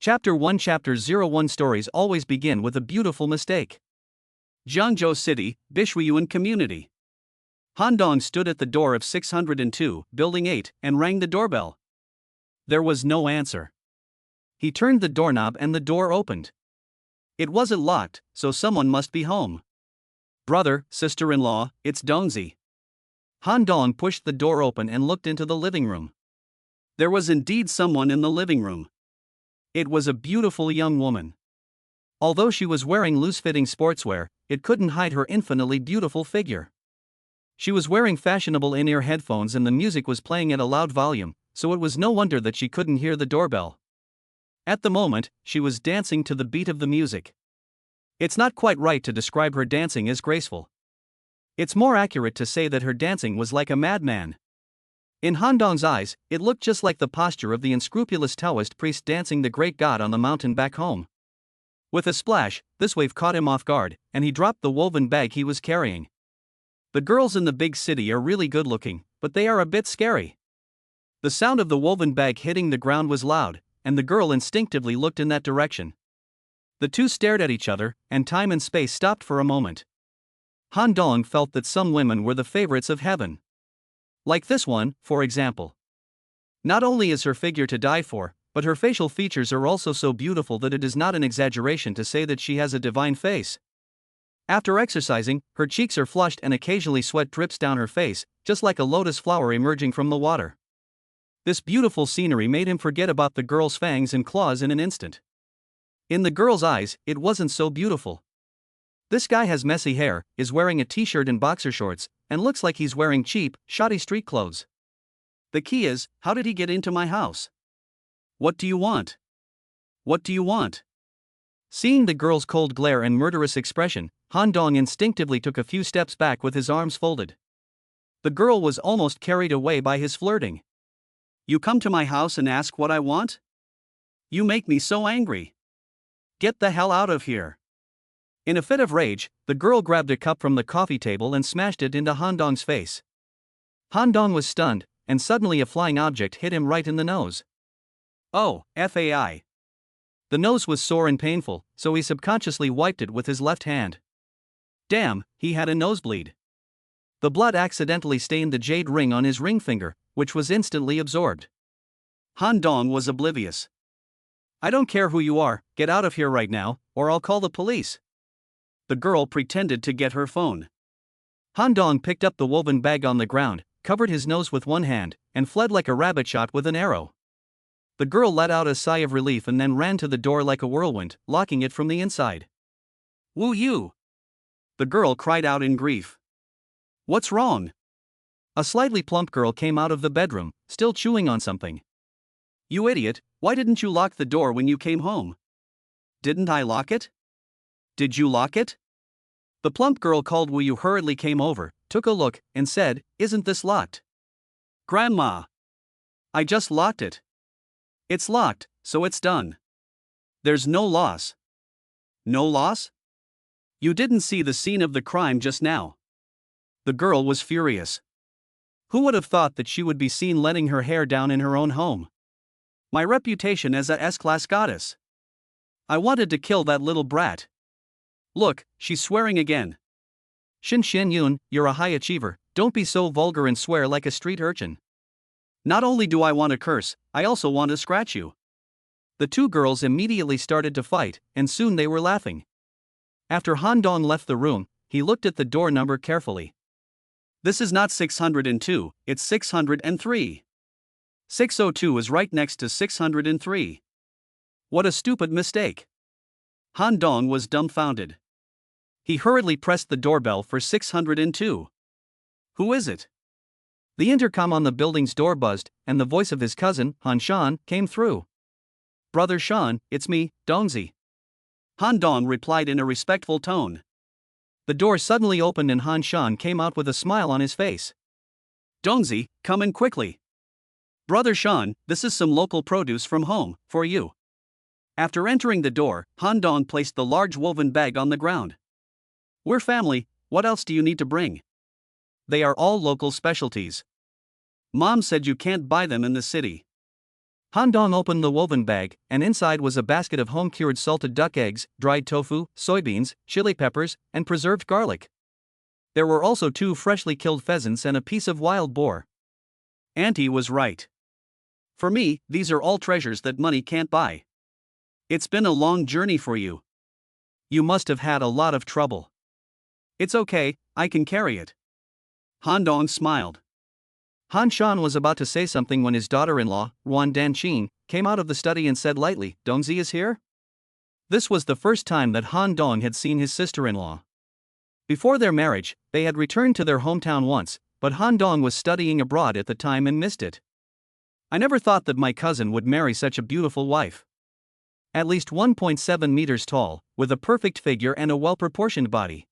Chapter 1 Chapter 01 Stories always begin with a beautiful mistake. Jiangzhou City, Bishuiyuan Community. Han Dong stood at the door of 602, Building 8, and rang the doorbell. There was no answer. He turned the doorknob and the door opened. It wasn't locked, so someone must be home. Brother, sister-in-law, it's Dongzi. Han Dong pushed the door open and looked into the living room. There was indeed someone in the living room. It was a beautiful young woman. Although she was wearing loose-fitting sportswear, it couldn't hide her infinitely beautiful figure. She was wearing fashionable in-ear headphones and the music was playing at a loud volume, so it was no wonder that she couldn't hear the doorbell. At the moment, she was dancing to the beat of the music. It's not quite right to describe her dancing as graceful. It's more accurate to say that her dancing was like a madman. In Han Dong's eyes, it looked just like the posture of the unscrupulous Taoist priest dancing the great god on the mountain back home. With a splash, this wave caught him off guard, and he dropped the woven bag he was carrying. The girls in the big city are really good looking, but they are a bit scary. The sound of the woven bag hitting the ground was loud, and the girl instinctively looked in that direction. The two stared at each other, and time and space stopped for a moment. Han Dong felt that some women were the favorites of heaven. Like this one, for example. Not only is her figure to die for, but her facial features are also so beautiful that it is not an exaggeration to say that she has a divine face. After exercising, her cheeks are flushed and occasionally sweat drips down her face, just like a lotus flower emerging from the water. This beautiful scenery made him forget about the girl's fangs and claws in an instant. In the girl's eyes, it wasn't so beautiful. This guy has messy hair, is wearing a t-shirt and boxer shorts, and looks like he's wearing cheap, shoddy street clothes. The key is, how did he get into my house? What do you want? What do you want? Seeing the girl's cold glare and murderous expression, Han Dong instinctively took a few steps back with his arms folded. The girl was almost carried away by his flirting. You come to my house and ask what I want? You make me so angry. Get the hell out of here. In a fit of rage, the girl grabbed a cup from the coffee table and smashed it into Han Dong's face. Han Dong was stunned, and suddenly a flying object hit him right in the nose. Oh, FAI. The nose was sore and painful, so he subconsciously wiped it with his left hand. Damn, he had a nosebleed. The blood accidentally stained the jade ring on his ring finger, which was instantly absorbed. Han Dong was oblivious. I don't care who you are, get out of here right now, or I'll call the police. The girl pretended to get her phone. Han Dong picked up the woven bag on the ground, covered his nose with one hand, and fled like a rabbit shot with an arrow. The girl let out a sigh of relief and then ran to the door like a whirlwind, locking it from the inside. Wu you! The girl cried out in grief. What's wrong? A slightly plump girl came out of the bedroom, still chewing on something. You idiot, why didn't you lock the door when you came home? Didn't I lock it? Did you lock it? The plump girl called Wu Yu hurriedly came over, took a look, and said, Isn't this locked? Grandma! I just locked it. It's locked, so it's done. There's no loss. No loss? You didn't see the scene of the crime just now. The girl was furious. Who would have thought that she would be seen letting her hair down in her own home? My reputation as a S-class goddess. I wanted to kill that little brat. Look, she's swearing again. Xin Yun, you're a high achiever, don't be so vulgar and swear like a street urchin. Not only do I want to curse, I also want to scratch you. The two girls immediately started to fight, and soon they were laughing. After Han Dong left the room, he looked at the door number carefully. This is not 602, it's 603. 602 is right next to 603. What a stupid mistake. Han Dong was dumbfounded. He hurriedly pressed the doorbell for 602. Who is it? The intercom on the building's door buzzed, and the voice of his cousin, Han Shan, came through. Brother Shan, it's me, Dongzi. Han Dong replied in a respectful tone. The door suddenly opened and Han Shan came out with a smile on his face. Dongzi, come in quickly. Brother Shan, this is some local produce from home, for you. After entering the door, Han Dong placed the large woven bag on the ground. We're family, what else do you need to bring? They are all local specialties. Mom said you can't buy them in the city. Han Dong opened the woven bag, and inside was a basket of home-cured salted duck eggs, dried tofu, soybeans, chili peppers, and preserved garlic. There were also 2 freshly killed pheasants and a piece of wild boar. Auntie was right. For me, these are all treasures that money can't buy. It's been a long journey for you. You must have had a lot of trouble. It's okay, I can carry it. Han Dong smiled. Han Shan was about to say something when his daughter-in-law, Ruan Danqing, came out of the study and said lightly, "Dongzi is here?" This was the first time that Han Dong had seen his sister-in-law. Before their marriage, they had returned to their hometown once, but Han Dong was studying abroad at the time and missed it. "I never thought that my cousin would marry such a beautiful wife. At least 1.7 meters tall, with a perfect figure and a well-proportioned body.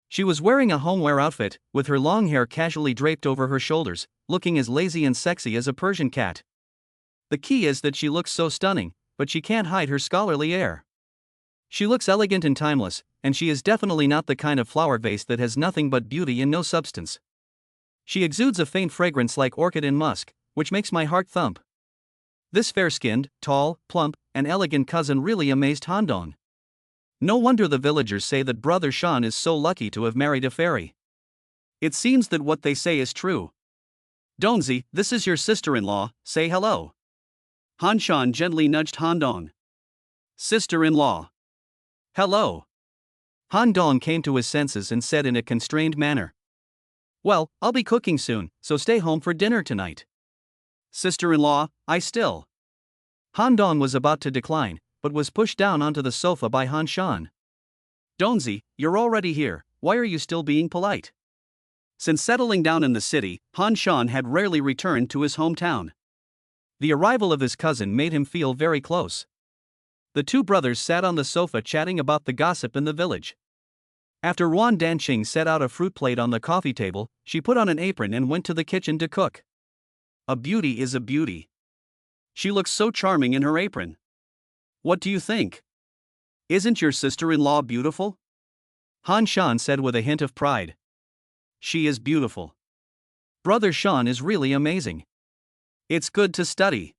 She was wearing a homeware outfit, with her long hair casually draped over her shoulders, looking as lazy and sexy as a Persian cat. The key is that she looks so stunning, but she can't hide her scholarly air. She looks elegant and timeless, and she is definitely not the kind of flower vase that has nothing but beauty and no substance. She exudes a faint fragrance like orchid and musk, which makes my heart thump." This fair-skinned, tall, plump, and elegant cousin really amazed Han Dong. No wonder the villagers say that Brother Shan is so lucky to have married a fairy. It seems that what they say is true. "Dongzi, this is your sister-in-law, say hello." Han Shan gently nudged Han Dong. "Sister-in-law. Hello." Han Dong came to his senses and said in a constrained manner, "Well, I'll be cooking soon, so stay home for dinner tonight." "Sister-in-law, I still." Han Dong was about to decline, but was pushed down onto the sofa by Han Shan. "Dongzi, you're already here, why are you still being polite?" Since settling down in the city, Han Shan had rarely returned to his hometown. The arrival of his cousin made him feel very close. The 2 brothers sat on the sofa chatting about the gossip in the village. After Ruan Danqing set out a fruit plate on the coffee table, she put on an apron and went to the kitchen to cook. A beauty is a beauty. She looks so charming in her apron. What do you think? Isn't your sister-in-law beautiful? Han Shan said with a hint of pride. She is beautiful. Brother Shan is really amazing. It's good to study.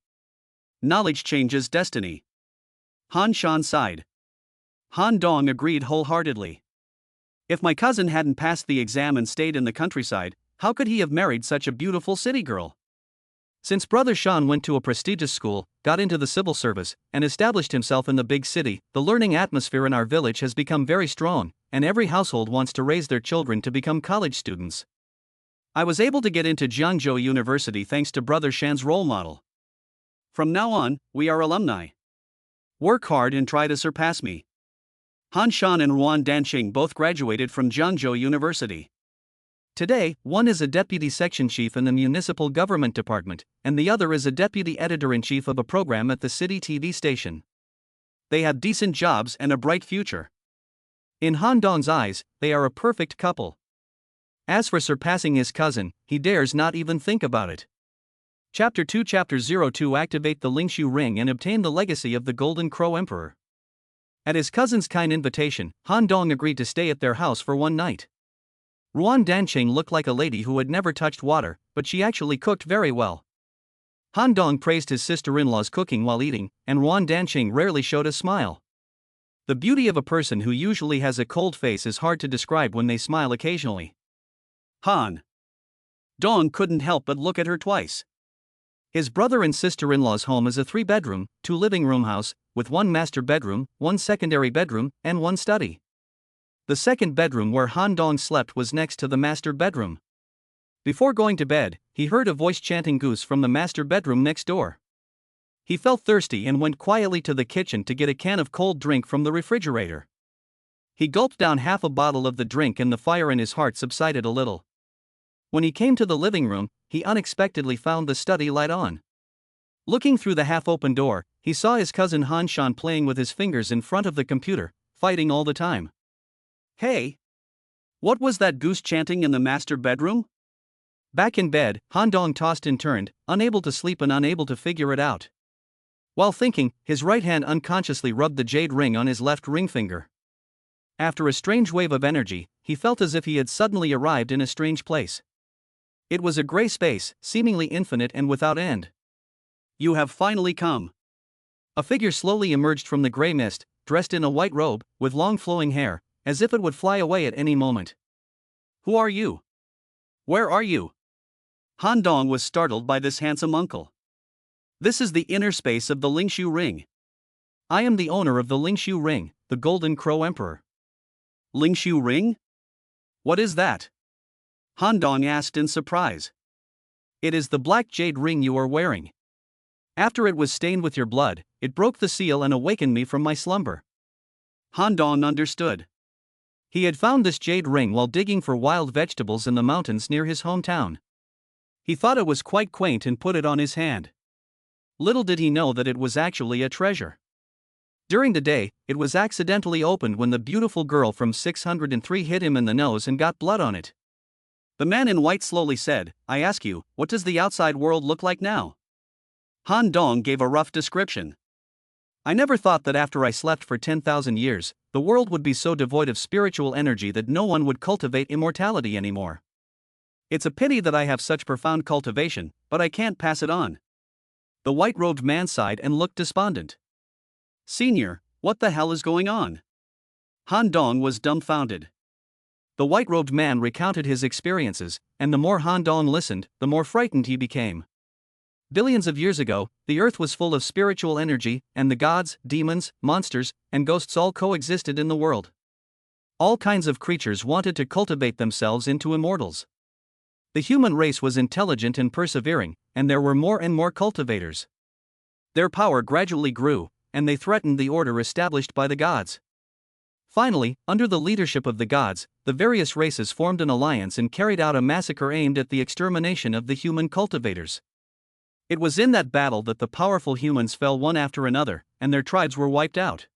Knowledge changes destiny. Han Shan sighed. Han Dong agreed wholeheartedly. If my cousin hadn't passed the exam and stayed in the countryside, how could he have married such a beautiful city girl? Since Brother Shan went to a prestigious school, got into the civil service, and established himself in the big city, the learning atmosphere in our village has become very strong, and every household wants to raise their children to become college students. I was able to get into Jiangzhou University thanks to Brother Shan's role model. From now on, we are alumni. Work hard and try to surpass me. Han Shan and Ruan Danqing both graduated from Jiangzhou University. Today, one is a deputy section chief in the municipal government department, and the other is a deputy editor-in-chief of a program at the city TV station. They have decent jobs and a bright future. In Han Dong's eyes, they are a perfect couple. As for surpassing his cousin, he dares not even think about it. Chapter 2 Chapter 02 Activate the Lingshu Ring and obtain the legacy of the Golden Crow Emperor. At his cousin's kind invitation, Han Dong agreed to stay at their house for one night. Ruan Danqing looked like a lady who had never touched water, but she actually cooked very well. Han Dong praised his sister-in-law's cooking while eating, and Ruan Danqing rarely showed a smile. The beauty of a person who usually has a cold face is hard to describe when they smile occasionally. Han Dong couldn't help but look at her twice. His brother and sister-in-law's home is a 3-bedroom, 2-living-room house, with 1 master bedroom, 1 secondary bedroom, and 1 study. The second bedroom where Han Dong slept was next to the master bedroom. Before going to bed, he heard a voice chanting goose from the master bedroom next door. He felt thirsty and went quietly to the kitchen to get a can of cold drink from the refrigerator. He gulped down half a bottle of the drink and the fire in his heart subsided a little. When he came to the living room, he unexpectedly found the study light on. Looking through the half-open door, he saw his cousin Han Shan playing with his fingers in front of the computer, fighting all the time. Hey! What was that goose chanting in the master bedroom? Back in bed, Han Dong tossed and turned, unable to sleep and unable to figure it out. While thinking, his right hand unconsciously rubbed the jade ring on his left ring finger. After a strange wave of energy, he felt as if he had suddenly arrived in a strange place. It was a gray space, seemingly infinite and without end. You have finally come. A figure slowly emerged from the gray mist, dressed in a white robe, with long flowing hair, as if it would fly away at any moment. Who are you? Where are you? Han Dong was startled by this handsome uncle. This is the inner space of the Lingshu Ring. I am the owner of the Lingshu Ring, the Golden Crow Emperor. Lingshu Ring? What is that? Han Dong asked in surprise. It is the black jade ring you are wearing. After it was stained with your blood, it broke the seal and awakened me from my slumber. Han Dong understood. He had found this jade ring while digging for wild vegetables in the mountains near his hometown. He thought it was quite quaint and put it on his hand. Little did he know that it was actually a treasure. During the day, it was accidentally opened when the beautiful girl from 603 hit him in the nose and got blood on it. The man in white slowly said, I ask you, what does the outside world look like now? Han Dong gave a rough description. I never thought that after I slept for 10,000 years, the world would be so devoid of spiritual energy that no one would cultivate immortality anymore. It's a pity that I have such profound cultivation, but I can't pass it on. The white-robed man sighed and looked despondent. Senior, what the hell is going on? Han Dong was dumbfounded. The white-robed man recounted his experiences, and the more Han Dong listened, the more frightened he became. Billions of years ago, the earth was full of spiritual energy, and the gods, demons, monsters, and ghosts all coexisted in the world. All kinds of creatures wanted to cultivate themselves into immortals. The human race was intelligent and persevering, and there were more and more cultivators. Their power gradually grew, and they threatened the order established by the gods. Finally, under the leadership of the gods, the various races formed an alliance and carried out a massacre aimed at the extermination of the human cultivators. It was in that battle that the powerful humans fell one after another, and their tribes were wiped out.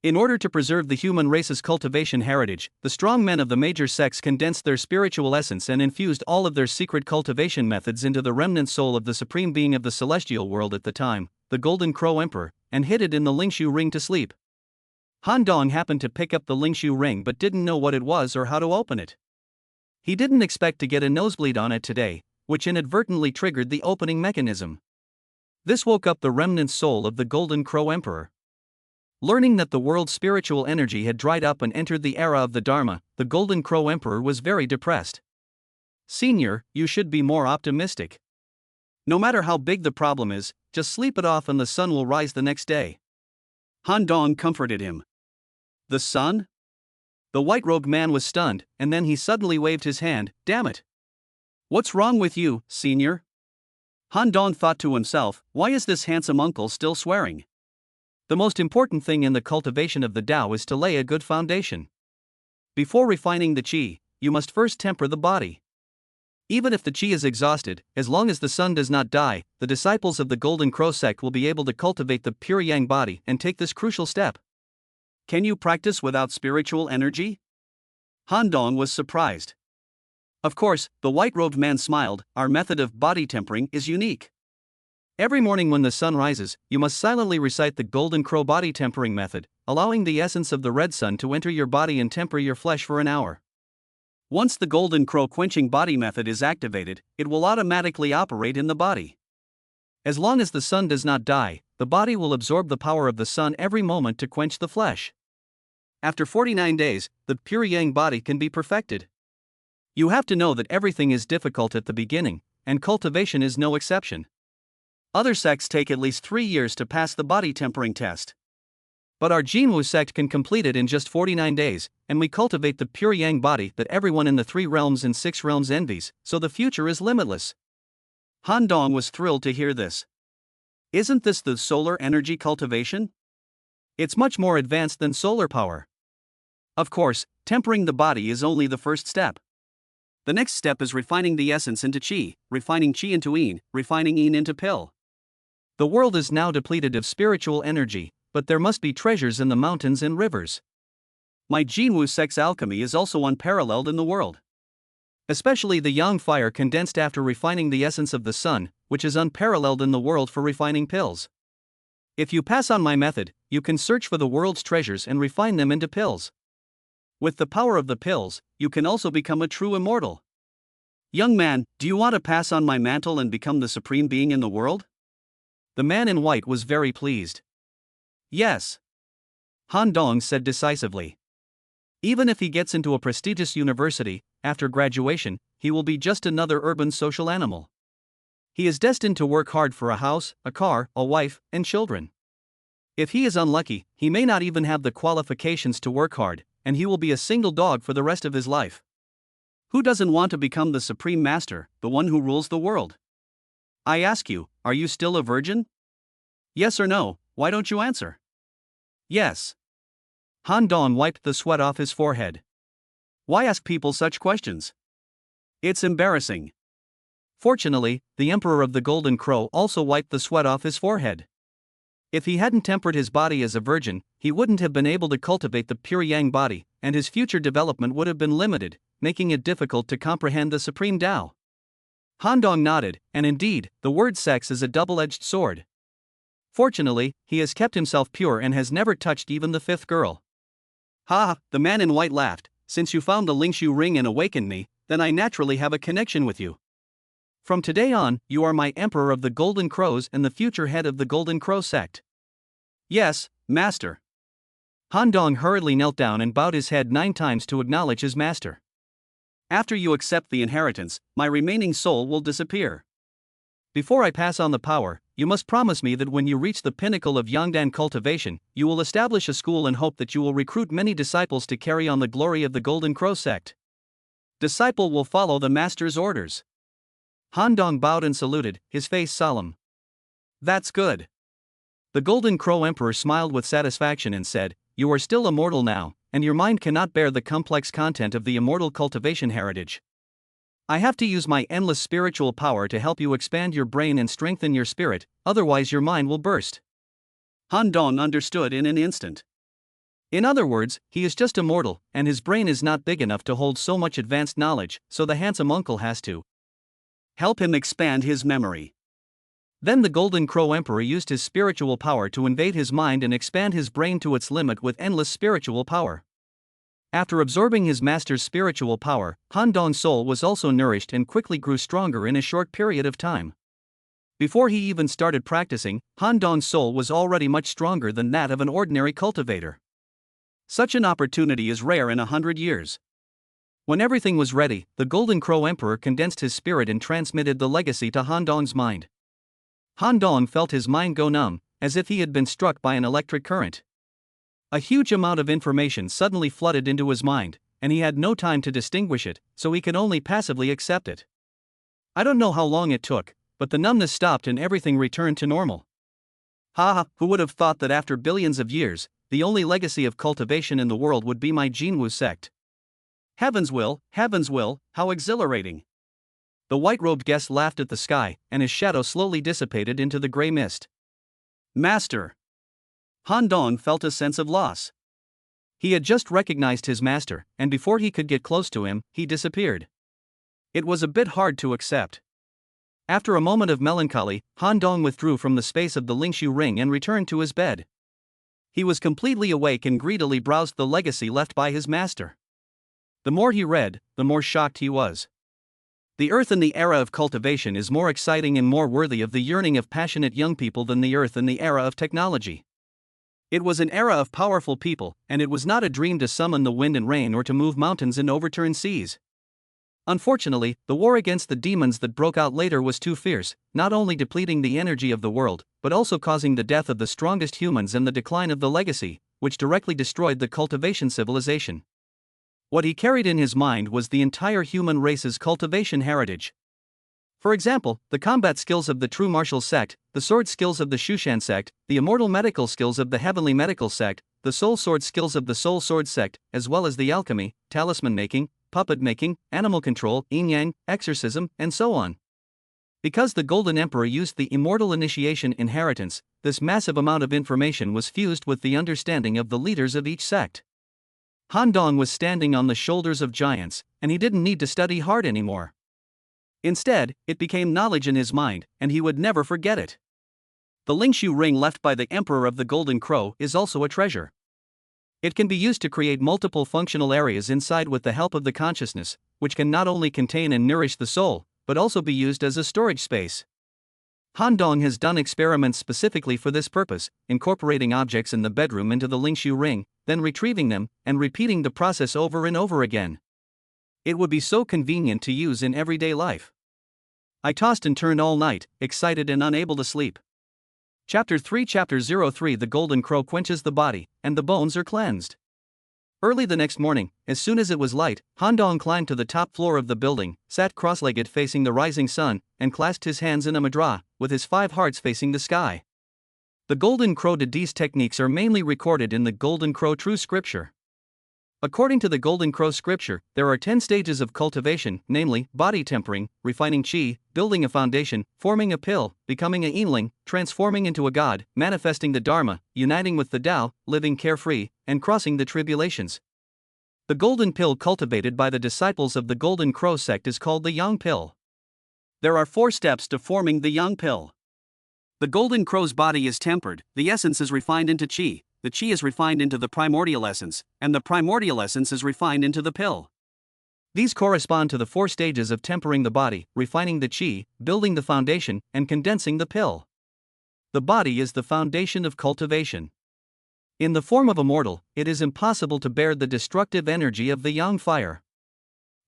In order to preserve the human race's cultivation heritage, the strong men of the major sects condensed their spiritual essence and infused all of their secret cultivation methods into the remnant soul of the supreme being of the celestial world at the time, the Golden Crow Emperor, and hid it in the Lingshu Ring to sleep. Han Dong happened to pick up the Lingshu Ring but didn't know what it was or how to open it. He didn't expect to get a nosebleed on it today, which inadvertently triggered the opening mechanism. This woke up the remnant soul of the Golden Crow Emperor. Learning that the world's spiritual energy had dried up and entered the era of the Dharma, the Golden Crow Emperor was very depressed. Senior, you should be more optimistic. No matter how big the problem is, just sleep it off and the sun will rise the next day. Han Dong comforted him. The sun? The white-robed man was stunned, and then he suddenly waved his hand. Damn it! What's wrong with you, senior? Han Dong thought to himself, why is this handsome uncle still swearing? The most important thing in the cultivation of the Tao is to lay a good foundation. Before refining the qi, you must first temper the body. Even if the qi is exhausted, as long as the sun does not die, the disciples of the Golden Crow sect will be able to cultivate the pure yang body and take this crucial step. Can you practice without spiritual energy? Han Dong was surprised. Of course, the white-robed man smiled. Our method of body tempering is unique. Every morning when the sun rises, you must silently recite the Golden Crow body tempering method, allowing the essence of the red sun to enter your body and temper your flesh for an hour. Once the Golden Crow quenching body method is activated, it will automatically operate in the body. As long as the sun does not die, the body will absorb the power of the sun every moment to quench the flesh. After 49 days, the pure yang body can be perfected. You have to know that everything is difficult at the beginning, and cultivation is no exception. Other sects take at least 3 years to pass the body tempering test. But our Jinwu sect can complete it in just 49 days, and we cultivate the pure yang body that everyone in the 3 realms and 6 realms envies, so the future is limitless. Han Dong was thrilled to hear this. Isn't this the solar energy cultivation? It's much more advanced than solar power. Of course, tempering the body is only the first step. The next step is refining the essence into qi, refining qi into yin, refining yin into pill. The world is now depleted of spiritual energy, but there must be treasures in the mountains and rivers. My Jinwu sect's alchemy is also unparalleled in the world. Especially the yang fire condensed after refining the essence of the sun, which is unparalleled in the world for refining pills. If you pass on my method, you can search for the world's treasures and refine them into pills. With the power of the pills, you can also become a true immortal. Young man, do you want to pass on my mantle and become the supreme being in the world? The man in white was very pleased. Yes, Han Dong said decisively. Even if he gets into a prestigious university, after graduation, he will be just another urban social animal. He is destined to work hard for a house, a car, a wife, and children. If he is unlucky, he may not even have the qualifications to work hard, and he will be a single dog for the rest of his life. Who doesn't want to become the supreme master, the one who rules the world? I ask you, are you still a virgin? Yes or no, why don't you answer? Yes. Han Dong wiped the sweat off his forehead. Why ask people such questions? It's embarrassing. Fortunately, the Emperor of the Golden Crow also wiped the sweat off his forehead. If he hadn't tempered his body as a virgin, he wouldn't have been able to cultivate the pure yang body, and his future development would have been limited, making it difficult to comprehend the supreme Tao. Han Dong nodded, and indeed, the word sex is a double-edged sword. Fortunately, he has kept himself pure and has never touched even the fifth girl. Ha, the man in white laughed. Since you found the Lingshu ring and awakened me, then I naturally have a connection with you. From today on, you are my Emperor of the Golden Crows and the future head of the Golden Crow sect. Yes, Master. Han Dong hurriedly knelt down and bowed his head 9 times to acknowledge his master. After you accept the inheritance, my remaining soul will disappear. Before I pass on the power, you must promise me that when you reach the pinnacle of Yangdan cultivation, you will establish a school and hope that you will recruit many disciples to carry on the glory of the Golden Crow sect. Disciple will follow the master's orders. Han Dong bowed and saluted, his face solemn. That's good. The Golden Crow Emperor smiled with satisfaction and said, you are still immortal now, and your mind cannot bear the complex content of the immortal cultivation heritage. I have to use my endless spiritual power to help you expand your brain and strengthen your spirit, otherwise your mind will burst. Han Dong understood in an instant. In other words, he is just immortal, and his brain is not big enough to hold so much advanced knowledge, so the handsome uncle has to help him expand his memory. Then the Golden Crow Emperor used his spiritual power to invade his mind and expand his brain to its limit with endless spiritual power. After absorbing his master's spiritual power, Han Dong's soul was also nourished and quickly grew stronger in a short period of time. Before he even started practicing, Han Dong's soul was already much stronger than that of an ordinary cultivator. Such an opportunity is rare in 100 years. When everything was ready, the Golden Crow Emperor condensed his spirit and transmitted the legacy to Han Dong's mind. Han Dong felt his mind go numb, as if he had been struck by an electric current. A huge amount of information suddenly flooded into his mind, and he had no time to distinguish it, so he could only passively accept it. I don't know how long it took, but the numbness stopped and everything returned to normal. Who would have thought that after billions of years, the only legacy of cultivation in the world would be my Jinwu sect? Heavens will, how exhilarating! The white-robed guest laughed at the sky, and his shadow slowly dissipated into the gray mist. Master! Han Dong felt a sense of loss. He had just recognized his master, and before he could get close to him, he disappeared. It was a bit hard to accept. After a moment of melancholy, Han Dong withdrew from the space of the Lingshu ring and returned to his bed. He was completely awake and greedily browsed the legacy left by his master. The more he read, the more shocked he was. The earth in the era of cultivation is more exciting and more worthy of the yearning of passionate young people than the earth in the era of technology. It was an era of powerful people, and it was not a dream to summon the wind and rain or to move mountains and overturn seas. Unfortunately, the war against the demons that broke out later was too fierce, not only depleting the energy of the world, but also causing the death of the strongest humans and the decline of the legacy, which directly destroyed the cultivation civilization. What he carried in his mind was the entire human race's cultivation heritage. For example, the combat skills of the true martial sect, the sword skills of the Shushan sect, the immortal medical skills of the heavenly medical sect, the soul sword skills of the soul sword sect, as well as the alchemy, talisman making, puppet making, animal control, yin-yang, exorcism, and so on. Because the Golden Emperor used the immortal initiation inheritance, this massive amount of information was fused with the understanding of the leaders of each sect. Han Dong was standing on the shoulders of giants, and he didn't need to study hard anymore. Instead, it became knowledge in his mind, and he would never forget it. The Lingshu ring left by the Emperor of the Golden Crow is also a treasure. It can be used to create multiple functional areas inside with the help of the consciousness, which can not only contain and nourish the soul, but also be used as a storage space. Han Dong has done experiments specifically for this purpose, incorporating objects in the bedroom into the Lingshu ring, then retrieving them, and repeating the process over and over again. It would be so convenient to use in everyday life. I tossed and turned all night, excited and unable to sleep. Chapter 3 Chapter 03 The Golden Crow quenches the body, and the bones are cleansed. Early the next morning, as soon as it was light, Han Dong climbed to the top floor of the building, sat cross-legged facing the rising sun, and clasped his hands in a mudra, with his 5 hearts facing the sky. The Golden Crow These techniques are mainly recorded in the Golden Crow True Scripture. According to the Golden Crow Scripture, there are 10 stages of cultivation, namely, body tempering, refining chi, building a foundation, forming a pill, becoming a yinling, transforming into a god, manifesting the Dharma, uniting with the Tao, living carefree, and crossing the tribulations. The golden pill cultivated by the disciples of the Golden Crow sect is called the Yang pill. There are 4 steps to forming the Yang pill. The Golden Crow's body is tempered, the essence is refined into chi, the chi is refined into the primordial essence, and the primordial essence is refined into the pill. These correspond to the 4 stages of tempering the body, refining the chi, building the foundation, and condensing the pill. The body is the foundation of cultivation. In the form of a mortal, it is impossible to bear the destructive energy of the yang fire.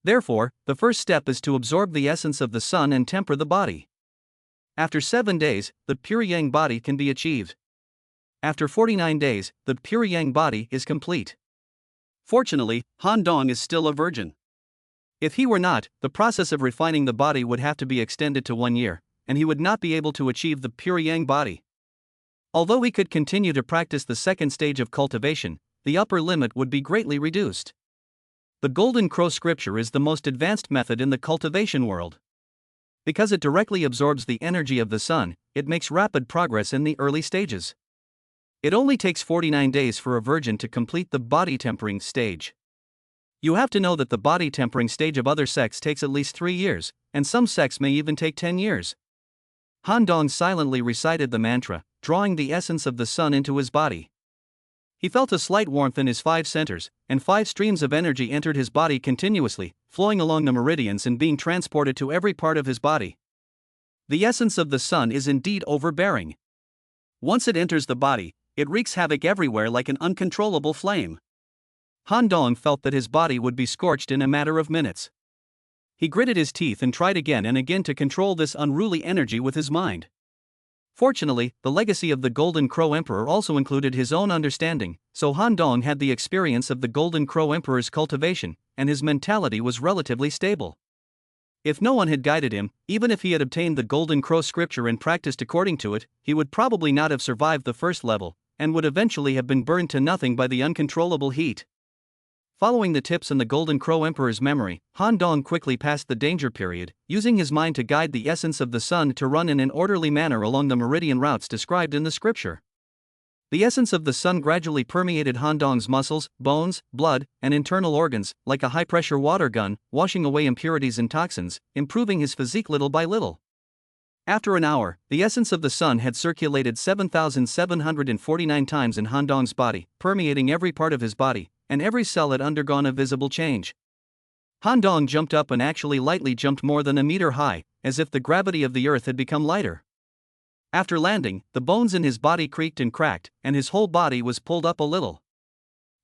Therefore, the first step is to absorb the essence of the sun and temper the body. After 7 days, the pure yang body can be achieved. After 49 days, the pure yang body is complete. Fortunately, Han Dong is still a virgin. If he were not, the process of refining the body would have to be extended to 1 year, and he would not be able to achieve the pure yang body. Although he could continue to practice the second stage of cultivation, the upper limit would be greatly reduced. The Golden Crow Scripture is the most advanced method in the cultivation world. Because it directly absorbs the energy of the sun, it makes rapid progress in the early stages. It only takes 49 days for a virgin to complete the body tempering stage. You have to know that the body tempering stage of other sects takes at least 3 years, and some sects may even take 10 years. Han Dong silently recited the mantra, drawing the essence of the sun into his body. He felt a slight warmth in his 5 centers, and 5 streams of energy entered his body continuously, flowing along the meridians and being transported to every part of his body. The essence of the sun is indeed overbearing. Once it enters the body, it wreaks havoc everywhere like an uncontrollable flame. Han Dong felt that his body would be scorched in a matter of minutes. He gritted his teeth and tried again and again to control this unruly energy with his mind. Fortunately, the legacy of the Golden Crow Emperor also included his own understanding, so Han Dong had the experience of the Golden Crow Emperor's cultivation, and his mentality was relatively stable. If no one had guided him, even if he had obtained the Golden Crow Scripture and practiced according to it, he would probably not have survived the first level, and would eventually have been burned to nothing by the uncontrollable heat. Following the tips in the Golden Crow Emperor's memory, Han Dong quickly passed the danger period, using his mind to guide the essence of the sun to run in an orderly manner along the meridian routes described in the scripture. The essence of the sun gradually permeated Han Dong's muscles, bones, blood, and internal organs, like a high-pressure water gun, washing away impurities and toxins, improving his physique little by little. After an hour, the essence of the sun had circulated 7,749 times in Han Dong's body, permeating every part of his body, and every cell had undergone a visible change. Han Dong jumped up and actually lightly jumped more than a meter high, as if the gravity of the earth had become lighter. After landing, the bones in his body creaked and cracked, and his whole body was pulled up a little.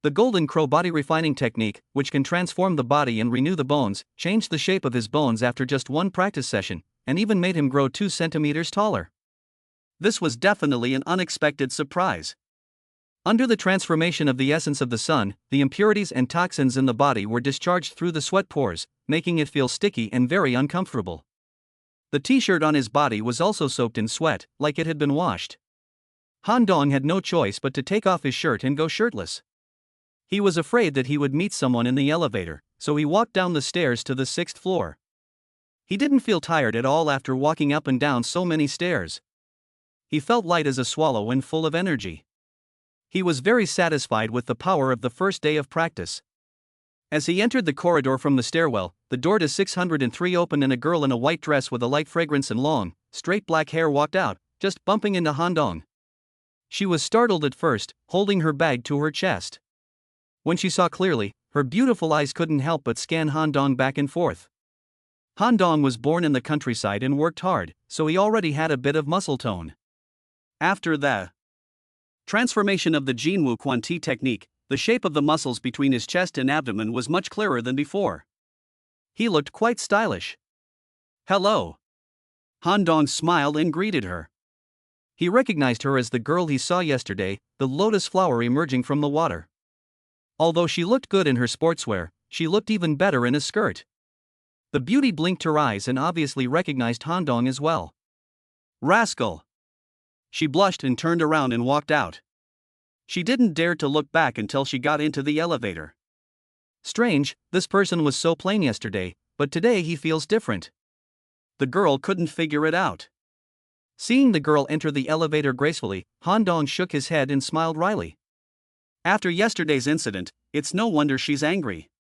The Golden Crow body refining technique, which can transform the body and renew the bones, changed the shape of his bones after just 1 practice session, and even made him grow 2 centimeters taller. This was definitely an unexpected surprise. Under the transformation of the essence of the sun, the impurities and toxins in the body were discharged through the sweat pores, making it feel sticky and very uncomfortable. The t-shirt on his body was also soaked in sweat, like it had been washed. Han Dong had no choice but to take off his shirt and go shirtless. He was afraid that he would meet someone in the elevator, so he walked down the stairs to the 6th floor. He didn't feel tired at all after walking up and down so many stairs. He felt light as a swallow and full of energy. He was very satisfied with the power of the first day of practice. As he entered the corridor from the stairwell, the door to 603 opened and a girl in a white dress with a light fragrance and long, straight black hair walked out, just bumping into Han Dong. She was startled at first, holding her bag to her chest. When she saw clearly, her beautiful eyes couldn't help but scan Han Dong back and forth. Han Dong was born in the countryside and worked hard, so he already had a bit of muscle tone. After the transformation of the Jinwu Quanti technique, the shape of the muscles between his chest and abdomen was much clearer than before. He looked quite stylish. "Hello." Han Dong smiled and greeted her. He recognized her as the girl he saw yesterday, the lotus flower emerging from the water. Although she looked good in her sportswear, she looked even better in a skirt. The beauty blinked her eyes and obviously recognized Han Dong as well. "Rascal!" She blushed and turned around and walked out. She didn't dare to look back until she got into the elevator. Strange, this person was so plain yesterday, but today he feels different. The girl couldn't figure it out. Seeing the girl enter the elevator gracefully, Han Dong shook his head and smiled wryly. After yesterday's incident, it's no wonder she's angry.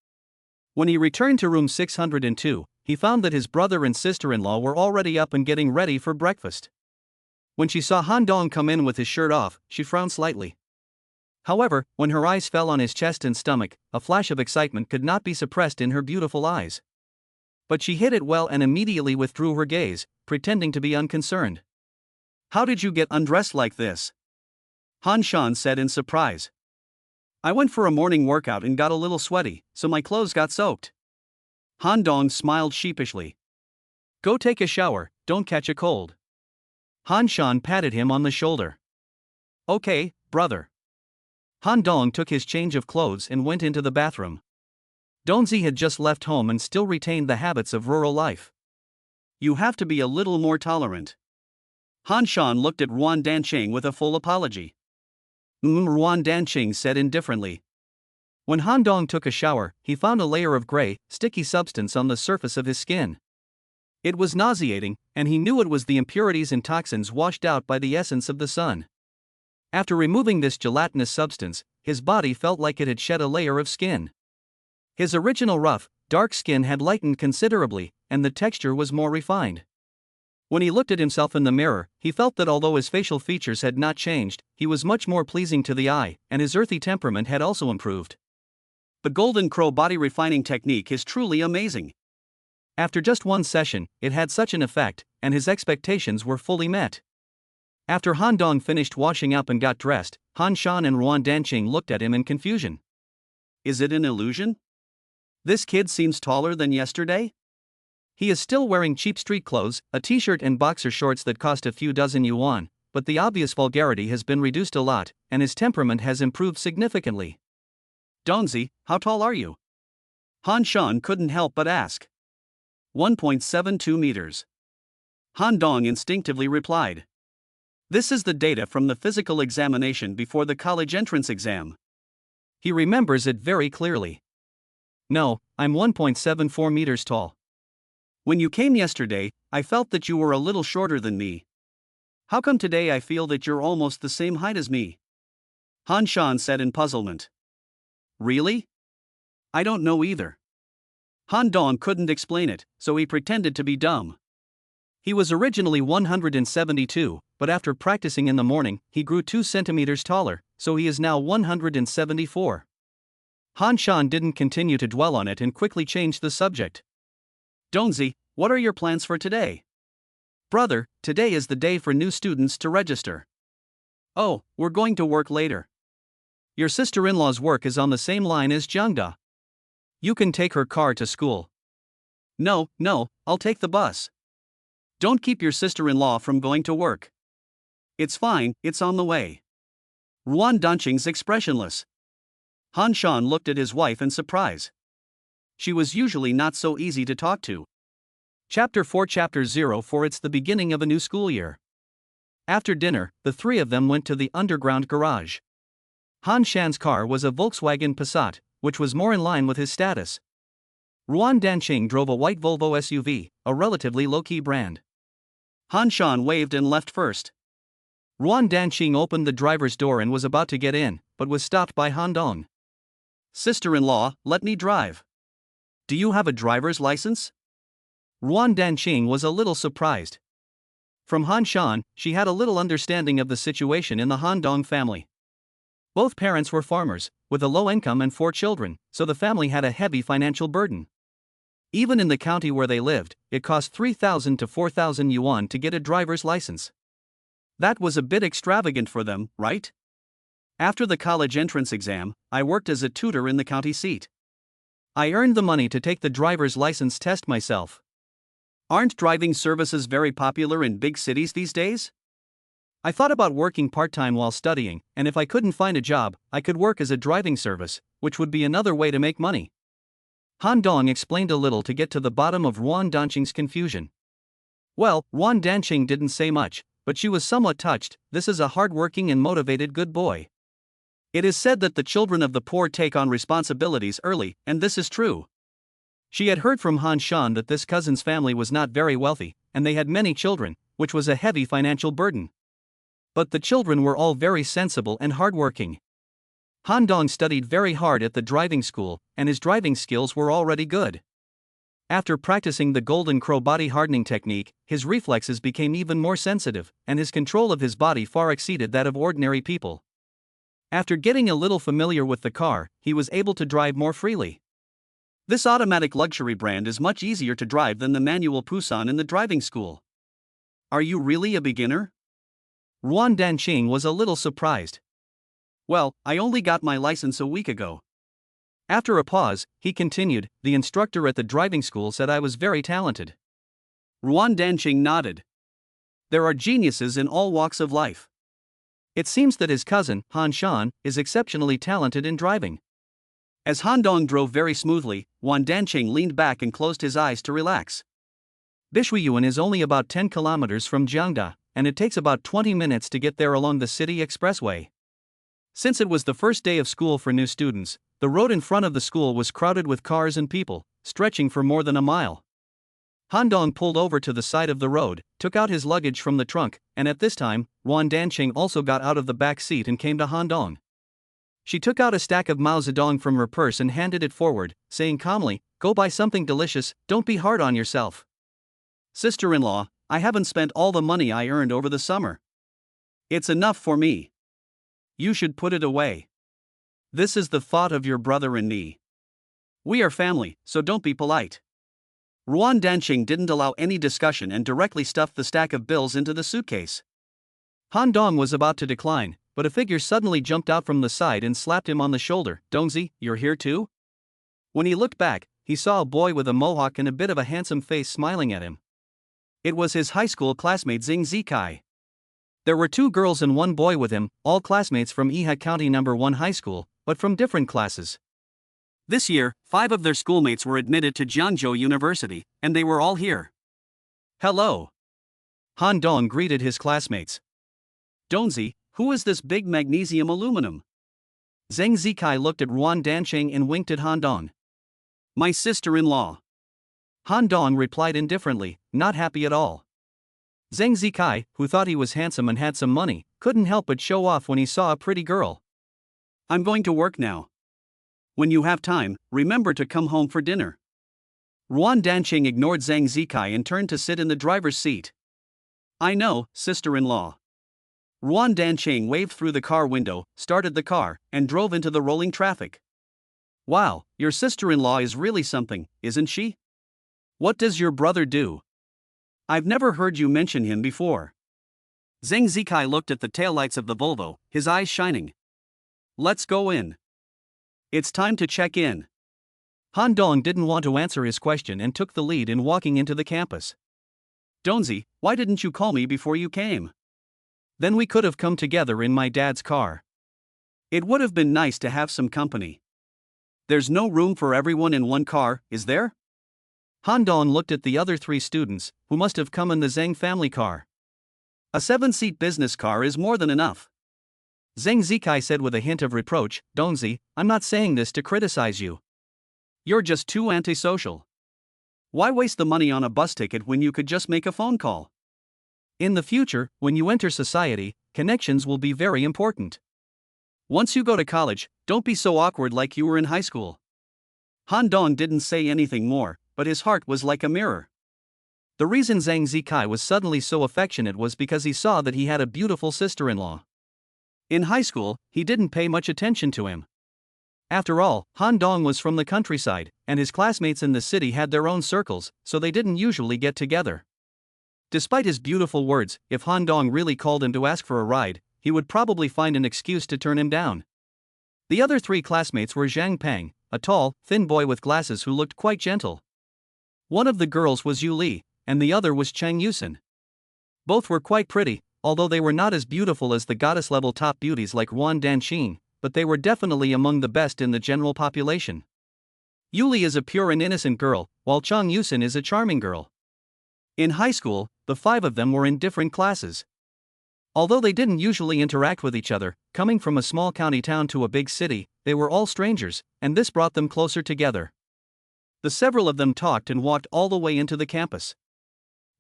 When he returned to room 602, he found that his brother and sister-in-law were already up and getting ready for breakfast. When she saw Han Dong come in with his shirt off, she frowned slightly. However, when her eyes fell on his chest and stomach, a flash of excitement could not be suppressed in her beautiful eyes. But she hid it well and immediately withdrew her gaze, pretending to be unconcerned. "How did you get undressed like this?" Han Shan said in surprise. "I went for a morning workout and got a little sweaty, so my clothes got soaked." Han Dong smiled sheepishly. "Go take a shower, don't catch a cold." Han Shan patted him on the shoulder. "Okay, brother." Han Dong took his change of clothes and went into the bathroom. Donzi had just left home and still retained the habits of rural life. "You have to be a little more tolerant." Han Shan looked at Ruan Danqing with a full apology. Ruan Danqing said indifferently. When Han Dong took a shower, he found a layer of gray, sticky substance on the surface of his skin. It was nauseating, and he knew it was the impurities and toxins washed out by the essence of the sun. After removing this gelatinous substance, his body felt like it had shed a layer of skin. His original rough, dark skin had lightened considerably, and the texture was more refined. When he looked at himself in the mirror, he felt that although his facial features had not changed, he was much more pleasing to the eye, and his earthy temperament had also improved. The Golden Crow body refining technique is truly amazing. After just one session, it had such an effect, and his expectations were fully met. After Han Dong finished washing up and got dressed, Han Shan and Ruan Danqing looked at him in confusion. "Is it an illusion? This kid seems taller than yesterday?" He is still wearing cheap street clothes, a t-shirt and boxer shorts that cost a few dozen yuan, but the obvious vulgarity has been reduced a lot, and his temperament has improved significantly. "Donzi, how tall are you?" Han Shan couldn't help but ask. 1.72 meters. Han Dong instinctively replied. This is the data from the physical examination before the college entrance exam. He remembers it very clearly. "No, I'm 1.74 meters tall. When you came yesterday, I felt that you were a little shorter than me. How come today I feel that you're almost the same height as me?" Han Shan said in puzzlement. "Really? I don't know either." Han Dong couldn't explain it, so he pretended to be dumb. He was originally 172, but after practicing in the morning, he grew 2 centimeters taller, so he is now 174. Han Shan didn't continue to dwell on it and quickly changed the subject. "Donzi, what are your plans for today?" "Brother, today is the day for new students to register." "Oh, we're going to work later." "Your sister-in-law's work is on the same line as Jiangda. You can take her car to school." No, I'll take the bus." "Don't keep your sister-in-law from going to work." "It's fine, it's on the way." Ruan Danqing's expressionless. Han Shan looked at his wife in surprise. She was usually not so easy to talk to. Chapter 4 Chapter 04 It's the beginning of a new school year. After dinner, the three of them went to the underground garage. Han Shan's car was a Volkswagen Passat, which was more in line with his status. Ruan Danqing drove a white Volvo SUV, a relatively low-key brand. Han Shan waved and left first. Ruan Danqing opened the driver's door and was about to get in, but was stopped by Han Dong. "Sister-in-law, let me drive." "Do you have a driver's license?" Ruan Danqing was a little surprised. From Han Shan, she had a little understanding of the situation in the Han Dong family. Both parents were farmers, with a low income and 4 children, so the family had a heavy financial burden. Even in the county where they lived, it cost 3,000 to 4,000 yuan to get a driver's license. That was a bit extravagant for them, right? After the college entrance exam, I worked as a tutor in the county seat. I earned the money to take the driver's license test myself. Aren't driving services very popular in big cities these days? I thought about working part-time while studying, and if I couldn't find a job, I could work as a driving service, which would be another way to make money. Han Dong explained a little to get to the bottom of Ruan Danqing's confusion. Well, Ruan Danqing didn't say much, but she was somewhat touched. This is a hard-working and motivated good boy. It is said that the children of the poor take on responsibilities early, and this is true. She had heard from Han Shan that this cousin's family was not very wealthy, and they had many children, which was a heavy financial burden. But the children were all very sensible and hardworking. Han Dong studied very hard at the driving school, and his driving skills were already good. After practicing the Golden Crow body hardening technique, his reflexes became even more sensitive, and his control of his body far exceeded that of ordinary people. After getting a little familiar with the car, he was able to drive more freely. This automatic luxury brand is much easier to drive than the manual Pusan in the driving school. Are you really a beginner? Ruan Danqing was a little surprised. Well, I only got my license a week ago. After a pause, he continued, the instructor at the driving school said I was very talented. Ruan Danqing nodded. There are geniuses in all walks of life. It seems that his cousin, Han Shan, is exceptionally talented in driving. As Han Dong drove very smoothly, Ruan Danqing leaned back and closed his eyes to relax. Bishuiyuan is only about 10 kilometers from Jiangda, and it takes about 20 minutes to get there along the city expressway. Since it was the first day of school for new students, the road in front of the school was crowded with cars and people, stretching for more than a mile. Han Dong pulled over to the side of the road, took out his luggage from the trunk, and at this time, Ruan Danqing also got out of the back seat and came to Han Dong. She took out a stack of Mao Zedong from her purse and handed it forward, saying calmly, "Go buy something delicious, don't be hard on yourself." "Sister-in-law, I haven't spent all the money I earned over the summer. It's enough for me. You should put it away. This is the thought of your brother and me. We are family, so don't be polite." Ruan Danqing didn't allow any discussion and directly stuffed the stack of bills into the suitcase. Han Dong was about to decline, but a figure suddenly jumped out from the side and slapped him on the shoulder. "Dongzi, you're here too?" When he looked back, he saw a boy with a mohawk and a bit of a handsome face smiling at him. It was his high school classmate Zhang Zikai. There were 2 girls and 1 boy with him, all classmates from Iha County No. 1 High School, but from different classes. This year, 5 of their schoolmates were admitted to Jiangzhou University, and they were all here. "Hello." Han Dong greeted his classmates. "Dongzi, who is this big magnesium aluminum?" Zhang Zikai looked at Ruan Danqing and winked at Han Dong. "My sister-in-law." Han Dong replied indifferently, not happy at all. Zhang Zikai, who thought he was handsome and had some money, couldn't help but show off when he saw a pretty girl. "I'm going to work now. When you have time, remember to come home for dinner." Ruan Danqing ignored Zhang Zikai and turned to sit in the driver's seat. "I know, sister-in-law." Ruan Danqing waved through the car window, started the car, and drove into the rolling traffic. "Wow, your sister-in-law is really something, isn't she? What does your brother do? I've never heard you mention him before." Zhang Zikai looked at the taillights of the Volvo, his eyes shining. "Let's go in. It's time to check in." Han Dong didn't want to answer his question and took the lead in walking into the campus. "Dongzi, why didn't you call me before you came? Then we could have come together in my dad's car. It would have been nice to have some company. There's no room for everyone in one car, is there?" Han Dong looked at the other 3 students, who must have come in the Zhang family car. "A 7-seat business car is more than enough." Zhang Zikai said with a hint of reproach, "Dongzi, I'm not saying this to criticize you. You're just too antisocial. Why waste the money on a bus ticket when you could just make a phone call? In the future, when you enter society, connections will be very important. Once you go to college, don't be so awkward like you were in high school." Han Dong didn't say anything more, but his heart was like a mirror. The reason Zhang Zikai was suddenly so affectionate was because he saw that he had a beautiful sister-in-law. In high school, he didn't pay much attention to him. After all, Han Dong was from the countryside, and his classmates in the city had their own circles, so they didn't usually get together. Despite his beautiful words, if Han Dong really called him to ask for a ride, he would probably find an excuse to turn him down. The other three classmates were Zhang Peng, a tall, thin boy with glasses who looked quite gentle. One of the girls was Yu Li, and the other was Chang Yusen. Both were quite pretty, although they were not as beautiful as the goddess-level top beauties like Wan Danqing, but they were definitely among the best in the general population. Yu Li is a pure and innocent girl, while Chang Yusen is a charming girl. In high school, the five of them were in different classes. Although they didn't usually interact with each other, coming from a small county town to a big city, they were all strangers, and this brought them closer together. The several of them talked and walked all the way into the campus.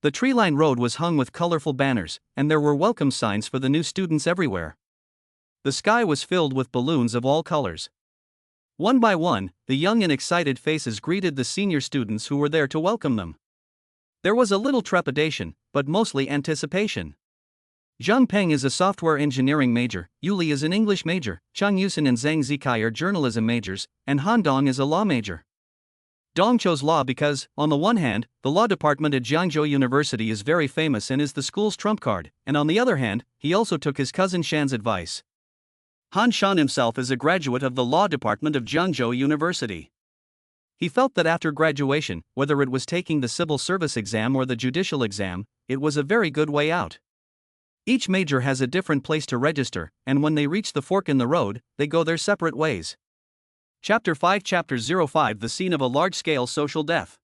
The tree-lined road was hung with colorful banners, and there were welcome signs for the new students everywhere. The sky was filled with balloons of all colors. One by one, the young and excited faces greeted the senior students who were there to welcome them. There was a little trepidation, but mostly anticipation. Zhang Peng is a software engineering major, Yu Li is an English major, Chang Yusen and Zhang Zikai are journalism majors, and Han Dong is a law major. Dong chose law because, on the one hand, the law department at Jiangzhou University is very famous and is the school's trump card, and on the other hand, he also took his cousin Shan's advice. Han Shan himself is a graduate of the law department of Jiangzhou University. He felt that after graduation, whether it was taking the civil service exam or the judicial exam, it was a very good way out. Each major has a different place to register, and when they reach the fork in the road, they go their separate ways. Chapter 5 Chapter 05 The scene of a large-scale social death.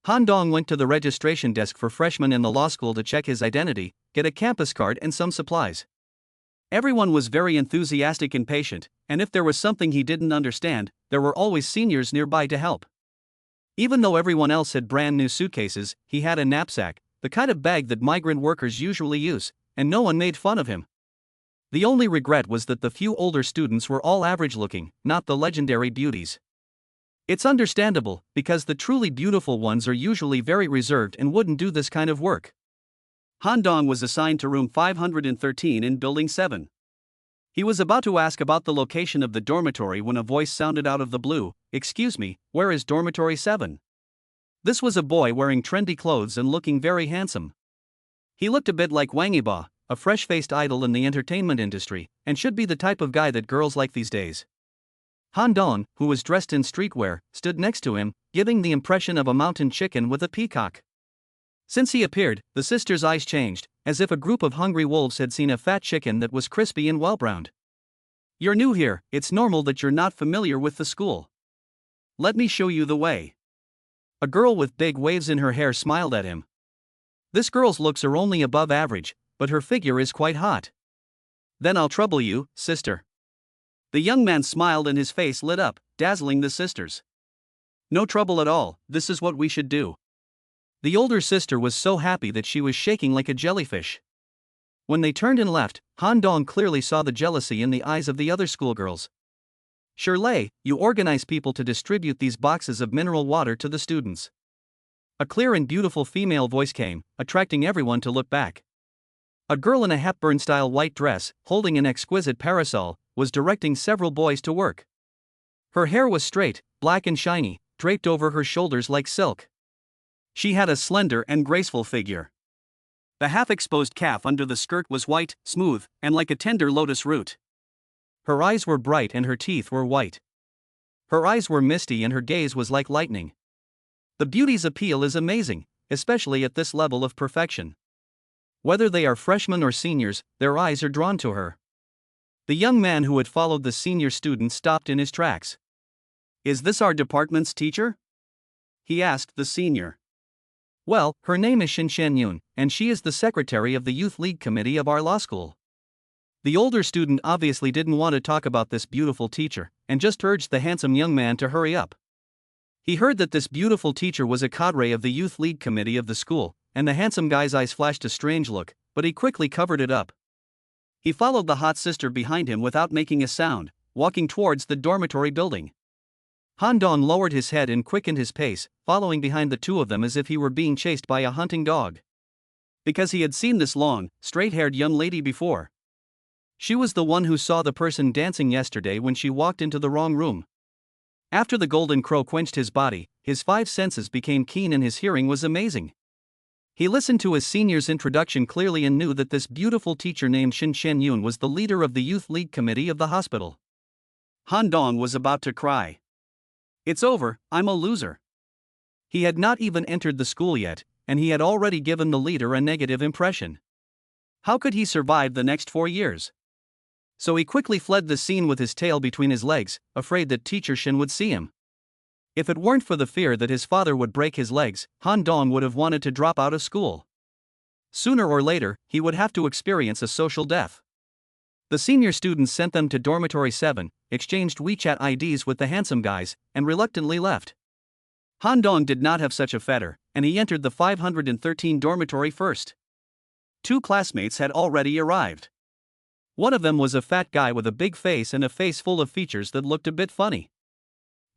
Han Dong went to the registration desk for freshmen in the law school to check his identity, get a campus card and some supplies. Everyone was very enthusiastic and patient, and if there was something he didn't understand, there were always seniors nearby to help. Even though everyone else had brand new suitcases, he had a knapsack, the kind of bag that migrant workers usually use, and no one made fun of him. The only regret was that the few older students were all average-looking, not the legendary beauties. It's understandable, because the truly beautiful ones are usually very reserved and wouldn't do this kind of work. Han Dong was assigned to room 513 in Building 7. He was about to ask about the location of the dormitory when a voice sounded out of the blue, "Excuse me, where is dormitory 7? This was a boy wearing trendy clothes and looking very handsome. He looked a bit like Wang Yiba, a fresh-faced idol in the entertainment industry, and should be the type of guy that girls like these days. Han Dong, who was dressed in streetwear, stood next to him, giving the impression of a mountain chicken with a peacock. Since he appeared, the sisters' eyes changed, as if a group of hungry wolves had seen a fat chicken that was crispy and well-browned. "You're new here, it's normal that you're not familiar with the school. Let me show you the way." A girl with big waves in her hair smiled at him. This girl's looks are only above average, but her figure is quite hot. "Then I'll trouble you, sister." The young man smiled and his face lit up, dazzling the sisters. "No trouble at all, this is what we should do." The older sister was so happy that she was shaking like a jellyfish. When they turned and left, Han Dong clearly saw the jealousy in the eyes of the other schoolgirls. "Shirley, you organize people to distribute these boxes of mineral water to the students." A clear and beautiful female voice came, attracting everyone to look back. A girl in a Hepburn-style white dress, holding an exquisite parasol, was directing several boys to work. Her hair was straight, black and shiny, draped over her shoulders like silk. She had a slender and graceful figure. The half-exposed calf under the skirt was white, smooth, and like a tender lotus root. Her eyes were bright and her teeth were white. Her eyes were misty and her gaze was like lightning. The beauty's appeal is amazing, especially at this level of perfection. Whether they are freshmen or seniors, their eyes are drawn to her. The young man who had followed the senior student stopped in his tracks. "Is this our department's teacher?" he asked the senior. "Well, her name is Shin Yun, and she is the secretary of the Youth League Committee of our law school." The older student obviously didn't want to talk about this beautiful teacher, and just urged the handsome young man to hurry up. He heard that this beautiful teacher was a cadre of the Youth League Committee of the school, and the handsome guy's eyes flashed a strange look, but he quickly covered it up. He followed the hot sister behind him without making a sound, walking towards the dormitory building. Han Dong lowered his head and quickened his pace, following behind the two of them as if he were being chased by a hunting dog. Because he had seen this long, straight-haired young lady before. She was the one who saw the person dancing yesterday when she walked into the wrong room. After the golden crow quenched his body, his five senses became keen and his hearing was amazing. He listened to his senior's introduction clearly and knew that this beautiful teacher named Shin Shen Yun was the leader of the youth league committee of the hospital. Han Dong was about to cry. It's over, I'm a loser. He had not even entered the school yet, and he had already given the leader a negative impression. How could he survive the next 4 years? So he quickly fled the scene with his tail between his legs, afraid that teacher Shin would see him. If it weren't for the fear that his father would break his legs, Han Dong would have wanted to drop out of school. Sooner or later, he would have to experience a social death. The senior students sent them to dormitory 7, exchanged WeChat IDs with the handsome guys, and reluctantly left. Han Dong did not have such a fetter, and he entered the 513 dormitory first. 2 classmates had already arrived. One of them was a fat guy with a big face and a face full of features that looked a bit funny.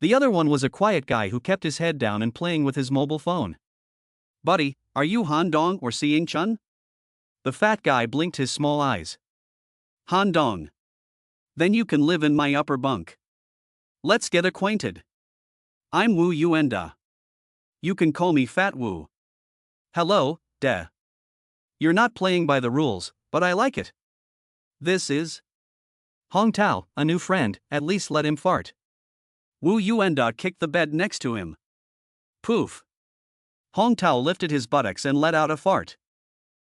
The other one was a quiet guy who kept his head down and playing with his mobile phone. Buddy, are you Han Dong or Seeing Chun? The fat guy blinked his small eyes. Han Dong. Then you can live in my upper bunk. Let's get acquainted. I'm Wu Yuenda. You can call me Fat Wu. Hello, Deh. You're not playing by the rules, but I like it. This is Hong Tao, a new friend, at least let him fart. Wu Yuenda kicked the bed next to him. Poof. Hong Tao lifted his buttocks and let out a fart.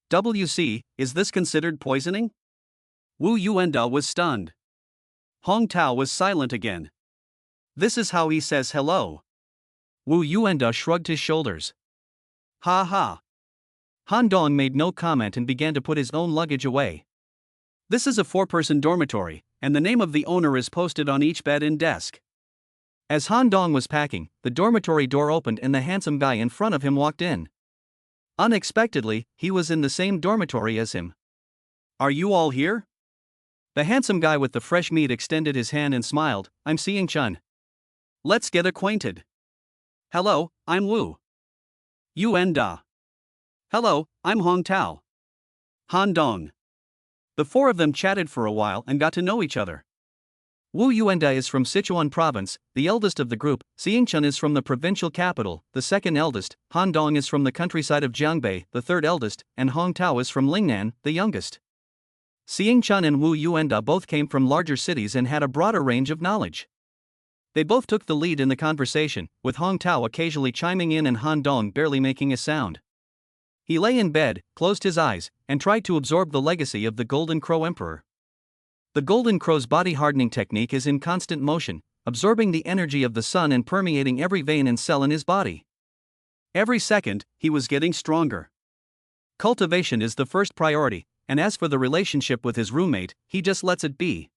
WC, is this considered poisoning? Wu Yuenda was stunned. Hong Tao was silent again. This is how he says hello. Wu Yuenda shrugged his shoulders. Ha ha. Han Dong made no comment and began to put his own luggage away. This is a 4-person dormitory, and the name of the owner is posted on each bed and desk. As Han Dong was packing, the dormitory door opened and the handsome guy in front of him walked in. Unexpectedly, he was in the same dormitory as him. Are you all here? The handsome guy with the fresh meat extended his hand and smiled. I'm Seeing Chun. Let's get acquainted. Hello, I'm Wu Yuenda. Hello, I'm Hong Tao. Han Dong. The 4 of them chatted for a while and got to know each other. Wu Yuenda is from Sichuan province, the eldest of the group. Seeing Chun is from the provincial capital, the second eldest. Han Dong is from the countryside of Jiangbei, the third eldest, and Hong Tao is from Lingnan, the youngest. Seeing Chun and Wu Yuenda both came from larger cities and had a broader range of knowledge. They both took the lead in the conversation, with Hong Tao occasionally chiming in and Han Dong barely making a sound. He lay in bed, closed his eyes, and tried to absorb the legacy of the Golden Crow Emperor. The Golden Crow's body hardening technique is in constant motion, absorbing the energy of the sun and permeating every vein and cell in his body. Every second, he was getting stronger. Cultivation is the first priority, and as for the relationship with his roommate, he just lets it be.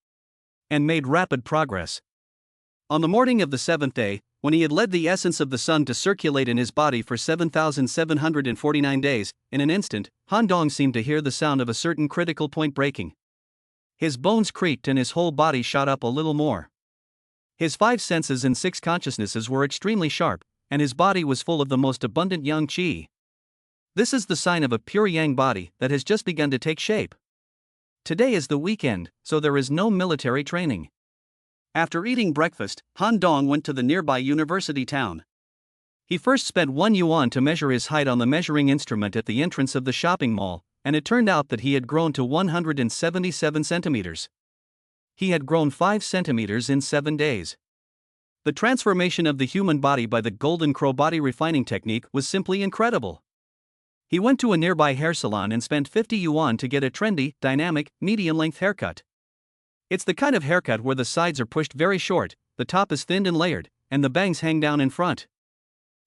And made rapid progress. On the morning of the 7th day, when he had led the essence of the sun to circulate in his body for 7,749 days, in an instant, Han Dong seemed to hear the sound of a certain critical point breaking. His bones creaked and his whole body shot up a little more. His 5 senses and 6 consciousnesses were extremely sharp, and his body was full of the most abundant yang qi. This is the sign of a pure yang body that has just begun to take shape. Today is the weekend, so there is no military training. After eating breakfast, Han Dong went to the nearby university town. He first spent 1 yuan to measure his height on the measuring instrument at the entrance of the shopping mall, and it turned out that he had grown to 177 centimeters. He had grown 5 centimeters in 7 days. The transformation of the human body by the Golden Crow body refining technique was simply incredible. He went to a nearby hair salon and spent 50 yuan to get a trendy, dynamic, medium-length haircut. It's the kind of haircut where the sides are pushed very short, the top is thinned and layered, and the bangs hang down in front.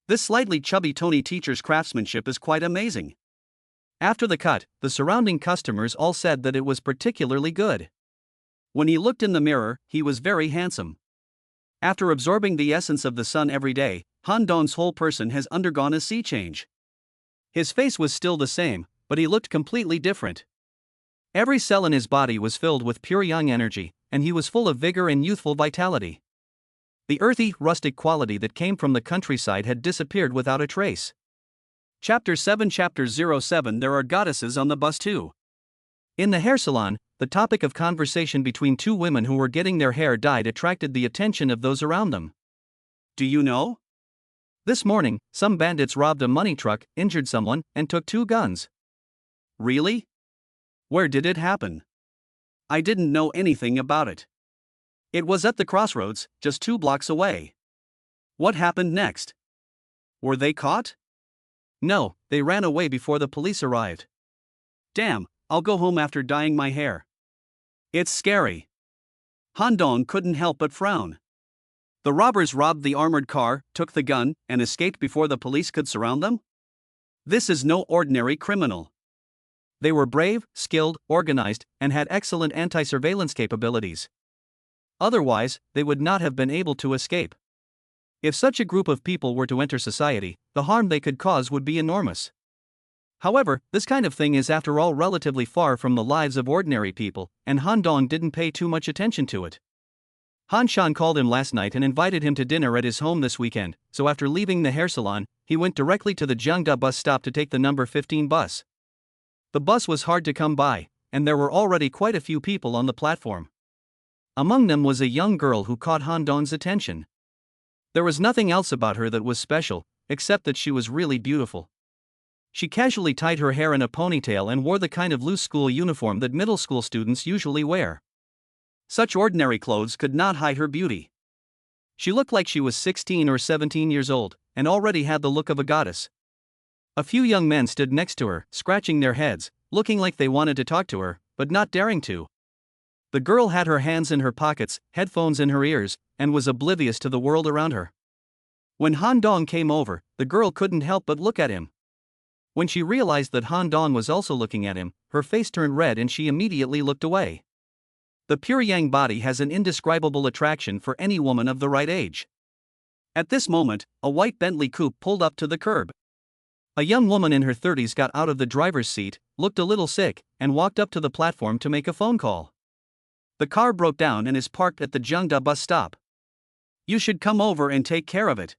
This slightly chubby Tony teacher's craftsmanship is quite amazing. After the cut, the surrounding customers all said that it was particularly good. When he looked in the mirror, he was very handsome. After absorbing the essence of the sun every day, Han Dong's whole person has undergone a sea change. His face was still the same, but he looked completely different. Every cell in his body was filled with pure yang energy, and he was full of vigor and youthful vitality. The earthy, rustic quality that came from the countryside had disappeared without a trace. Chapter 7 Chapter 07 There are goddesses on the bus too. In the hair salon, the topic of conversation between two women who were getting their hair dyed attracted the attention of those around them. Do you know? This morning, some bandits robbed a money truck, injured someone, and took 2 guns. Really? Where did it happen? I didn't know anything about it. It was at the crossroads, just 2 blocks away. What happened next? Were they caught? No, they ran away before the police arrived. Damn, I'll go home after dyeing my hair. It's scary. Han Dong couldn't help but frown. The robbers robbed the armored car, took the gun, and escaped before the police could surround them? This is no ordinary criminal. They were brave, skilled, organized, and had excellent anti-surveillance capabilities. Otherwise, they would not have been able to escape. If such a group of people were to enter society, the harm they could cause would be enormous. However, this kind of thing is after all relatively far from the lives of ordinary people, and Han Dong didn't pay too much attention to it. Han Shan called him last night and invited him to dinner at his home this weekend, so after leaving the hair salon, he went directly to the Jiangda bus stop to take the number 15 bus. The bus was hard to come by, and there were already quite a few people on the platform. Among them was a young girl who caught Han Dong's attention. There was nothing else about her that was special, except that she was really beautiful. She casually tied her hair in a ponytail and wore the kind of loose school uniform that middle school students usually wear. Such ordinary clothes could not hide her beauty. She looked like she was 16 or 17 years old, and already had the look of a goddess. A few young men stood next to her, scratching their heads, looking like they wanted to talk to her, but not daring to. The girl had her hands in her pockets, headphones in her ears, and was oblivious to the world around her. When Han Dong came over, the girl couldn't help but look at him. When she realized that Han Dong was also looking at him, her face turned red and she immediately looked away. The pure yang body has an indescribable attraction for any woman of the right age. At this moment, a white Bentley coupe pulled up to the curb. A young woman in her 30s got out of the driver's seat, looked a little sick, and walked up to the platform to make a phone call. The car broke down and is parked at the Jiangda bus stop. You should come over and take care of it.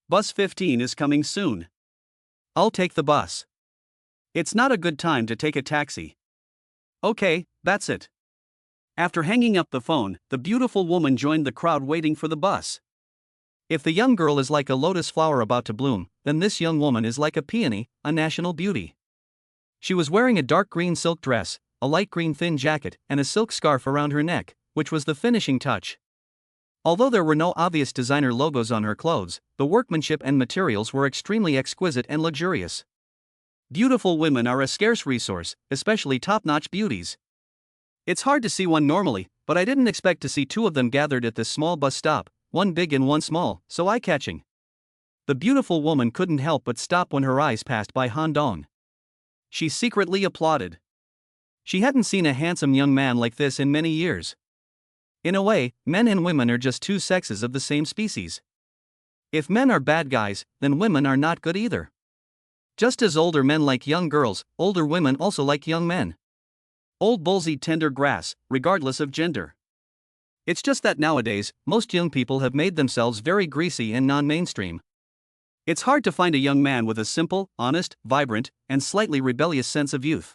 Bus 15 is coming soon. I'll take the bus. It's not a good time to take a taxi. Okay, that's it. After hanging up the phone, the beautiful woman joined the crowd waiting for the bus. If the young girl is like a lotus flower about to bloom, then this young woman is like a peony, a national beauty. She was wearing a dark green silk dress, a light green thin jacket, and a silk scarf around her neck, which was the finishing touch. Although there were no obvious designer logos on her clothes, the workmanship and materials were extremely exquisite and luxurious. Beautiful women are a scarce resource, especially top-notch beauties. It's hard to see one normally, but I didn't expect to see 2 of them gathered at this small bus stop, one big and one small, so eye-catching. The beautiful woman couldn't help but stop when her eyes passed by Han Dong. She secretly applauded. She hadn't seen a handsome young man like this in many years. In a way, men and women are just 2 sexes of the same species. If men are bad guys, then women are not good either. Just as older men like young girls, older women also like young men. Old bulls eat tender grass, regardless of gender. It's just that nowadays, most young people have made themselves very greasy and non-mainstream. It's hard to find a young man with a simple, honest, vibrant, and slightly rebellious sense of youth.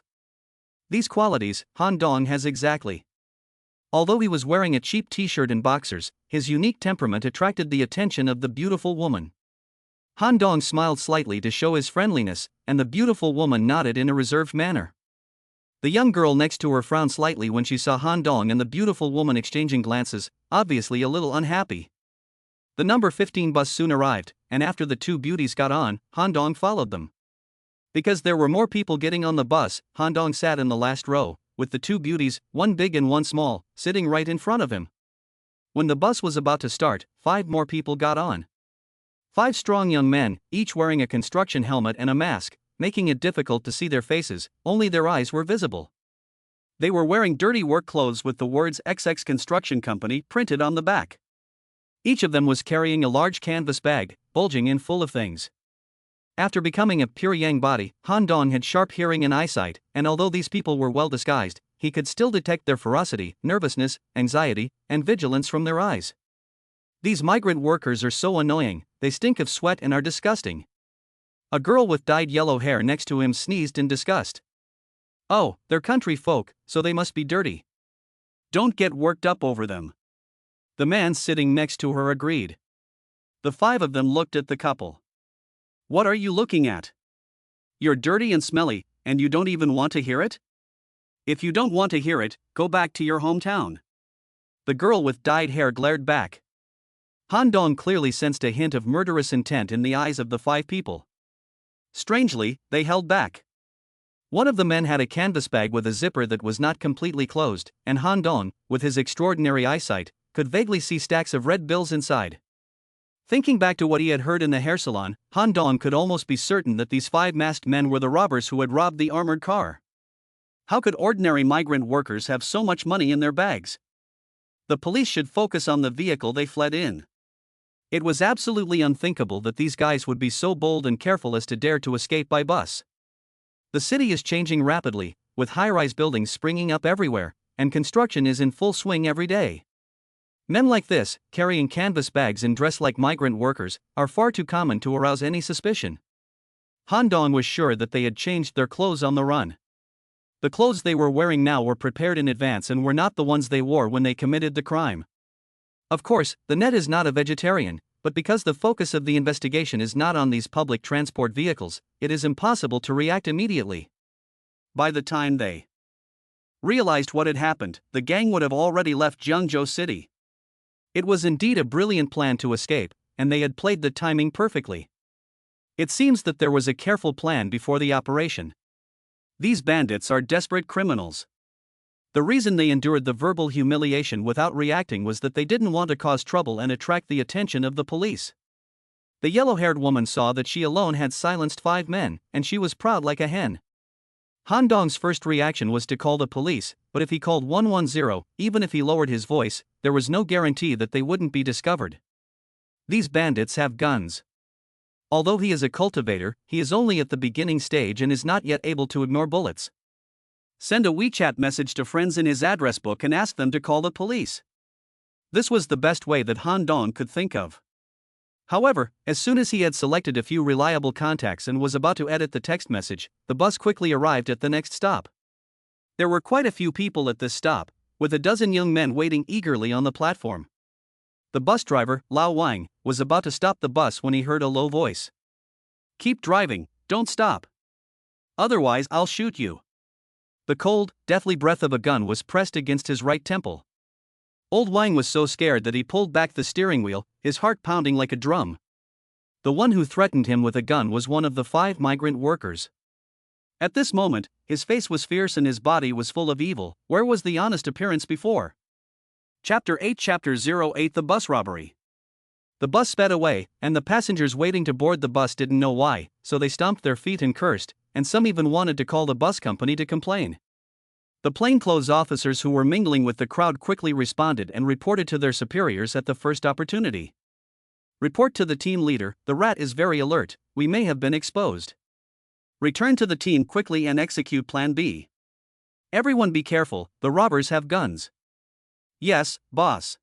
These qualities, Han Dong has exactly. Although he was wearing a cheap t-shirt and boxers, his unique temperament attracted the attention of the beautiful woman. Han Dong smiled slightly to show his friendliness, and the beautiful woman nodded in a reserved manner. The young girl next to her frowned slightly when she saw Han Dong and the beautiful woman exchanging glances, obviously a little unhappy. The number 15 bus soon arrived, and after the 2 beauties got on, Han Dong followed them. Because there were more people getting on the bus, Han Dong sat in the last row, with the 2 beauties, one big and one small, sitting right in front of him. When the bus was about to start, 5 more people got on. 5 strong young men, each wearing a construction helmet and a mask, making it difficult to see their faces, only their eyes were visible. They were wearing dirty work clothes with the words XX Construction Company printed on the back. Each of them was carrying a large canvas bag, bulging in full of things. After becoming a pure yang body, Han Dong had sharp hearing and eyesight, and although these people were well disguised, he could still detect their ferocity, nervousness, anxiety, and vigilance from their eyes. These migrant workers are so annoying, they stink of sweat and are disgusting. A girl with dyed yellow hair next to him sneezed in disgust. Oh, they're country folk, so they must be dirty. Don't get worked up over them. The man sitting next to her agreed. The five of them looked at the couple. What are you looking at? You're dirty and smelly, and you don't even want to hear it? If you don't want to hear it, go back to your hometown. The girl with dyed hair glared back. Han Dong clearly sensed a hint of murderous intent in the eyes of the five people. Strangely, they held back. One of the men had a canvas bag with a zipper that was not completely closed, and Han Dong, with his extraordinary eyesight, could vaguely see stacks of red bills inside. Thinking back to what he had heard in the hair salon, Han Dong could almost be certain that these five masked men were the robbers who had robbed the armored car. How could ordinary migrant workers have so much money in their bags? The police should focus on the vehicle they fled in. It was absolutely unthinkable that these guys would be so bold and careful as to dare to escape by bus. The city is changing rapidly, with high-rise buildings springing up everywhere, and construction is in full swing every day. Men like this, carrying canvas bags and dressed like migrant workers, are far too common to arouse any suspicion. Han Dong was sure that they had changed their clothes on the run. The clothes they were wearing now were prepared in advance and were not the ones they wore when they committed the crime. Of course, the net is not a vegetarian, but because the focus of the investigation is not on these public transport vehicles, it is impossible to react immediately. By the time they realized what had happened, the gang would have already left Jiangzhou City. It was indeed a brilliant plan to escape, and they had played the timing perfectly. It seems that there was a careful plan before the operation. These bandits are desperate criminals. The reason they endured the verbal humiliation without reacting was that they didn't want to cause trouble and attract the attention of the police. The yellow-haired woman saw that she alone had silenced 5 men, and she was proud like a hen. Han Dong's first reaction was to call the police, but if he called 110, even if he lowered his voice, there was no guarantee that they wouldn't be discovered. These bandits have guns. Although he is a cultivator, he is only at the beginning stage and is not yet able to ignore bullets. Send a WeChat message to friends in his address book and ask them to call the police. This was the best way that Han Dong could think of. However, as soon as he had selected a few reliable contacts and was about to edit the text message, the bus quickly arrived at the next stop. There were quite a few people at this stop, with a dozen young men waiting eagerly on the platform. The bus driver, Lao Wang, was about to stop the bus when he heard a low voice. "Keep driving, don't stop. Otherwise I'll shoot you." The cold, deathly breath of a gun was pressed against his right temple. Old Wang was so scared that he pulled back the steering wheel, his heart pounding like a drum. The one who threatened him with a gun was one of the 5 migrant workers. At this moment, his face was fierce and his body was full of evil. Where was the honest appearance before? Chapter 8 Chapter 08 The Bus Robbery. The bus sped away, and the passengers waiting to board the bus didn't know why, so they stomped their feet and cursed, and some even wanted to call the bus company to complain. The plainclothes officers who were mingling with the crowd quickly responded and reported to their superiors at the first opportunity. "Report to the team leader, the rat is very alert, we may have been exposed. Return to the team quickly and execute Plan B. Everyone be careful, the robbers have guns." "Yes, boss."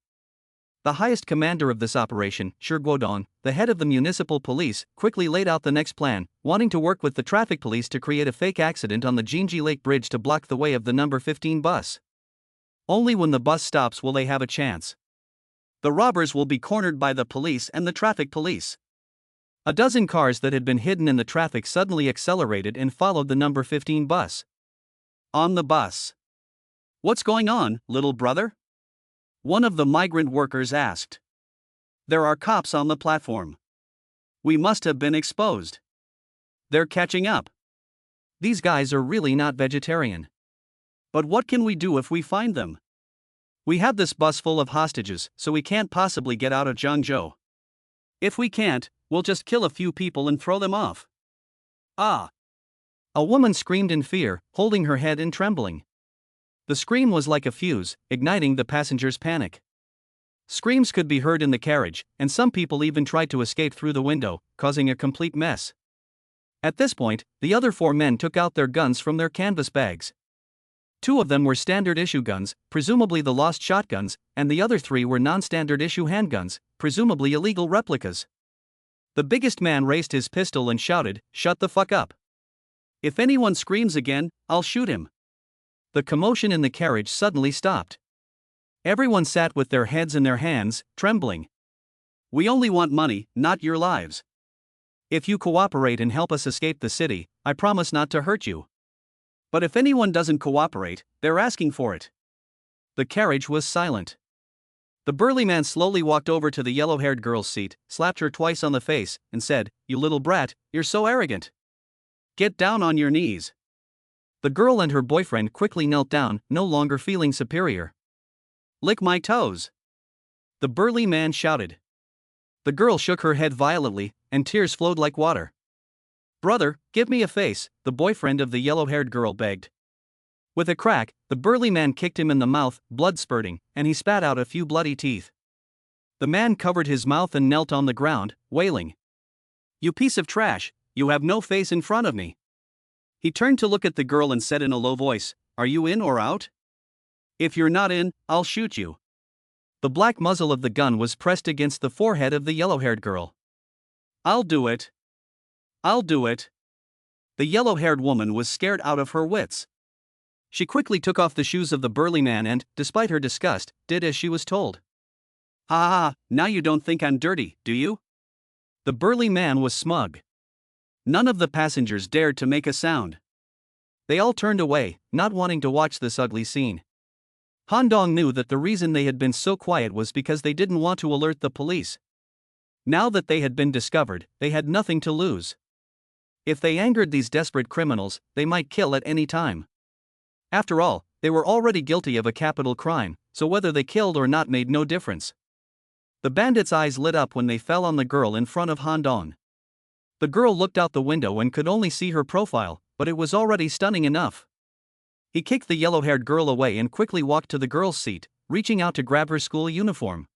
The highest commander of this operation, Shi Guodong, the head of the municipal police, quickly laid out the next plan, wanting to work with the traffic police to create a fake accident on the Jinji Lake Bridge to block the way of the number 15 bus. Only when the bus stops will they have a chance. The robbers will be cornered by the police and the traffic police. A dozen cars that had been hidden in the traffic suddenly accelerated and followed the number 15 bus. On the bus. "What's going on, little brother?" one of the migrant workers asked. "There are cops on the platform. We must have been exposed. They're catching up. These guys are really not vegetarian. But what can we do if we find them? We have this bus full of hostages, so we can't possibly get out of Jiangzhou. If we can't, we'll just kill a few people and throw them off." "Ah!" a woman screamed in fear, holding her head and trembling. The scream was like a fuse, igniting the passengers' panic. Screams could be heard in the carriage, and some people even tried to escape through the window, causing a complete mess. At this point, the other 4 men took out their guns from their canvas bags. 2 of them were standard issue guns, presumably the lost shotguns, and the other 3 were non-standard issue handguns, presumably illegal replicas. The biggest man raised his pistol and shouted, "Shut the fuck up. If anyone screams again, I'll shoot him." The commotion in the carriage suddenly stopped. Everyone sat with their heads in their hands, trembling. We only want money, not your lives. If you cooperate and help us escape the city, I promise not to hurt you. But if anyone doesn't cooperate, they're asking for it. The carriage was silent. The burly man slowly walked over to the yellow-haired girl's seat, slapped her twice on the face, and said, "You little brat, you're so arrogant. Get down on your knees." The girl and her boyfriend quickly knelt down, no longer feeling superior. "Lick my toes," the burly man shouted. The girl shook her head violently, and tears flowed like water. "Brother, give me a face," the boyfriend of the yellow-haired girl begged. With a crack, the burly man kicked him in the mouth, blood spurting, and he spat out a few bloody teeth. The man covered his mouth and knelt on the ground, wailing. "You piece of trash, you have no face in front of me." He turned to look at the girl and said in a low voice, "Are you in or out? If you're not in, I'll shoot you." The black muzzle of the gun was pressed against the forehead of the yellow-haired girl. "I'll do it. I'll do it." The yellow-haired woman was scared out of her wits. She quickly took off the shoes of the burly man and, despite her disgust, did as she was told. "Ha ha ha, now you don't think I'm dirty, do you?" The burly man was smug. None of the passengers dared to make a sound. They all turned away, not wanting to watch this ugly scene. Handong knew that the reason they had been so quiet was because they didn't want to alert the police. Now that they had been discovered, they had nothing to lose. If they angered these desperate criminals, they might kill at any time. After all, they were already guilty of a capital crime, so whether they killed or not made no difference. The bandits' eyes lit up when they fell on the girl in front of Handong. The girl looked out the window and could only see her profile, but it was already stunning enough. He kicked the yellow-haired girl away and quickly walked to the girl's seat, reaching out to grab her school uniform.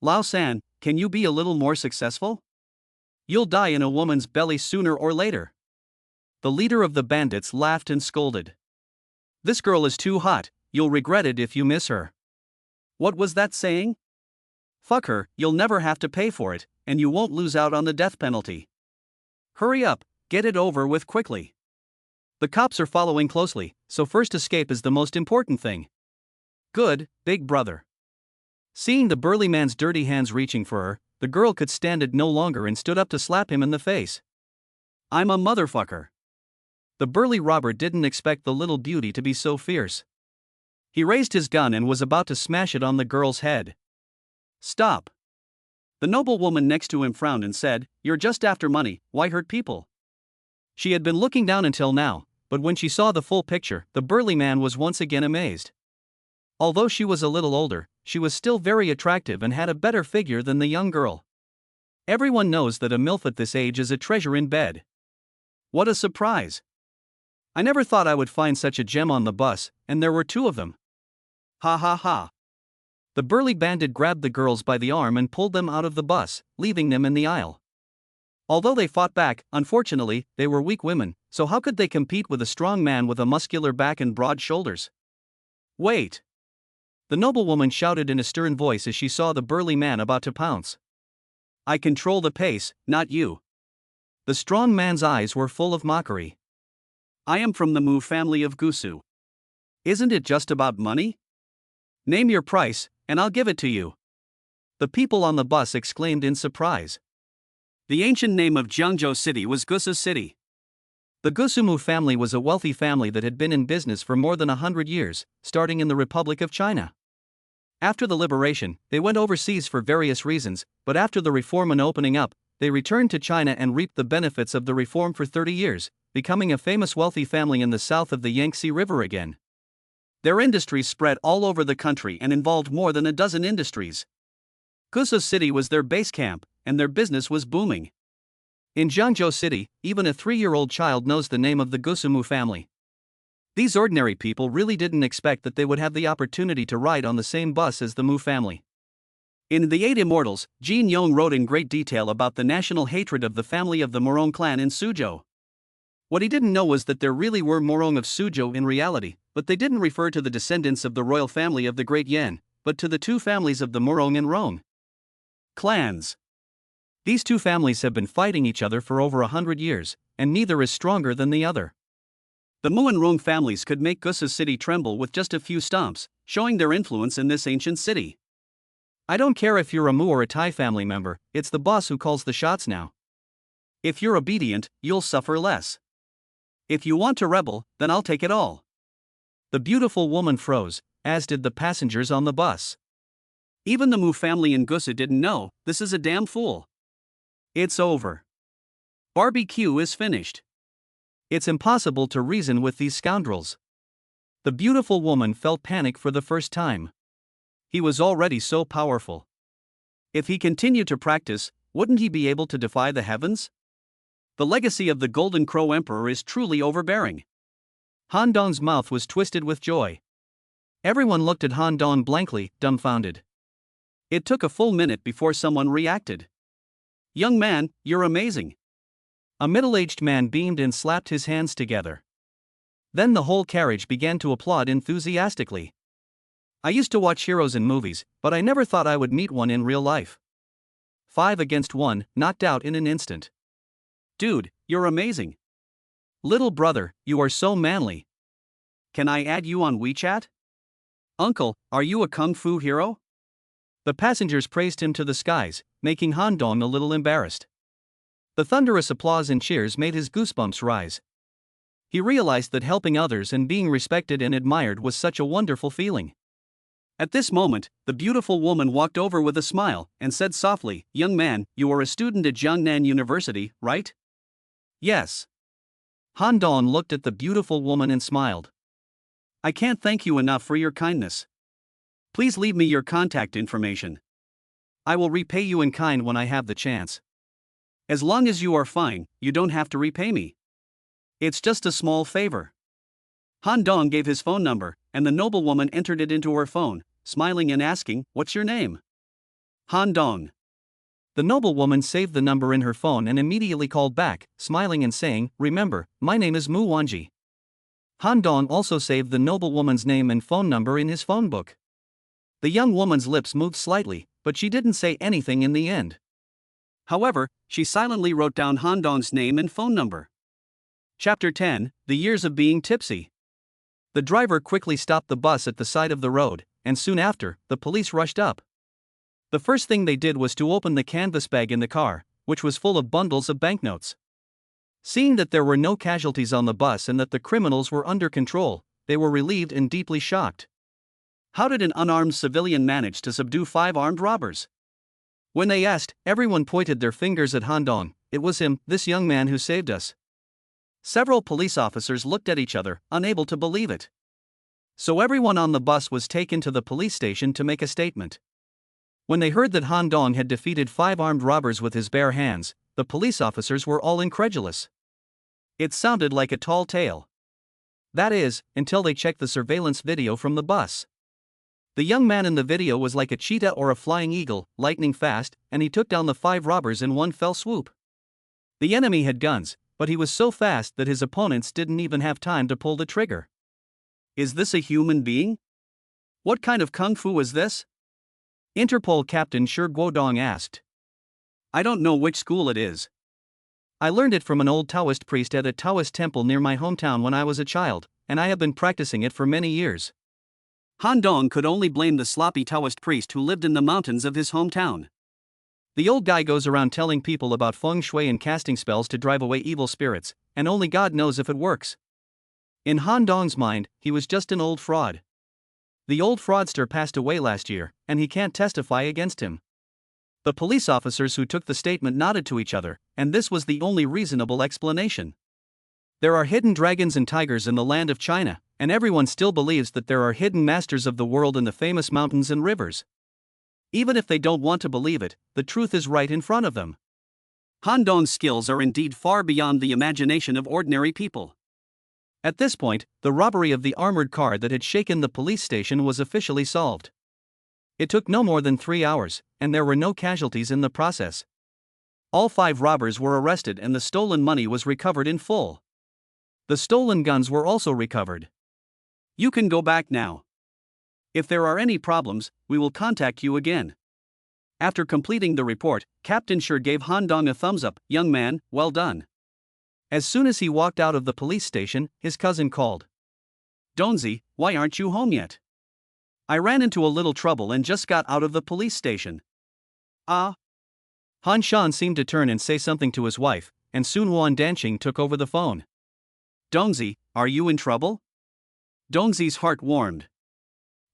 "Lao San, can you be a little more successful? You'll die in a woman's belly sooner or later." The leader of the bandits laughed and scolded. "This girl is too hot, you'll regret it if you miss her." "What was that saying? Fuck her, you'll never have to pay for it, and you won't lose out on the death penalty. Hurry up, get it over with quickly. The cops are following closely, so first escape is the most important thing." "Good, big brother." Seeing the burly man's dirty hands reaching for her, the girl could stand it no longer and stood up to slap him in the face. "I'm a motherfucker." The burly robber didn't expect the little beauty to be so fierce. He raised his gun and was about to smash it on the girl's head. "Stop." The noblewoman next to him frowned and said, "You're just after money, why hurt people?" She had been looking down until now, but when she saw the full picture, the burly man was once again amazed. Although she was a little older, she was still very attractive and had a better figure than the young girl. Everyone knows that a MILF at this age is a treasure in bed. What a surprise! I never thought I would find such a gem on the bus, and there were two of them. Ha ha ha. The burly bandit grabbed the girls by the arm and pulled them out of the bus, leaving them in the aisle. Although they fought back, unfortunately, they were weak women, so how could they compete with a strong man with a muscular back and broad shoulders? "Wait!" The noblewoman shouted in a stern voice as she saw the burly man about to pounce. "I control the pace, not you." The strong man's eyes were full of mockery. "I am from the Mu family of Gusu. Isn't it just about money? Name your price, and I'll give it to you." The people on the bus exclaimed in surprise. The ancient name of Jiangzhou City was Gusu City. The Gusumu family was a wealthy family that had been in business for more than 100 years, starting in the Republic of China. After the liberation, they went overseas for various reasons, but after the reform and opening up, they returned to China and reaped the benefits of the reform for 30 years, becoming a famous wealthy family in the south of the Yangtze River again. Their industries spread all over the country and involved more than a dozen industries. Gusu City was their base camp, and their business was booming. In Jiangzhou City, even a 3-year-old child knows the name of the Gusumu family. These ordinary people really didn't expect that they would have the opportunity to ride on the same bus as the Mu family. In The 8 Immortals, Jin Yong wrote in great detail about the national hatred of the family of the Morong clan in Suzhou. What he didn't know was that there really were Morong of Suzhou in reality, but they didn't refer to the descendants of the royal family of the Great Yan, but to the two families of the Morong and Rong clans. These two families have been fighting each other for over 100 years, and neither is stronger than the other. The Mu and Rong families could make Gusa's city tremble with just a few stomps, showing their influence in this ancient city. I don't care if you're a Mu or a Tai family member, it's the boss who calls the shots now. If you're obedient, you'll suffer less. If you want to rebel, then I'll take it all. The beautiful woman froze, as did the passengers on the bus. Even the Mu family in Gusa didn't know, this is a damn fool. It's over. Barbecue is finished. It's impossible to reason with these scoundrels. The beautiful woman felt panic for the first time. He was already so powerful. If he continued to practice, wouldn't he be able to defy the heavens? The legacy of the Golden Crow Emperor is truly overbearing. Han Dong's mouth was twisted with joy. Everyone looked at Han Dong blankly, dumbfounded. It took a full minute before someone reacted. Young man, you're amazing. A middle-aged man beamed and slapped his hands together. Then the whole carriage began to applaud enthusiastically. I used to watch heroes in movies, but I never thought I would meet one in real life. 5 against 1, knocked out in an instant. Dude, you're amazing. Little brother, you are so manly. Can I add you on WeChat? Uncle, are you a kung fu hero? The passengers praised him to the skies, making Han Dong a little embarrassed. The thunderous applause and cheers made his goosebumps rise. He realized that helping others and being respected and admired was such a wonderful feeling. At this moment, the beautiful woman walked over with a smile and said softly, "Young man, you are a student at Jiangnan University, right?" "Yes." Han Dong looked at the beautiful woman and smiled. "I can't thank you enough for your kindness. Please leave me your contact information. I will repay you in kind when I have the chance. As long as you are fine, you don't have to repay me. It's just a small favor." Han Dong gave his phone number, and the noblewoman entered it into her phone, smiling and asking, "What's your name?" "Han Dong." The noblewoman saved the number in her phone and immediately called back, smiling and saying, "Remember, my name is Mu Wanji." Han Dong also saved the noblewoman's name and phone number in his phone book. The young woman's lips moved slightly, but she didn't say anything in the end. However, she silently wrote down Han Dong's name and phone number. Chapter 10, The Years of Being Tipsy. The driver quickly stopped the bus at the side of the road, and soon after, the police rushed up. The first thing they did was to open the canvas bag in the car, which was full of bundles of banknotes. Seeing that there were no casualties on the bus and that the criminals were under control, they were relieved and deeply shocked. How did an unarmed civilian manage to subdue 5 armed robbers? When they asked, everyone pointed their fingers at Han Dong. It was him, this young man who saved us. Several police officers looked at each other, unable to believe it. So everyone on the bus was taken to the police station to make a statement. When they heard that Han Dong had defeated 5 armed robbers with his bare hands, the police officers were all incredulous. It sounded like a tall tale. That is, until they checked the surveillance video from the bus. The young man in the video was like a cheetah or a flying eagle, lightning fast, and he took down the 5 robbers in one fell swoop. The enemy had guns, but he was so fast that his opponents didn't even have time to pull the trigger. Is this a human being? What kind of kung fu is this? Interpol Captain Shi Guodong asked. I don't know which school it is. I learned it from an old Taoist priest at a Taoist temple near my hometown when I was a child, and I have been practicing it for many years. Han Dong could only blame the sloppy Taoist priest who lived in the mountains of his hometown. The old guy goes around telling people about feng shui and casting spells to drive away evil spirits, and only God knows if it works. In Han Dong's mind, he was just an old fraud. The old fraudster passed away last year, and he can't testify against him. The police officers who took the statement nodded to each other, and this was the only reasonable explanation. There are hidden dragons and tigers in the land of China, and everyone still believes that there are hidden masters of the world in the famous mountains and rivers. Even if they don't want to believe it, the truth is right in front of them. Han Dong's skills are indeed far beyond the imagination of ordinary people. At this point, the robbery of the armored car that had shaken the police station was officially solved. It took no more than 3 hours, and there were no casualties in the process. All 5 robbers were arrested and the stolen money was recovered in full. The stolen guns were also recovered. You can go back now. If there are any problems, we will contact you again. After completing the report, Captain Shi gave Han Dong a thumbs up. Young man, well done. As soon as he walked out of the police station, his cousin called. Donzi, why aren't you home yet? I ran into a little trouble and just got out of the police station. Ah? Han Shan seemed to turn and say something to his wife, and soon Wan Danqing took over the phone. Donzi, are you in trouble? Donzi's heart warmed.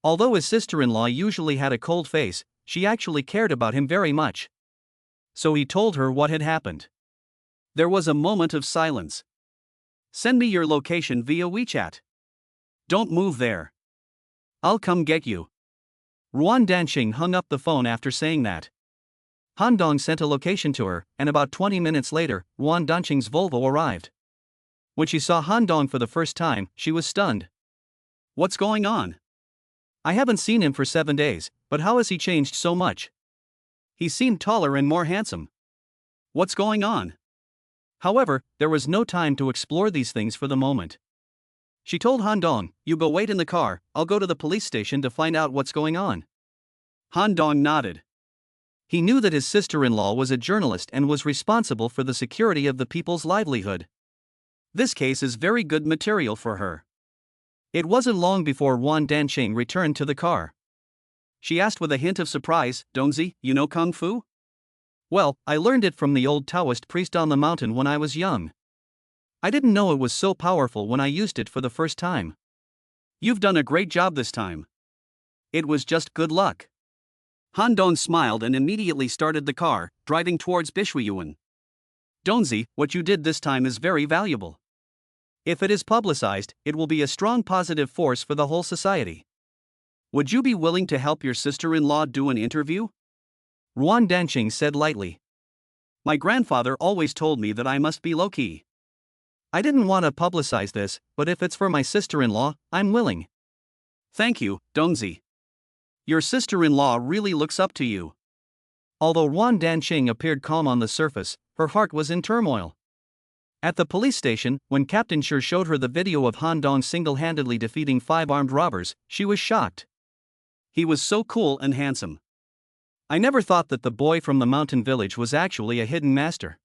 Although his sister-in-law usually had a cold face, she actually cared about him very much. So he told her what had happened. There was a moment of silence. Send me your location via WeChat. Don't move there. I'll come get you. Ruan Danqing hung up the phone after saying that. Han Dong sent a location to her, and about 20 minutes later, Ruan Danqing's Volvo arrived. When she saw Han Dong for the first time, she was stunned. What's going on? I haven't seen him for 7 days, but how has he changed so much? He seemed taller and more handsome. What's going on? However, there was no time to explore these things for the moment. She told Han Dong, "You go wait in the car, I'll go to the police station to find out what's going on." Han Dong nodded. He knew that his sister-in-law was a journalist and was responsible for the security of the people's livelihood. This case is very good material for her. It wasn't long before Wan Danqing returned to the car. She asked with a hint of surprise, "Donzi, you know Kung Fu?" "Well, I learned it from the old Taoist priest on the mountain when I was young. I didn't know it was so powerful when I used it for the first time." "You've done a great job this time. It was just good luck." Han Dong smiled and immediately started the car, driving towards Bishuiyuan. "Donzi, what you did this time is very valuable. If it is publicized, it will be a strong positive force for the whole society. Would you be willing to help your sister-in-law do an interview?" Ruan Danqing said lightly. "My grandfather always told me that I must be low-key. I didn't want to publicize this, but if it's for my sister-in-law, I'm willing." "Thank you, Donzi. Your sister-in-law really looks up to you." Although Ruan Danqing appeared calm on the surface, her heart was in turmoil. At the police station, when Captain Shi showed her the video of Han Dong single-handedly defeating 5 armed robbers, she was shocked. He was so cool and handsome. I never thought that the boy from the mountain village was actually a hidden master.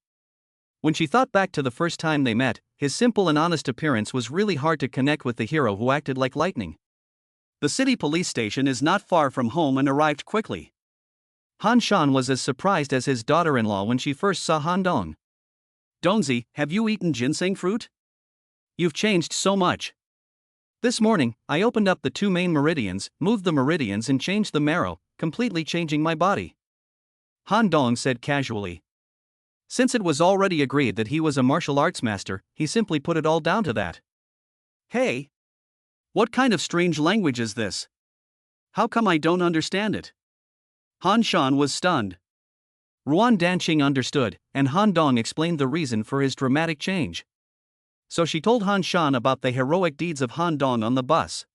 When she thought back to the first time they met, his simple and honest appearance was really hard to connect with the hero who acted like lightning. The city police station is not far from home and arrived quickly. Han Shan was as surprised as his daughter-in-law when she first saw Han Dong. "Donzi, have you eaten ginseng fruit? You've changed so much. This morning, I opened up the 2 main meridians, moved the meridians and changed the marrow, completely changing my body," Han Dong said casually. Since it was already agreed that he was a martial arts master, he simply put it all down to that. "Hey! What kind of strange language is this? How come I don't understand it?" Han Shan was stunned. Ruan Danqing understood, and Han Dong explained the reason for his dramatic change. So she told Han Shan about the heroic deeds of Han Dong on the bus.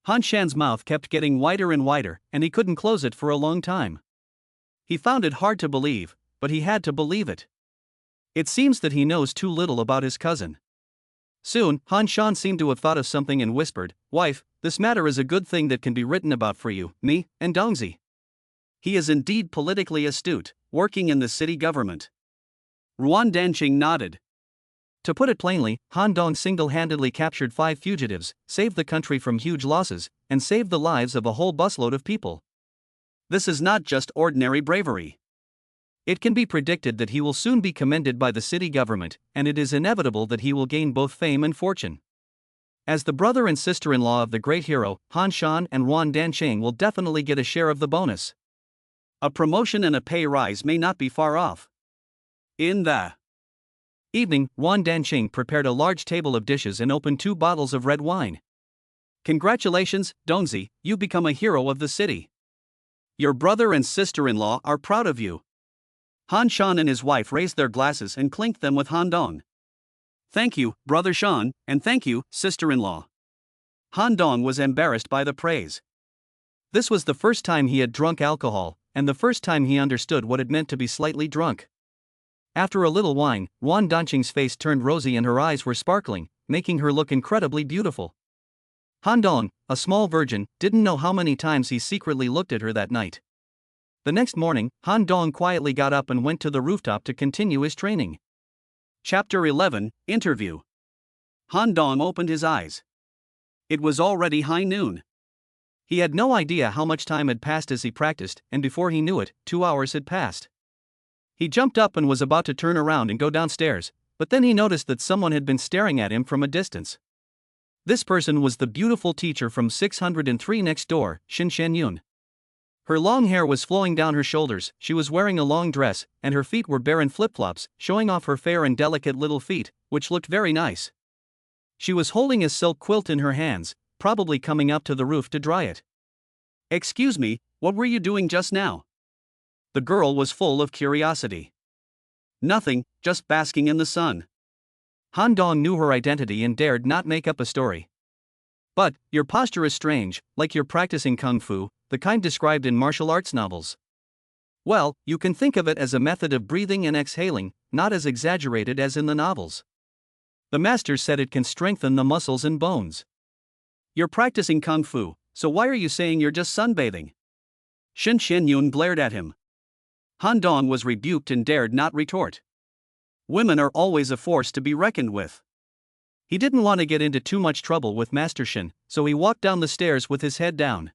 Han Shan's mouth kept getting wider and wider, and he couldn't close it for a long time. He found it hard to believe, but he had to believe it. It seems that he knows too little about his cousin. Soon, Han Shan seemed to have thought of something and whispered, "Wife, this matter is a good thing that can be written about for you, me, and Dongzi. He is indeed politically astute, working in the city government." Ruan Danqing nodded. To put it plainly, Han Dong single-handedly captured 5 fugitives, saved the country from huge losses, and saved the lives of a whole busload of people. This is not just ordinary bravery. It can be predicted that he will soon be commended by the city government, and it is inevitable that he will gain both fame and fortune. As the brother and sister-in-law of the great hero, Han Shan and Ruan Danqing will definitely get a share of the bonus. A promotion and a pay rise may not be far off. In the evening, Ruan Danqing prepared a large table of dishes and opened 2 bottles of red wine. "Congratulations, Donzi, you've become a hero of the city. Your brother and sister-in-law are proud of you." Han Shan and his wife raised their glasses and clinked them with Han Dong. "Thank you, Brother Shan, and thank you, sister-in-law." Han Dong was embarrassed by the praise. This was the first time he had drunk alcohol, and the first time he understood what it meant to be slightly drunk. After a little wine, Ruan Danqing's face turned rosy and her eyes were sparkling, making her look incredibly beautiful. Han Dong, a small virgin, didn't know how many times he secretly looked at her that night. The next morning, Han Dong quietly got up and went to the rooftop to continue his training. Chapter 11, Interview. Han Dong opened his eyes. It was already high noon. He had no idea how much time had passed as he practiced, and before he knew it, 2 hours had passed. He jumped up and was about to turn around and go downstairs, but then he noticed that someone had been staring at him from a distance. This person was the beautiful teacher from 603 next door, Shin Shen-yun. Her long hair was flowing down her shoulders, she was wearing a long dress, and her feet were bare in flip-flops, showing off her fair and delicate little feet, which looked very nice. She was holding a silk quilt in her hands, probably coming up to the roof to dry it. "Excuse me, what were you doing just now?" The girl was full of curiosity. "Nothing, just basking in the sun." Han Dong knew her identity and dared not make up a story. "But, your posture is strange, like you're practicing kung fu, the kind described in martial arts novels." "Well, you can think of it as a method of breathing and exhaling, not as exaggerated as in the novels. The master said it can strengthen the muscles and bones." "You're practicing kung fu, so why are you saying you're just sunbathing?" Shin Shen-yun glared at him. Han Dong was rebuked and dared not retort. Women are always a force to be reckoned with. He didn't want to get into too much trouble with Master Shin, so he walked down the stairs with his head down.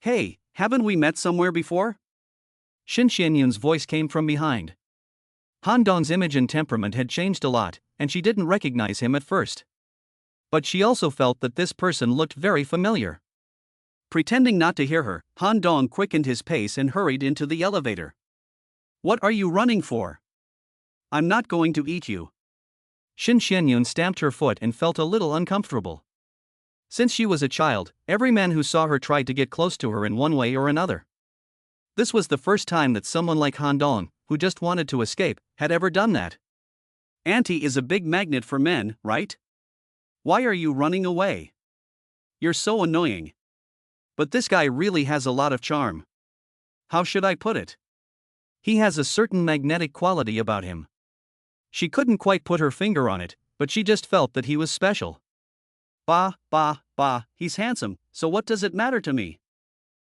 "Hey, haven't we met somewhere before?" Shin Shen-yun's voice came from behind. Han Dong's image and temperament had changed a lot, and she didn't recognize him at first. But she also felt that this person looked very familiar. Pretending not to hear her, Han Dong quickened his pace and hurried into the elevator. "What are you running for? I'm not going to eat you." Shin Shen-yun stamped her foot and felt a little uncomfortable. Since she was a child, every man who saw her tried to get close to her in one way or another. This was the first time that someone like Han Dong, who just wanted to escape, had ever done that. "Auntie is a big magnet for men, right? Why are you running away? You're so annoying. But this guy really has a lot of charm. How should I put it? He has a certain magnetic quality about him." She couldn't quite put her finger on it, but she just felt that he was special. Bah, he's handsome, so what does it matter to me?"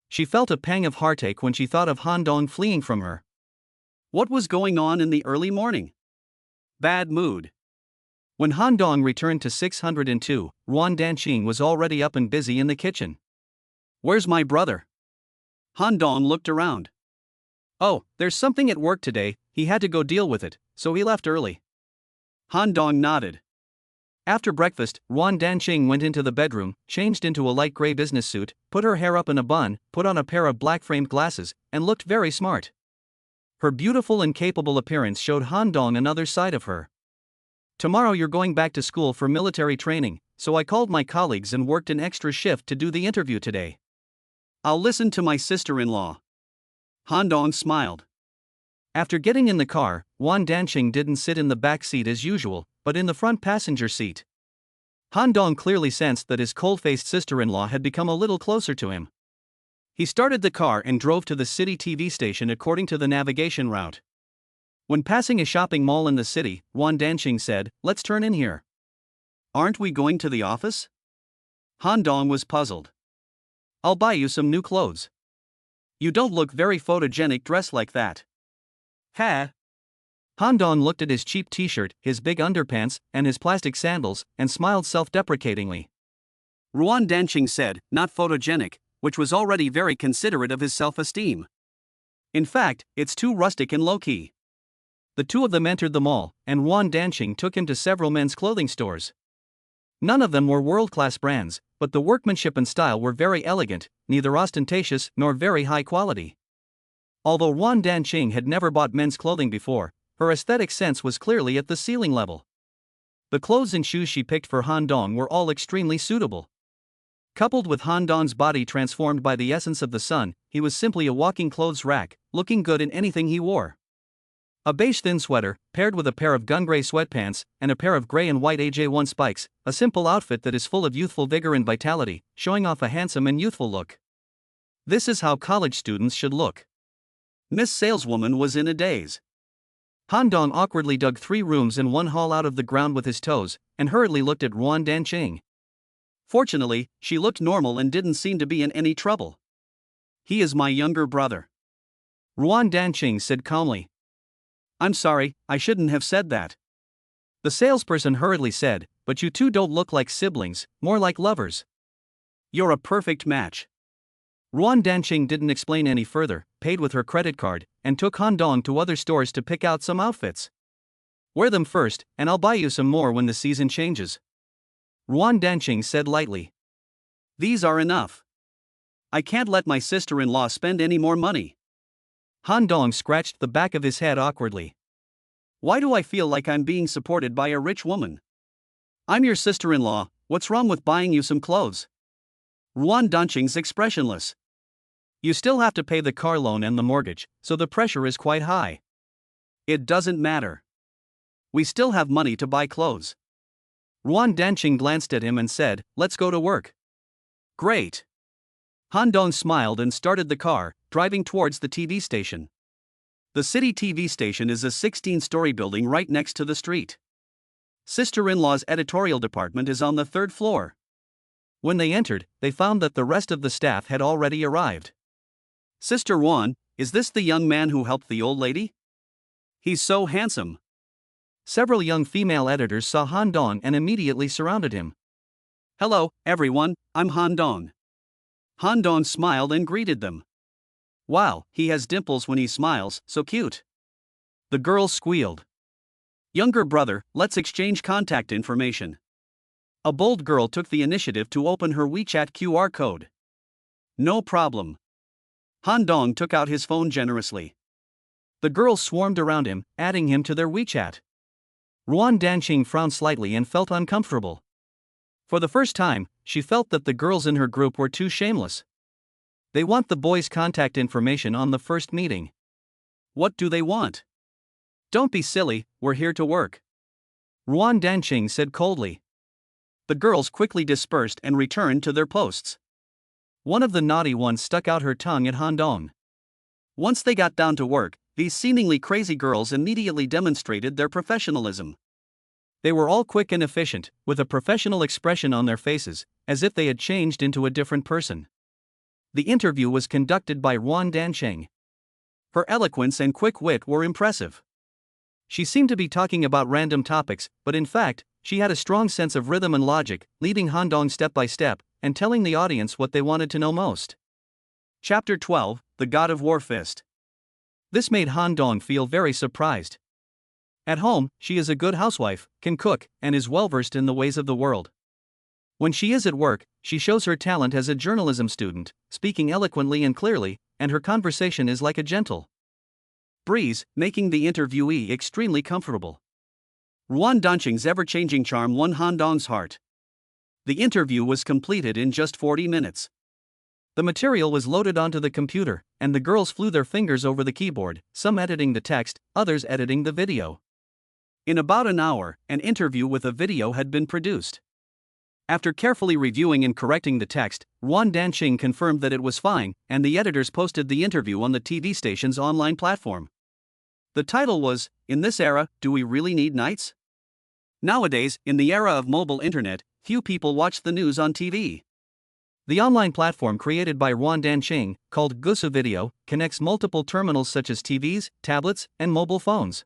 She felt a pang of heartache when she thought of Han Dong fleeing from her. What was going on in the early morning? Bad mood. When Han Dong returned to 602, Ruan Danqing was already up and busy in the kitchen. "Where's my brother?" Han Dong looked around. "Oh, there's something at work today, he had to go deal with it, so he left early." Han Dong nodded. After breakfast, Ruan Danqing went into the bedroom, changed into a light gray business suit, put her hair up in a bun, put on a pair of black-framed glasses, and looked very smart. Her beautiful and capable appearance showed Han Dong another side of her. "Tomorrow you're going back to school for military training, so I called my colleagues and worked an extra shift to do the interview today. I'll listen to my sister-in-law." Han Dong smiled. After getting in the car, Ruan Danqing didn't sit in the back seat as usual, but in the front passenger seat. Han Dong clearly sensed that his cold-faced sister-in-law had become a little closer to him. He started the car and drove to the city TV station according to the navigation route. When passing a shopping mall in the city, Ruan Danqing said, "Let's turn in here." "Aren't we going to the office?" Han Dong was puzzled. "I'll buy you some new clothes. You don't look very photogenic dressed like that." "Ha!" Han Dong looked at his cheap t-shirt, his big underpants, and his plastic sandals, and smiled self-deprecatingly. Ruan Danqing said, "Not photogenic," which was already very considerate of his self-esteem. In fact, it's too rustic and low-key. The two of them entered the mall, and Ruan Danqing took him to several men's clothing stores. None of them were world-class brands, but the workmanship and style were very elegant, neither ostentatious nor very high quality. Although Ruan Danqing had never bought men's clothing before, her aesthetic sense was clearly at the ceiling level. The clothes and shoes she picked for Han Dong were all extremely suitable. Coupled with Han Dong's body transformed by the essence of the sun, he was simply a walking clothes rack, looking good in anything he wore. A beige thin sweater, paired with a pair of gun gray sweatpants, and a pair of gray and white AJ1 spikes, a simple outfit that is full of youthful vigor and vitality, showing off a handsome and youthful look. This is how college students should look. Miss Saleswoman was in a daze. Han Dong awkwardly dug 3 rooms and 1 hall out of the ground with his toes, and hurriedly looked at Ruan Danqing. Fortunately, she looked normal and didn't seem to be in any trouble. "He is my younger brother," Ruan Danqing said calmly. "I'm sorry, I shouldn't have said that." The salesperson hurriedly said, "But you two don't look like siblings, more like lovers. You're a perfect match." Ruan Danqing didn't explain any further, paid with her credit card, and took Han Dong to other stores to pick out some outfits. "Wear them first, and I'll buy you some more when the season changes," Ruan Danqing said lightly. "These are enough. I can't let my sister-in-law spend any more money." Han Dong scratched the back of his head awkwardly. "Why do I feel like I'm being supported by a rich woman? I'm your sister-in-law, what's wrong with buying you some clothes?" Ruan Danqing's expressionless. "You still have to pay the car loan and the mortgage, so the pressure is quite high." "It doesn't matter. We still have money to buy clothes." Ruan Danqing glanced at him and said, "Let's go to work." "Great." Han Dong smiled and started the car, driving towards the TV station. The city TV station is a 16-story building right next to the street. Sister-in-law's editorial department is on the third floor. When they entered, they found that the rest of the staff had already arrived. "Sister Ruan, is this the young man who helped the old lady? He's so handsome." Several young female editors saw Han Dong and immediately surrounded him. "Hello, everyone, I'm Han Dong." Han Dong smiled and greeted them. "Wow, he has dimples when he smiles, so cute." The girls squealed. "Younger brother, let's exchange contact information." A bold girl took the initiative to open her WeChat QR code. "No problem." Han Dong took out his phone generously. The girls swarmed around him, adding him to their WeChat. Ruan Danqing frowned slightly and felt uncomfortable. For the first time, she felt that the girls in her group were too shameless. They want the boys' contact information on the first meeting. What do they want? "Don't be silly, we're here to work," Ruan Danqing said coldly. The girls quickly dispersed and returned to their posts. One of the naughty ones stuck out her tongue at Han Dong. Once they got down to work, these seemingly crazy girls immediately demonstrated their professionalism. They were all quick and efficient, with a professional expression on their faces, as if they had changed into a different person. The interview was conducted by Ruan Danqing. Her eloquence and quick wit were impressive. She seemed to be talking about random topics, but in fact, she had a strong sense of rhythm and logic, leading Han Dong step by step, and telling the audience what they wanted to know most. Chapter 12, The God of War Fist. This made Han Dong feel very surprised. At home, she is a good housewife, can cook, and is well-versed in the ways of the world. When she is at work, she shows her talent as a journalism student, speaking eloquently and clearly, and her conversation is like a gentle breeze, making the interviewee extremely comfortable. Ruan Danqing's ever-changing charm won Han Dong's heart. The interview was completed in just 40 minutes. The material was loaded onto the computer, and the girls flew their fingers over the keyboard, some editing the text, others editing the video. In about an hour, an interview with a video had been produced. After carefully reviewing and correcting the text, Ruan Danqing confirmed that it was fine, and the editors posted the interview on the TV station's online platform. The title was, "In This Era, Do We Really Need Knights?" Nowadays, in the era of mobile internet, few people watch the news on TV. The online platform created by Ruan Danqing, called Gusu Video, connects multiple terminals such as TVs, tablets, and mobile phones.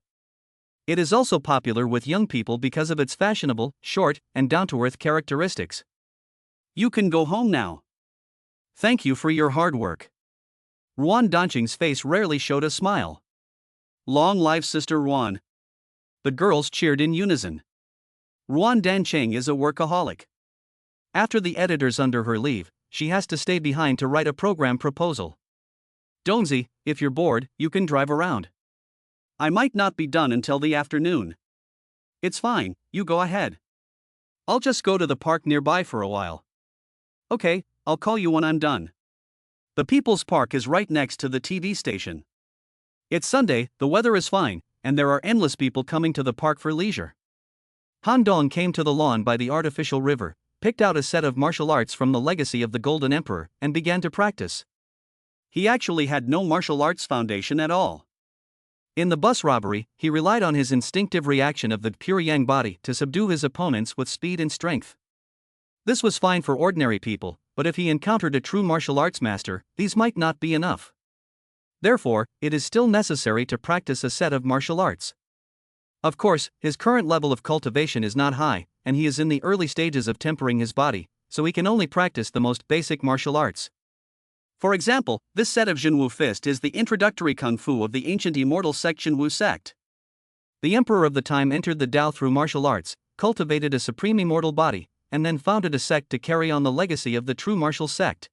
It is also popular with young people because of its fashionable, short, and down-to-earth characteristics. "You can go home now. Thank you for your hard work." Ruan Danqing's face rarely showed a smile. "Long live Sister Ruan." The girls cheered in unison. Ruan Danqing is a workaholic. After the editors under her leave, she has to stay behind to write a program proposal. "Dongzi, if you're bored, you can drive around. I might not be done until the afternoon." "It's fine, you go ahead. I'll just go to the park nearby for a while." "Okay, I'll call you when I'm done." The People's Park is right next to the TV station. It's Sunday, the weather is fine, and there are endless people coming to the park for leisure. Han Dong came to the lawn by the artificial river, picked out a set of martial arts from the legacy of the Golden Emperor, and began to practice. He actually had no martial arts foundation at all. In the bus robbery, he relied on his instinctive reaction of the pure yang body to subdue his opponents with speed and strength. This was fine for ordinary people, but if he encountered a true martial arts master, these might not be enough. Therefore, it is still necessary to practice a set of martial arts. Of course, his current level of cultivation is not high, and he is in the early stages of tempering his body, so he can only practice the most basic martial arts. For example, this set of Jinwu Fist is the introductory kung fu of the ancient immortal sect Jinwu sect. The emperor of the time entered the Tao through martial arts, cultivated a supreme immortal body, and then founded a sect to carry on the legacy of the true martial sect.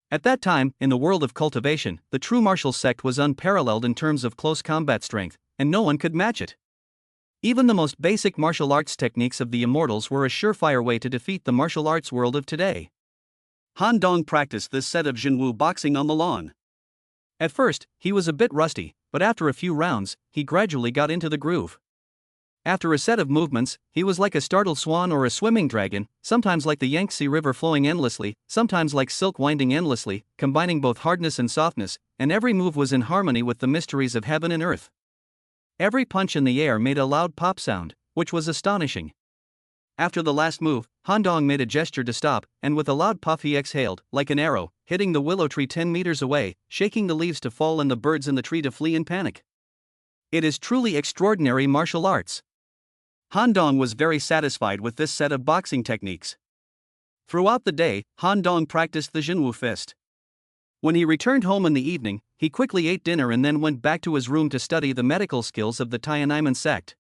At that time, in the world of cultivation, the true martial sect was unparalleled in terms of close combat strength, and no one could match it. Even the most basic martial arts techniques of the immortals were a surefire way to defeat the martial arts world of today. Han Dong practiced this set of Jinwu boxing on the lawn. At first, he was a bit rusty, but after a few rounds, he gradually got into the groove. After a set of movements, he was like a startled swan or a swimming dragon, sometimes like the Yangtze River flowing endlessly, sometimes like silk winding endlessly, combining both hardness and softness, and every move was in harmony with the mysteries of heaven and earth. Every punch in the air made a loud pop sound, which was astonishing. After the last move, Han Dong made a gesture to stop, and with a loud puff he exhaled, like an arrow, hitting the willow tree 10 meters away, shaking the leaves to fall and the birds in the tree to flee in panic. It is truly extraordinary martial arts. Han Dong was very satisfied with this set of boxing techniques. Throughout the day, Han Dong practiced the Jinwu Fist. When he returned home in the evening, he quickly ate dinner and then went back to his room to study the medical skills of the Tiananmen sect.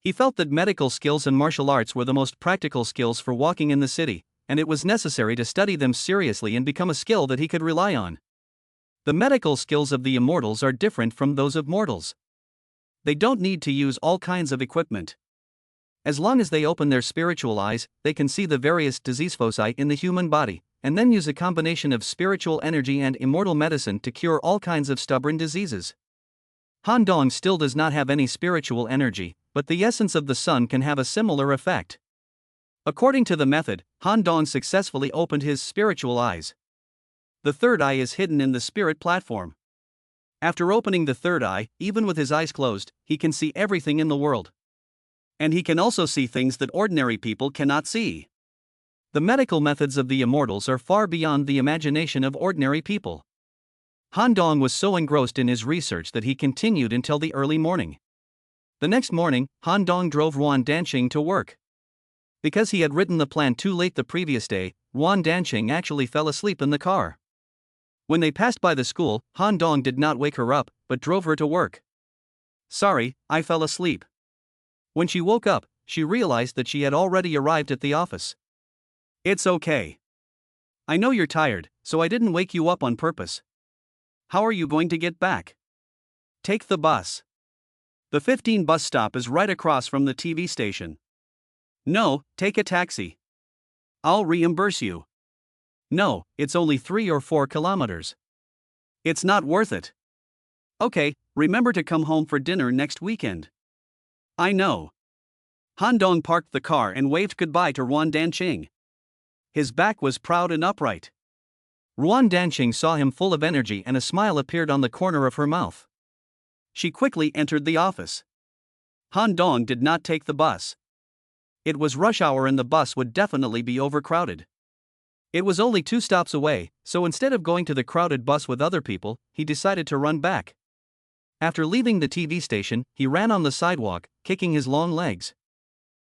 He felt that medical skills and martial arts were the most practical skills for walking in the city, and it was necessary to study them seriously and become a skill that he could rely on. The medical skills of the immortals are different from those of mortals. They don't need to use all kinds of equipment. As long as they open their spiritual eyes, they can see the various disease foci in the human body, and then use a combination of spiritual energy and immortal medicine to cure all kinds of stubborn diseases. Han Dong still does not have any spiritual energy, but the essence of the sun can have a similar effect. According to the method, Han Dong successfully opened his spiritual eyes. The third eye is hidden in the spirit platform. After opening the third eye, even with his eyes closed, he can see everything in the world. And he can also see things that ordinary people cannot see. The medical methods of the immortals are far beyond the imagination of ordinary people. Han Dong was so engrossed in his research that he continued until the early morning. The next morning, Han Dong drove Ruan Danqing to work. Because he had written the plan too late the previous day, Ruan Danqing actually fell asleep in the car. When they passed by the school, Han Dong did not wake her up, but drove her to work. "Sorry, I fell asleep." When she woke up, she realized that she had already arrived at the office. "It's okay. I know you're tired, so I didn't wake you up on purpose. How are you going to get back?" "Take the bus. The 15 bus stop is right across from the TV station." "No, take a taxi. I'll reimburse you." "No, it's only 3 or 4 kilometers. It's not worth it." "Okay, remember to come home for dinner next weekend." "I know." Han Dong parked the car and waved goodbye to Ruan Danqing. His back was proud and upright. Ruan Danqing saw him full of energy and a smile appeared on the corner of her mouth. She quickly entered the office. Han Dong did not take the bus. It was rush hour and the bus would definitely be overcrowded. It was only 2 stops away, so instead of going to the crowded bus with other people, he decided to run back. After leaving the TV station, he ran on the sidewalk, kicking his long legs.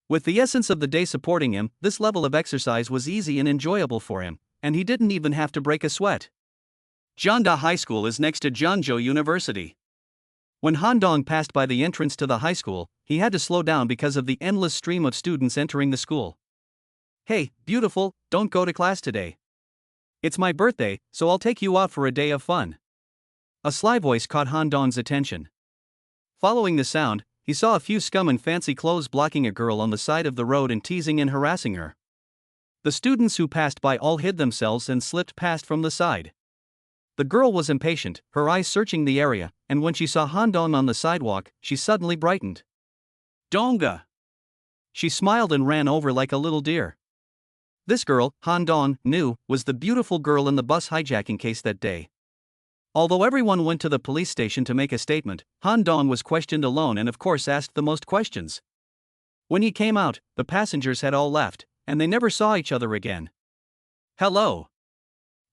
With the essence of the day supporting him, this level of exercise was easy and enjoyable for him, and he didn't even have to break a sweat. Jianda High School is next to Jianzhou University. When Han Dong passed by the entrance to the high school, he had to slow down because of the endless stream of students entering the school. "Hey, beautiful, don't go to class today. It's my birthday, so I'll take you out for a day of fun." A sly voice caught Han Dong's attention. Following the sound, he saw a few scum in fancy clothes blocking a girl on the side of the road and teasing and harassing her. The students who passed by all hid themselves and slipped past from the side. The girl was impatient, her eyes searching the area, and when she saw Han Dong on the sidewalk, she suddenly brightened. "Donga!" She smiled and ran over like a little deer. This girl, Han Dong knew, was the beautiful girl in the bus hijacking case that day. Although everyone went to the police station to make a statement, Han Dong was questioned alone and of course asked the most questions. When he came out, the passengers had all left, and they never saw each other again. "Hello."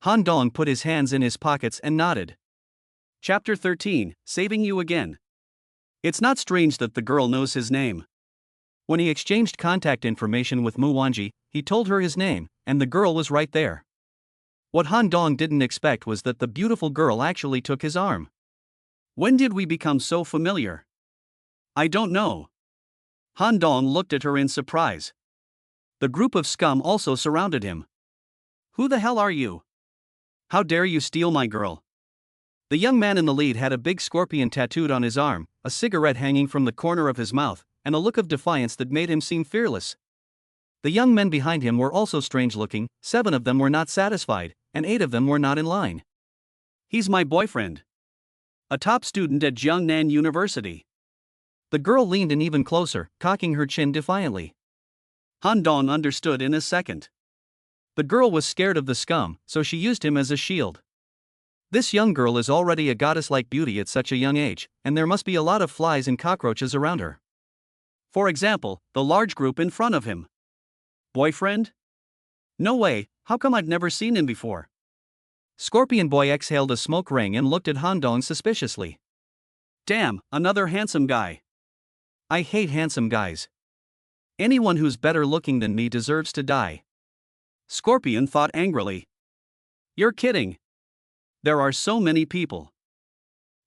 Han Dong put his hands in his pockets and nodded. Chapter 13, Saving You Again. It's not strange that the girl knows his name. When he exchanged contact information with Mu Wanji, he told her his name, and the girl was right there. What Han Dong didn't expect was that the beautiful girl actually took his arm. When did we become so familiar? I don't know. Han Dong looked at her in surprise. The group of scum also surrounded him. Who the hell are you? How dare you steal my girl? The young man in the lead had a big scorpion tattooed on his arm, a cigarette hanging from the corner of his mouth, and a look of defiance that made him seem fearless. The young men behind him were also strange looking, 7 of them were not satisfied, and 8 of them were not in line. He's my boyfriend. A top student at Jiangnan University. The girl leaned in even closer, cocking her chin defiantly. Han Dong understood in a second. The girl was scared of the scum, so she used him as a shield. This young girl is already a goddess-like beauty at such a young age, and there must be a lot of flies and cockroaches around her. For example, the large group in front of him. Boyfriend? No way, how come I've never seen him before? Scorpion Boy exhaled a smoke ring and looked at Han Dong suspiciously. Damn, another handsome guy. I hate handsome guys. Anyone who's better looking than me deserves to die. Scorpion thought angrily. You're kidding. There are so many people.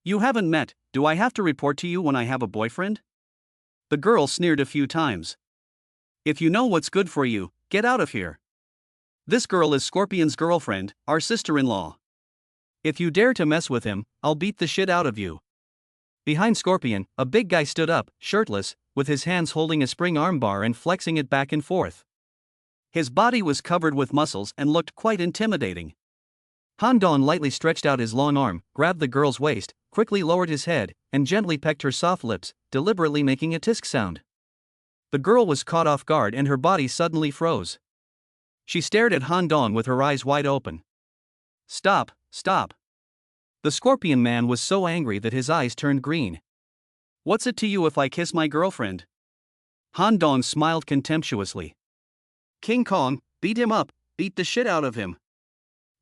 You haven't met, do I have to report to you when I have a boyfriend? The girl sneered a few times. If you know what's good for you, get out of here. This girl is Scorpion's girlfriend, our sister-in-law. If you dare to mess with him, I'll beat the shit out of you. Behind Scorpion, a big guy stood up, shirtless, with his hands holding a spring armbar and flexing it back and forth. His body was covered with muscles and looked quite intimidating. Han Dong lightly stretched out his long arm, grabbed the girl's waist, quickly lowered his head, and gently pecked her soft lips, deliberately making a tisk sound. The girl was caught off guard and her body suddenly froze. She stared at Han Dong with her eyes wide open. Stop, stop. The Scorpion Man was so angry that his eyes turned green. What's it to you if I kiss my girlfriend? Han Dong smiled contemptuously. King Kong, beat him up, beat the shit out of him.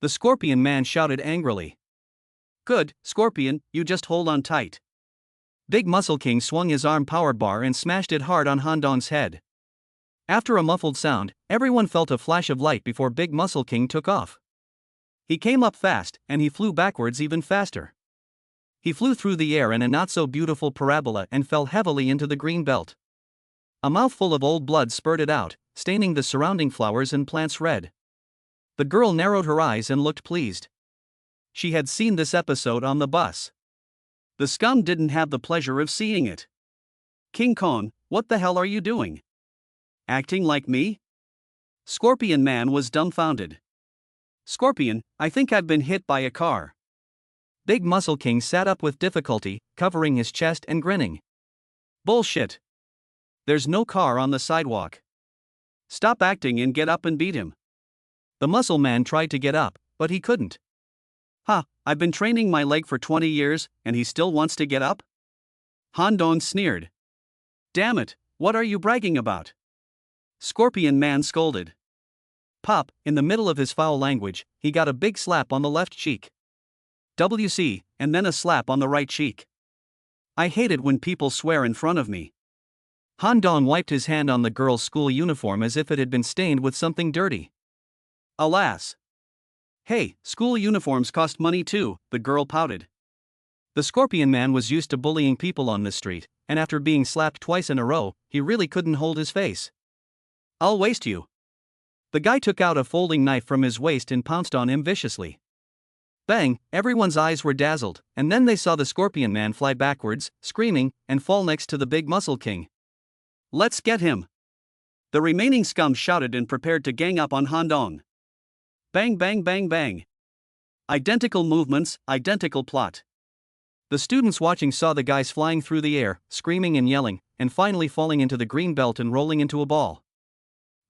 The Scorpion Man shouted angrily. Good, Scorpion, you just hold on tight. Big Muscle King swung his arm power bar and smashed it hard on Han Dong's head. After a muffled sound, everyone felt a flash of light before Big Muscle King took off. He came up fast, and he flew backwards even faster. He flew through the air in a not-so-beautiful parabola and fell heavily into the green belt. A mouthful of old blood spurted out, staining the surrounding flowers and plants red. The girl narrowed her eyes and looked pleased. She had seen this episode on the bus. The scum didn't have the pleasure of seeing it. King Kong, what the hell are you doing? Acting like me? Scorpion Man was dumbfounded. Scorpion, I think I've been hit by a car. Big Muscle King sat up with difficulty, covering his chest and grinning. Bullshit. There's no car on the sidewalk. Stop acting and get up and beat him. The Muscle Man tried to get up, but he couldn't. I've been training my leg for 20 years, and he still wants to get up? Han Dong sneered. Damn it, what are you bragging about? Scorpion Man scolded. Pop, in the middle of his foul language, he got a big slap on the left cheek. WC, and then a slap on the right cheek. I hate it when people swear in front of me. Han Dong wiped his hand on the girl's school uniform as if it had been stained with something dirty. Alas. Hey, school uniforms cost money too, the girl pouted. The Scorpion Man was used to bullying people on the street, and after being slapped twice in a row, he really couldn't hold his face. I'll waste you. The guy took out a folding knife from his waist and pounced on him viciously. Bang, everyone's eyes were dazzled, and then they saw the Scorpion Man fly backwards, screaming, and fall next to the Big Muscle King. Let's get him. The remaining scum shouted and prepared to gang up on Han Dong. Bang bang bang bang. Identical movements, identical plot. The students watching saw the guys flying through the air, screaming and yelling, and finally falling into the green belt and rolling into a ball.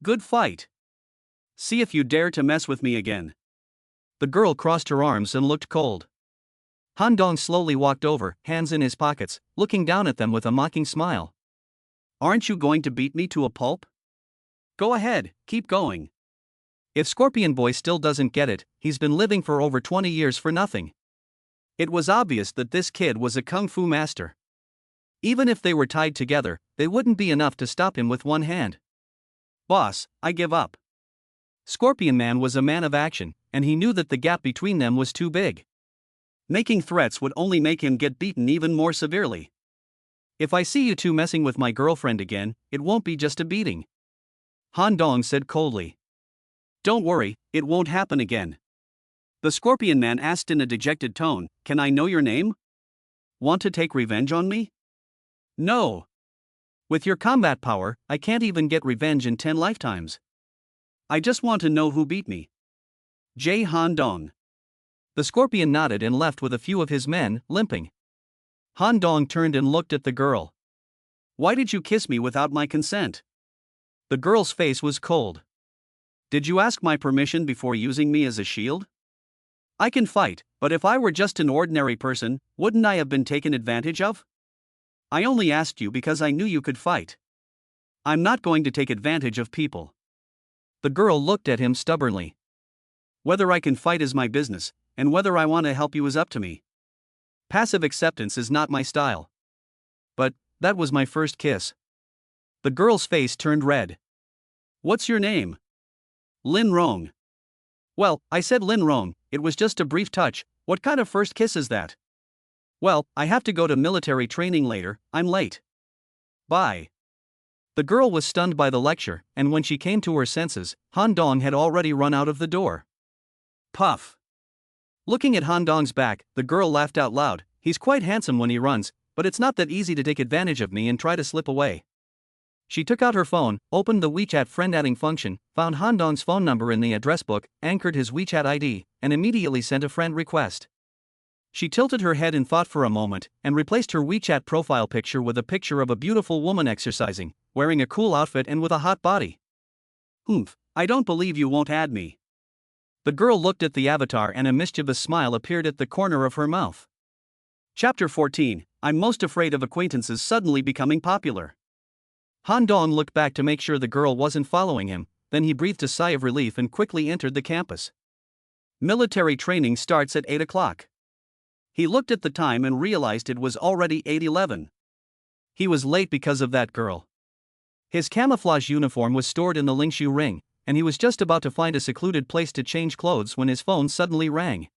Good fight. See if you dare to mess with me again. The girl crossed her arms and looked cold. Han Dong slowly walked over, hands in his pockets, looking down at them with a mocking smile. Aren't you going to beat me to a pulp? Go ahead, keep going. If Scorpion Boy still doesn't get it, he's been living for over 20 years for nothing. It was obvious that this kid was a kung fu master. Even if they were tied together, they wouldn't be enough to stop him with one hand. Boss, I give up. Scorpion Man was a man of action, and he knew that the gap between them was too big. Making threats would only make him get beaten even more severely. If I see you two messing with my girlfriend again, it won't be just a beating. Han Dong said coldly. Don't worry, it won't happen again. The Scorpion Man asked in a dejected tone, Can I know your name? Want to take revenge on me? No. With your combat power, I can't even get revenge in 10 lifetimes. I just want to know who beat me. J. Han Dong. The Scorpion nodded and left with a few of his men, limping. Han Dong turned and looked at the girl. Why did you kiss me without my consent? The girl's face was cold. Did you ask my permission before using me as a shield? I can fight, but if I were just an ordinary person, wouldn't I have been taken advantage of? I only asked you because I knew you could fight. I'm not going to take advantage of people. The girl looked at him stubbornly. Whether I can fight is my business, and whether I want to help you is up to me. Passive acceptance is not my style. But that was my first kiss. The girl's face turned red. What's your name? Lin Rong. Well, I said Lin Rong, it was just a brief touch. What kind of first kiss is that? Well, I have to go to military training later, I'm late. Bye. The girl was stunned by the lecture, and when she came to her senses, Han Dong had already run out of the door. Puff. Looking at Han Dong's back, the girl laughed out loud. He's quite handsome when he runs, but it's not that easy to take advantage of me and try to slip away. She took out her phone, opened the WeChat friend adding function, found Han Dong's phone number in the address book, anchored his WeChat ID, and immediately sent a friend request. She tilted her head in thought for a moment, and replaced her WeChat profile picture with a picture of a beautiful woman exercising, wearing a cool outfit and with a hot body. Oomph, I don't believe you won't add me. The girl looked at the avatar and a mischievous smile appeared at the corner of her mouth. Chapter 14, I'm most afraid of acquaintances suddenly becoming popular. Han Dong looked back to make sure the girl wasn't following him, then he breathed a sigh of relief and quickly entered the campus. Military training starts at 8 o'clock. He looked at the time and realized it was already 8:11. He was late because of that girl. His camouflage uniform was stored in the Lingshu ring, and he was just about to find a secluded place to change clothes when his phone suddenly rang.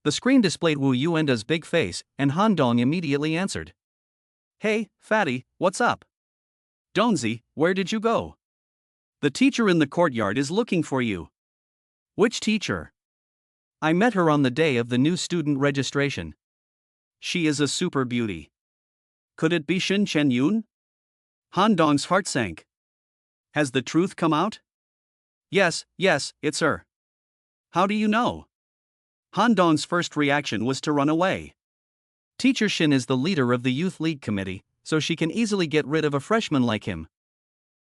The screen displayed Wu Yuenda's big face, and Han Dong immediately answered. Hey, fatty, what's up? Donzi, where did you go? The teacher in the courtyard is looking for you. Which teacher? I met her on the day of the new student registration. She is a super beauty. Could it be Shin Chen Yun? Han Dong's heart sank. Has the truth come out? Yes, it's her. How do you know? Han Dong's first reaction was to run away. Teacher Shin is the leader of the Youth League Committee, so she can easily get rid of a freshman like him.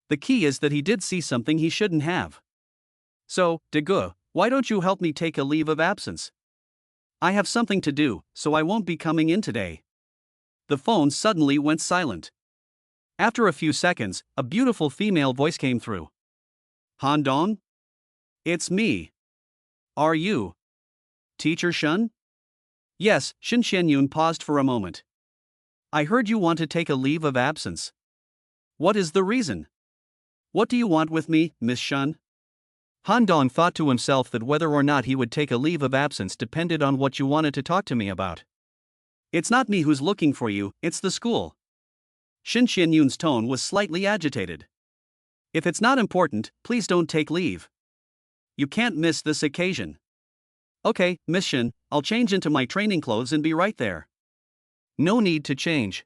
The key is that he did see something he shouldn't have. So, Degu, why don't you help me take a leave of absence? I have something to do, so I won't be coming in today. The phone suddenly went silent. After a few seconds, a beautiful female voice came through. Han Dong? It's me. Are you Teacher Shun? Yes, Shin Shenyun paused for a moment. I heard you want to take a leave of absence. What is the reason? What do you want with me, Miss Shun? Han Dong thought to himself that whether or not he would take a leave of absence depended on what you wanted to talk to me about. It's not me who's looking for you, it's the school. Shin Shenyun's tone was slightly agitated. If it's not important, please don't take leave. You can't miss this occasion. Okay, Miss Shin, I'll change into my training clothes and be right there. No need to change.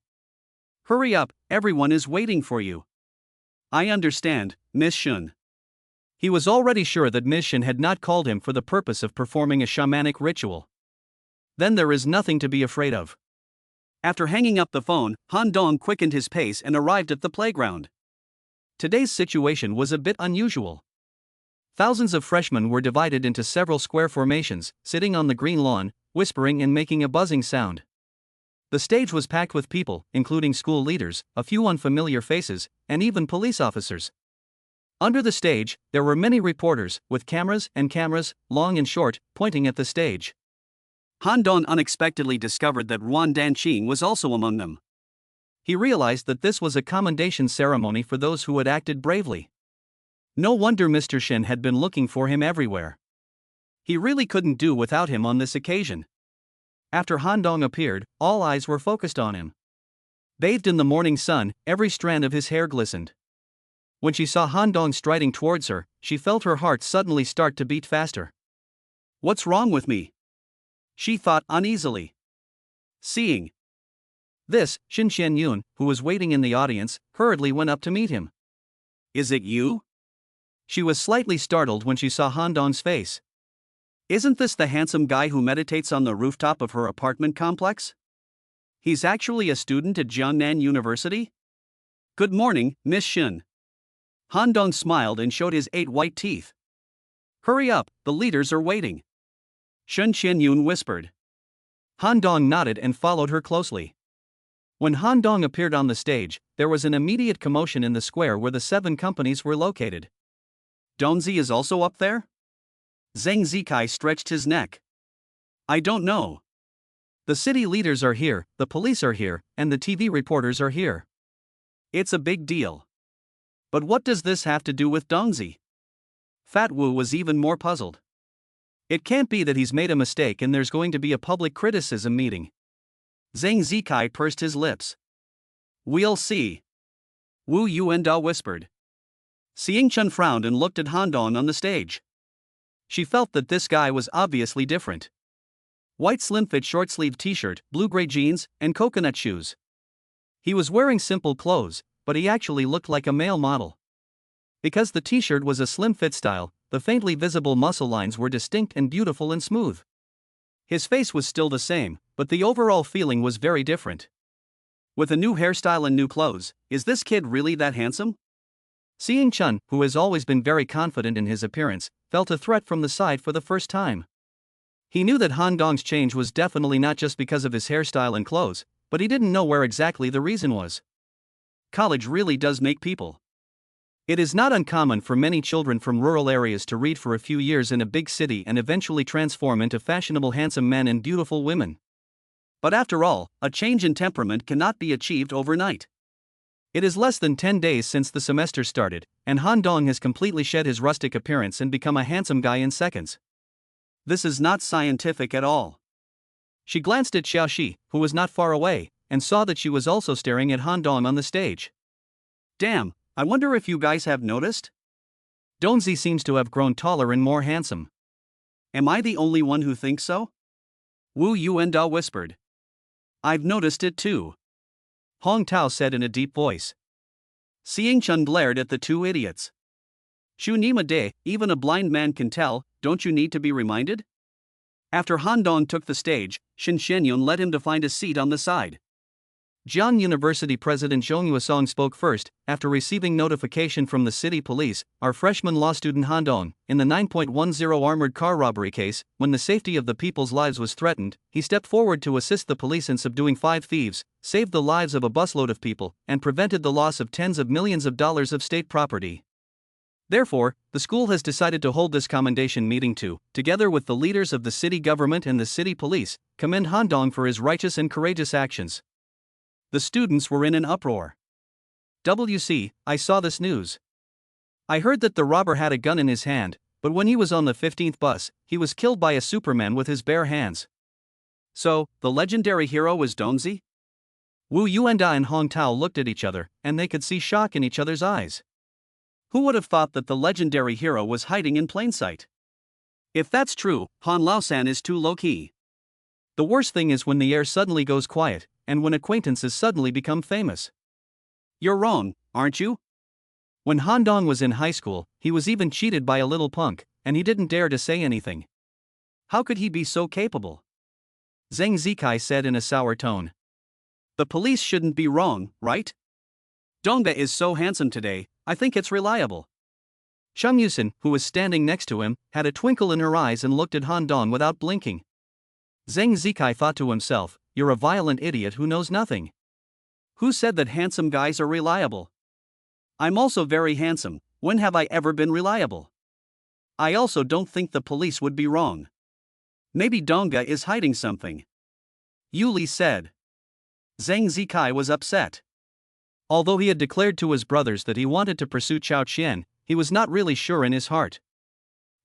Hurry up, everyone is waiting for you. I understand, Miss Shun. He was already sure that Miss Shin had not called him for the purpose of performing a shamanic ritual. Then there is nothing to be afraid of. After hanging up the phone, Han Dong quickened his pace and arrived at the playground. Today's situation was a bit unusual. Thousands of freshmen were divided into several square formations, sitting on the green lawn, whispering and making a buzzing sound. The stage was packed with people, including school leaders, a few unfamiliar faces, and even police officers. Under the stage, there were many reporters, with cameras, long and short, pointing at the stage. Han Dong unexpectedly discovered that Ruan Danqing was also among them. He realized that this was a commendation ceremony for those who had acted bravely. No wonder Mr. Shin had been looking for him everywhere. He really couldn't do without him on this occasion. After Han Dong appeared, all eyes were focused on him. Bathed in the morning sun, every strand of his hair glistened. When she saw Han Dong striding towards her, she felt her heart suddenly start to beat faster. What's wrong with me? She thought uneasily. Seeing this, Shin Xianyun, who was waiting in the audience, hurriedly went up to meet him. Is it you? She was slightly startled when she saw Han Dong's face. Isn't this the handsome guy who meditates on the rooftop of her apartment complex? He's actually a student at Jiangnan University? Good morning, Miss Shin. Han Dong smiled and showed his 8 white teeth. Hurry up, the leaders are waiting. Shin Xianyun whispered. Han Dong nodded and followed her closely. When Han Dong appeared on the stage, there was an immediate commotion in the square where the 7 companies were located. Donzi is also up there? Zhang Zikai stretched his neck. I don't know. The city leaders are here, the police are here, and the TV reporters are here. It's a big deal. But what does this have to do with Donzi? Fat Wu was even more puzzled. It can't be that he's made a mistake and there's going to be a public criticism meeting. Zhang Zikai pursed his lips. We'll see. Wu Yuanda whispered. Xing Chun frowned and looked at Han Dong on the stage. She felt that this guy was obviously different. White slim-fit short-sleeved t-shirt, blue-gray jeans, and coconut shoes. He was wearing simple clothes, but he actually looked like a male model. Because the t-shirt was a slim-fit style, the faintly visible muscle lines were distinct and beautiful and smooth. His face was still the same, but the overall feeling was very different. With a new hairstyle and new clothes, is this kid really that handsome? Xing Chun, who has always been very confident in his appearance, felt a threat from the side for the first time. He knew that Han Dong's change was definitely not just because of his hairstyle and clothes, but he didn't know where exactly the reason was. College really does make people. It is not uncommon for many children from rural areas to read for a few years in a big city and eventually transform into fashionable handsome men and beautiful women. But after all, a change in temperament cannot be achieved overnight. It is less than 10 days since the semester started, and Han Dong has completely shed his rustic appearance and become a handsome guy in seconds. This is not scientific at all. She glanced at Xiaoxi, who was not far away, and saw that she was also staring at Han Dong on the stage. Damn, I wonder if you guys have noticed? Donzi seems to have grown taller and more handsome. Am I the only one who thinks so? Wu Yuanda whispered. I've noticed it too. Hong Tao said in a deep voice. Xing Chun glared at the 2 idiots. Shu Nima De, even a blind man can tell, don't you need to be reminded? After Han Dong took the stage, Shin Xianyun led him to find a seat on the side. Jiang University President Zhong Yuesong spoke first. After receiving notification from the city police, our freshman law student Han Dong, in the 9.10 armored car robbery case, when the safety of the people's lives was threatened, he stepped forward to assist the police in subduing 5 thieves, saved the lives of a busload of people, and prevented the loss of tens of millions of dollars of state property. Therefore, the school has decided to hold this commendation meeting to, together with the leaders of the city government and the city police, commend Han Dong for his righteous and courageous actions. The students were in an uproar. WC, I saw this news. I heard that the robber had a gun in his hand, but when he was on the 15th bus, he was killed by a Superman with his bare hands. So, the legendary hero was Donzi? Wu Yuanda and Hong Tao looked at each other, and they could see shock in each other's eyes. Who would have thought that the legendary hero was hiding in plain sight? If that's true, Han Laosan is too low-key. The worst thing is when the air suddenly goes quiet, and when acquaintances suddenly become famous. You're wrong, aren't you? When Han Dong was in high school, he was even cheated by a little punk, and he didn't dare to say anything. How could he be so capable? Zhang Zikai said in a sour tone. The police shouldn't be wrong, right? Dongba is so handsome today, I think it's reliable. Shang Yusin, who was standing next to him, had a twinkle in her eyes and looked at Han Dong without blinking. Zhang Zikai thought to himself, you're a violent idiot who knows nothing. Who said that handsome guys are reliable? I'm also very handsome, when have I ever been reliable? I also don't think the police would be wrong. Maybe Dongba is hiding something. Yuli said. Zhang Zikai was upset. Although he had declared to his brothers that he wanted to pursue Chao Qian, he was not really sure in his heart.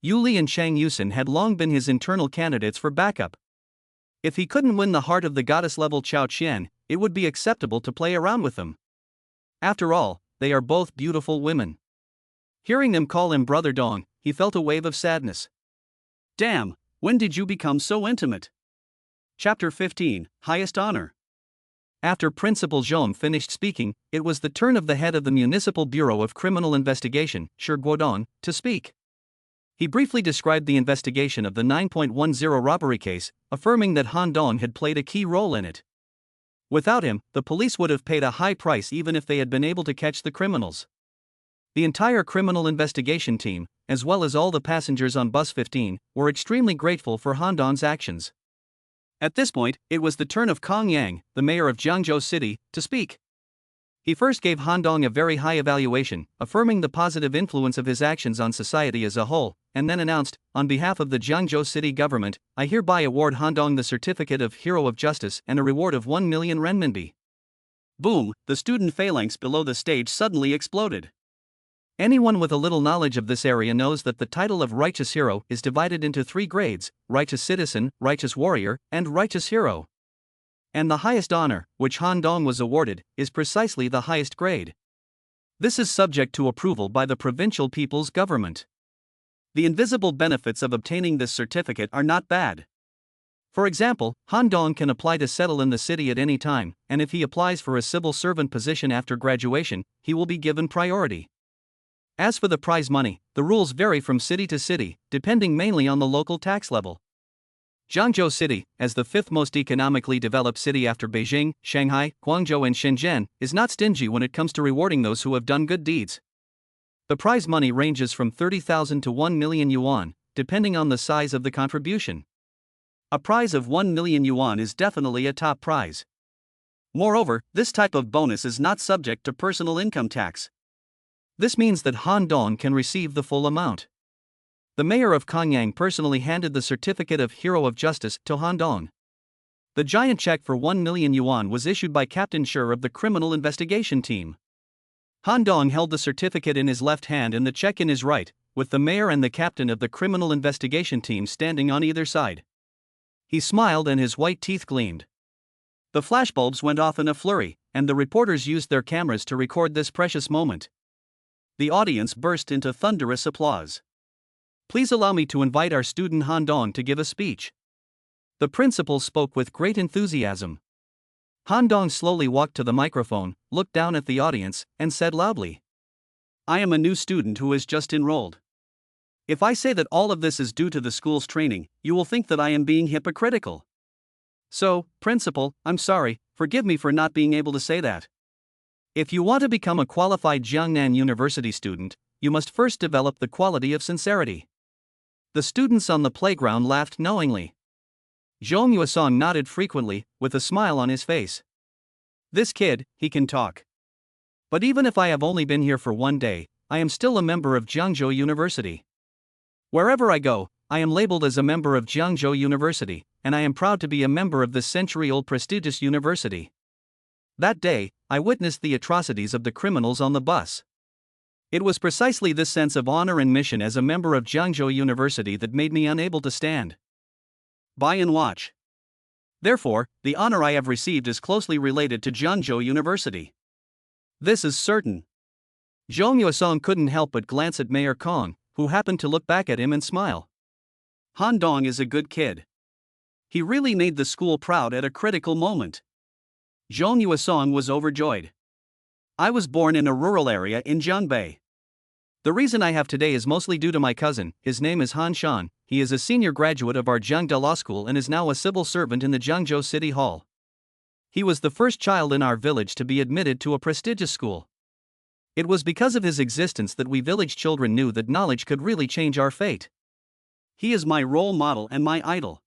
Yu Li and Chang Yusin had long been his internal candidates for backup. If he couldn't win the heart of the goddess-level Chao Qian, it would be acceptable to play around with them. After all, they are both beautiful women. Hearing them call him Brother Dong, he felt a wave of sadness. Damn, when did you become so intimate? Chapter 15, Highest Honor. After Principal Zhong finished speaking, it was the turn of the head of the Municipal Bureau of Criminal Investigation, Shi Guodong, to speak. He briefly described the investigation of the 9.10 robbery case, affirming that Han Dong had played a key role in it. Without him, the police would have paid a high price even if they had been able to catch the criminals. The entire criminal investigation team, as well as all the passengers on Bus 15, were extremely grateful for Han Dong's actions. At this point, it was the turn of Kong Yang, the mayor of Jiangzhou City, to speak. He first gave Han Dong a very high evaluation, affirming the positive influence of his actions on society as a whole, and then announced, on behalf of the Jiangzhou City government, I hereby award Han Dong the certificate of Hero of Justice and a reward of 1 million renminbi. Boom, the student phalanx below the stage suddenly exploded. Anyone with a little knowledge of this area knows that the title of Righteous Hero is divided into 3 grades: Righteous Citizen, Righteous Warrior, and Righteous Hero. And the highest honor, which Han Dong was awarded, is precisely the highest grade. This is subject to approval by the provincial people's government. The invisible benefits of obtaining this certificate are not bad. For example, Han Dong can apply to settle in the city at any time, and if he applies for a civil servant position after graduation, he will be given priority. As for the prize money, the rules vary from city to city, depending mainly on the local tax level. Jiangzhou City, as the 5th most economically developed city after Beijing, Shanghai, Guangzhou and Shenzhen, is not stingy when it comes to rewarding those who have done good deeds. The prize money ranges from 30,000 to 1 million yuan, depending on the size of the contribution. A prize of 1 million yuan is definitely a top prize. Moreover, this type of bonus is not subject to personal income tax. This means that Han Dong can receive the full amount. The mayor of Kongyang personally handed the certificate of Hero of Justice to Han Dong. The giant check for 1 million yuan was issued by Captain Shi of the criminal investigation team. Han Dong held the certificate in his left hand and the check in his right, with the mayor and the captain of the criminal investigation team standing on either side. He smiled and his white teeth gleamed. The flashbulbs went off in a flurry, and the reporters used their cameras to record this precious moment. The audience burst into thunderous applause. Please allow me to invite our student Han Dong to give a speech. The principal spoke with great enthusiasm. Han Dong slowly walked to the microphone, looked down at the audience, and said loudly, I am a new student who has just enrolled. If I say that all of this is due to the school's training, you will think that I am being hypocritical. So, principal, I'm sorry, forgive me for not being able to say that. If you want to become a qualified Jiangnan University student, you must first develop the quality of sincerity. The students on the playground laughed knowingly. Zhong Yuesong nodded frequently, with a smile on his face. This kid, he can talk. But even if I have only been here for 1 day, I am still a member of Jiangzhou University. Wherever I go, I am labeled as a member of Jiangzhou University, and I am proud to be a member of this century-old prestigious university. That day, I witnessed the atrocities of the criminals on the bus. It was precisely this sense of honor and mission as a member of Jiangzhou University that made me unable to stand by and watch. Therefore, the honor I have received is closely related to Jiangzhou University. This is certain. Zhong Yuesong couldn't help but glance at Mayor Kong, who happened to look back at him and smile. Han Dong is a good kid. He really made the school proud at a critical moment. Zhong Yuesong was overjoyed. I was born in a rural area in Jiangbei. The reason I have today is mostly due to my cousin. His name is Han Shan. He is a senior graduate of our Jiangda Law School and is now a civil servant in the Jiangzhou City Hall. He was the first child in our village to be admitted to a prestigious school. It was because of his existence that we village children knew that knowledge could really change our fate. He is my role model and my idol.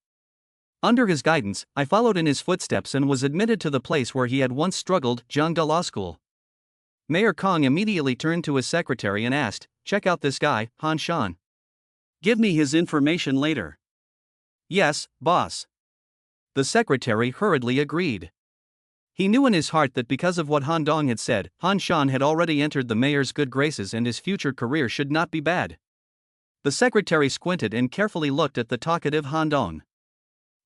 Under his guidance, I followed in his footsteps and was admitted to the place where he had once struggled, Jiangda Law School. Mayor Kong immediately turned to his secretary and asked, check out this guy, Han Shan. Give me his information later. Yes, boss. The secretary hurriedly agreed. He knew in his heart that because of what Han Dong had said, Han Shan had already entered the mayor's good graces and his future career should not be bad. The secretary squinted and carefully looked at the talkative Han Dong.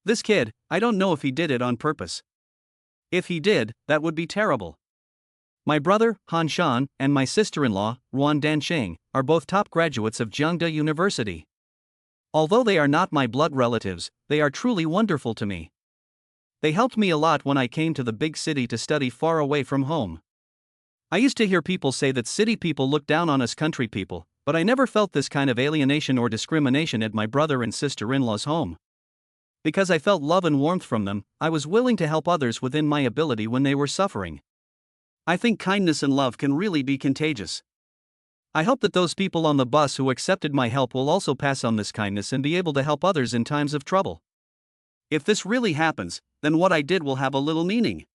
This kid, I don't know if he did it on purpose. If he did, that would be terrible. My brother, Han Shan, and my sister-in-law, Ruan Dansheng, are both top graduates of Jiangda University. Although they are not my blood relatives, they are truly wonderful to me. They helped me a lot when I came to the big city to study far away from home. I used to hear people say that city people look down on us country people, but I never felt this kind of alienation or discrimination at my brother and sister-in-law's home. Because I felt love and warmth from them, I was willing to help others within my ability when they were suffering. I think kindness and love can really be contagious. I hope that those people on the bus who accepted my help will also pass on this kindness and be able to help others in times of trouble. If this really happens, then what I did will have a little meaning.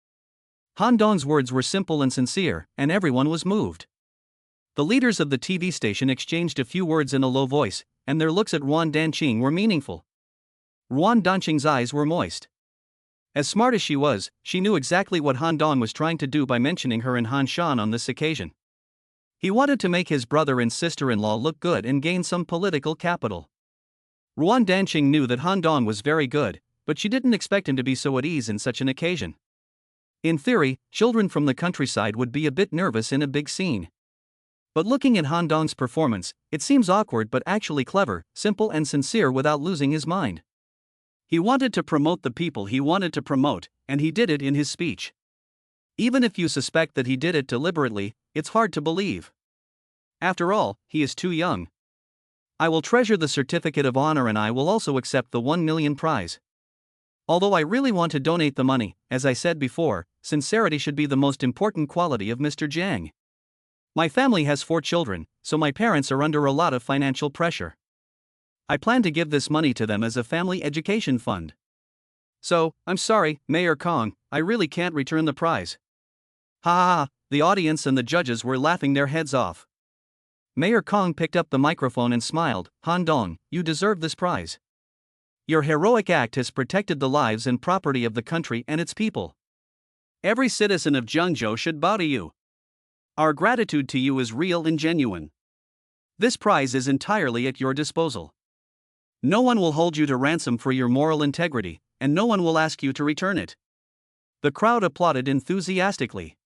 Han Dong's words were simple and sincere, and everyone was moved. The leaders of the TV station exchanged a few words in a low voice, and their looks at Ruan Danqing were meaningful. Ruan Danqing's eyes were moist. As smart as she was, she knew exactly what Han Dong was trying to do by mentioning her and Han Shan on this occasion. He wanted to make his brother and sister-in-law look good and gain some political capital. Ruan Danqing knew that Han Dong was very good, but she didn't expect him to be so at ease in such an occasion. In theory, children from the countryside would be a bit nervous in a big scene. But looking at Han Dong's performance, it seems awkward but actually clever, simple and sincere without losing his mind. He wanted to promote the people he wanted to promote, and he did it in his speech. Even if you suspect that he did it deliberately, it's hard to believe. After all, he is too young. I will treasure the certificate of honor and I will also accept the 1 million prize. Although I really want to donate the money, as I said before, sincerity should be the most important quality of Mr. Jiang. My family has 4 children, so my parents are under a lot of financial pressure. I plan to give this money to them as a family education fund. So, I'm sorry, Mayor Kong, I really can't return the prize. Ha ha ha, the audience and the judges were laughing their heads off. Mayor Kong picked up the microphone and smiled. Han Dong, you deserve this prize. Your heroic act has protected the lives and property of the country and its people. Every citizen of Jiangzhou should bow to you. Our gratitude to you is real and genuine. This prize is entirely at your disposal. No one will hold you to ransom for your moral integrity, and no one will ask you to return it. The crowd applauded enthusiastically.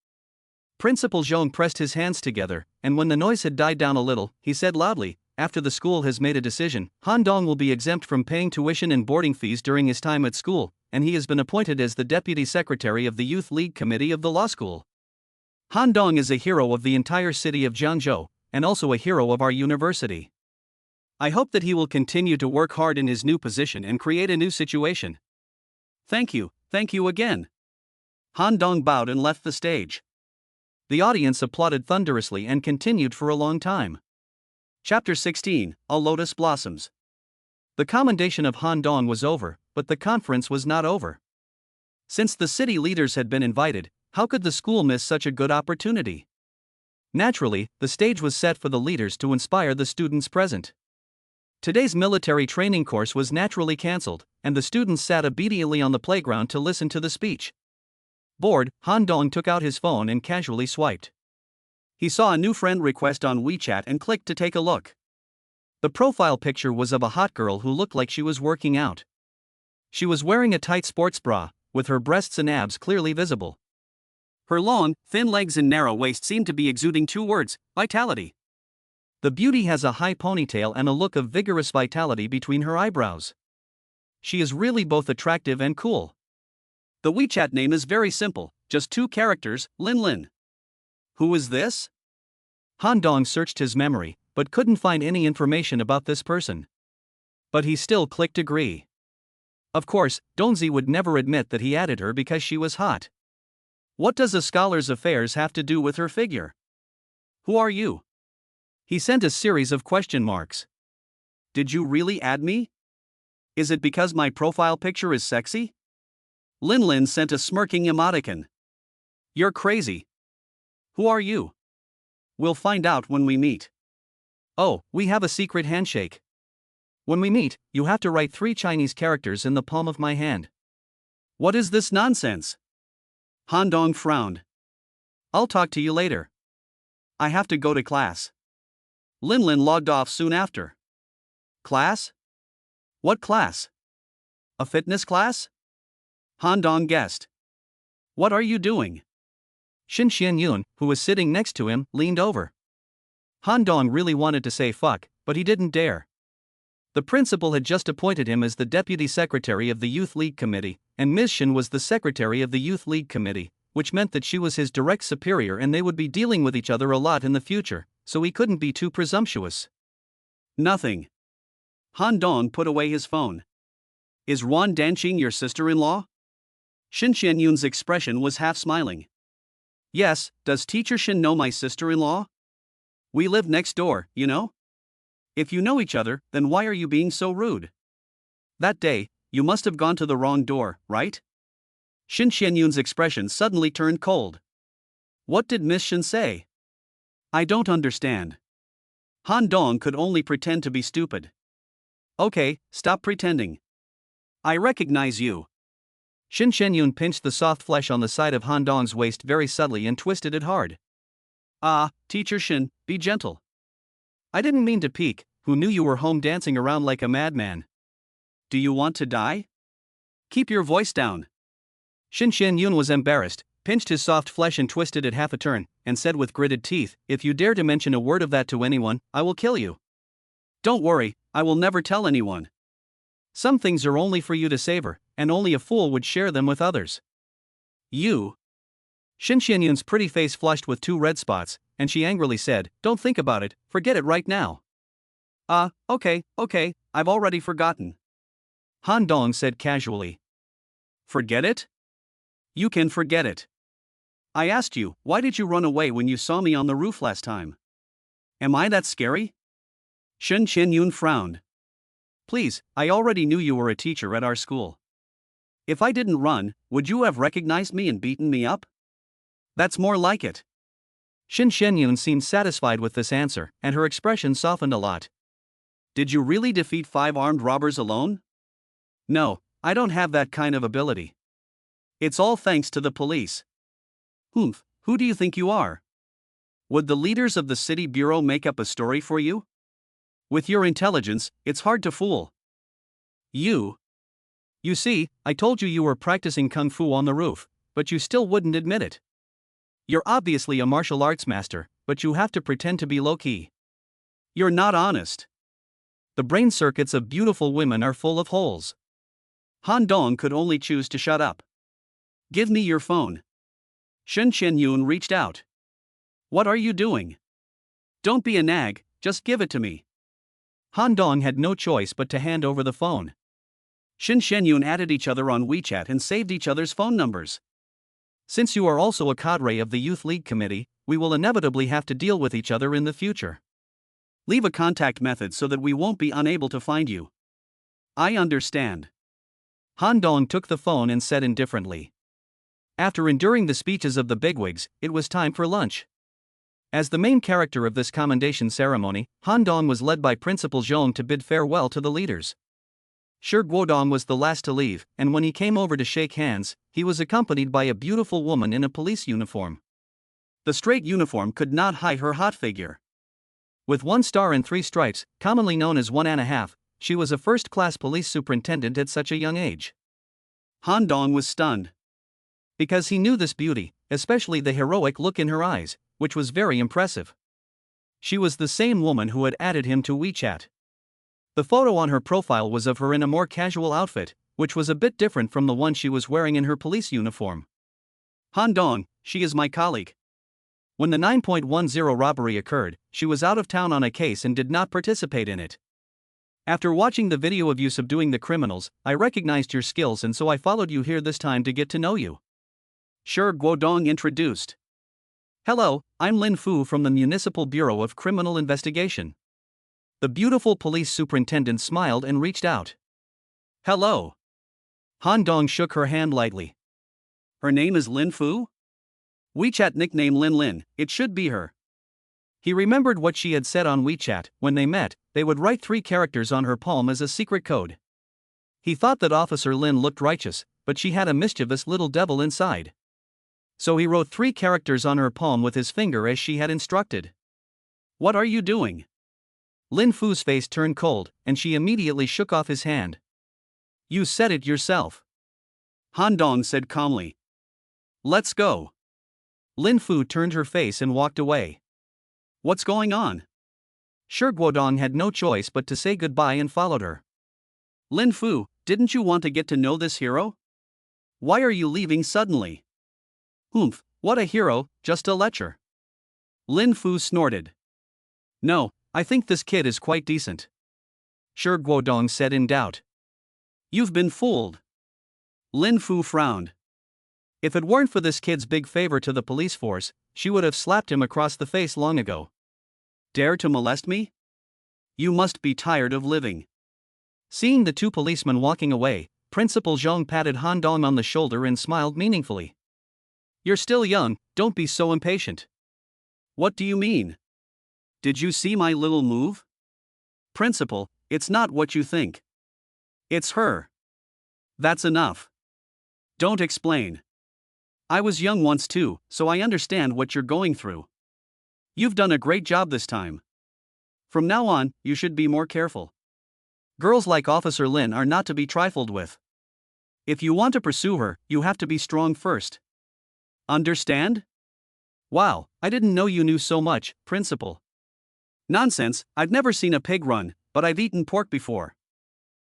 Principal Zhong pressed his hands together, and when the noise had died down a little, he said loudly, after the school has made a decision, Han Dong will be exempt from paying tuition and boarding fees during his time at school, and he has been appointed as the Deputy Secretary of the Youth League Committee of the law school. Han Dong is a hero of the entire city of Jiangzhou, and also a hero of our university. I hope that he will continue to work hard in his new position and create a new situation. Thank you again. Han Dong bowed and left the stage. The audience applauded thunderously and continued for a long time. Chapter 16, A Lotus Blossoms. The commendation of Han Dong was over, but the conference was not over. Since the city leaders had been invited, how could the school miss such a good opportunity? Naturally, the stage was set for the leaders to inspire the students present. Today's military training course was naturally cancelled, and the students sat obediently on the playground to listen to the speech. Bored, Han Dong took out his phone and casually swiped. He saw a new friend request on WeChat and clicked to take a look. The profile picture was of a hot girl who looked like she was working out. She was wearing a tight sports bra, with her breasts and abs clearly visible. Her long, thin legs and narrow waist seemed to be exuding 2 words, vitality. The beauty has a high ponytail and a look of vigorous vitality between her eyebrows. She is really both attractive and cool. The WeChat name is very simple, just 2 characters, Lin Lin. Who is this? Han Dong searched his memory, but couldn't find any information about this person. But he still clicked agree. Of course, Dongzi would never admit that he added her because she was hot. What does a scholar's affairs have to do with her figure? Who are you? He sent a series of question marks. Did you really add me? Is it because my profile picture is sexy? Lin Lin sent a smirking emoticon. You're crazy. Who are you? We'll find out when we meet. Oh, we have a secret handshake. When we meet, you have to write 3 Chinese characters in the palm of my hand. What is this nonsense? Han Dong frowned. I'll talk to you later. I have to go to class. Lin Lin logged off soon after. Class? What class? A fitness class? Han Dong guessed. What are you doing? Shin Xian Yun, who was sitting next to him, leaned over. Han Dong really wanted to say fuck, but he didn't dare. The principal had just appointed him as the deputy secretary of the Youth League Committee, and Ms. Shin was the secretary of the Youth League Committee, which meant that she was his direct superior and they would be dealing with each other a lot in the future, so he couldn't be too presumptuous. Nothing. Han Dong put away his phone. Is Ron Danqing your sister-in-law? Shin Xian Yun's expression was half smiling. Yes, does Teacher Shin know my sister-in-law? We live next door, you know? If you know each other, then why are you being so rude? That day, you must have gone to the wrong door, right? Shin Xian Yun's expression suddenly turned cold. What did Miss Shin say? I don't understand. Han Dong could only pretend to be stupid. Okay, stop pretending. I recognize you. Shin Xian Yun pinched the soft flesh on the side of Han Dong's waist very subtly and twisted it hard. Ah, Teacher Shin, be gentle. I didn't mean to peek. Who knew you were home dancing around like a madman? Do you want to die? Keep your voice down. Shin Xian Yun was embarrassed, pinched his soft flesh and twisted it half a turn, and said with gritted teeth, if you dare to mention a word of that to anyone, I will kill you. Don't worry, I will never tell anyone. Some things are only for you to savor, and only a fool would share them with others. You. Shin Xian Yun's pretty face flushed with 2 red spots, and she angrily said, don't think about it, forget it right now. Okay, I've already forgotten. Han Dong said casually. Forget it? You can forget it. I asked you, why did you run away when you saw me on the roof last time? Am I that scary? Shin Xian Yun frowned. Please, I already knew you were a teacher at our school. If I didn't run, would you have recognized me and beaten me up? That's more like it. Shin Xian Yun seemed satisfied with this answer, and her expression softened a lot. Did you really defeat 5 armed robbers alone? No, I don't have that kind of ability. It's all thanks to the police. Humph, who do you think you are? Would the leaders of the city bureau make up a story for you? With your intelligence, it's hard to fool. You see, I told you you were practicing kung fu on the roof, but you still wouldn't admit it. You're obviously a martial arts master, but you have to pretend to be low-key. You're not honest. The brain circuits of beautiful women are full of holes. Han Dong could only choose to shut up. Give me your phone. Shin Xian Yun reached out. What are you doing? Don't be a nag, just give it to me. Han Dong had no choice but to hand over the phone. Shin Xian Yun added each other on WeChat and saved each other's phone numbers. Since you are also a cadre of the Youth League Committee, we will inevitably have to deal with each other in the future. Leave a contact method so that we won't be unable to find you. I understand. Han Dong took the phone and said indifferently. After enduring the speeches of the bigwigs, it was time for lunch. As the main character of this commendation ceremony, Han Dong was led by Principal Zhong to bid farewell to the leaders. Shi Guodong was the last to leave, and when he came over to shake hands, he was accompanied by a beautiful woman in a police uniform. The straight uniform could not hide her hot figure. With 1 star and 3 stripes, commonly known as 1.5, she was a first-class police superintendent at such a young age. Han Dong was stunned. Because he knew this beauty, especially the heroic look in her eyes, which was very impressive. She was the same woman who had added him to WeChat. The photo on her profile was of her in a more casual outfit, which was a bit different from the one she was wearing in her police uniform. Han Dong, she is my colleague. When the 9.10 robbery occurred, she was out of town on a case and did not participate in it. After watching the video of you subduing the criminals, I recognized your skills and so I followed you here this time to get to know you. Shi Guodong introduced. Hello, I'm Lin Fu from the Municipal Bureau of Criminal Investigation. The beautiful police superintendent smiled and reached out. Hello. Han Dong shook her hand lightly. Her name is Lin Fu? WeChat nickname Lin Lin, it should be her. He remembered what she had said on WeChat. When they met, they would write 3 characters on her palm as a secret code. He thought that Officer Lin looked righteous, but she had a mischievous little devil inside. So he wrote 3 characters on her palm with his finger as she had instructed. What are you doing? Lin Fu's face turned cold, and she immediately shook off his hand. You said it yourself. Han Dong said calmly. Let's go. Lin Fu turned her face and walked away. What's going on? Shi Guodong had no choice but to say goodbye and followed her. Lin Fu, didn't you want to get to know this hero? Why are you leaving suddenly? Humph, what a hero, just a lecher. Lin Fu snorted. No, I think this kid is quite decent. Shi Guodong said in doubt. You've been fooled. Lin Fu frowned. If it weren't for this kid's big favor to the police force, she would have slapped him across the face long ago. Dare to molest me? You must be tired of living. Seeing the 2 policemen walking away, Principal Zhong patted Han Dong on the shoulder and smiled meaningfully. You're still young, don't be so impatient. What do you mean? Did you see my little move? Principal, it's not what you think. It's her. That's enough. Don't explain. I was young once too, so I understand what you're going through. You've done a great job this time. From now on, you should be more careful. Girls like Officer Lin are not to be trifled with. If you want to pursue her, you have to be strong first. Understand? Wow, I didn't know you knew so much, Principal. Nonsense, I've never seen a pig run, but I've eaten pork before.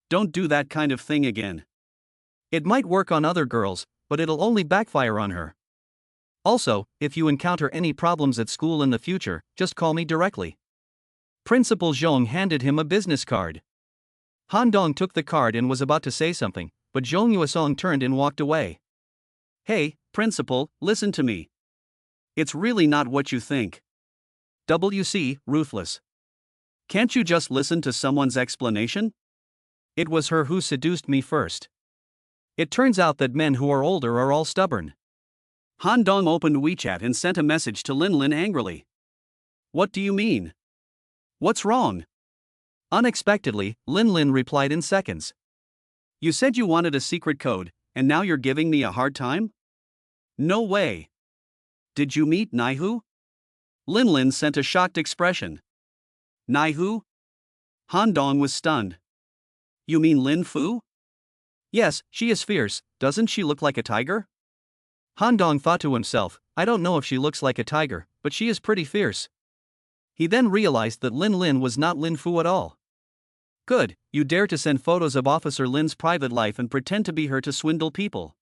Don't do that kind of thing again. It might work on other girls, but it'll only backfire on her. Also, if you encounter any problems at school in the future, just call me directly. Principal Zhong handed him a business card. Han Dong took the card and was about to say something, but Zhong Yuesong turned and walked away. Hey, Principal, listen to me. It's really not what you think. WC, ruthless. Can't you just listen to someone's explanation? It was her who seduced me first. It turns out that men who are older are all stubborn. Han Dong opened WeChat and sent a message to Lin Lin angrily. What do you mean? What's wrong? Unexpectedly, Lin Lin replied in seconds. You said you wanted a secret code, and now you're giving me a hard time? No way. Did you meet Naihu? Lin Lin sent a shocked expression. Naihu? Han Dong was stunned. You mean Lin Fu? Yes, she is fierce, doesn't she look like a tiger? Han Dong thought to himself, I don't know if she looks like a tiger, but she is pretty fierce. He then realized that Lin Lin was not Lin Fu at all. Good, you dare to send photos of Officer Lin's private life and pretend to be her to swindle people.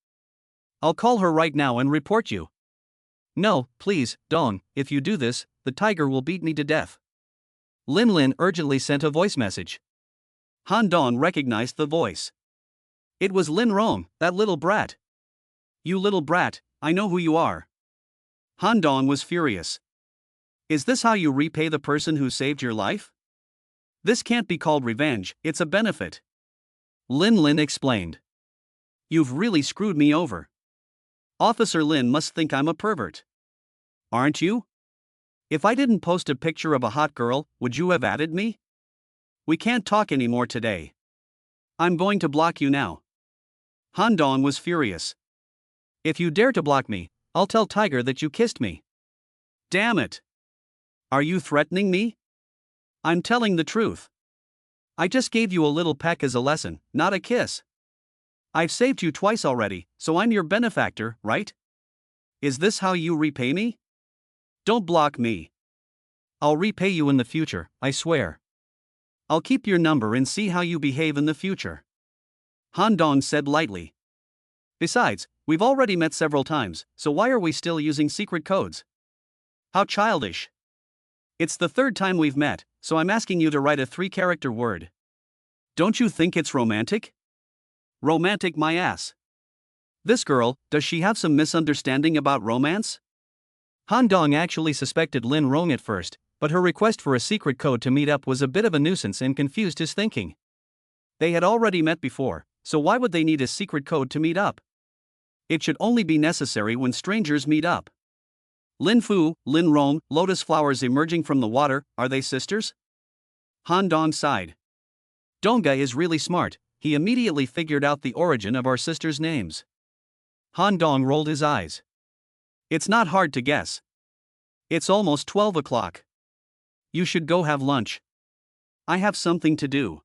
I'll call her right now and report you. No, please, Dong, if you do this, the tiger will beat me to death. Lin Lin urgently sent a voice message. Han Dong recognized the voice. It was Lin Rong, that little brat. You little brat, I know who you are. Han Dong was furious. Is this how you repay the person who saved your life? This can't be called revenge, it's a benefit. Lin Lin explained. You've really screwed me over. Officer Lin must think I'm a pervert. Aren't you? If I didn't post a picture of a hot girl, would you have added me? We can't talk anymore today. I'm going to block you now. Han Dong was furious. If you dare to block me, I'll tell Tiger that you kissed me. Damn it. Are you threatening me? I'm telling the truth. I just gave you a little peck as a lesson, not a kiss. I've saved you twice already, so I'm your benefactor, right? Is this how you repay me? Don't block me. I'll repay you in the future, I swear. I'll keep your number and see how you behave in the future. Han Dong said lightly. Besides, we've already met several times, so why are we still using secret codes? How childish. It's the third time we've met, so I'm asking you to write a 3-character word. Don't you think it's romantic? Romantic my ass. This girl, does she have some misunderstanding about romance? Han Dong actually suspected Lin Rong at first, but her request for a secret code to meet up was a bit of a nuisance and confused his thinking. They had already met before, so why would they need a secret code to meet up? It should only be necessary when strangers meet up. Lin Fu, Lin Rong, lotus flowers emerging from the water, are they sisters? Han Dong sighed. Dongga is really smart, he immediately figured out the origin of our sisters' names. Han Dong rolled his eyes. It's not hard to guess. It's almost 12 o'clock. You should go have lunch. I have something to do.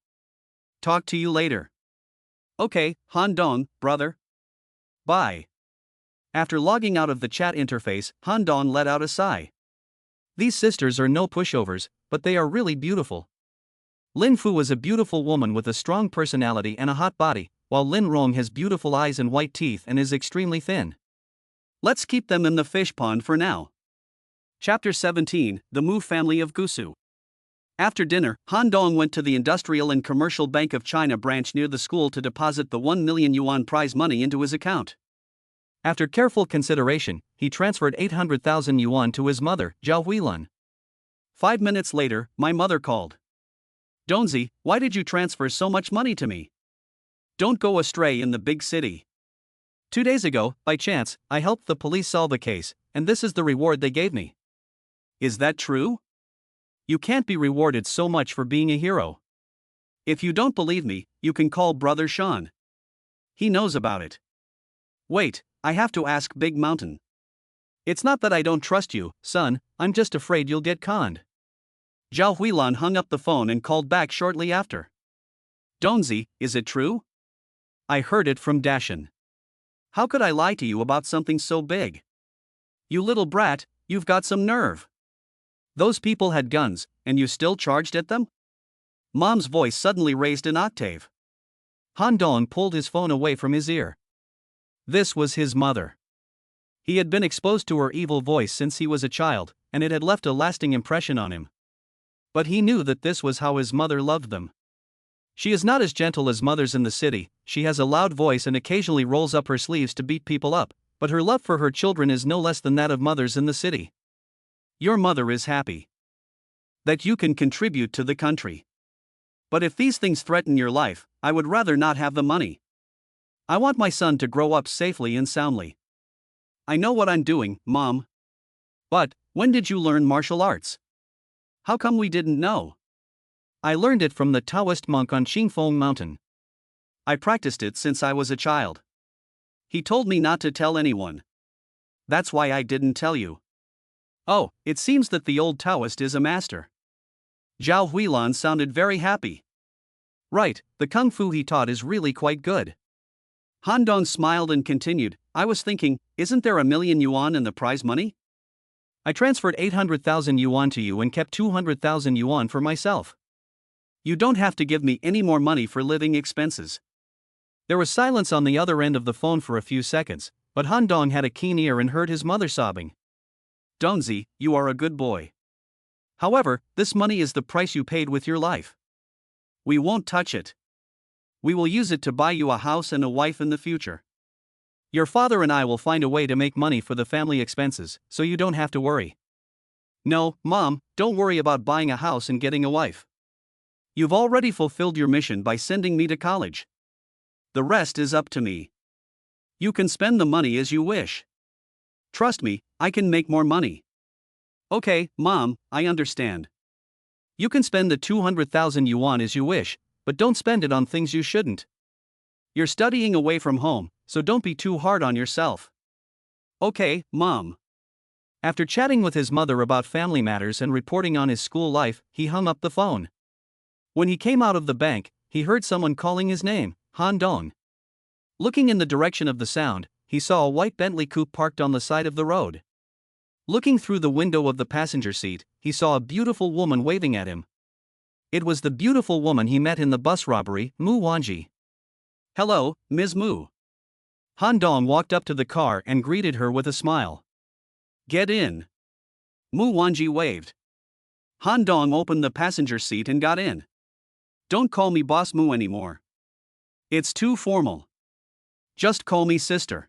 Talk to you later. Okay, Han Dong, brother. Bye. After logging out of the chat interface, Han Dong let out a sigh. These sisters are no pushovers, but they are really beautiful. Lin Fu is a beautiful woman with a strong personality and a hot body, while Lin Rong has beautiful eyes and white teeth and is extremely thin. Let's keep them in the fish pond for now. Chapter 17, The Mu Family of Gusu. After dinner, Han Dong went to the Industrial and Commercial Bank of China branch near the school to deposit the 1 million yuan prize money into his account. After careful consideration, he transferred 800,000 yuan to his mother, Zhao Huilun. 5 minutes later, my mother called. Donzi, why did you transfer so much money to me? Don't go astray in the big city. 2 days ago, by chance, I helped the police solve a case, and this is the reward they gave me. Is that true? You can't be rewarded so much for being a hero. If you don't believe me, you can call Brother Sean. He knows about it. Wait, I have to ask Big Mountain. It's not that I don't trust you, son, I'm just afraid you'll get conned. Zhao Huilun hung up the phone and called back shortly after. Donzi, is it true? I heard it from Dashin. How could I lie to you about something so big? You little brat, you've got some nerve. Those people had guns, and you still charged at them? Mom's voice suddenly raised an octave. Han Dong pulled his phone away from his ear. This was his mother. He had been exposed to her evil voice since he was a child, and it had left a lasting impression on him. But he knew that this was how his mother loved them. She is not as gentle as mothers in the city, she has a loud voice and occasionally rolls up her sleeves to beat people up, but her love for her children is no less than that of mothers in the city. Your mother is happy that you can contribute to the country. But if these things threaten your life, I would rather not have the money. I want my son to grow up safely and soundly. I know what I'm doing, Mom. But, when did you learn martial arts? How come we didn't know? I learned it from the Taoist monk on Qingfeng Mountain. I practiced it since I was a child. He told me not to tell anyone. That's why I didn't tell you. Oh, it seems that the old Taoist is a master. Zhao Huilun sounded very happy. Right, the kung fu he taught is really quite good. Han Dong smiled and continued, I was thinking, isn't there 1 million yuan in the prize money? I transferred 800,000 yuan to you and kept 200,000 yuan for myself. You don't have to give me any more money for living expenses. There was silence on the other end of the phone for a few seconds, but Han Dong had a keen ear and heard his mother sobbing. Donzi, you are a good boy. However, this money is the price you paid with your life. We won't touch it. We will use it to buy you a house and a wife in the future. Your father and I will find a way to make money for the family expenses, so you don't have to worry. No, Mom, don't worry about buying a house and getting a wife. You've already fulfilled your mission by sending me to college. The rest is up to me. You can spend the money as you wish. Trust me, I can make more money. Okay, Mom, I understand. You can spend the 200,000 yuan as you wish, but don't spend it on things you shouldn't. You're studying away from home, so don't be too hard on yourself. Okay, Mom. After chatting with his mother about family matters and reporting on his school life, he hung up the phone. When he came out of the bank, he heard someone calling his name, Han Dong. Looking in the direction of the sound, he saw a white Bentley coupe parked on the side of the road. Looking through the window of the passenger seat, he saw a beautiful woman waving at him. It was the beautiful woman he met in the bus robbery, Mu Wanji. Hello, Ms. Mu. Han Dong walked up to the car and greeted her with a smile. Get in. Mu Wanji waved. Han Dong opened the passenger seat and got in. Don't call me Boss Mu anymore. It's too formal. Just call me sister.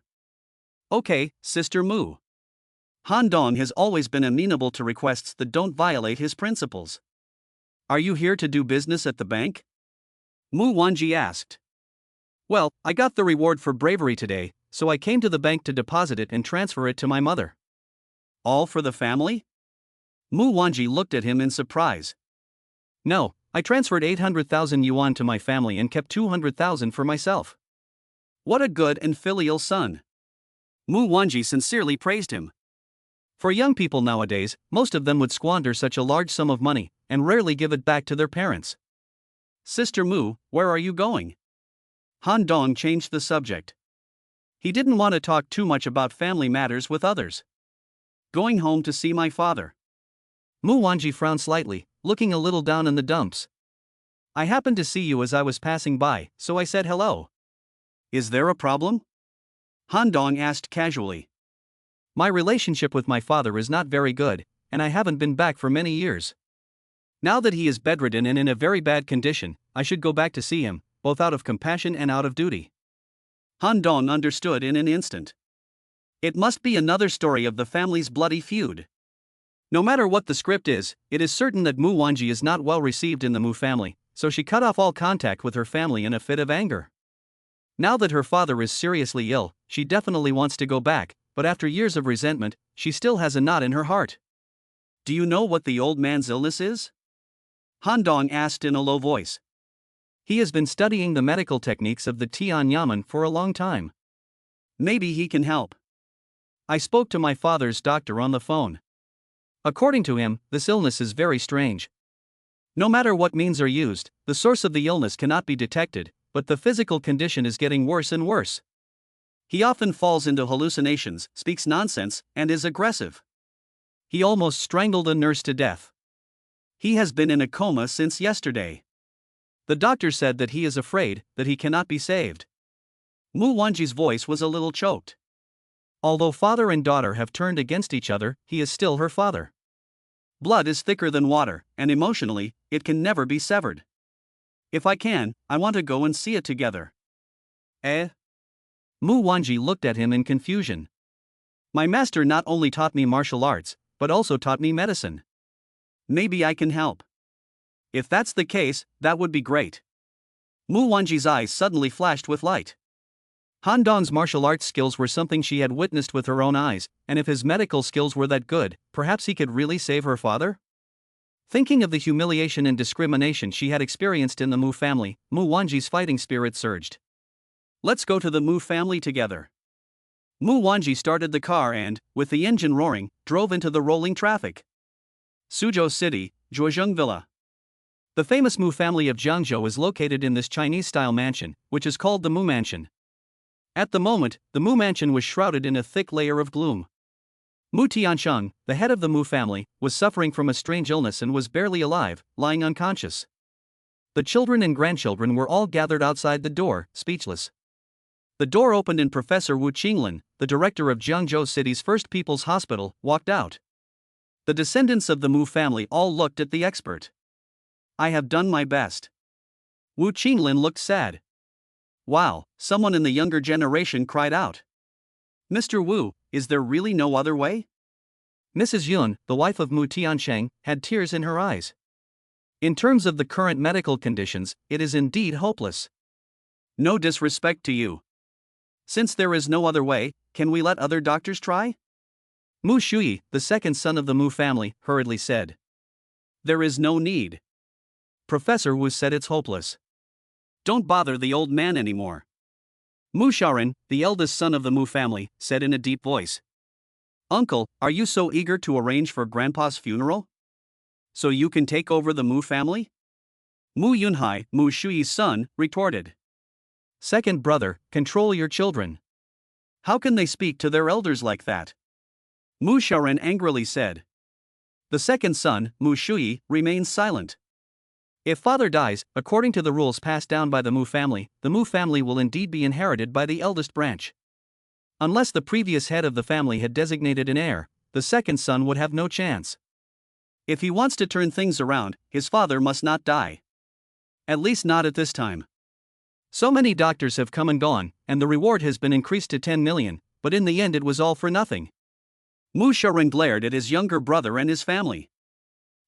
Okay, Sister Mu. Han Dong has always been amenable to requests that don't violate his principles. Are you here to do business at the bank? Mu Wanji asked. Well, I got the reward for bravery today, so I came to the bank to deposit it and transfer it to my mother. All for the family? Mu Wanji looked at him in surprise. No, I transferred 800,000 yuan to my family and kept 200,000 for myself. What a good and filial son. Mu Wanji sincerely praised him. For young people nowadays, most of them would squander such a large sum of money and rarely give it back to their parents. Sister Mu, where are you going? Han Dong changed the subject. He didn't want to talk too much about family matters with others. Going home to see my father. Mu Wanji frowned slightly, looking a little down in the dumps. I happened to see you as I was passing by, so I said hello. Is there a problem? Han Dong asked casually. My relationship with my father is not very good, and I haven't been back for many years. Now that he is bedridden and in a very bad condition, I should go back to see him, both out of compassion and out of duty. Han Dong understood in an instant. It must be another story of the family's bloody feud. No matter what the script is, it is certain that Mu Wanji is not well received in the Mu family, so she cut off all contact with her family in a fit of anger. Now that her father is seriously ill, she definitely wants to go back, but after years of resentment, she still has a knot in her heart. Do you know what the old man's illness is? Han Dong asked in a low voice. He has been studying the medical techniques of the Tian Yamen for a long time. Maybe he can help. I spoke to my father's doctor on the phone. According to him, this illness is very strange. No matter what means are used, the source of the illness cannot be detected, but the physical condition is getting worse and worse. He often falls into hallucinations, speaks nonsense, and is aggressive. He almost strangled a nurse to death. He has been in a coma since yesterday. The doctor said that he is afraid that he cannot be saved. Mu Wanji's voice was a little choked. Although father and daughter have turned against each other, he is still her father. Blood is thicker than water, and emotionally, it can never be severed. If I can, I want to go and see it together. Eh? Mu Wanji looked at him in confusion. My master not only taught me martial arts, but also taught me medicine. Maybe I can help. If that's the case, that would be great. Mu Wanji's eyes suddenly flashed with light. Han Dong's martial arts skills were something she had witnessed with her own eyes, and if his medical skills were that good, perhaps he could really save her father? Thinking of the humiliation and discrimination she had experienced in the Mu family, Mu Wanji's fighting spirit surged. Let's go to the Mu family together. Mu Wanji started the car and, with the engine roaring, drove into the rolling traffic. Suzhou City, Zhuozheng Villa. The famous Mu family of Jiangzhou is located in this Chinese-style mansion, which is called the Mu Mansion. At the moment, the Mu Mansion was shrouded in a thick layer of gloom. Mu Tiansheng, the head of the Mu family, was suffering from a strange illness and was barely alive, lying unconscious. The children and grandchildren were all gathered outside the door, speechless. The door opened and Professor Wu Qinglin, the director of Jiangzhou City's First People's Hospital, walked out. The descendants of the Mu family all looked at the expert. I have done my best. Wu Qinglin looked sad. Wow, someone in the younger generation cried out. Mr. Wu, is there really no other way? Mrs. Yun, the wife of Mu Tiansheng, had tears in her eyes. In terms of the current medical conditions, it is indeed hopeless. No disrespect to you. Since there is no other way, can we let other doctors try? Mu Shui, the second son of the Mu family, hurriedly said. There is no need. Professor Wu said it's hopeless. Don't bother the old man anymore. Mu Shaoran, the eldest son of the Mu family, said in a deep voice. Uncle, are you so eager to arrange for Grandpa's funeral? So you can take over the Mu family? Mu Yunhai, Mu Shui's son, retorted. Second brother, control your children. How can they speak to their elders like that? Mu Shaoran angrily said. The second son, Mu Shui, remains silent. If father dies, according to the rules passed down by the Mu family will indeed be inherited by the eldest branch. Unless the previous head of the family had designated an heir, the second son would have no chance. If he wants to turn things around, his father must not die. At least not at this time. So many doctors have come and gone, and the reward has been increased to 10 million, but in the end it was all for nothing. Mu Shaoran glared at his younger brother and his family.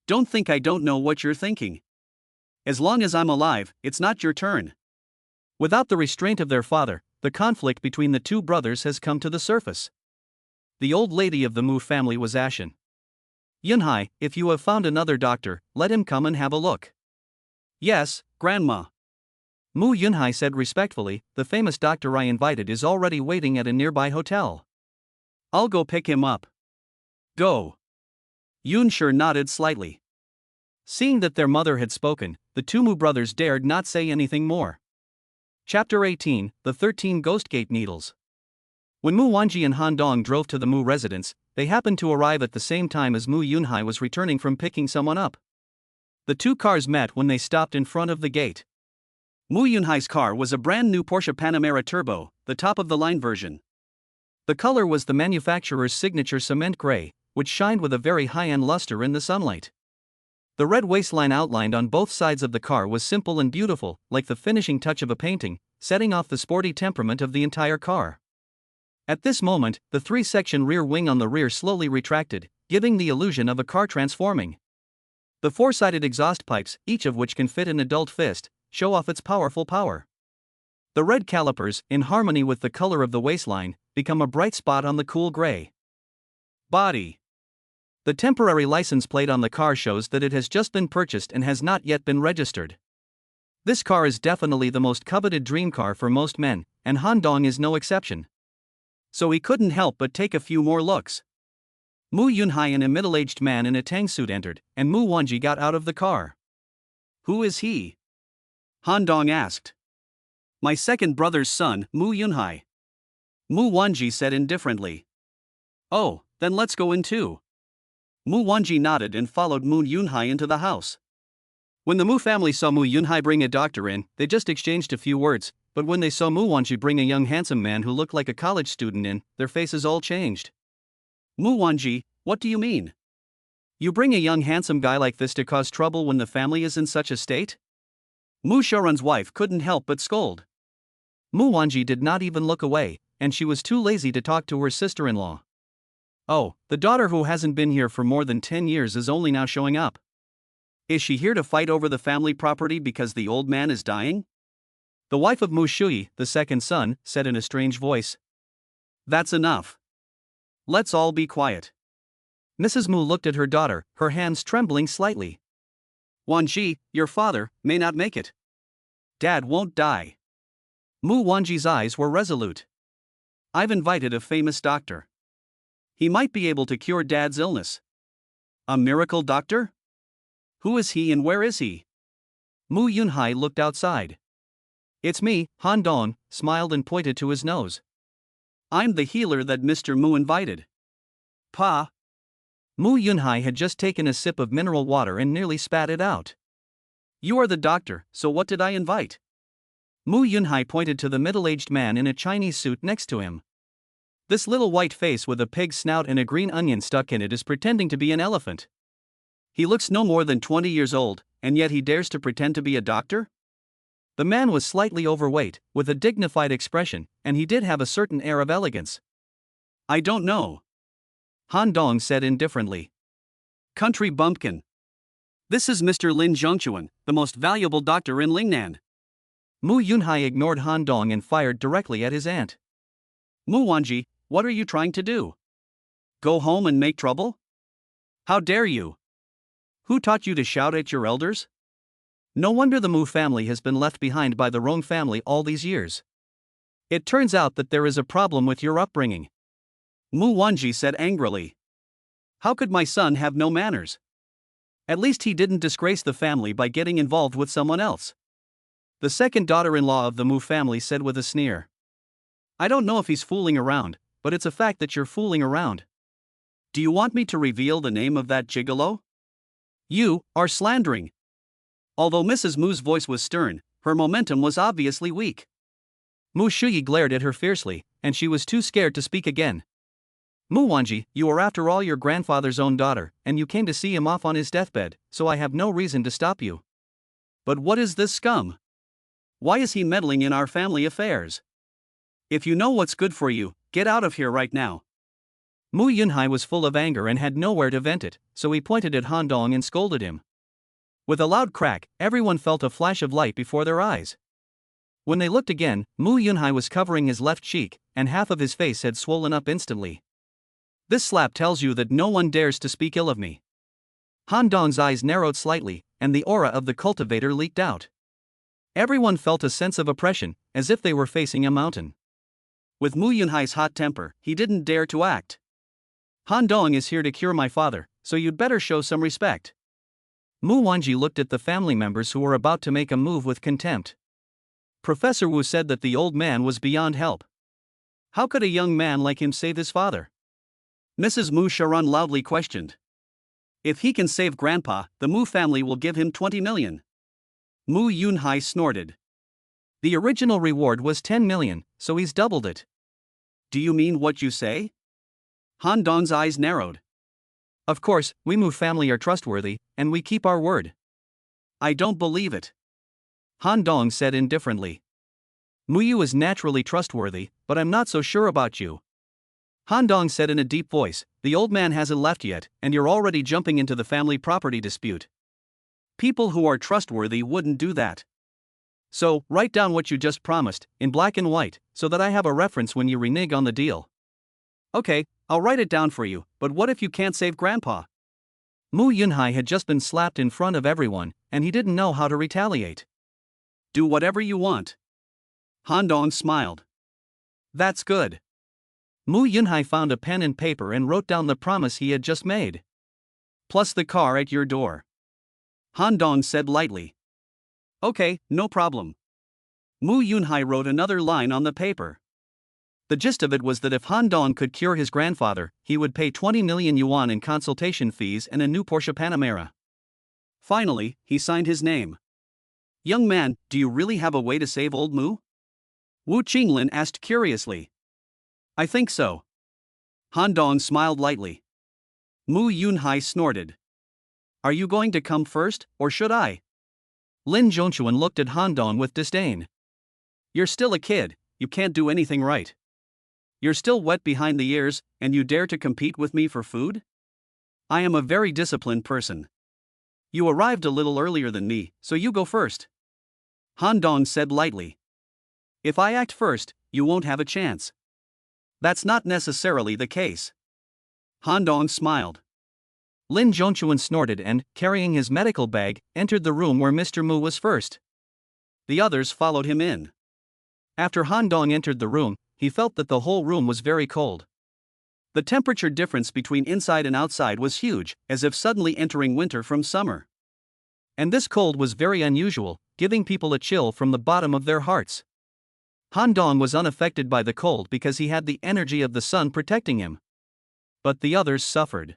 Don't think I don't know what you're thinking. As long as I'm alive, it's not your turn. Without the restraint of their father, the conflict between the two brothers has come to the surface. The old lady of the Mu family was ashen. Yunhai, if you have found another doctor, let him come and have a look. Yes, Grandma. Mu Yunhai said respectfully, the famous doctor I invited is already waiting at a nearby hotel. I'll go pick him up. Go. Yunshur nodded slightly. Seeing that their mother had spoken, the two Mu brothers dared not say anything more. Chapter 18, The 13 Ghostgate Needles. When Mu Wanji and Han Dong drove to the Mu residence, they happened to arrive at the same time as Mu Yunhai was returning from picking someone up. The two cars met when they stopped in front of the gate. Mu Yunhai's car was a brand new Porsche Panamera Turbo, the top-of-the-line version. The color was the manufacturer's signature cement gray, which shined with a very high-end luster in the sunlight. The red waistline outlined on both sides of the car was simple and beautiful, like the finishing touch of a painting, setting off the sporty temperament of the entire car. At this moment, the three-section rear wing on the rear slowly retracted, giving the illusion of a car transforming. The four-sided exhaust pipes, each of which can fit an adult fist, show off its powerful power. The red calipers, in harmony with the color of the waistline, become a bright spot on the cool gray body. The temporary license plate on the car shows that it has just been purchased and has not yet been registered. This car is definitely the most coveted dream car for most men, and Han Dong is no exception. So he couldn't help but take a few more looks. Mu Yunhai and a middle-aged man in a tang suit entered, and Mu Wanji got out of the car. "Who is he?" Han Dong asked. "My second brother's son, Mu Yunhai." Mu Wanji said indifferently. "Oh, then let's go in too." Mu Wanji nodded and followed Mu Yunhai into the house. When the Mu family saw Mu Yunhai bring a doctor in, they just exchanged a few words, but when they saw Mu Wanji bring a young handsome man who looked like a college student in, their faces all changed. "Mu Wanji, what do you mean? You bring a young handsome guy like this to cause trouble when the family is in such a state?" Mu Shorun's wife couldn't help but scold. Mu Wanji did not even look away, and she was too lazy to talk to her sister-in-law. "Oh, the daughter who hasn't been here for more than 10 years is only now showing up. Is she here to fight over the family property because the old man is dying?" The wife of Mu Shui, the second son, said in a strange voice. "That's enough. Let's all be quiet." Mrs. Mu looked at her daughter, her hands trembling slightly. "Wanji, your father, may not make it. Dad won't die." Mu Wanji's eyes were resolute. "I've invited a famous doctor. He might be able to cure Dad's illness." "A miracle doctor? Who is he and where is he?" Mu Yunhai looked outside. "It's me," Han Dong smiled and pointed to his nose. "I'm the healer that Mr. Mu invited." "Pa." Mu Yunhai had just taken a sip of mineral water and nearly spat it out. "You are the doctor, so what did I invite?" Mu Yunhai pointed to the middle-aged man in a Chinese suit next to him. This little white face with a pig's snout and a green onion stuck in it is pretending to be an elephant. He looks no more than 20 years old, and yet he dares to pretend to be a doctor? The man was slightly overweight, with a dignified expression, and he did have a certain air of elegance. "I don't know," Han Dong said indifferently. "Country bumpkin. This is Mr. Lin Zhongchuan, the most valuable doctor in Lingnan." Mu Yunhai ignored Han Dong and fired directly at his aunt. "Mu Wanji, what are you trying to do? Go home and make trouble? How dare you? Who taught you to shout at your elders? No wonder the Mu family has been left behind by the Rong family all these years. It turns out that there is a problem with your upbringing." Mu Wanji said angrily. "How could my son have no manners? At least he didn't disgrace the family by getting involved with someone else." The second daughter-in-law of the Mu family said with a sneer. "I don't know if he's fooling around, but it's a fact that you're fooling around. Do you want me to reveal the name of that gigolo? You are slandering." Although Mrs. Mu's voice was stern, her momentum was obviously weak. Mu Shui glared at her fiercely, and she was too scared to speak again. "Mu Wanji, you are after all your grandfather's own daughter, and you came to see him off on his deathbed, so I have no reason to stop you. But what is this scum? Why is he meddling in our family affairs? If you know what's good for you, get out of here right now." Mu Yunhai was full of anger and had nowhere to vent it, so he pointed at Han Dong and scolded him. With a loud crack, everyone felt a flash of light before their eyes. When they looked again, Mu Yunhai was covering his left cheek, and half of his face had swollen up instantly. "This slap tells you that no one dares to speak ill of me." Han Dong's eyes narrowed slightly, and the aura of the cultivator leaked out. Everyone felt a sense of oppression, as if they were facing a mountain. With Mu Yunhai's hot temper, he didn't dare to act. Han Dong is here to cure my father, so you'd better show some respect. Mu Wanji looked at the family members who were about to make a move with contempt. Professor Wu said that the old man was beyond help. How could a young man like him save his father? Mrs. Mu Sharon loudly questioned. If he can save Grandpa, the Mu family will give him 20 million. Mu Yunhai snorted. The original reward was 10 million, so he's doubled it. Do you mean what you say? Han Dong's eyes narrowed. Of course, we Mu family are trustworthy, and we keep our word. I don't believe it. Han Dong said indifferently. Mu Yu is naturally trustworthy, but I'm not so sure about you. Han Dong said in a deep voice, the old man hasn't left yet, and you're already jumping into the family property dispute. People who are trustworthy wouldn't do that. So, write down what you just promised, in black and white, so that I have a reference when you renege on the deal. Okay, I'll write it down for you, but what if you can't save Grandpa? Mu Yunhai had just been slapped in front of everyone, and he didn't know how to retaliate. Do whatever you want. Han Dong smiled. That's good. Mu Yunhai found a pen and paper and wrote down the promise he had just made. Plus the car at your door. Han Dong said lightly. Okay, no problem. Mu Yunhai wrote another line on the paper. The gist of it was that if Han Dong could cure his grandfather, he would pay 20 million yuan in consultation fees and a new Porsche Panamera. Finally, he signed his name. Young man, do you really have a way to save old Mu? Wu Qinglin asked curiously. I think so. Han Dong smiled lightly. Mu Yunhai snorted. Are you going to come first, or should I? Lin Zhongchuan looked at Han Dong with disdain. You're still a kid, you can't do anything right. You're still wet behind the ears, and you dare to compete with me for food? I am a very disciplined person. You arrived a little earlier than me, so you go first. Han Dong said lightly. If I act first, you won't have a chance. That's not necessarily the case. Han Dong smiled. Lin Zhongchuan snorted and, carrying his medical bag, entered the room where Mr. Mu was first. The others followed him in. After Han Dong entered the room, he felt that the whole room was very cold. The temperature difference between inside and outside was huge, as if suddenly entering winter from summer. And this cold was very unusual, giving people a chill from the bottom of their hearts. Han Dong was unaffected by the cold because he had the energy of the sun protecting him. But the others suffered.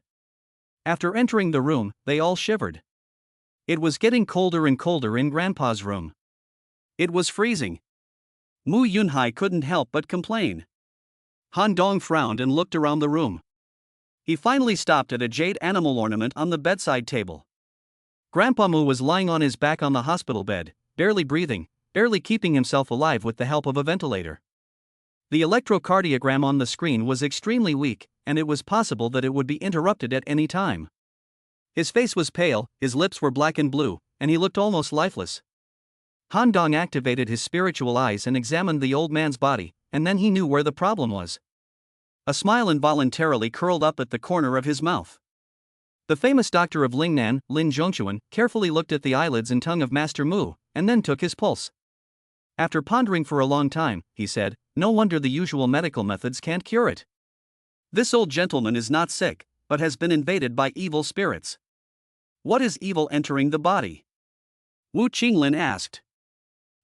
After entering the room, they all shivered. It was getting colder and colder in Grandpa's room. It was freezing. Mu Yunhai couldn't help but complain. Han Dong frowned and looked around the room. He finally stopped at a jade animal ornament on the bedside table. Grandpa Mu was lying on his back on the hospital bed, barely breathing, barely keeping himself alive with the help of a ventilator. The electrocardiogram on the screen was extremely weak, and it was possible that it would be interrupted at any time. His face was pale, his lips were black and blue, and he looked almost lifeless. Han Dong activated his spiritual eyes and examined the old man's body, and then he knew where the problem was. A smile involuntarily curled up at the corner of his mouth. The famous doctor of Lingnan, Lin Zhongchuan, carefully looked at the eyelids and tongue of Master Mu, and then took his pulse. After pondering for a long time, he said, no wonder the usual medical methods can't cure it. This old gentleman is not sick, but has been invaded by evil spirits. What is evil entering the body? Wu Qinglin asked.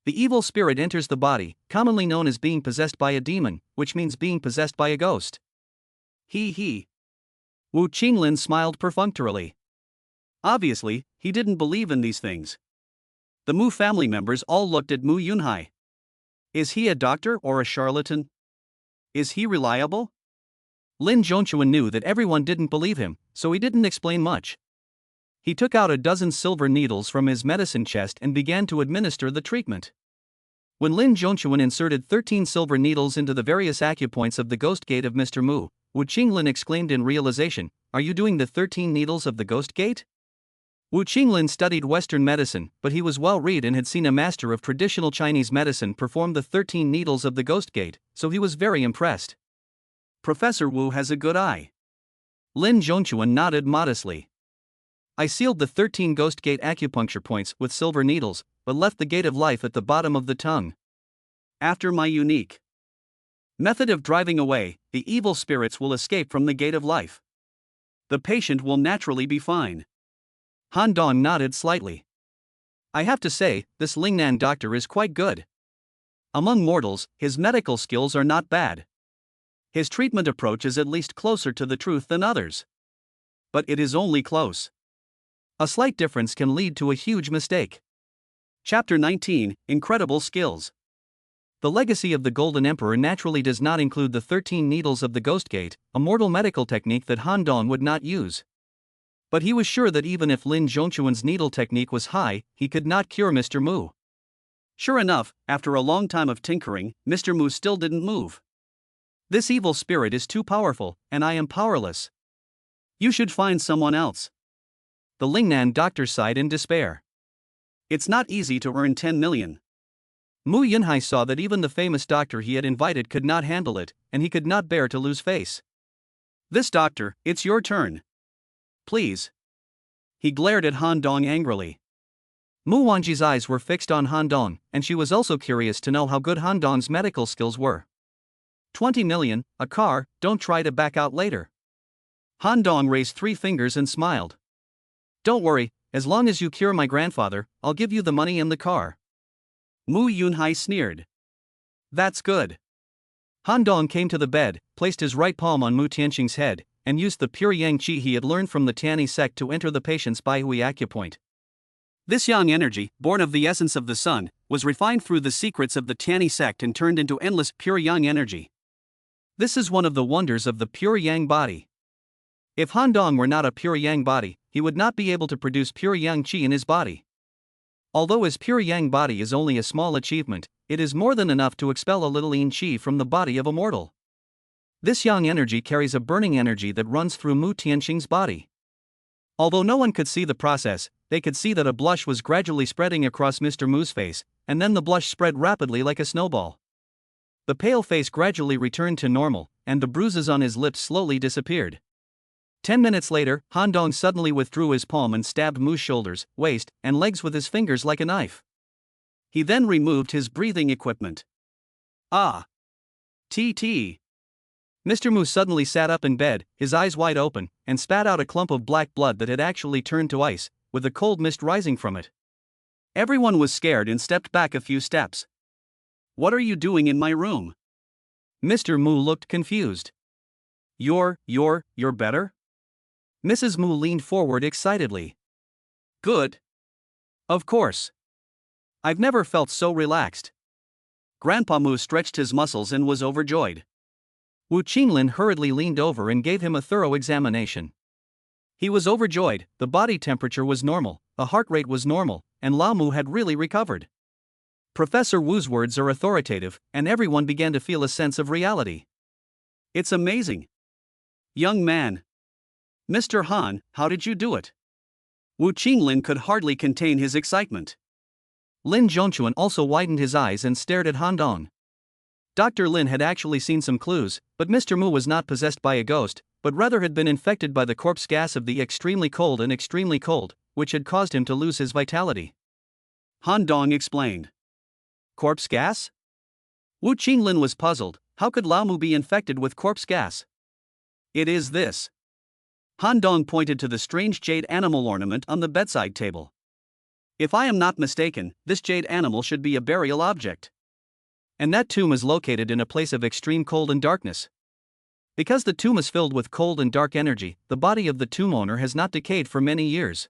The evil spirit enters the body, commonly known as being possessed by a demon, which means being possessed by a ghost. He. Wu Qinglin smiled perfunctorily. Obviously, he didn't believe in these things. The Mu family members all looked at Mu Yunhai. Is he a doctor or a charlatan? Is he reliable? Lin Zhongchuan knew that everyone didn't believe him, so he didn't explain much. He took out a dozen silver needles from his medicine chest and began to administer the treatment. When Lin Zhongchuan inserted 13 silver needles into the various acupoints of the ghost gate of Mr. Mu, Wu Qinglin exclaimed in realization, "Are you doing the 13 needles of the ghost gate?" Wu Qinglin studied Western medicine, but he was well read and had seen a master of traditional Chinese medicine perform the 13 needles of the ghost gate, so he was very impressed. Professor Wu has a good eye. Lin Zhongchuan nodded modestly. I sealed the 13 ghost gate acupuncture points with silver needles, but left the gate of life at the bottom of the tongue. After my unique method of driving away, the evil spirits will escape from the gate of life. The patient will naturally be fine. Han Dong nodded slightly. I have to say, this Lingnan doctor is quite good. Among mortals, his medical skills are not bad. His treatment approach is at least closer to the truth than others. But it is only close. A slight difference can lead to a huge mistake. Chapter 19, Incredible Skills. The legacy of the Golden Emperor naturally does not include the 13 needles of the Ghost Gate, a mortal medical technique that Han Dong would not use. But he was sure that even if Lin Zhongquan's needle technique was high, he could not cure Mr. Mu. Sure enough, after a long time of tinkering, Mr. Mu still didn't move. This evil spirit is too powerful, and I am powerless. You should find someone else. The Lingnan doctor sighed in despair. It's not easy to earn 10 million. Mu Yunhai saw that even the famous doctor he had invited could not handle it, and he could not bear to lose face. This doctor, it's your turn. Please. He glared at Han Dong angrily. Mu Wanji's eyes were fixed on Han Dong, and she was also curious to know how good Han Dong's medical skills were. 20 million, a car, don't try to back out later. Han Dong raised 3 fingers and smiled. Don't worry, as long as you cure my grandfather, I'll give you the money and the car. Mu Yunhai sneered. That's good. Han Dong came to the bed, placed his right palm on Mu Tianxing's head, and used the pure yang qi he had learned from the Tiani sect to enter the patient's Baihui acupoint. This yang energy, born of the essence of the sun, was refined through the secrets of the Tiani sect and turned into endless pure yang energy. This is one of the wonders of the pure yang body. If Han Dong were not a pure yang body, he would not be able to produce pure yang qi in his body. Although his pure yang body is only a small achievement, it is more than enough to expel a little yin qi from the body of a mortal. This yang energy carries a burning energy that runs through Mu Tianxing's body. Although no one could see the process, they could see that a blush was gradually spreading across Mr. Mu's face, and then the blush spread rapidly like a snowball. The pale face gradually returned to normal, and the bruises on his lips slowly disappeared. 10 minutes later, Han Dong suddenly withdrew his palm and stabbed Mu's shoulders, waist, and legs with his fingers like a knife. He then removed his breathing equipment. Ah! TT! Mr. Mu suddenly sat up in bed, his eyes wide open, and spat out a clump of black blood that had actually turned to ice, with a cold mist rising from it. Everyone was scared and stepped back a few steps. What are you doing in my room? Mr. Mu looked confused. You're better? Mrs. Mu leaned forward excitedly. Good. Of course. I've never felt so relaxed. Grandpa Mu stretched his muscles and was overjoyed. Wu Qinglin hurriedly leaned over and gave him a thorough examination. He was overjoyed, the body temperature was normal, the heart rate was normal, and Lao Mu had really recovered. Professor Wu's words are authoritative, and everyone began to feel a sense of reality. It's amazing. Young man. Mr. Han, how did you do it? Wu Qinglin could hardly contain his excitement. Lin Zhongquan also widened his eyes and stared at Han Dong. Dr. Lin had actually seen some clues, but Mr. Mu was not possessed by a ghost, but rather had been infected by the corpse gas of the extremely cold, which had caused him to lose his vitality. Han Dong explained. Corpse gas? Wu Qinglin was puzzled. How could Lao Mu be infected with corpse gas? It is this. Han Dong pointed to the strange jade animal ornament on the bedside table. If I am not mistaken, this jade animal should be a burial object. And that tomb is located in a place of extreme cold and darkness. Because the tomb is filled with cold and dark energy, the body of the tomb owner has not decayed for many years.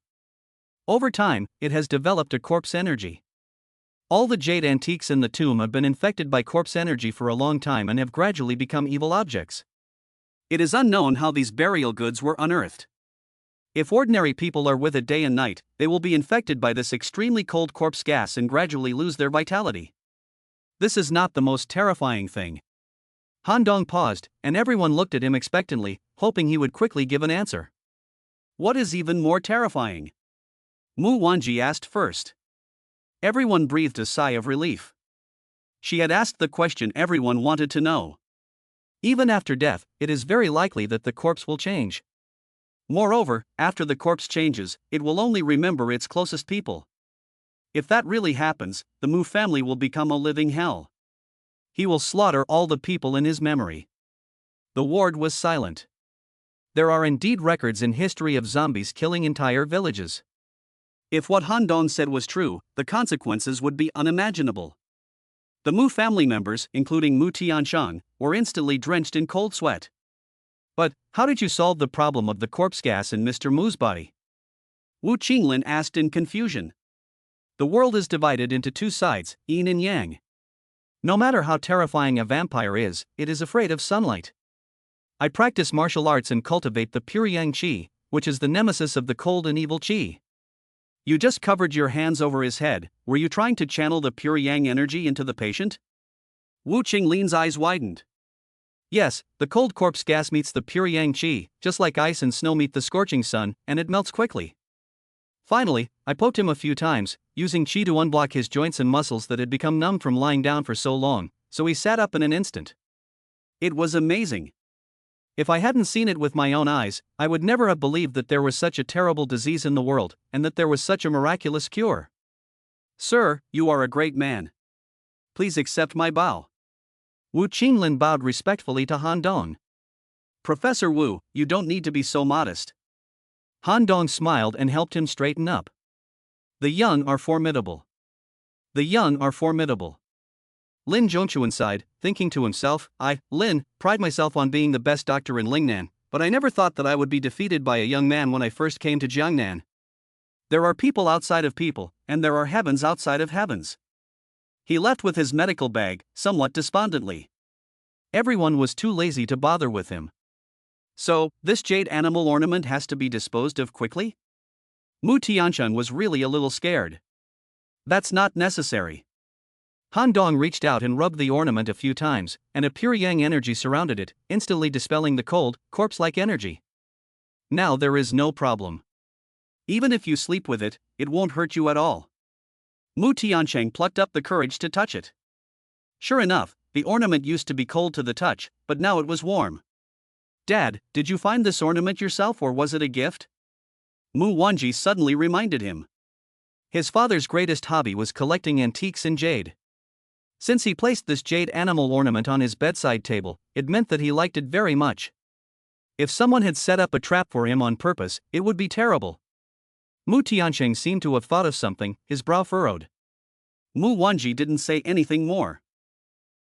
Over time, it has developed a corpse energy. All the jade antiques in the tomb have been infected by corpse energy for a long time and have gradually become evil objects. It is unknown how these burial goods were unearthed. If ordinary people are with it day and night, they will be infected by this extremely cold corpse gas and gradually lose their vitality. This is not the most terrifying thing. Han Dong paused, and everyone looked at him expectantly, hoping he would quickly give an answer. What is even more terrifying? Mu Wanji asked first. Everyone breathed a sigh of relief. She had asked the question everyone wanted to know. Even after death, it is very likely that the corpse will change. Moreover, after the corpse changes, it will only remember its closest people. If that really happens, the Mu family will become a living hell. He will slaughter all the people in his memory. The ward was silent. There are indeed records in history of zombies killing entire villages. If what Han Dong said was true, the consequences would be unimaginable. The Mu family members, including Mu Tianshang, were instantly drenched in cold sweat. But, how did you solve the problem of the corpse gas in Mr. Mu's body? Wu Qinglin asked in confusion. The world is divided into two sides, yin and yang. No matter how terrifying a vampire is, it is afraid of sunlight. I practice martial arts and cultivate the pure yang qi, which is the nemesis of the cold and evil qi. You just covered your hands over his head. Were you trying to channel the pure yang energy into the patient? Wu Qinglin's eyes widened. Yes, the cold corpse gas meets the pure yang qi, just like ice and snow meet the scorching sun, and it melts quickly. Finally, I poked him a few times, using qi to unblock his joints and muscles that had become numb from lying down for so long, so he sat up in an instant. It was amazing. If I hadn't seen it with my own eyes, I would never have believed that there was such a terrible disease in the world, and that there was such a miraculous cure. Sir, you are a great man. Please accept my bow. Wu Qinglin bowed respectfully to Han Dong. Professor Wu, you don't need to be so modest. Han Dong smiled and helped him straighten up. The young are formidable. The young are formidable. Lin Zhongchuan sighed, thinking to himself, Lin, pride myself on being the best doctor in Lingnan, but I never thought that I would be defeated by a young man when I first came to Jiangnan. There are people outside of people, and there are heavens outside of heavens. He left with his medical bag, somewhat despondently. Everyone was too lazy to bother with him. So, this jade animal ornament has to be disposed of quickly? Mu Tianshang was really a little scared. That's not necessary. Han Dong reached out and rubbed the ornament a few times, and a pure yang energy surrounded it, instantly dispelling the cold, corpse-like energy. Now there is no problem. Even if you sleep with it, it won't hurt you at all. Mu Tianshang plucked up the courage to touch it. Sure enough, the ornament used to be cold to the touch, but now it was warm. Dad, did you find this ornament yourself or was it a gift? Mu Wanji suddenly reminded him. His father's greatest hobby was collecting antiques in jade. Since he placed this jade animal ornament on his bedside table, it meant that he liked it very much. If someone had set up a trap for him on purpose, it would be terrible. Mu Tiansheng seemed to have thought of something, his brow furrowed. Mu Wanji didn't say anything more.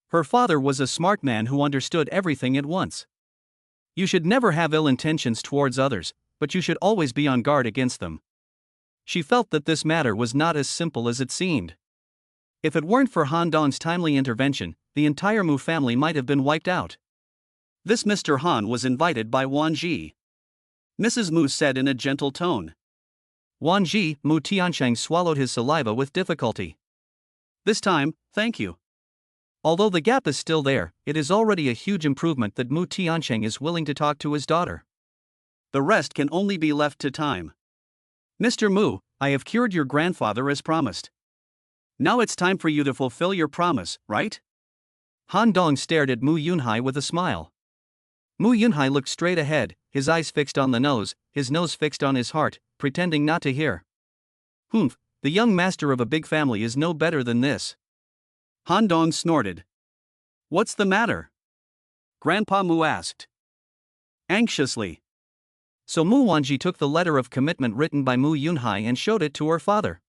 Her father was a smart man who understood everything at once. You should never have ill intentions towards others, but you should always be on guard against them. She felt that this matter was not as simple as it seemed. If it weren't for Han Dong's timely intervention, the entire Mu family might have been wiped out. This Mr. Han was invited by Wan Ji. Mrs. Mu said in a gentle tone. Wan Ji, Mu Tiansheng swallowed his saliva with difficulty. This time, thank you. Although the gap is still there, it is already a huge improvement that Mu Tiansheng is willing to talk to his daughter. The rest can only be left to time. Mr. Mu, I have cured your grandfather as promised. Now it's time for you to fulfill your promise, right? Han Dong stared at Mu Yunhai with a smile. Mu Yunhai looked straight ahead, his eyes fixed on the nose, his nose fixed on his heart, pretending not to hear. Humph, the young master of a big family is no better than this. Han Dong snorted. What's the matter? Grandpa Mu asked. Anxiously. So Mu Wanji took the letter of commitment written by Mu Yunhai and showed it to her father.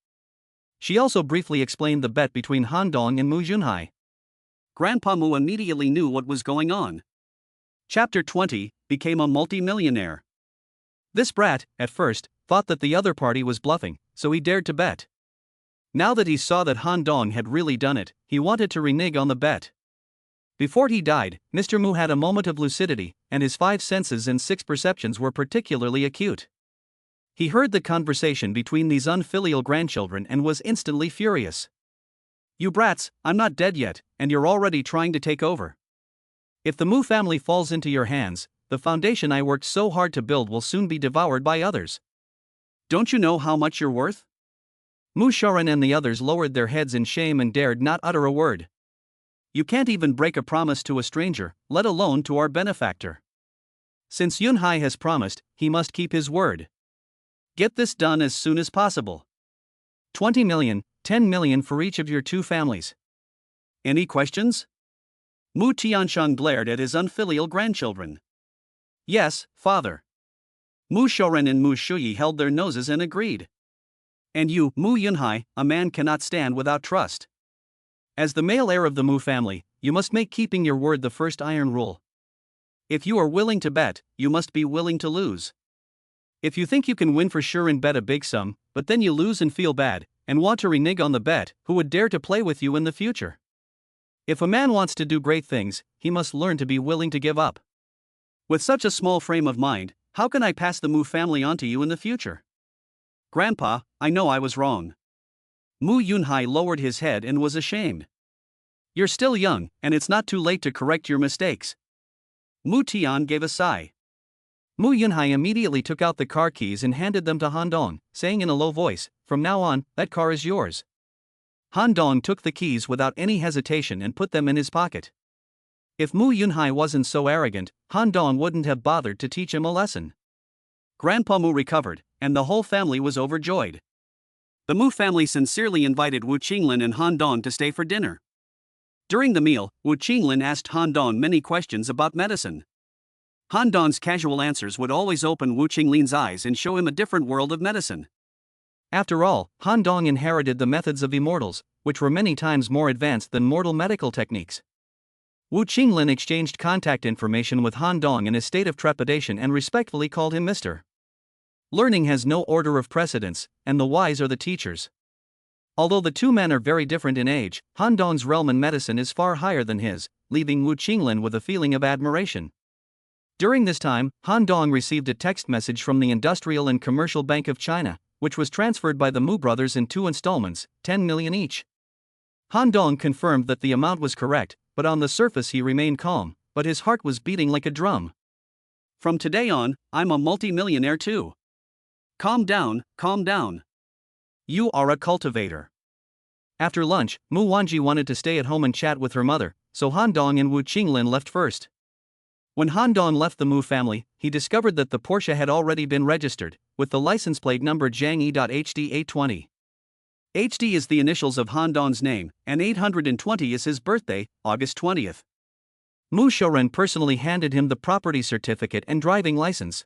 She also briefly explained the bet between Han Dong and Mu Yunhai. Grandpa Mu immediately knew what was going on. Chapter 20, became a multi-millionaire. This brat, at first, thought that the other party was bluffing, so he dared to bet. Now that he saw that Han Dong had really done it, he wanted to renege on the bet. Before he died, Mr. Mu had a moment of lucidity, and his 5 senses and 6 perceptions were particularly acute. He heard the conversation between these unfilial grandchildren and was instantly furious. You brats, I'm not dead yet, and you're already trying to take over. If the Mu family falls into your hands, the foundation I worked so hard to build will soon be devoured by others. Don't you know how much you're worth? Mu Sharan and the others lowered their heads in shame and dared not utter a word. You can't even break a promise to a stranger, let alone to our benefactor. Since Yunhai has promised, he must keep his word. Get this done as soon as possible. 20 million, 10 million for each of your 2 families. Any questions? Mu Tianshang glared at his unfilial grandchildren. Yes, father. Mu Shoren and Mu Shuyi held their noses and agreed. And you, Mu Yunhai, a man cannot stand without trust. As the male heir of the Mu family, you must make keeping your word the first iron rule. If you are willing to bet, you must be willing to lose. If you think you can win for sure and bet a big sum, but then you lose and feel bad, and want to renege on the bet, who would dare to play with you in the future? If a man wants to do great things, he must learn to be willing to give up. With such a small frame of mind, how can I pass the Mu family on to you in the future? Grandpa, I know I was wrong. Mu Yunhai lowered his head and was ashamed. You're still young, and it's not too late to correct your mistakes. Mu Tian gave a sigh. Mu Yunhai immediately took out the car keys and handed them to Han Dong, saying in a low voice, "From now on, that car is yours." Han Dong took the keys without any hesitation and put them in his pocket. If Mu Yunhai wasn't so arrogant, Han Dong wouldn't have bothered to teach him a lesson. Grandpa Mu recovered, and the whole family was overjoyed. The Mu family sincerely invited Wu Qinglin and Han Dong to stay for dinner. During the meal, Wu Qinglin asked Han Dong many questions about medicine. Han Dong's casual answers would always open Wu Qinglin's eyes and show him a different world of medicine. After all, Han Dong inherited the methods of immortals, which were many times more advanced than mortal medical techniques. Wu Qinglin exchanged contact information with Han Dong in a state of trepidation and respectfully called him Mr. Learning has no order of precedence, and the wise are the teachers. Although the two men are very different in age, Han Dong's realm in medicine is far higher than his, leaving Wu Qinglin with a feeling of admiration. During this time, Han Dong received a text message from the Industrial and Commercial Bank of China, which was transferred by the Mu brothers in 2 installments, 10 million each. Han Dong confirmed that the amount was correct, but on the surface he remained calm, but his heart was beating like a drum. From today on, I'm a multi-millionaire too. Calm down, calm down. You are a cultivator. After lunch, Mu Wanji wanted to stay at home and chat with her mother, so Han Dong and Wu Qinglin left first. When Han Dong left the Mu family, he discovered that the Porsche had already been registered, with the license plate number Jiang E.HD 820. HD is the initials of Han Dong's name, and 820 is his birthday, August 20th. Mu Shoren personally handed him the property certificate and driving license.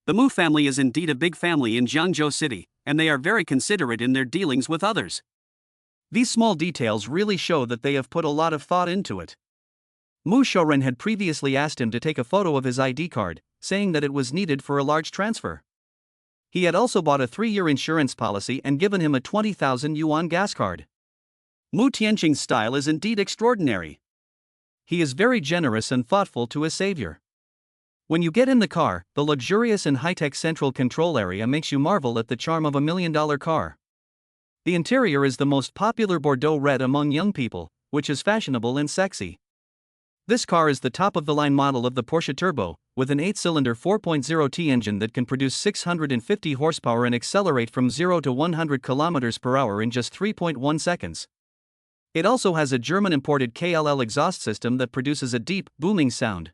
The Mu family is indeed a big family in Jiangzhou City, and they are very considerate in their dealings with others. These small details really show that they have put a lot of thought into it. Mu Shoren had previously asked him to take a photo of his ID card, saying that it was needed for a large transfer. He had also bought a 3-year insurance policy and given him a 20,000 yuan gas card. Mu Tianqing's style is indeed extraordinary. He is very generous and thoughtful to his savior. When you get in the car, the luxurious and high-tech central control area makes you marvel at the charm of a $1 million car. The interior is the most popular Bordeaux red among young people, which is fashionable and sexy. This car is the top-of-the-line model of the Porsche Turbo, with an 8-cylinder 4.0T engine that can produce 650 horsepower and accelerate from 0 to 100 km per hour in just 3.1 seconds. It also has a German-imported KLL exhaust system that produces a deep, booming sound.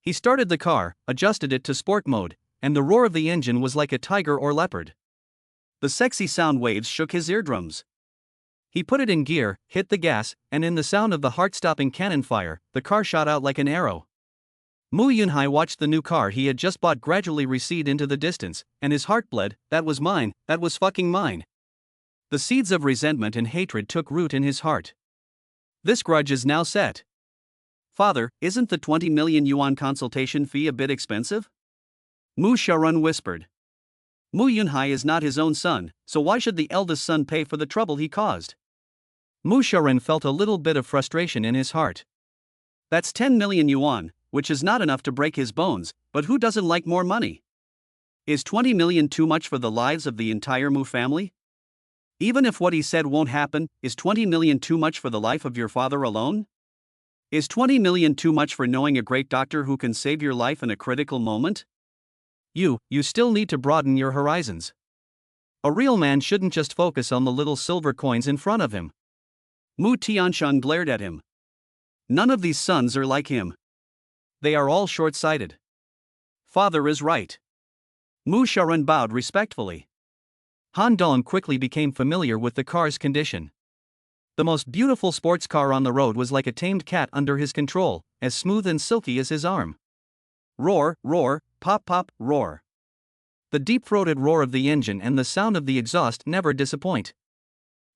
He started the car, adjusted it to sport mode, and the roar of the engine was like a tiger or leopard. The sexy sound waves shook his eardrums. He put it in gear, hit the gas, and in the sound of the heart-stopping cannon fire, the car shot out like an arrow. Mu Yunhai watched the new car he had just bought gradually recede into the distance, and his heart bled. That was mine, that was fucking mine. The seeds of resentment and hatred took root in his heart. This grudge is now set. Father, isn't the 20 million yuan consultation fee a bit expensive? Mu Sharon whispered. Mu Yunhai is not his own son, so why should the eldest son pay for the trouble he caused? Mu Sharon felt a little bit of frustration in his heart. That's 10 million yuan, which is not enough to break his bones, but who doesn't like more money? Is 20 million too much for the lives of the entire Mu family? Even if what he said won't happen, is 20 million too much for the life of your father alone? Is 20 million too much for knowing a great doctor who can save your life in a critical moment? You still need to broaden your horizons. A real man shouldn't just focus on the little silver coins in front of him. Mu Tianshan glared at him. None of these sons are like him. They are all short-sighted. Father is right. Mu Sharon bowed respectfully. Han Dong quickly became familiar with the car's condition. The most beautiful sports car on the road was like a tamed cat under his control, as smooth and silky as his arm. Roar, roar, pop pop, roar. The deep-throated roar of the engine and the sound of the exhaust never disappoint.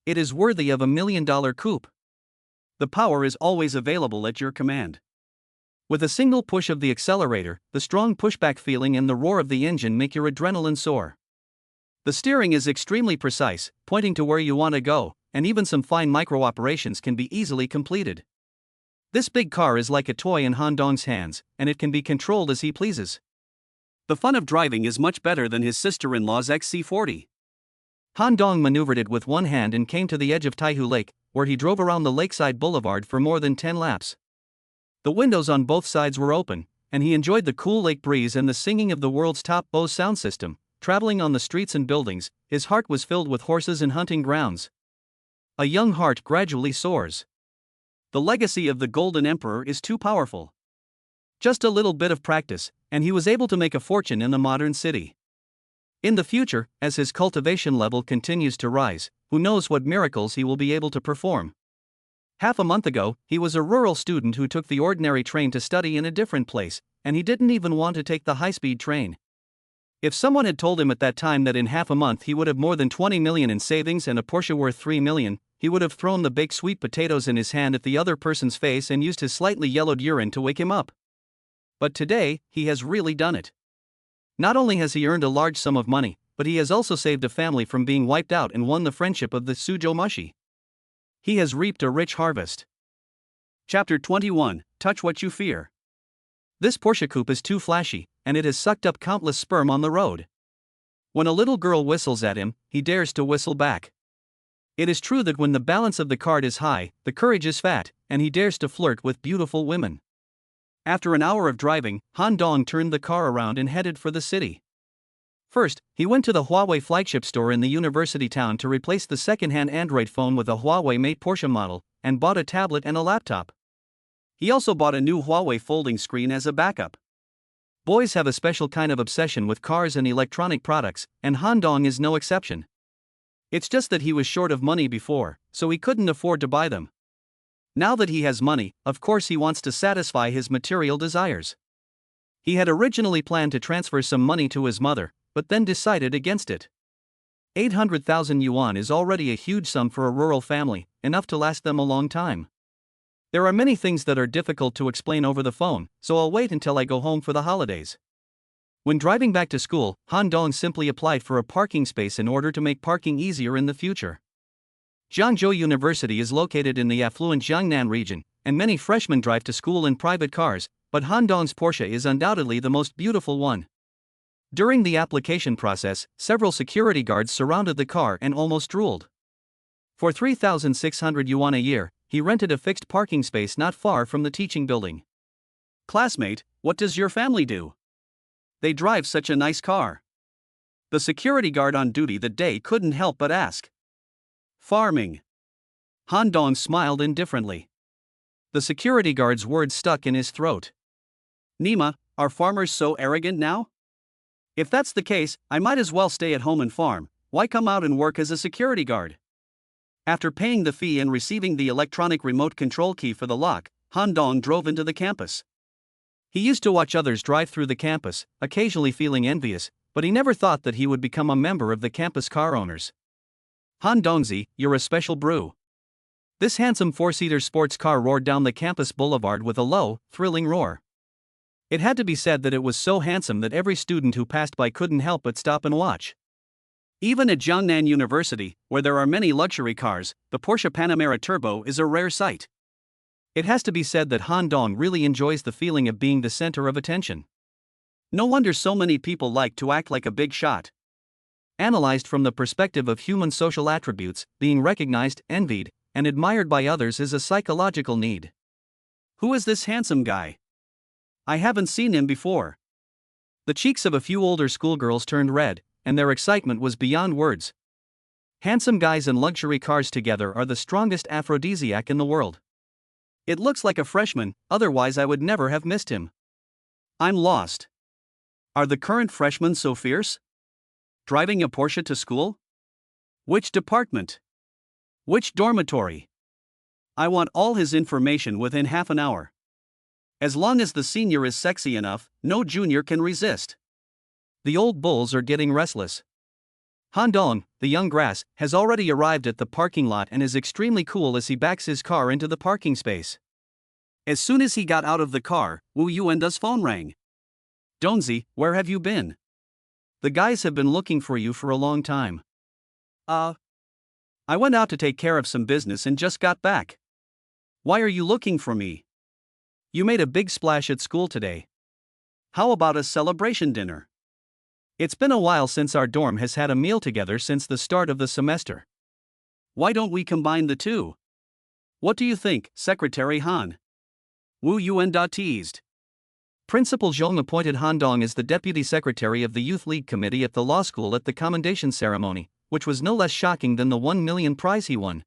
It is worthy of a $1 million coupe. The power is always available at your command. With a single push of the accelerator, the strong pushback feeling and the roar of the engine make your adrenaline soar. The steering is extremely precise, pointing to where you want to go, and even some fine micro operations can be easily completed. This big car is like a toy in Han Dong's hands, and it can be controlled as he pleases. The fun of driving is much better than his sister-in-law's XC40. Han Dong maneuvered it with one hand and came to the edge of Taihu Lake, where he drove around the lakeside boulevard for more than 10 laps. The windows on both sides were open, and he enjoyed the cool lake breeze and the singing of the world's top Bose sound system. Traveling on the streets and buildings, his heart was filled with horses and hunting grounds. A young heart gradually soars. The legacy of the Golden Emperor is too powerful. Just a little bit of practice, and he was able to make a fortune in the modern city. In the future, as his cultivation level continues to rise, who knows what miracles he will be able to perform. Half a month ago, he was a rural student who took the ordinary train to study in a different place, and he didn't even want to take the high-speed train. If someone had told him at that time that in half a month he would have more than 20 million in savings and a Porsche worth 3 million, he would have thrown the baked sweet potatoes in his hand at the other person's face and used his slightly yellowed urine to wake him up. But today, he has really done it. Not only has he earned a large sum of money, but he has also saved a family from being wiped out and won the friendship of the Suzhou Mushi. He has reaped a rich harvest. Chapter 21, Touch What You Fear. This Porsche coupe is too flashy, and it has sucked up countless sperm on the road. When a little girl whistles at him, he dares to whistle back. It is true that when the balance of the cart is high, the courage is fat, and he dares to flirt with beautiful women. After an hour of driving, Han Dong turned the car around and headed for the city. First, he went to the Huawei flagship store in the university town to replace the second-hand Android phone with a Huawei-made Porsche model, and bought a tablet and a laptop. He also bought a new Huawei folding screen as a backup. Boys have a special kind of obsession with cars and electronic products, and Han Dong is no exception. It's just that he was short of money before, so he couldn't afford to buy them. Now that he has money, of course he wants to satisfy his material desires. He had originally planned to transfer some money to his mother, but then decided against it. 800,000 yuan is already a huge sum for a rural family, enough to last them a long time. There are many things that are difficult to explain over the phone, so I'll wait until I go home for the holidays. When driving back to school, Han Dong simply applied for a parking space in order to make parking easier in the future. Zhangzhou University is located in the affluent Jiangnan region, and many freshmen drive to school in private cars, but Han Dong's Porsche is undoubtedly the most beautiful one. During the application process, several security guards surrounded the car and almost drooled. For 3,600 yuan a year, he rented a fixed parking space not far from the teaching building. "Classmate, what does your family do? They drive such a nice car." The security guard on duty that day couldn't help but ask. "Farming." Han Dong smiled indifferently. The security guard's words stuck in his throat. "Nima, are farmers so arrogant now? If that's the case, I might as well stay at home and farm. Why come out and work as a security guard?" After paying the fee and receiving the electronic remote control key for the lock, Han Dong drove into the campus. He used to watch others drive through the campus, occasionally feeling envious, but he never thought that he would become a member of the campus car owners. "Han Dongzi, you're a special brew." This handsome four-seater sports car roared down the campus boulevard with a low, thrilling roar. It had to be said that it was so handsome that every student who passed by couldn't help but stop and watch. Even at Jiangnan University, where there are many luxury cars, the Porsche Panamera Turbo is a rare sight. It has to be said that Han Dong really enjoys the feeling of being the center of attention. No wonder so many people like to act like a big shot. Analyzed from the perspective of human social attributes, being recognized, envied, and admired by others is a psychological need. Who is this handsome guy? I haven't seen him before. The cheeks of a few older schoolgirls turned red, and their excitement was beyond words. Handsome guys and luxury cars together are the strongest aphrodisiac in the world. It looks like a freshman, otherwise I would never have missed him. I'm lost. Are the current freshmen so fierce? Driving a Porsche to school? Which department? Which dormitory? I want all his information within half an hour. As long as the senior is sexy enough, no junior can resist. The old bulls are getting restless. Han Dong, the young grass, has already arrived at the parking lot and is extremely cool as he backs his car into the parking space. As soon as he got out of the car, Wu Yuanda's phone rang. Donzi, where have you been? The guys have been looking for you for a long time. I went out to take care of some business and just got back. Why are you looking for me? You made a big splash at school today. How about a celebration dinner? It's been a while since our dorm has had a meal together since the start of the semester. Why don't we combine the two? What do you think, Secretary Han? Wu Yuan teased. Principal Zhong appointed Han Dong as the deputy secretary of the Youth League Committee at the law school at the commendation ceremony, which was no less shocking than the 1 million prize he won.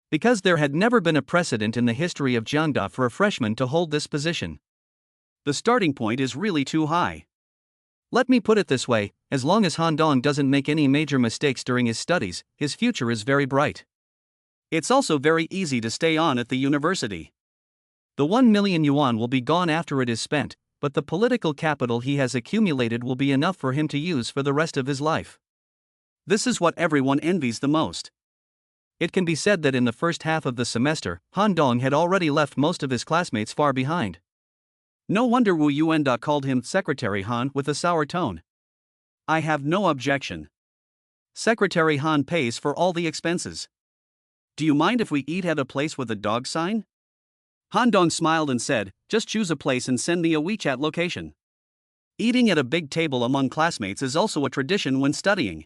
Because there had never been a precedent in the history of Jiangda for a freshman to hold this position. The starting point is really too high. Let me put it this way, as long as Han Dong doesn't make any major mistakes during his studies, his future is very bright. It's also very easy to stay on at the university. The 1 million yuan will be gone after it is spent, but the political capital he has accumulated will be enough for him to use for the rest of his life. This is what everyone envies the most. It can be said that in the first half of the semester, Han Dong had already left most of his classmates far behind. No wonder Wu Yuanda called him Secretary Han with a sour tone. I have no objection. Secretary Han pays for all the expenses. Do you mind if we eat at a place with a dog sign? Han Dong smiled and said, just choose a place and send me a WeChat location. Eating at a big table among classmates is also a tradition when studying.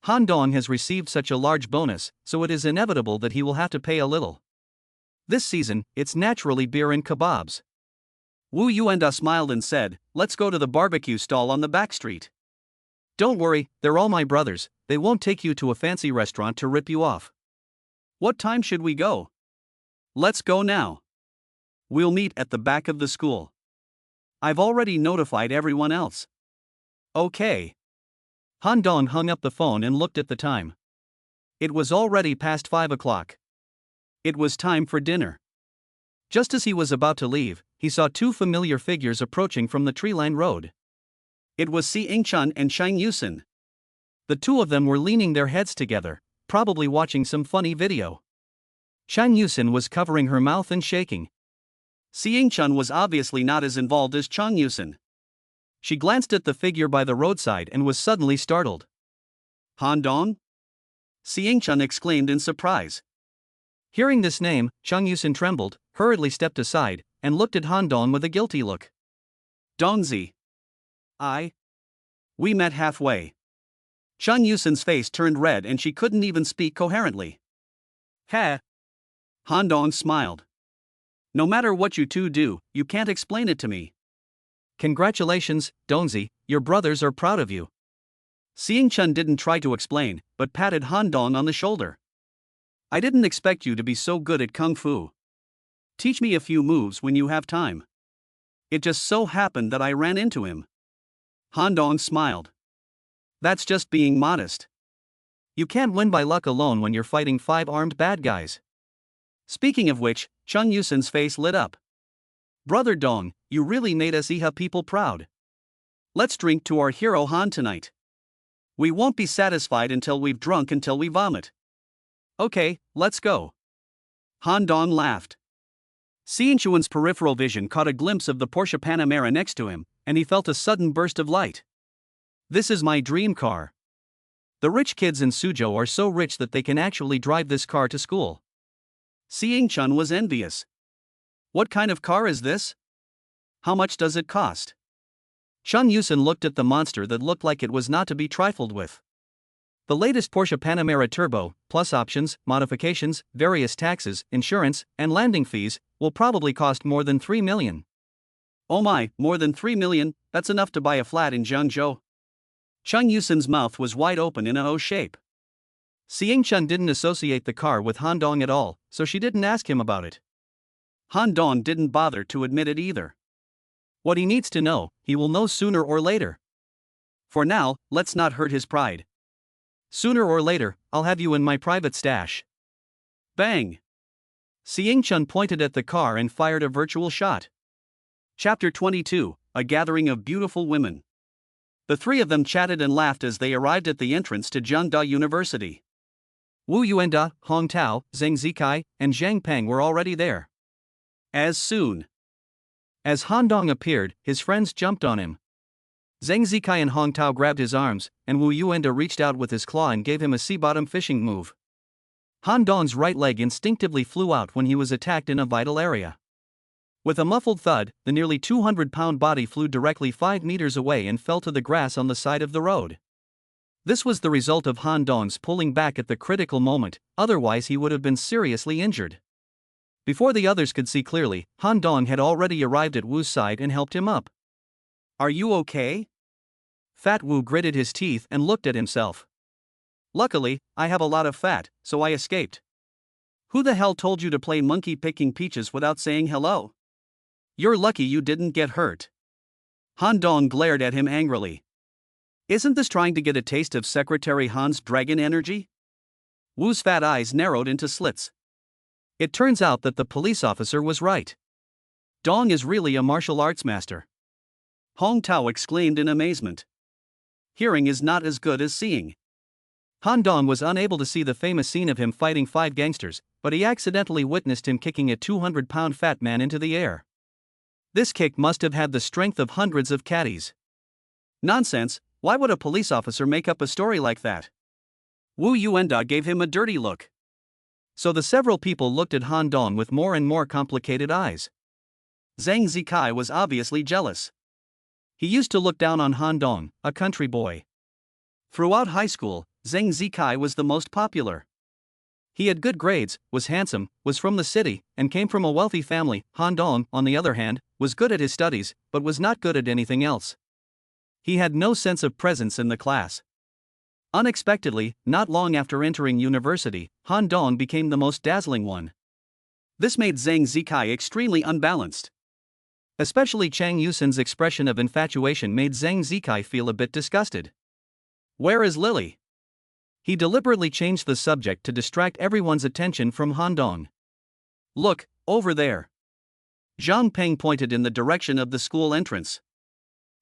Han Dong has received such a large bonus, so it is inevitable that he will have to pay a little. This season, it's naturally beer and kebabs. Wu Yuanda smiled and said, let's go to the barbecue stall on the back street. Don't worry, they're all my brothers, they won't take you to a fancy restaurant to rip you off. What time should we go? Let's go now. We'll meet at the back of the school. I've already notified everyone else. Okay. Han Dong hung up the phone and looked at the time. It was already past 5 o'clock. It was time for dinner. Just as he was about to leave, he saw two familiar figures approaching from the tree-lined road. It was Si Yingchun and Shang Yusin. The two of them were leaning their heads together, probably watching some funny video. Shang Yusin was covering her mouth and shaking. Si Yingchun was obviously not as involved as Chang Yusin. She glanced at the figure by the roadside and was suddenly startled. Han Dong? Si Yingchun exclaimed in surprise. Hearing this name, Chang Yusin trembled, hurriedly stepped aside, and looked at Han Dong with a guilty look. Dongzi. We met halfway. Chang Yusin's face turned red and she couldn't even speak coherently. Ha! Han Dong smiled. No matter what you two do, you can't explain it to me. Congratulations, Dongzi, your brothers are proud of you. Si Yingchun didn't try to explain, but patted Han Dong on the shoulder. I didn't expect you to be so good at kung fu. Teach me a few moves when you have time. It just so happened that I ran into him. Han Dong smiled. That's just being modest. You can't win by luck alone when you're fighting 5 armed bad guys. Speaking of which, Chang Yusin's face lit up. Brother Dong, you really made us Iha people proud. Let's drink to our hero Han tonight. We won't be satisfied until we've drunk until we vomit. Okay, let's go. Han Dong laughed. Si Yingchun's peripheral vision caught a glimpse of the Porsche Panamera next to him, and he felt a sudden burst of light. This is my dream car. The rich kids in Suzhou are so rich that they can actually drive this car to school. Si Yingchun was envious. What kind of car is this? How much does it cost? Chang Yusin looked at the monster that looked like it was not to be trifled with. The latest Porsche Panamera Turbo, plus options, modifications, various taxes, insurance, and landing fees, will probably cost more than 3 million. Oh my, more than 3 million, that's enough to buy a flat in Zhengzhou. Chang Yusin's mouth was wide open in a O shape. Si Yingchun didn't associate the car with Han Dong at all, so she didn't ask him about it. Han Dong didn't bother to admit it either. What he needs to know, he will know sooner or later. For now, let's not hurt his pride. Sooner or later, I'll have you in my private stash. Bang! Si Yingchun pointed at the car and fired a virtual shot. Chapter 22, A Gathering of Beautiful Women. The three of them chatted and laughed as they arrived at the entrance to Zhengda University. Wu Yuanda, Hong Tao, Zheng Zikai, and Zhang Peng were already there. As soon as Han Dong appeared, his friends jumped on him. Zheng Zikai and Hong Tao grabbed his arms, and Wu Yuanda reached out with his claw and gave him a sea-bottom fishing move. Han Dong's right leg instinctively flew out when he was attacked in a vital area. With a muffled thud, the nearly 200-pound body flew directly 5 meters away and fell to the grass on the side of the road. This was the result of Han Dong's pulling back at the critical moment, otherwise he would have been seriously injured. Before the others could see clearly, Han Dong had already arrived at Wu's side and helped him up. "Are you okay?" Fat Wu gritted his teeth and looked at himself. "Luckily, I have a lot of fat, so I escaped." "Who the hell told you to play monkey picking peaches without saying hello? You're lucky you didn't get hurt." Han Dong glared at him angrily. "Isn't this trying to get a taste of Secretary Han's dragon energy?" Wu's fat eyes narrowed into slits. It turns out that the police officer was right. Dong is really a martial arts master. Hong Tao exclaimed in amazement. Hearing is not as good as seeing. Han Dong was unable to see the famous scene of him fighting 5 gangsters, but he accidentally witnessed him kicking a 200-pound fat man into the air. This kick must have had the strength of hundreds of caddies. Nonsense, why would a police officer make up a story like that? Wu Yuanda gave him a dirty look. So the several people looked at Han Dong with more and more complicated eyes. Zhang Zikai was obviously jealous. He used to look down on Han Dong, a country boy. Throughout high school, Zhang Zikai was the most popular. He had good grades, was handsome, was from the city, and came from a wealthy family. Han Dong, on the other hand, was good at his studies, but was not good at anything else. He had no sense of presence in the class. Unexpectedly, not long after entering university, Han Dong became the most dazzling one. This made Zhang Zikai extremely unbalanced. Especially Chang Yusin's expression of infatuation made Zhang Zikai feel a bit disgusted. "Where is Lily?" He deliberately changed the subject to distract everyone's attention from Han Dong. "Look, over there." Zhang Peng pointed in the direction of the school entrance.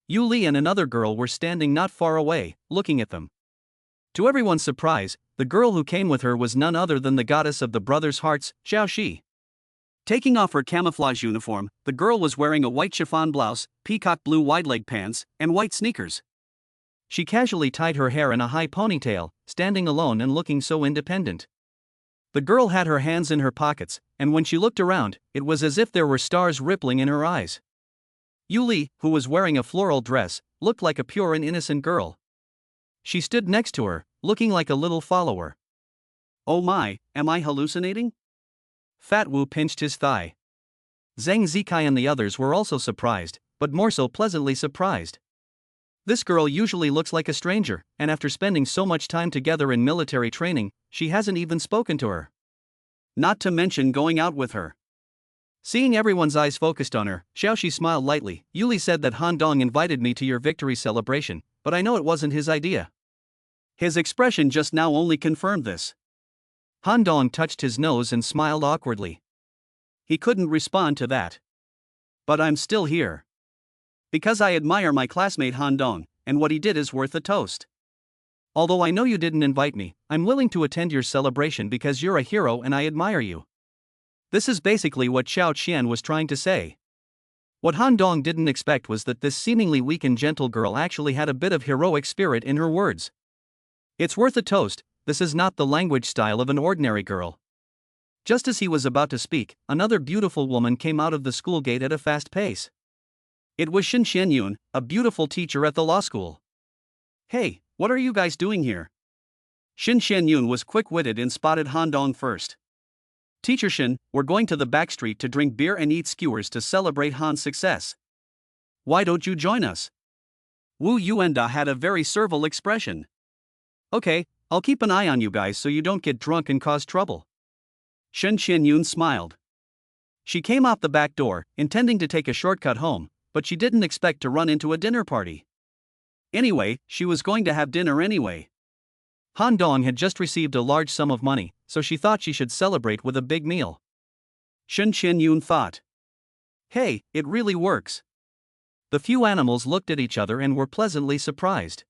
Yu Li and another girl were standing not far away, looking at them. To everyone's surprise, the girl who came with her was none other than the goddess of the brothers' hearts, Xiao Shi. Taking off her camouflage uniform, the girl was wearing a white chiffon blouse, peacock blue wide-leg pants, and white sneakers. She casually tied her hair in a high ponytail, standing alone and looking so independent. The girl had her hands in her pockets, and when she looked around, it was as if there were stars rippling in her eyes. Yu Li, who was wearing a floral dress, looked like a pure and innocent girl. She stood next to her, looking like a little follower. "Oh my, am I hallucinating?" Fat Wu pinched his thigh. Zhang Zikai and the others were also surprised, but more so pleasantly surprised. This girl usually looks like a stranger, and after spending so much time together in military training, she hasn't even spoken to her. Not to mention going out with her. Seeing everyone's eyes focused on her, Xiaoxi smiled lightly. "Yuli said that Han Dong invited me to your victory celebration, but I know it wasn't his idea." His expression just now only confirmed this. Han Dong touched his nose and smiled awkwardly. He couldn't respond to that. "But I'm still here. Because I admire my classmate Han Dong, and what he did is worth a toast. Although I know you didn't invite me, I'm willing to attend your celebration because you're a hero and I admire you." This is basically what Xiao Qian was trying to say. What Han Dong didn't expect was that this seemingly weak and gentle girl actually had a bit of heroic spirit in her words. "It's worth a toast, this is not the language style of an ordinary girl." Just as he was about to speak, another beautiful woman came out of the school gate at a fast pace. It was Shin Xianyun, a beautiful teacher at the law school. "Hey, what are you guys doing here?" Shin Xianyun was quick-witted and spotted Han Dong first. "Teacher Shin, we're going to the back street to drink beer and eat skewers to celebrate Han's success. Why don't you join us?" Wu Yuanda had a very servile expression. "Okay, I'll keep an eye on you guys so you don't get drunk and cause trouble." Shin Xianyun smiled. She came out the back door, intending to take a shortcut home, but she didn't expect to run into a dinner party. Anyway, she was going to have dinner anyway. Han Dong had just received a large sum of money, so she thought she should celebrate with a big meal. Shin Qianyun thought, "Hey, it really works." The few animals looked at each other and were pleasantly surprised.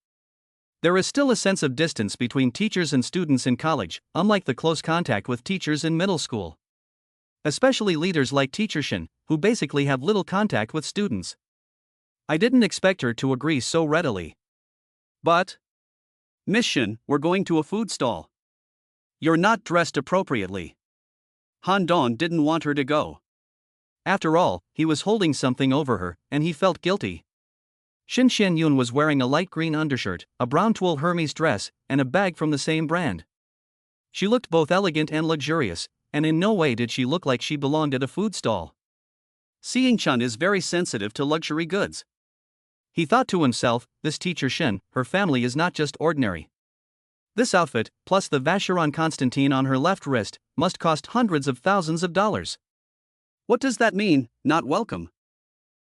There is still a sense of distance between teachers and students in college, unlike the close contact with teachers in middle school. Especially leaders like Teacher Shin, who basically have little contact with students. I didn't expect her to agree so readily. But, Miss Shin, we're going to a food stall. You're not dressed appropriately. Han Dong didn't want her to go. After all, he was holding something over her, and he felt guilty. Shin Xianyun was wearing a light green undershirt, a brown tulle Hermes dress, and a bag from the same brand. She looked both elegant and luxurious, and in no way did she look like she belonged at a food stall. Seeing Chun is very sensitive to luxury goods. He thought to himself, this teacher Shin, her family is not just ordinary. This outfit, plus the Vacheron Constantine on her left wrist, must cost hundreds of thousands of dollars. What does that mean, not welcome?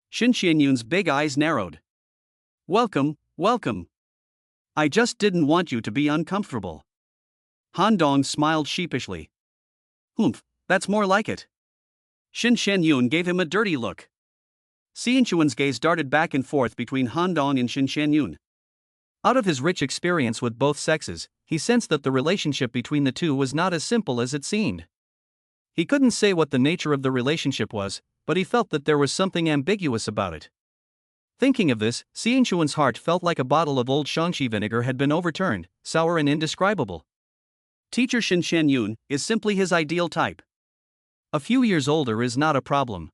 Shin Xianyun's big eyes narrowed. Welcome, welcome. I just didn't want you to be uncomfortable. Han Dong smiled sheepishly. Humph, that's more like it. Shin Xianyun gave him a dirty look. Xianchuan's gaze darted back and forth between Han Dong and Shin Xianyun. Out of his rich experience with both sexes, he sensed that the relationship between the two was not as simple as it seemed. He couldn't say what the nature of the relationship was, but he felt that there was something ambiguous about it. Thinking of this, Xianchuan's heart felt like a bottle of old Shangxi vinegar had been overturned, sour and indescribable. Teacher Shin Xianyun is simply his ideal type. A few years older is not a problem.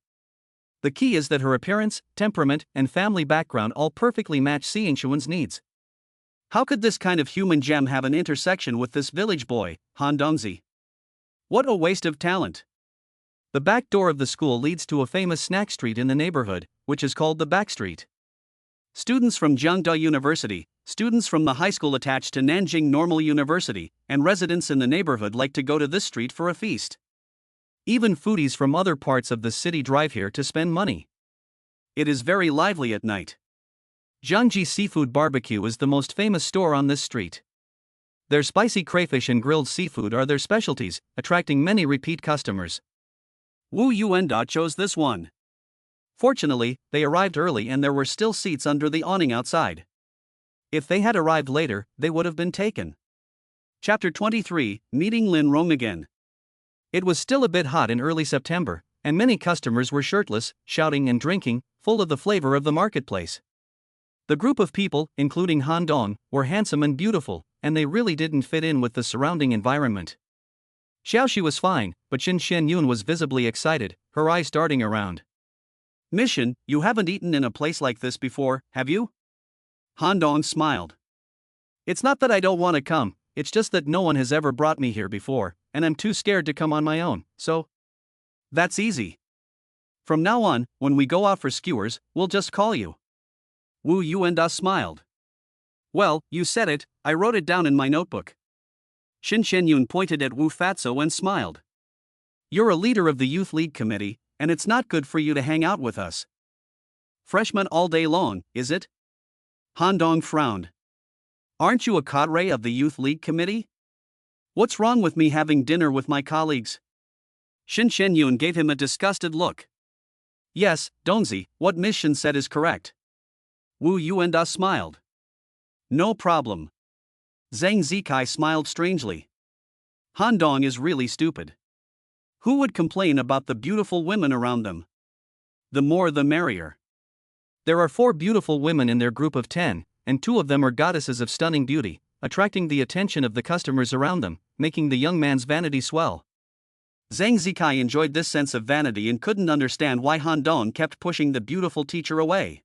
The key is that her appearance, temperament, and family background all perfectly match Xianchuan's needs. How could this kind of human gem have an intersection with this village boy, Han Dongzi? What a waste of talent. The back door of the school leads to a famous snack street in the neighborhood, which is called the Back Street. Students from Jiangda University, students from the high school attached to Nanjing Normal University, and residents in the neighborhood like to go to this street for a feast. Even foodies from other parts of the city drive here to spend money. It is very lively at night. Jiangji Seafood Barbecue is the most famous store on this street. Their spicy crayfish and grilled seafood are their specialties, attracting many repeat customers. Wu Yuanda chose this one. Fortunately, they arrived early and there were still seats under the awning outside. If they had arrived later, they would have been taken. Chapter 23, Meeting Lin Rong again. It was still a bit hot in early September, and many customers were shirtless, shouting and drinking, full of the flavor of the marketplace. The group of people, including Han Dong, were handsome and beautiful, and they really didn't fit in with the surrounding environment. Xiaoxi was fine, but Shin Xianyun was visibly excited, her eyes darting around. Mission, you haven't eaten in a place like this before, have you? Han Dong smiled. It's not that I don't want to come, it's just that no one has ever brought me here before, and I'm too scared to come on my own, so. That's easy. From now on, when we go out for skewers, we'll just call you. Wu Yuanda smiled. Well, you said it, I wrote it down in my notebook. Shin Xianyun pointed at Wu Fatso and smiled. You're a leader of the youth league committee, and it's not good for you to hang out with us. Freshmen all day long, is it? Han Dong frowned. Aren't you a cadre of the youth league committee? What's wrong with me having dinner with my colleagues? Shin Xianyun gave him a disgusted look. Yes, Dongzi, what Miss Shin said is correct. Wu Yuanda smiled. No problem. Zhang Zikai smiled strangely. Han Dong is really stupid. Who would complain about the beautiful women around them? The more the merrier. There are 4 beautiful women in their group of 10, and 2 of them are goddesses of stunning beauty, attracting the attention of the customers around them, making the young man's vanity swell. Zhang Zikai enjoyed this sense of vanity and couldn't understand why Han Dong kept pushing the beautiful teacher away.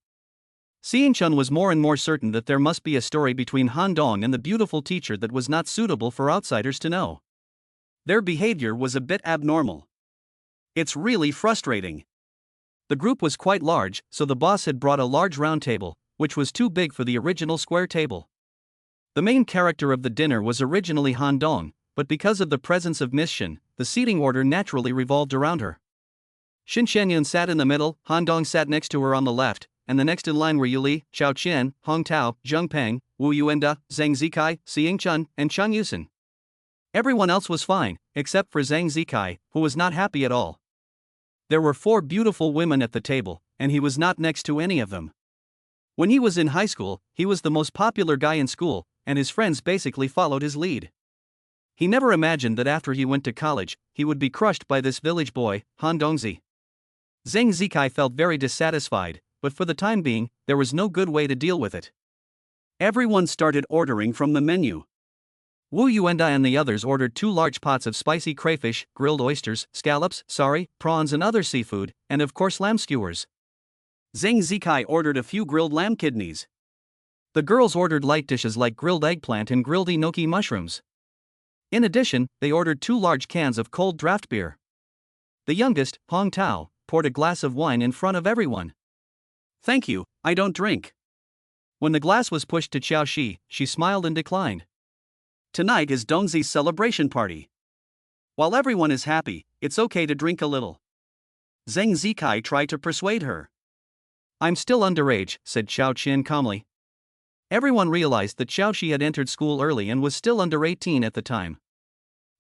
Xianchun was more and more certain that there must be a story between Han Dong and the beautiful teacher that was not suitable for outsiders to know. Their behavior was a bit abnormal. It's really frustrating. The group was quite large, so the boss had brought a large round table, which was too big for the original square table. The main character of the dinner was originally Han Dong, but because of the presence of Miss Shin, the seating order naturally revolved around her. Shin Xianyun sat in the middle, Han Dong sat next to her on the left, and the next in line were Yuli, Xiao Qian, Hong Tao, Zheng Peng, Wu Yuanda, Zhang Zikai, Xiangchun, and Chang Yusen. Everyone else was fine, except for Zhang Zikai, who was not happy at all. There were 4 beautiful women at the table, and he was not next to any of them. When he was in high school, he was the most popular guy in school, and his friends basically followed his lead. He never imagined that after he went to college, he would be crushed by this village boy, Han Dongzi. Zhang Zikai felt very dissatisfied, but for the time being, there was no good way to deal with it. Everyone started ordering from the menu. Wu Yuanda and the others ordered 2 large pots of spicy crayfish, grilled oysters, scallops, prawns and other seafood, and of course lamb skewers. Zhang Zikai ordered a few grilled lamb kidneys. The girls ordered light dishes like grilled eggplant and grilled enoki mushrooms. In addition, they ordered 2 large cans of cold draft beer. The youngest, Hong Tao, poured a glass of wine in front of everyone. "Thank you, I don't drink." When the glass was pushed to Xiao Shi, she smiled and declined. "Tonight is Dongzi's celebration party. While everyone is happy, it's okay to drink a little." Zhang Zikai tried to persuade her. "I'm still underage," said Xiao Qian calmly. Everyone realized that Xiao Shi had entered school early and was still under 18 at the time.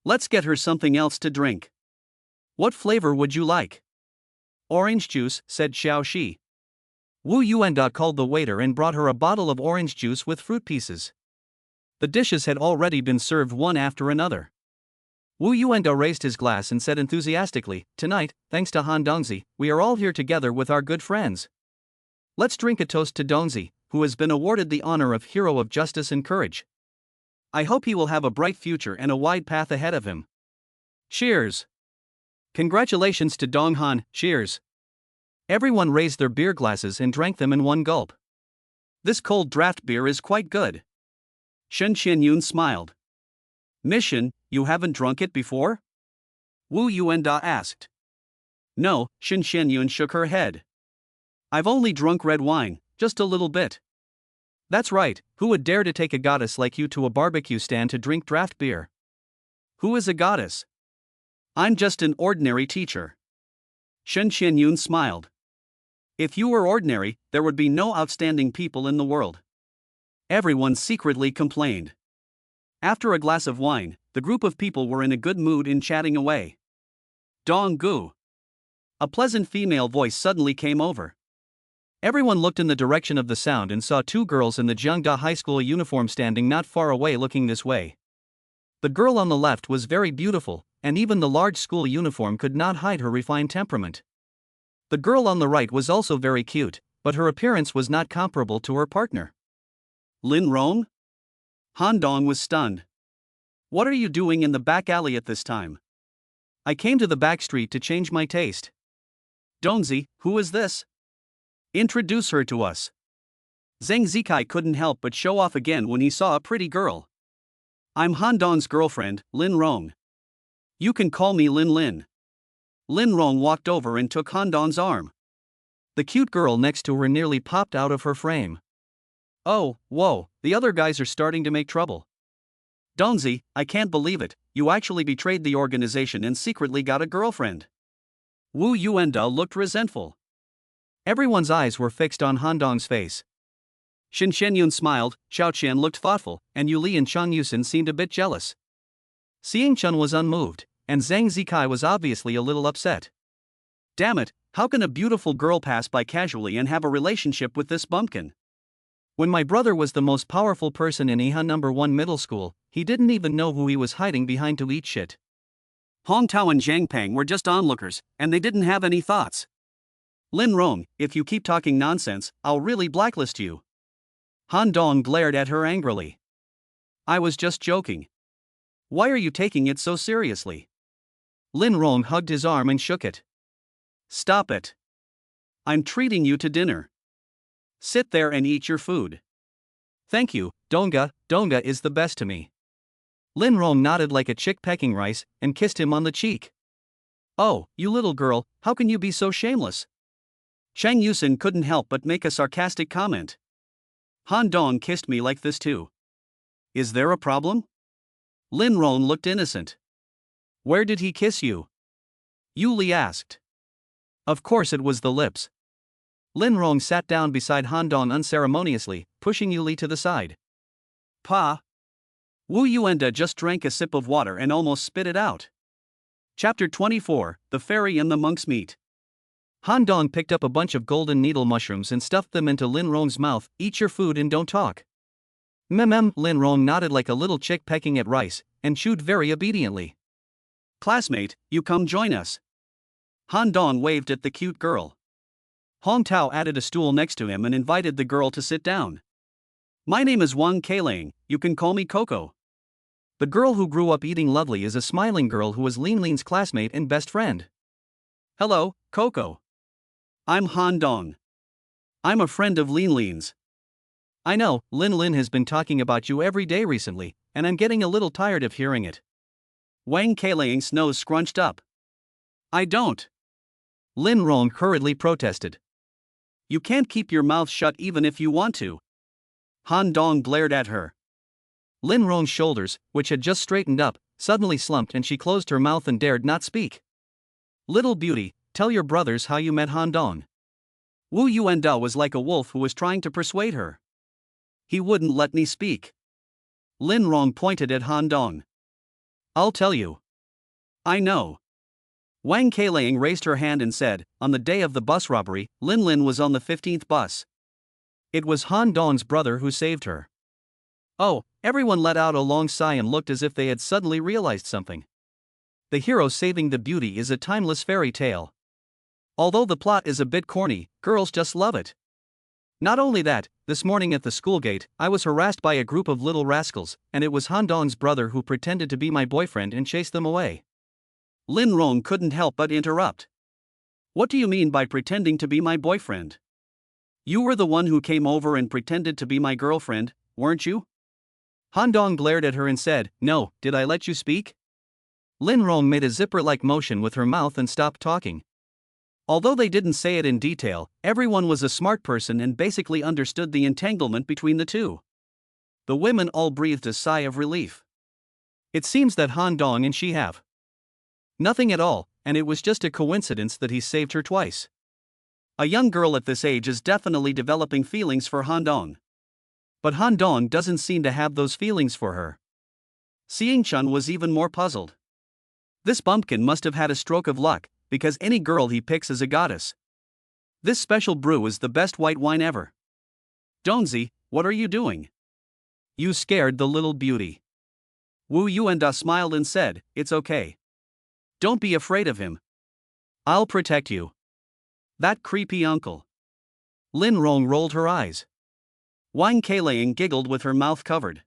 "Let's get her something else to drink. What flavor would you like?" "Orange juice," said Xiao Shi. Wu Yuanda called the waiter and brought her a bottle of orange juice with fruit pieces. The dishes had already been served one after another. Wu Yuanda raised his glass and said enthusiastically, "Tonight, thanks to Han Dongzi, we are all here together with our good friends. Let's drink a toast to Dongzi, who has been awarded the honor of Hero of Justice and Courage. I hope he will have a bright future and a wide path ahead of him. Cheers! Congratulations to Dong Han, cheers!" Everyone raised their beer glasses and drank them in one gulp. "This cold draft beer is quite good." Shen Qianyun smiled. "Mission, you haven't drunk it before?" Wu Yuanda asked. "No," Shen Qianyun shook her head. "I've only drunk red wine, just a little bit." "That's right, who would dare to take a goddess like you to a barbecue stand to drink draft beer?" "Who is a goddess?" "I'm just an ordinary teacher." Shen Qianyun smiled. "If you were ordinary, there would be no outstanding people in the world." Everyone secretly complained. After a glass of wine, the group of people were in a good mood in chatting away. "Dong Gu." A pleasant female voice suddenly came over. Everyone looked in the direction of the sound and saw 2 girls in the Jiangda High School uniform standing not far away looking this way. The girl on the left was very beautiful, and even the large school uniform could not hide her refined temperament. The girl on the right was also very cute, but her appearance was not comparable to her partner. "Lin Rong?" Han Dong was stunned. "What are you doing in the back alley at this time?" "I came to the back street to change my taste." "Dongzi, who is this? Introduce her to us." Zhang Zikai couldn't help but show off again when he saw a pretty girl. "I'm Han Dong's girlfriend, Lin Rong. You can call me Lin Lin." Lin Rong walked over and took Han Dong's arm. The cute girl next to her nearly popped out of her frame. "Oh, whoa, the other guys are starting to make trouble. Dongzi, I can't believe it, you actually betrayed the organization and secretly got a girlfriend." Wu Yuanda looked resentful. Everyone's eyes were fixed on Han Dong's face. Shen Shenyun smiled, Xiao Qian looked thoughtful, and Yu Li and Chang Yusin seemed a bit jealous. Xing Chun was unmoved, and Zhang Zikai was obviously a little upset. "Damn it, how can a beautiful girl pass by casually and have a relationship with this bumpkin? When my brother was the most powerful person in Ihan No. 1 middle school, he didn't even know who he was hiding behind to eat shit." Hong Tao and Zhang Peng were just onlookers, and they didn't have any thoughts. "Lin Rong, if you keep talking nonsense, I'll really blacklist you." Han Dong glared at her angrily. "I was just joking. Why are you taking it so seriously?" Lin Rong hugged his arm and shook it. "Stop it. I'm treating you to dinner. Sit there and eat your food." "Thank you, Donga is the best to me." Lin Rong nodded like a chick pecking rice and kissed him on the cheek. "Oh, you little girl, how can you be so shameless?" Chang Yusin couldn't help but make a sarcastic comment. "Han Dong kissed me like this too. Is there a problem?" Lin Rong looked innocent. "Where did he kiss you?" Yu Li asked. Of course it was the lips. Lin Rong sat down beside Han Dong unceremoniously, pushing Yu Li to the side. "Pa." Wu Yuanda just drank a sip of water and almost spit it out. Chapter 24, The Fairy and the Monks Meet. Han Dong picked up a bunch of golden needle mushrooms and stuffed them into Lin Rong's mouth. Eat your food and don't talk. Lin Rong nodded like a little chick pecking at rice, and chewed very obediently. Classmate, you come join us. Han Dong waved at the cute girl. Hong Tao added a stool next to him and invited the girl to sit down. My name is Wang Kailang, you can call me Coco. The girl who grew up eating lovely is a smiling girl who was Lin Lin's classmate and best friend. Hello, Coco. I'm Han Dong. I'm a friend of Lin Lin's. I know, Lin has been talking about you every day recently, and I'm getting a little tired of hearing it. Wang Kailang's nose scrunched up. I don't. Lin Rong hurriedly protested. You can't keep your mouth shut even if you want to. Han Dong glared at her. Lin Rong's shoulders, which had just straightened up, suddenly slumped and she closed her mouth and dared not speak. Little beauty, tell your brothers how you met Han Dong. Wu Yuanda was like a wolf who was trying to persuade her. He wouldn't let me speak. Lin Rong pointed at Han Dong. I'll tell you. I know. Wang Kailang raised her hand and said, on the day of the bus robbery, Lin was on the 15th bus. It was Han Dong's brother who saved her. Oh, everyone let out a long sigh and looked as if they had suddenly realized something. The hero saving the beauty is a timeless fairy tale. Although the plot is a bit corny, girls just love it. Not only that, this morning at the school gate, I was harassed by a group of little rascals, and it was Han Dong's brother who pretended to be my boyfriend and chased them away. Lin Rong couldn't help but interrupt. What do you mean by pretending to be my boyfriend? You were the one who came over and pretended to be my girlfriend, weren't you? Han Dong glared at her and said, No, did I let you speak? Lin Rong made a zipper-like motion with her mouth and stopped talking. Although they didn't say it in detail, everyone was a smart person and basically understood the entanglement between the two. The women all breathed a sigh of relief. It seems that Han Dong and she have nothing at all, and it was just a coincidence that he saved her twice. A young girl at this age is definitely developing feelings for Han Dong. But Han Dong doesn't seem to have those feelings for her. Xing Chun was even more puzzled. This bumpkin must have had a stroke of luck, because any girl he picks is a goddess. This special brew is the best white wine ever. Donzi, what are you doing? You scared the little beauty. Wu Yuanda smiled and said, It's okay. Don't be afraid of him. I'll protect you. That creepy uncle. Lin Rong rolled her eyes. Wang Kailang giggled with her mouth covered.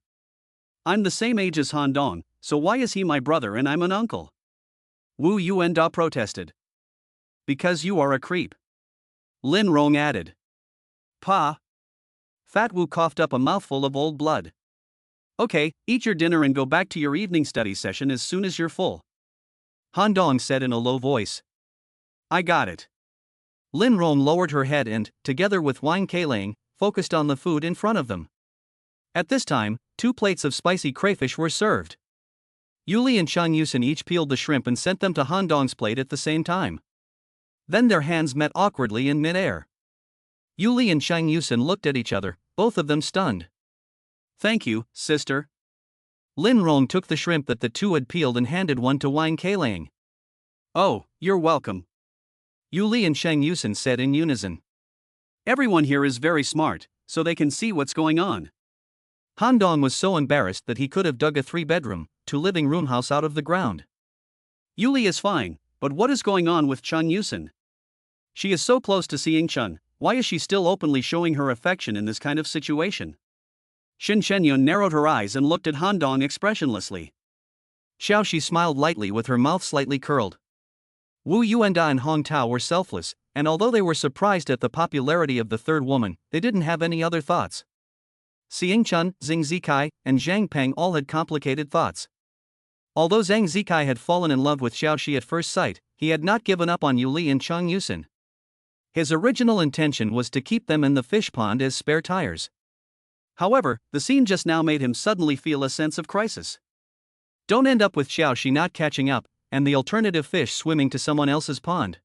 I'm the same age as Han Dong, so why is he my brother and I'm an uncle? Wu Yuanda protested. Because you are a creep. Lin Rong added. Pa. Fat Wu coughed up a mouthful of old blood. Okay, eat your dinner and go back to your evening study session as soon as you're full. Han Dong said in a low voice. I got it. Lin Rong lowered her head and, together with Wang Kailang, focused on the food in front of them. At this time, 2 plates of spicy crayfish were served. Yuli and Chang Yusen each peeled the shrimp and sent them to Han Dong's plate at the same time. Then their hands met awkwardly in midair. Yuli and Chang Yusen looked at each other, both of them stunned. Thank you, sister. Lin Rong took the shrimp that the two had peeled and handed one to Wang Kailang. Oh, you're welcome. Yuli and Chang Yusen said in unison. Everyone here is very smart, so they can see what's going on. Han Dong was so embarrassed that he could have dug a 3-bedroom, 2-living room house out of the ground. Yuli is fine, but what is going on with Chang Yusen? She is so close to seeing Chun, why is she still openly showing her affection in this kind of situation? Shin Shenyun narrowed her eyes and looked at Han Dong expressionlessly. Xiao Shi smiled lightly with her mouth slightly curled. Wu Yuanda and Hong Tao were selfless, and although they were surprised at the popularity of the third woman, they didn't have any other thoughts. Xing Chun, Xing Zikai, and Zhang Peng all had complicated thoughts. Although Zhang Zikai had fallen in love with Xiao Shi at first sight, he had not given up on Yuli and Chang Yusen. His original intention was to keep them in the fish pond as spare tires. However, the scene just now made him suddenly feel a sense of crisis. Don't end up with Xiao Shi not catching up, and the alternative fish swimming to someone else's pond.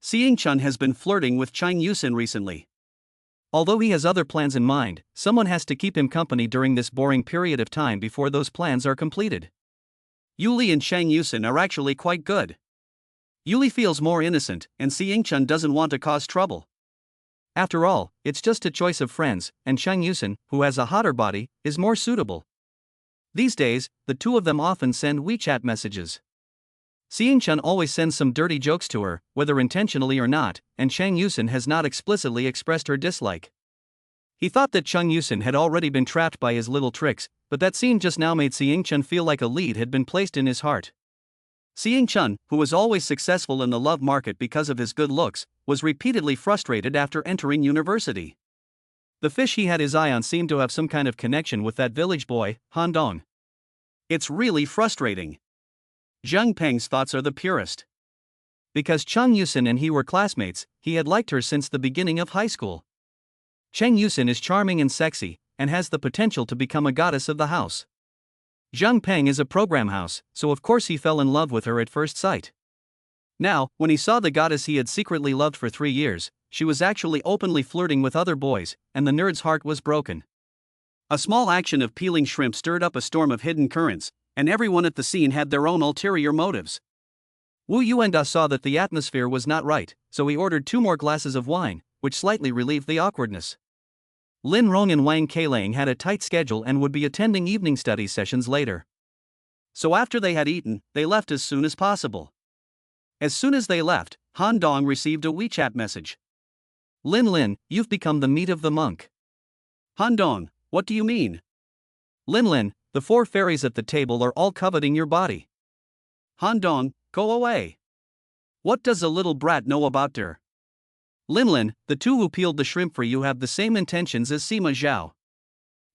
Xing Chun has been flirting with Chang Yusen recently. Although he has other plans in mind, someone has to keep him company during this boring period of time before those plans are completed. Yuli and Chang Yusen are actually quite good. Yuli feels more innocent, and Si Yingchun doesn't want to cause trouble. After all, it's just a choice of friends, and Chang Yusen, who has a hotter body, is more suitable. These days, the two of them often send WeChat messages. Si Yingchun always sends some dirty jokes to her, whether intentionally or not, and Chang Yusen has not explicitly expressed her dislike. He thought that Chang Yusen had already been trapped by his little tricks, but that scene just now made Si Yingchun feel like a lead had been placed in his heart. Si Yingchun, who was always successful in the love market because of his good looks, was repeatedly frustrated after entering university. The fish he had his eye on seemed to have some kind of connection with that village boy, Han Dong. It's really frustrating. Zhang Peng's thoughts are the purest. Because Chang Yusen and he were classmates, he had liked her since the beginning of high school. Chang Yusen is charming and sexy, and has the potential to become a goddess of the house. Zhang Peng is a program house, so of course he fell in love with her at first sight. Now, when he saw the goddess he had secretly loved for 3 years, she was actually openly flirting with other boys, and the nerd's heart was broken. A small action of peeling shrimp stirred up a storm of hidden currents, and everyone at the scene had their own ulterior motives. Wu Yuanda saw that the atmosphere was not right, so he ordered 2 more glasses of wine, which slightly relieved the awkwardness. Lin Rong and Wang Keilang had a tight schedule and would be attending evening study sessions later. So after they had eaten, they left as soon as possible. As soon as they left, Han Dong received a WeChat message. Lin, you've become the meat of the monk. Han Dong, what do you mean? Lin, the 4 fairies at the table are all coveting your body. Han Dong, go away. What does a little brat know about her? Lin, the 2 who peeled the shrimp for you have the same intentions as Sima Zhao.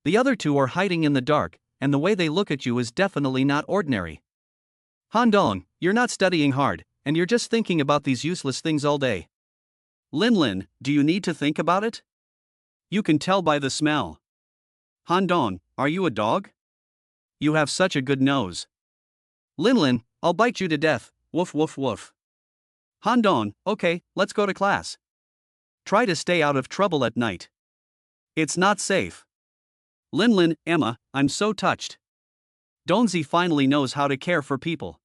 The other 2 are hiding in the dark, and the way they look at you is definitely not ordinary. Han Dong, you're not studying hard, and you're just thinking about these useless things all day. Lin, do you need to think about it? You can tell by the smell. Han Dong, are you a dog? You have such a good nose. Lin, I'll bite you to death, woof woof woof. Han Dong, okay, let's go to class. Try to stay out of trouble at night. It's not safe. Lin, Emma, I'm so touched. Donzi finally knows how to care for people.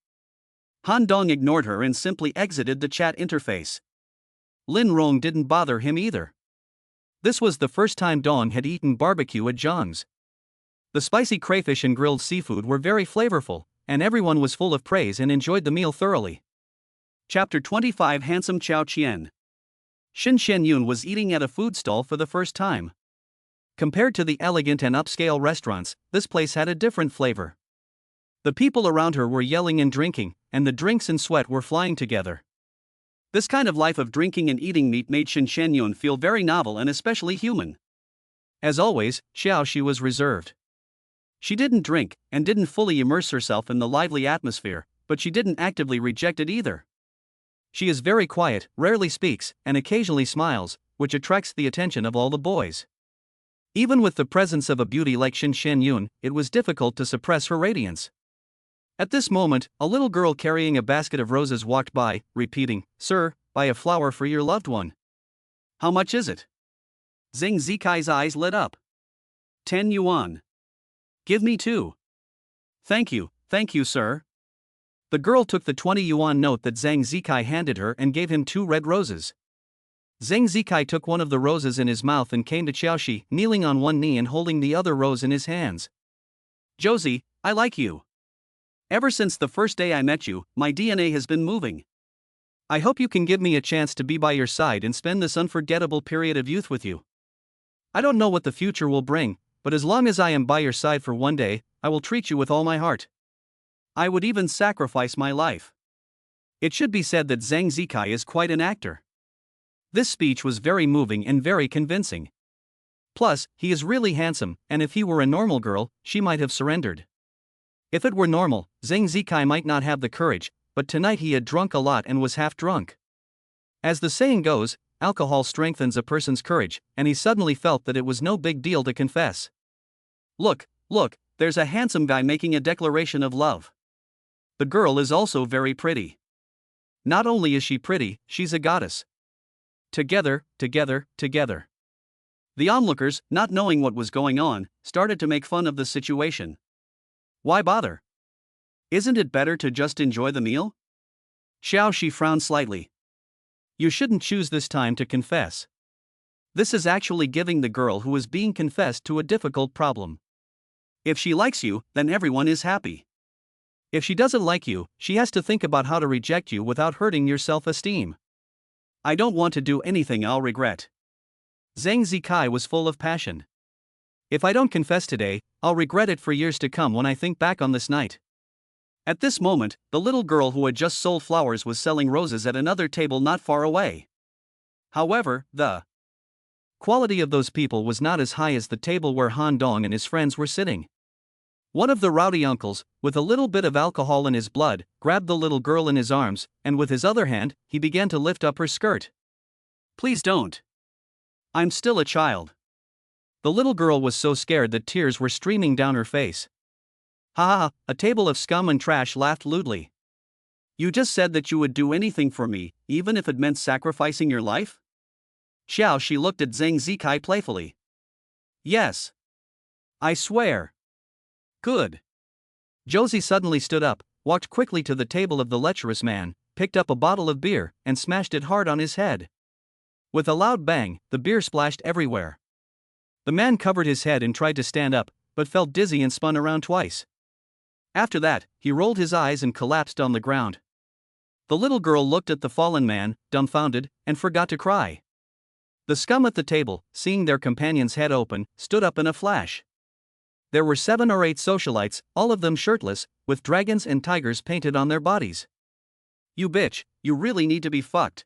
Han Dong ignored her and simply exited the chat interface. Lin Rong didn't bother him either. This was the first time Dong had eaten barbecue at Zhang's. The spicy crayfish and grilled seafood were very flavorful, and everyone was full of praise and enjoyed the meal thoroughly. Chapter 25 Handsome Chao Qian. Shin Shenyun was eating at a food stall for the first time. Compared to the elegant and upscale restaurants, this place had a different flavor. The people around her were yelling and drinking, and the drinks and sweat were flying together. This kind of life of drinking and eating meat made Shin Shenyun feel very novel and especially human. As always, Xiaoxi was reserved. She didn't drink, and didn't fully immerse herself in the lively atmosphere, but she didn't actively reject it either. She is very quiet, rarely speaks, and occasionally smiles, which attracts the attention of all the boys. Even with the presence of a beauty like Shin Shenyun, it was difficult to suppress her radiance. At this moment, a little girl carrying a basket of roses walked by, repeating, "Sir, buy a flower for your loved one." "How much is it?" Zhang Zikai's eyes lit up. 10 yuan. Give me 2. Thank you, sir. The girl took the 20 yuan note that Zhang Zikai handed her and gave him 2 red roses. Zhang Zikai took one of the roses in his mouth and came to Xiaoxi, kneeling on one knee and holding the other rose in his hands. "Josie, I like you. Ever since the first day I met you, my DNA has been moving. I hope you can give me a chance to be by your side and spend this unforgettable period of youth with you. I don't know what the future will bring, but as long as I am by your side for one day, I will treat you with all my heart. I would even sacrifice my life." It should be said that Zhang Zikai is quite an actor. This speech was very moving and very convincing. Plus, he is really handsome, and if he were a normal girl, she might have surrendered. If it were normal, Zhang Zikai might not have the courage, but tonight he had drunk a lot and was half drunk. As the saying goes, alcohol strengthens a person's courage, and he suddenly felt that it was no big deal to confess. Look, there's a handsome guy making a declaration of love. The girl is also very pretty. Not only is she pretty, she's a goddess. Together. The onlookers, not knowing what was going on, started to make fun of the situation. Why bother? Isn't it better to just enjoy the meal? Xiao Shi frowned slightly. You shouldn't choose this time to confess. This is actually giving the girl who is being confessed to a difficult problem. If she likes you, then everyone is happy. If she doesn't like you, she has to think about how to reject you without hurting your self-esteem. I don't want to do anything I'll regret. Zhang Zikai was full of passion. If I don't confess today, I'll regret it for years to come when I think back on this night. At this moment, the little girl who had just sold flowers was selling roses at another table not far away. However, the quality of those people was not as high as the table where Han Dong and his friends were sitting. One of the rowdy uncles, with a little bit of alcohol in his blood, grabbed the little girl in his arms, and with his other hand, he began to lift up her skirt. Please don't. I'm still a child. The little girl was so scared that tears were streaming down her face. Ha ha, a table of scum and trash laughed lewdly. You just said that you would do anything for me, even if it meant sacrificing your life? Xiao Shi looked at Zhang Zikai playfully. Yes. I swear. Good. Josie suddenly stood up, walked quickly to the table of the lecherous man, picked up a bottle of beer, and smashed it hard on his head. With a loud bang, the beer splashed everywhere. The man covered his head and tried to stand up, but felt dizzy and spun around twice. After that, he rolled his eyes and collapsed on the ground. The little girl looked at the fallen man, dumbfounded, and forgot to cry. The scum at the table, seeing their companion's head open, stood up in a flash. There were 7 or 8 socialites, all of them shirtless, with dragons and tigers painted on their bodies. You bitch, you really need to be fucked.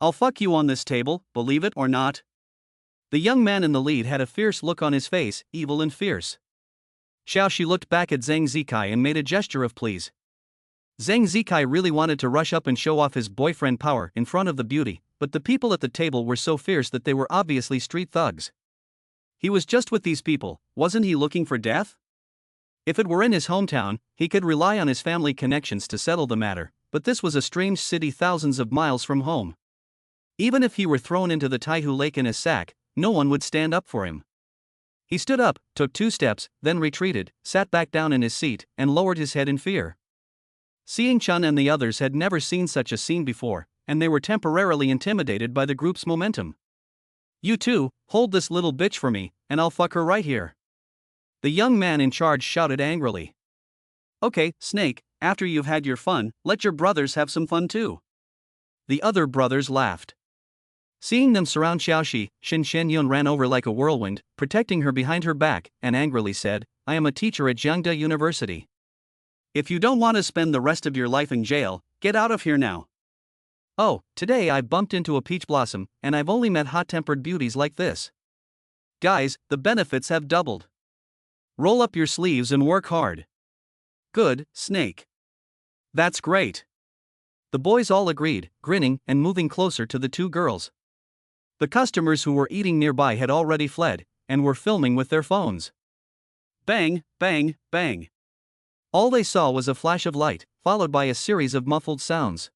I'll fuck you on this table, believe it or not. The young man in the lead had a fierce look on his face, evil and fierce. Xiao Shi looked back at Zhang Zikai and made a gesture of please. Zhang Zikai really wanted to rush up and show off his boyfriend power in front of the beauty, but the people at the table were so fierce that they were obviously street thugs. He was just with these people, wasn't he looking for death? If it were in his hometown, he could rely on his family connections to settle the matter, but this was a strange city thousands of miles from home. Even if he were thrown into the Taihu Lake in a sack, no one would stand up for him. He stood up, took 2 steps, then retreated, sat back down in his seat, and lowered his head in fear. Seeing Chun and the others had never seen such a scene before, and they were temporarily intimidated by the group's momentum. You two, hold this little bitch for me, and I'll fuck her right here. The young man in charge shouted angrily. Okay, Snake, after you've had your fun, let your brothers have some fun too. The other brothers laughed. Seeing them surround Xiaoxi, Shin Shenyun ran over like a whirlwind, protecting her behind her back, and angrily said, I am a teacher at Jiangda University. If you don't want to spend the rest of your life in jail, get out of here now. Oh, today I bumped into a peach blossom, and I've only met hot-tempered beauties like this. Guys, the benefits have doubled. Roll up your sleeves and work hard. Good, Snake. That's great. The boys all agreed, grinning and moving closer to the 2 girls. The customers who were eating nearby had already fled, and were filming with their phones. Bang, bang, bang. All they saw was a flash of light, followed by a series of muffled sounds.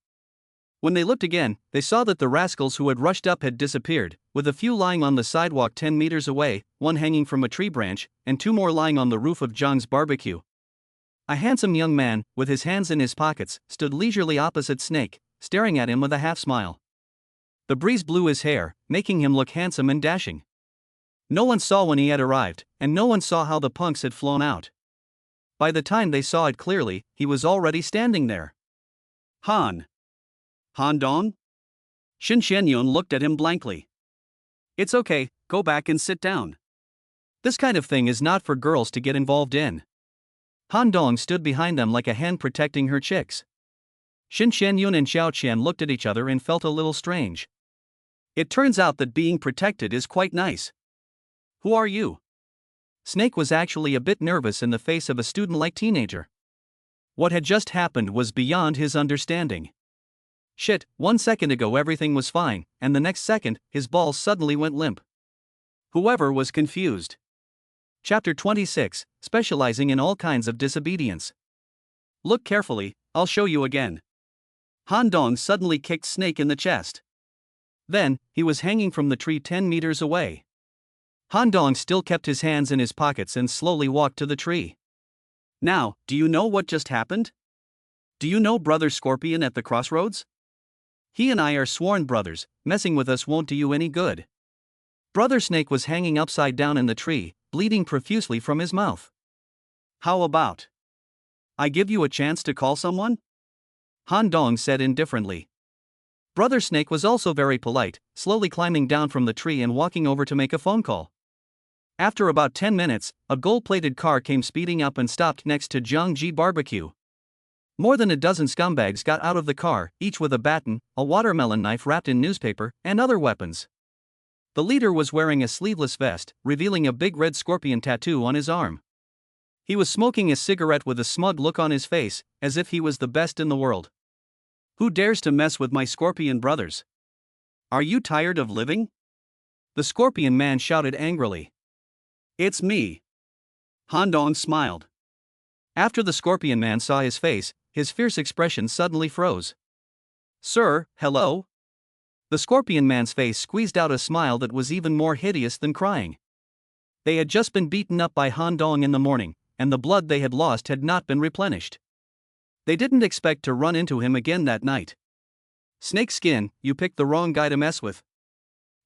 When they looked again, they saw that the rascals who had rushed up had disappeared, with a few lying on the sidewalk 10 meters away, 1 hanging from a tree branch, and 2 more lying on the roof of Zhang's barbecue. A handsome young man, with his hands in his pockets, stood leisurely opposite Snake, staring at him with a half-smile. The breeze blew his hair, making him look handsome and dashing. No one saw when he had arrived, and no one saw how the punks had flown out. By the time they saw it clearly, he was already standing there. Han Dong? Shin Shenyun looked at him blankly. It's okay, go back and sit down. This kind of thing is not for girls to get involved in. Han Dong stood behind them like a hen protecting her chicks. Shin Shenyun and Xiao Qian looked at each other and felt a little strange. It turns out that being protected is quite nice. Who are you? Snake was actually a bit nervous in the face of a student-like teenager. What had just happened was beyond his understanding. Shit, 1 second ago everything was fine, and the next second, his balls suddenly went limp. Whoever was confused. Chapter 26, Specializing in all kinds of disobedience. Look carefully, I'll show you again. Han Dong suddenly kicked Snake in the chest. Then, he was hanging from the tree 10 meters away. Han Dong still kept his hands in his pockets and slowly walked to the tree. Now, do you know what just happened? Do you know Brother Scorpion at the crossroads? He and I are sworn brothers, messing with us won't do you any good. Brother Snake was hanging upside down in the tree, bleeding profusely from his mouth. How about I give you a chance to call someone? Han Dong said indifferently. Brother Snake was also very polite, slowly climbing down from the tree and walking over to make a phone call. After about 10 minutes, a gold-plated car came speeding up and stopped next to Jiangji Barbecue. More than a dozen scumbags got out of the car, each with a baton, a watermelon knife wrapped in newspaper, and other weapons. The leader was wearing a sleeveless vest, revealing a big red scorpion tattoo on his arm. He was smoking a cigarette with a smug look on his face, as if he was the best in the world. Who dares to mess with my scorpion brothers? Are you tired of living? The scorpion man shouted angrily. It's me. Han Dong smiled. After the scorpion man saw his face, his fierce expression suddenly froze. Sir, hello? The scorpion man's face squeezed out a smile that was even more hideous than crying. They had just been beaten up by Han Dong in the morning, and the blood they had lost had not been replenished. They didn't expect to run into him again that night. Snake Skin, you picked the wrong guy to mess with.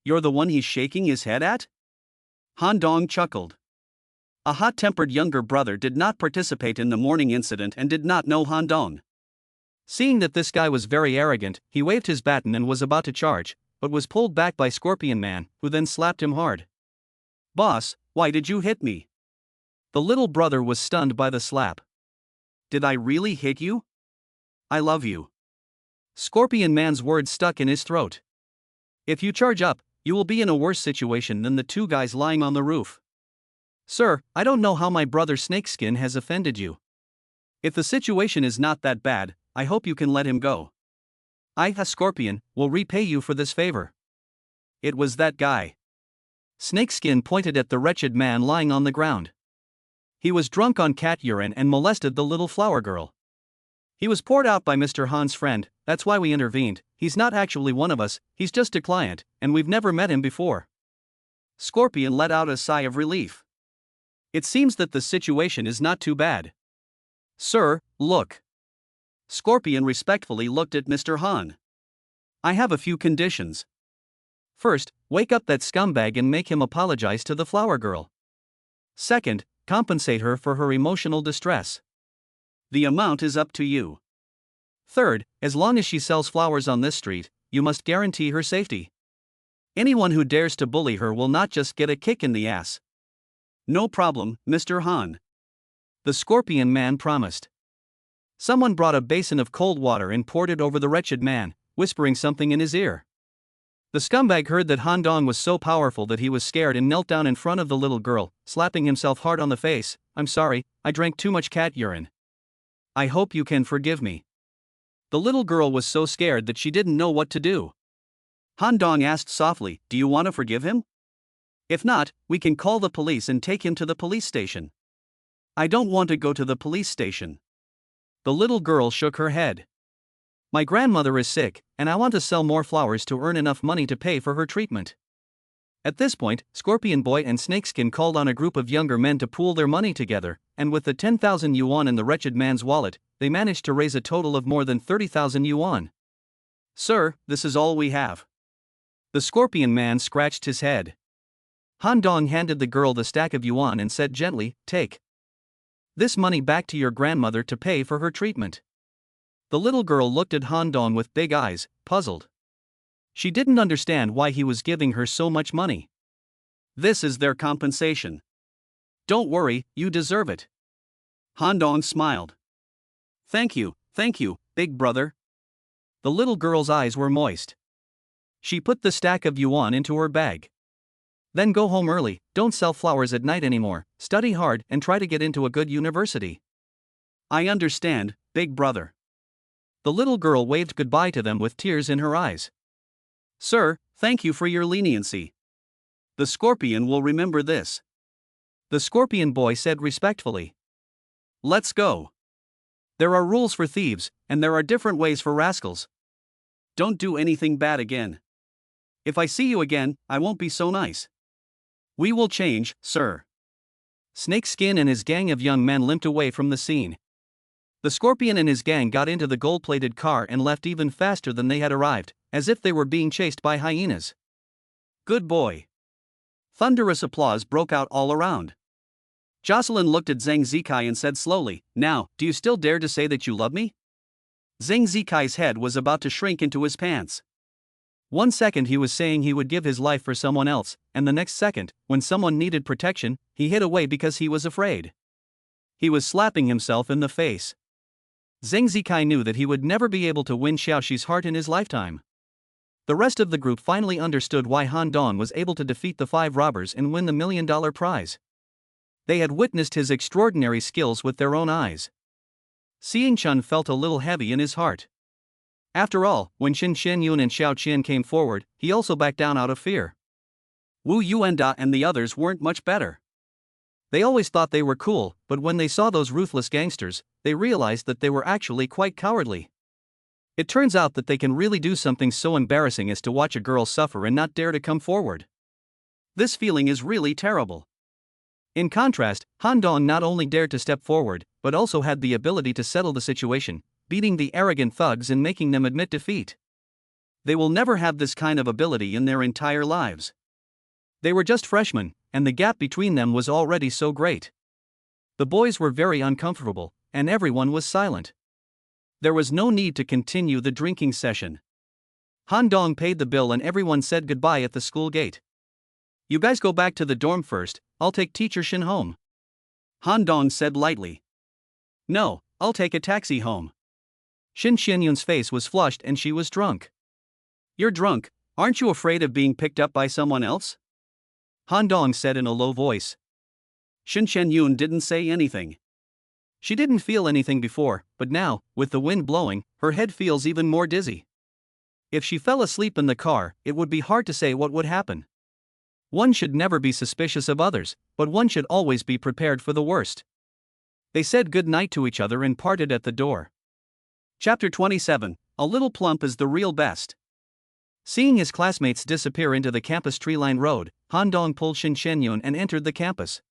You're the one he's shaking his head at? Han Dong chuckled. A hot-tempered younger brother did not participate in the morning incident and did not know Han Dong. Seeing that this guy was very arrogant, he waved his baton and was about to charge, but was pulled back by Scorpion Man, who then slapped him hard. Boss, why did you hit me? The little brother was stunned by the slap. Did I really hit you? I love you. Scorpion Man's words stuck in his throat. If you charge up, you will be in a worse situation than the two guys lying on the roof. Sir, I don't know how my brother Snakeskin has offended you. If the situation is not that bad, I hope you can let him go. I, a scorpion, will repay you for this favor. It was that guy. Snakeskin pointed at the wretched man lying on the ground. He was drunk on cat urine and molested the little flower girl. He was poured out by Mr. Han's friend, that's why we intervened. He's not actually one of us, he's just a client, and we've never met him before. Scorpion let out a sigh of relief. It seems that the situation is not too bad. Sir, look. Scorpion respectfully looked at Mr. Han. I have a few conditions. First, wake up that scumbag and make him apologize to the flower girl. Second, compensate her for her emotional distress. The amount is up to you. Third, as long as she sells flowers on this street, you must guarantee her safety. Anyone who dares to bully her will not just get a kick in the ass. No problem, Mr. Han. The Scorpion Man promised. Someone brought a basin of cold water and poured it over the wretched man, whispering something in his ear. The scumbag heard that Han Dong was so powerful that he was scared and knelt down in front of the little girl, slapping himself hard on the face. I'm sorry, I drank too much cat urine. I hope you can forgive me. The little girl was so scared that she didn't know what to do. Han Dong asked softly, do you want to forgive him? If not, we can call the police and take him to the police station. I don't want to go to the police station. The little girl shook her head. My grandmother is sick, and I want to sell more flowers to earn enough money to pay for her treatment. At this point, Scorpion Boy and Snakeskin called on a group of younger men to pool their money together, and with the 10,000 yuan in the wretched man's wallet, they managed to raise a total of more than 30,000 yuan. Sir, this is all we have. The Scorpion Man scratched his head. Han Dong handed the girl the stack of yuan and said gently, take this money back to your grandmother to pay for her treatment. The little girl looked at Han Dong with big eyes, puzzled. She didn't understand why he was giving her so much money. This is their compensation. Don't worry, you deserve it. Han Dong smiled. Thank you, big brother. The little girl's eyes were moist. She put the stack of yuan into her bag. Then go home early, don't sell flowers at night anymore, study hard and try to get into a good university. I understand, big brother. The little girl waved goodbye to them with tears in her eyes. Sir, thank you for your leniency. The Scorpion will remember this. The Scorpion Boy said respectfully. Let's go. There are rules for thieves, and there are different ways for rascals. Don't do anything bad again. If I see you again, I won't be so nice. We will change, sir. Snakeskin and his gang of young men limped away from the scene. The Scorpion and his gang got into the gold-plated car and left even faster than they had arrived, as if they were being chased by hyenas. Good boy. Thunderous applause broke out all around. Jocelyn looked at Zhang Zikai and said slowly, "Now, do you still dare to say that you love me?" Zhang Zikai's head was about to shrink into his pants. 1 second he was saying he would give his life for someone else, and the next second, when someone needed protection, he hid away because he was afraid. He was slapping himself in the face. Zhang Zikai knew that he would never be able to win Xiaoxi's heart in his lifetime. The rest of the group finally understood why Han Dong was able to defeat the 5 robbers and win the $1 million prize. They had witnessed his extraordinary skills with their own eyes. Seeing Chun felt a little heavy in his heart. After all, when Xin Shenyun and Xiao Qian came forward, he also backed down out of fear. Wu Yuanda and the others weren't much better. They always thought they were cool, but when they saw those ruthless gangsters, they realized that they were actually quite cowardly. It turns out that they can really do something so embarrassing as to watch a girl suffer and not dare to come forward. This feeling is really terrible. In contrast, Han Dong not only dared to step forward, but also had the ability to settle the situation, beating the arrogant thugs and making them admit defeat. They will never have this kind of ability in their entire lives. They were just freshmen, and the gap between them was already so great. The boys were very uncomfortable, and everyone was silent. There was no need to continue the drinking session. Han Dong paid the bill and everyone said goodbye at the school gate. "You guys go back to the dorm first, I'll take Teacher Shin home," Han Dong said lightly. "No, I'll take a taxi home." Xin Xianyun's face was flushed and she was drunk. "You're drunk, aren't you afraid of being picked up by someone else?" Han Dong said in a low voice. Xin Xianyun didn't say anything. She didn't feel anything before, but now, with the wind blowing, her head feels even more dizzy. If she fell asleep in the car, it would be hard to say what would happen. One should never be suspicious of others, but one should always be prepared for the worst. They said good night to each other and parted at the door. Chapter 27, A Little Plump is the Real Best. Seeing his classmates disappear into the campus tree-lined road, Han Dong pulled Xin Shenyun and entered the campus.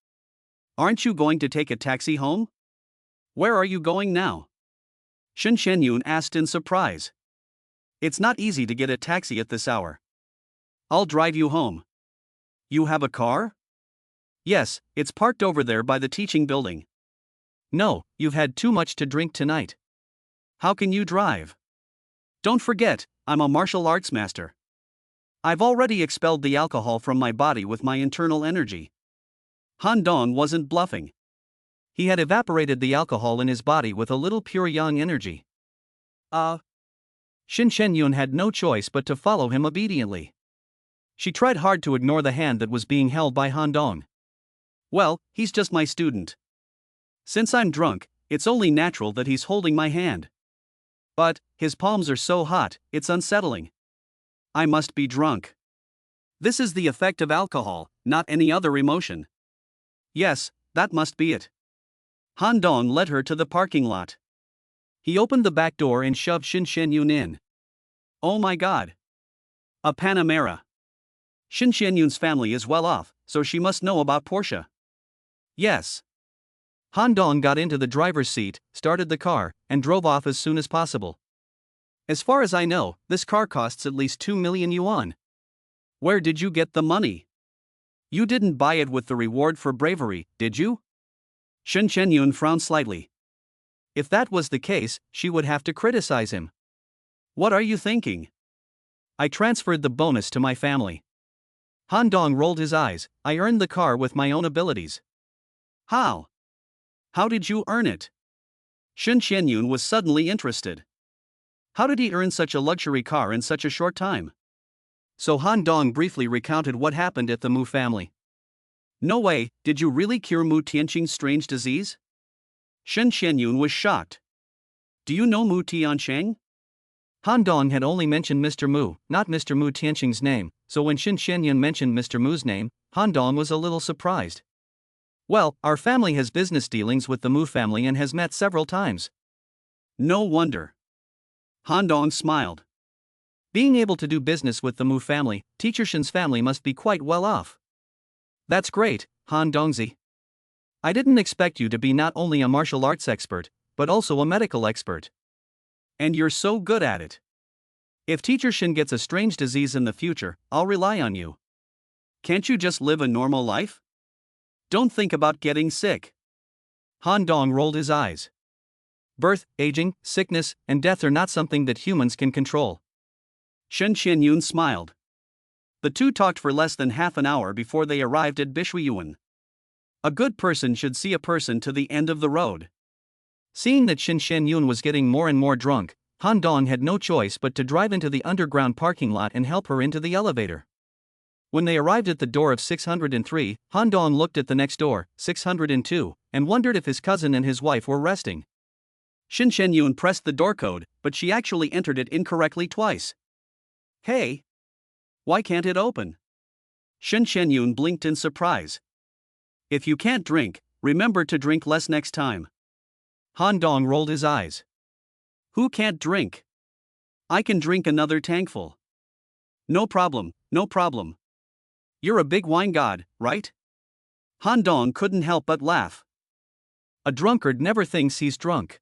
"Aren't you going to take a taxi home? Where are you going now?" Xin Shenyun asked in surprise. "It's not easy to get a taxi at this hour." "I'll drive you home." "You have a car?" "Yes, it's parked over there by the teaching building." "No, you've had too much to drink tonight. How can you drive?" "Don't forget, I'm a martial arts master. I've already expelled the alcohol from my body with my internal energy." Han Dong wasn't bluffing. He had evaporated the alcohol in his body with a little pure yang energy. Xin Shenyun had no choice but to follow him obediently. She tried hard to ignore the hand that was being held by Han Dong. "Well, he's just my student. Since I'm drunk, it's only natural that he's holding my hand. But his palms are so hot, it's unsettling. I must be drunk. This is the effect of alcohol, not any other emotion. Yes, that must be it." Han Dong led her to the parking lot. He opened the back door and shoved Xin Shenyun in. "Oh my God. A Panamera. Xin Shenyun's family is well off, so she must know about Porsche." "Yes." Han Dong got into the driver's seat, started the car, and drove off as soon as possible. "As far as I know, this car costs at least 2 million yuan. Where did you get the money? You didn't buy it with the reward for bravery, did you?" Xin Shenyun frowned slightly. If that was the case, she would have to criticize him. "What are you thinking?" "I transferred the bonus to my family." Han Dong rolled his eyes. "I earned the car with my own abilities." "How? How did you earn it?" Xin Shenyun was suddenly interested. How did he earn such a luxury car in such a short time? So Han Dong briefly recounted what happened at the Mu family. "No way, did you really cure Mu Tianqing's strange disease?" Xin Shenyun was shocked. "Do you know Mu Tianqing?" Han Dong had only mentioned Mr. Mu, not Mr. Mu Tianqing's name, so when Xin Shenyun mentioned Mr. Mu's name, Han Dong was a little surprised. "Well, our family has business dealings with the Mu family and has met several times." "No wonder." Han Dong smiled. Being able to do business with the Mu family, Teacher Shin's family must be quite well off. "That's great, Han Dongzi. I didn't expect you to be not only a martial arts expert, but also a medical expert. And you're so good at it. If Teacher Shin gets a strange disease in the future, I'll rely on you. Can't you just live a normal life? Don't think about getting sick. Han Dong rolled his eyes. Birth, aging, sickness, and death are not something that humans can control. Shen Qianyun smiled. The two talked for less than half an hour before they arrived at Bishuiyuan. A good person should see a person to the end of the road. Seeing that Shen Qianyun was getting more and more drunk, Han Dong had no choice but to drive into the underground parking lot and help her into the elevator. When they arrived at the door of 603, Han Dong looked at the next door, 602, and wondered if his cousin and his wife were resting. Shen Qianyun pressed the door code, but she actually entered it incorrectly twice. Hey! Why can't it open? Shen Qianyun blinked in surprise. If you can't drink, remember to drink less next time. Han Dong rolled his eyes. Who can't drink? I can drink another tankful. No problem, no problem. You're a big wine god, right? Han Dong couldn't help but laugh. A drunkard never thinks he's drunk.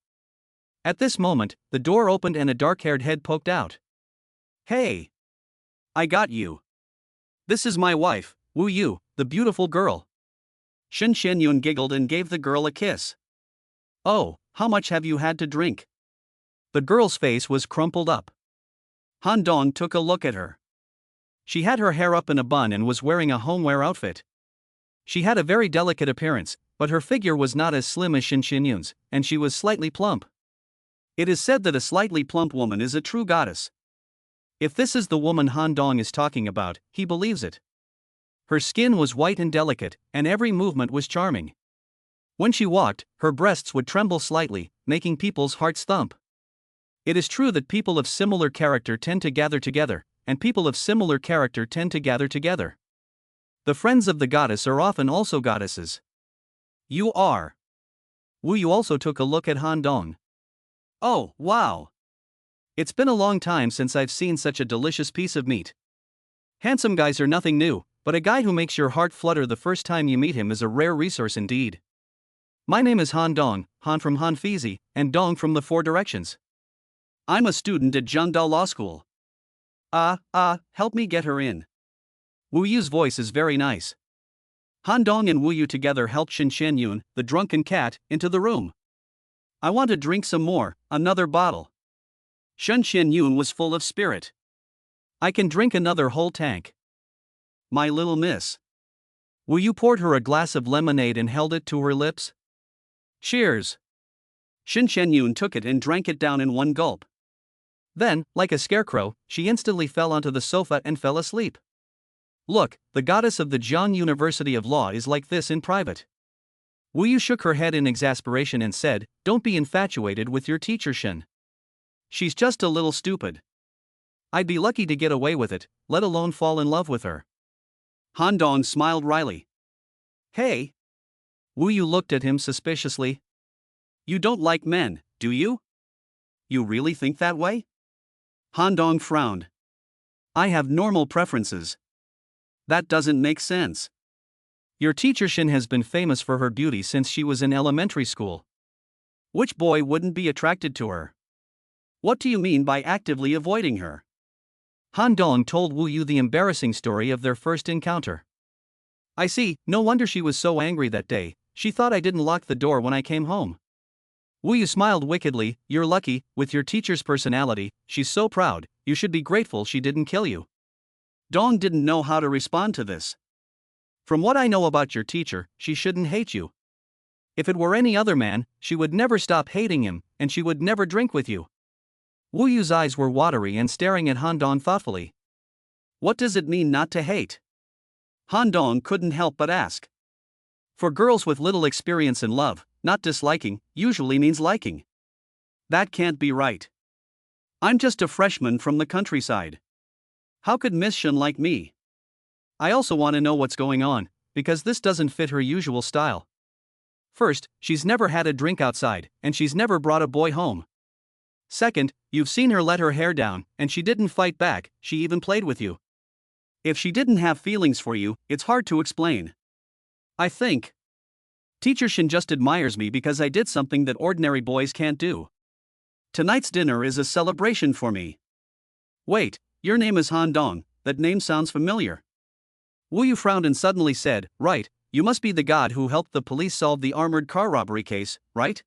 At this moment, the door opened and a dark-haired head poked out. Hey! I got you. This is my wife, Wu Yu, the beautiful girl. Shen Qianyun giggled and gave the girl a kiss. Oh, how much have you had to drink? The girl's face was crumpled up. Han Dong took a look at her. She had her hair up in a bun and was wearing a homeware outfit. She had a very delicate appearance, but her figure was not as slim as Shen Qianyun's, and she was slightly plump. It is said that a slightly plump woman is a true goddess. If this is the woman Han Dong is talking about, he believes it. Her skin was white and delicate, and every movement was charming. When she walked, her breasts would tremble slightly, making people's hearts thump. It is true that people of similar character tend to gather together, and people of similar character tend to gather together. The friends of the goddess are often also goddesses. You are. Wu Yu also took a look at Han Dong. Oh, wow! It's been a long time since I've seen such a delicious piece of meat. Handsome guys are nothing new, but a guy who makes your heart flutter the first time you meet him is a rare resource indeed. My name is Han Dong, Han from Han Fizi, and Dong from the Four Directions. I'm a student at Zhengdao Law School. Help me get her in. Wu Yu's voice is very nice. Han Dong and Wu Yu together helped Shen Qianyun, the drunken cat, into the room. I want to drink some more, another bottle. Shen Qianyun was full of spirit. I can drink another whole tank. My little miss. Wu Yu poured her a glass of lemonade and held it to her lips. Cheers. Shen Qianyun took it and drank it down in one gulp. Then, like a scarecrow, she instantly fell onto the sofa and fell asleep. Look, the goddess of the Jiang University of Law is like this in private. Wu Yu shook her head in exasperation and said, Don't be infatuated with your teacher Shen. She's just a little stupid. I'd be lucky to get away with it, let alone fall in love with her. Han Dong smiled wryly. Hey! Wu Yu looked at him suspiciously. You don't like men, do you? You really think that way? Han Dong frowned. I have normal preferences. That doesn't make sense. Your teacher Shin has been famous for her beauty since she was in elementary school. Which boy wouldn't be attracted to her? What do you mean by actively avoiding her? Han Dong told Wu Yu the embarrassing story of their first encounter. I see, no wonder she was so angry that day, she thought I didn't lock the door when I came home. Wu Yu smiled wickedly, You're lucky, with your teacher's personality, she's so proud, you should be grateful she didn't kill you. Dong didn't know how to respond to this. From what I know about your teacher, she shouldn't hate you. If it were any other man, she would never stop hating him, and she would never drink with you. Wu Yu's eyes were watery and staring at Han Dong thoughtfully. What does it mean not to hate? Han Dong couldn't help but ask. For girls with little experience in love, not disliking usually means liking. That can't be right. I'm just a freshman from the countryside. How could Miss Shen like me? I also want to know what's going on, because this doesn't fit her usual style. First, she's never had a drink outside, and she's never brought a boy home. Second, you've seen her let her hair down, and she didn't fight back, she even played with you. If she didn't have feelings for you, it's hard to explain. I think. Teacher Shin just admires me because I did something that ordinary boys can't do. Tonight's dinner is a celebration for me. Wait, your name is Han Dong, that name sounds familiar. Wu Yu frowned and suddenly said, right, you must be the god who helped the police solve the armored car robbery case, right?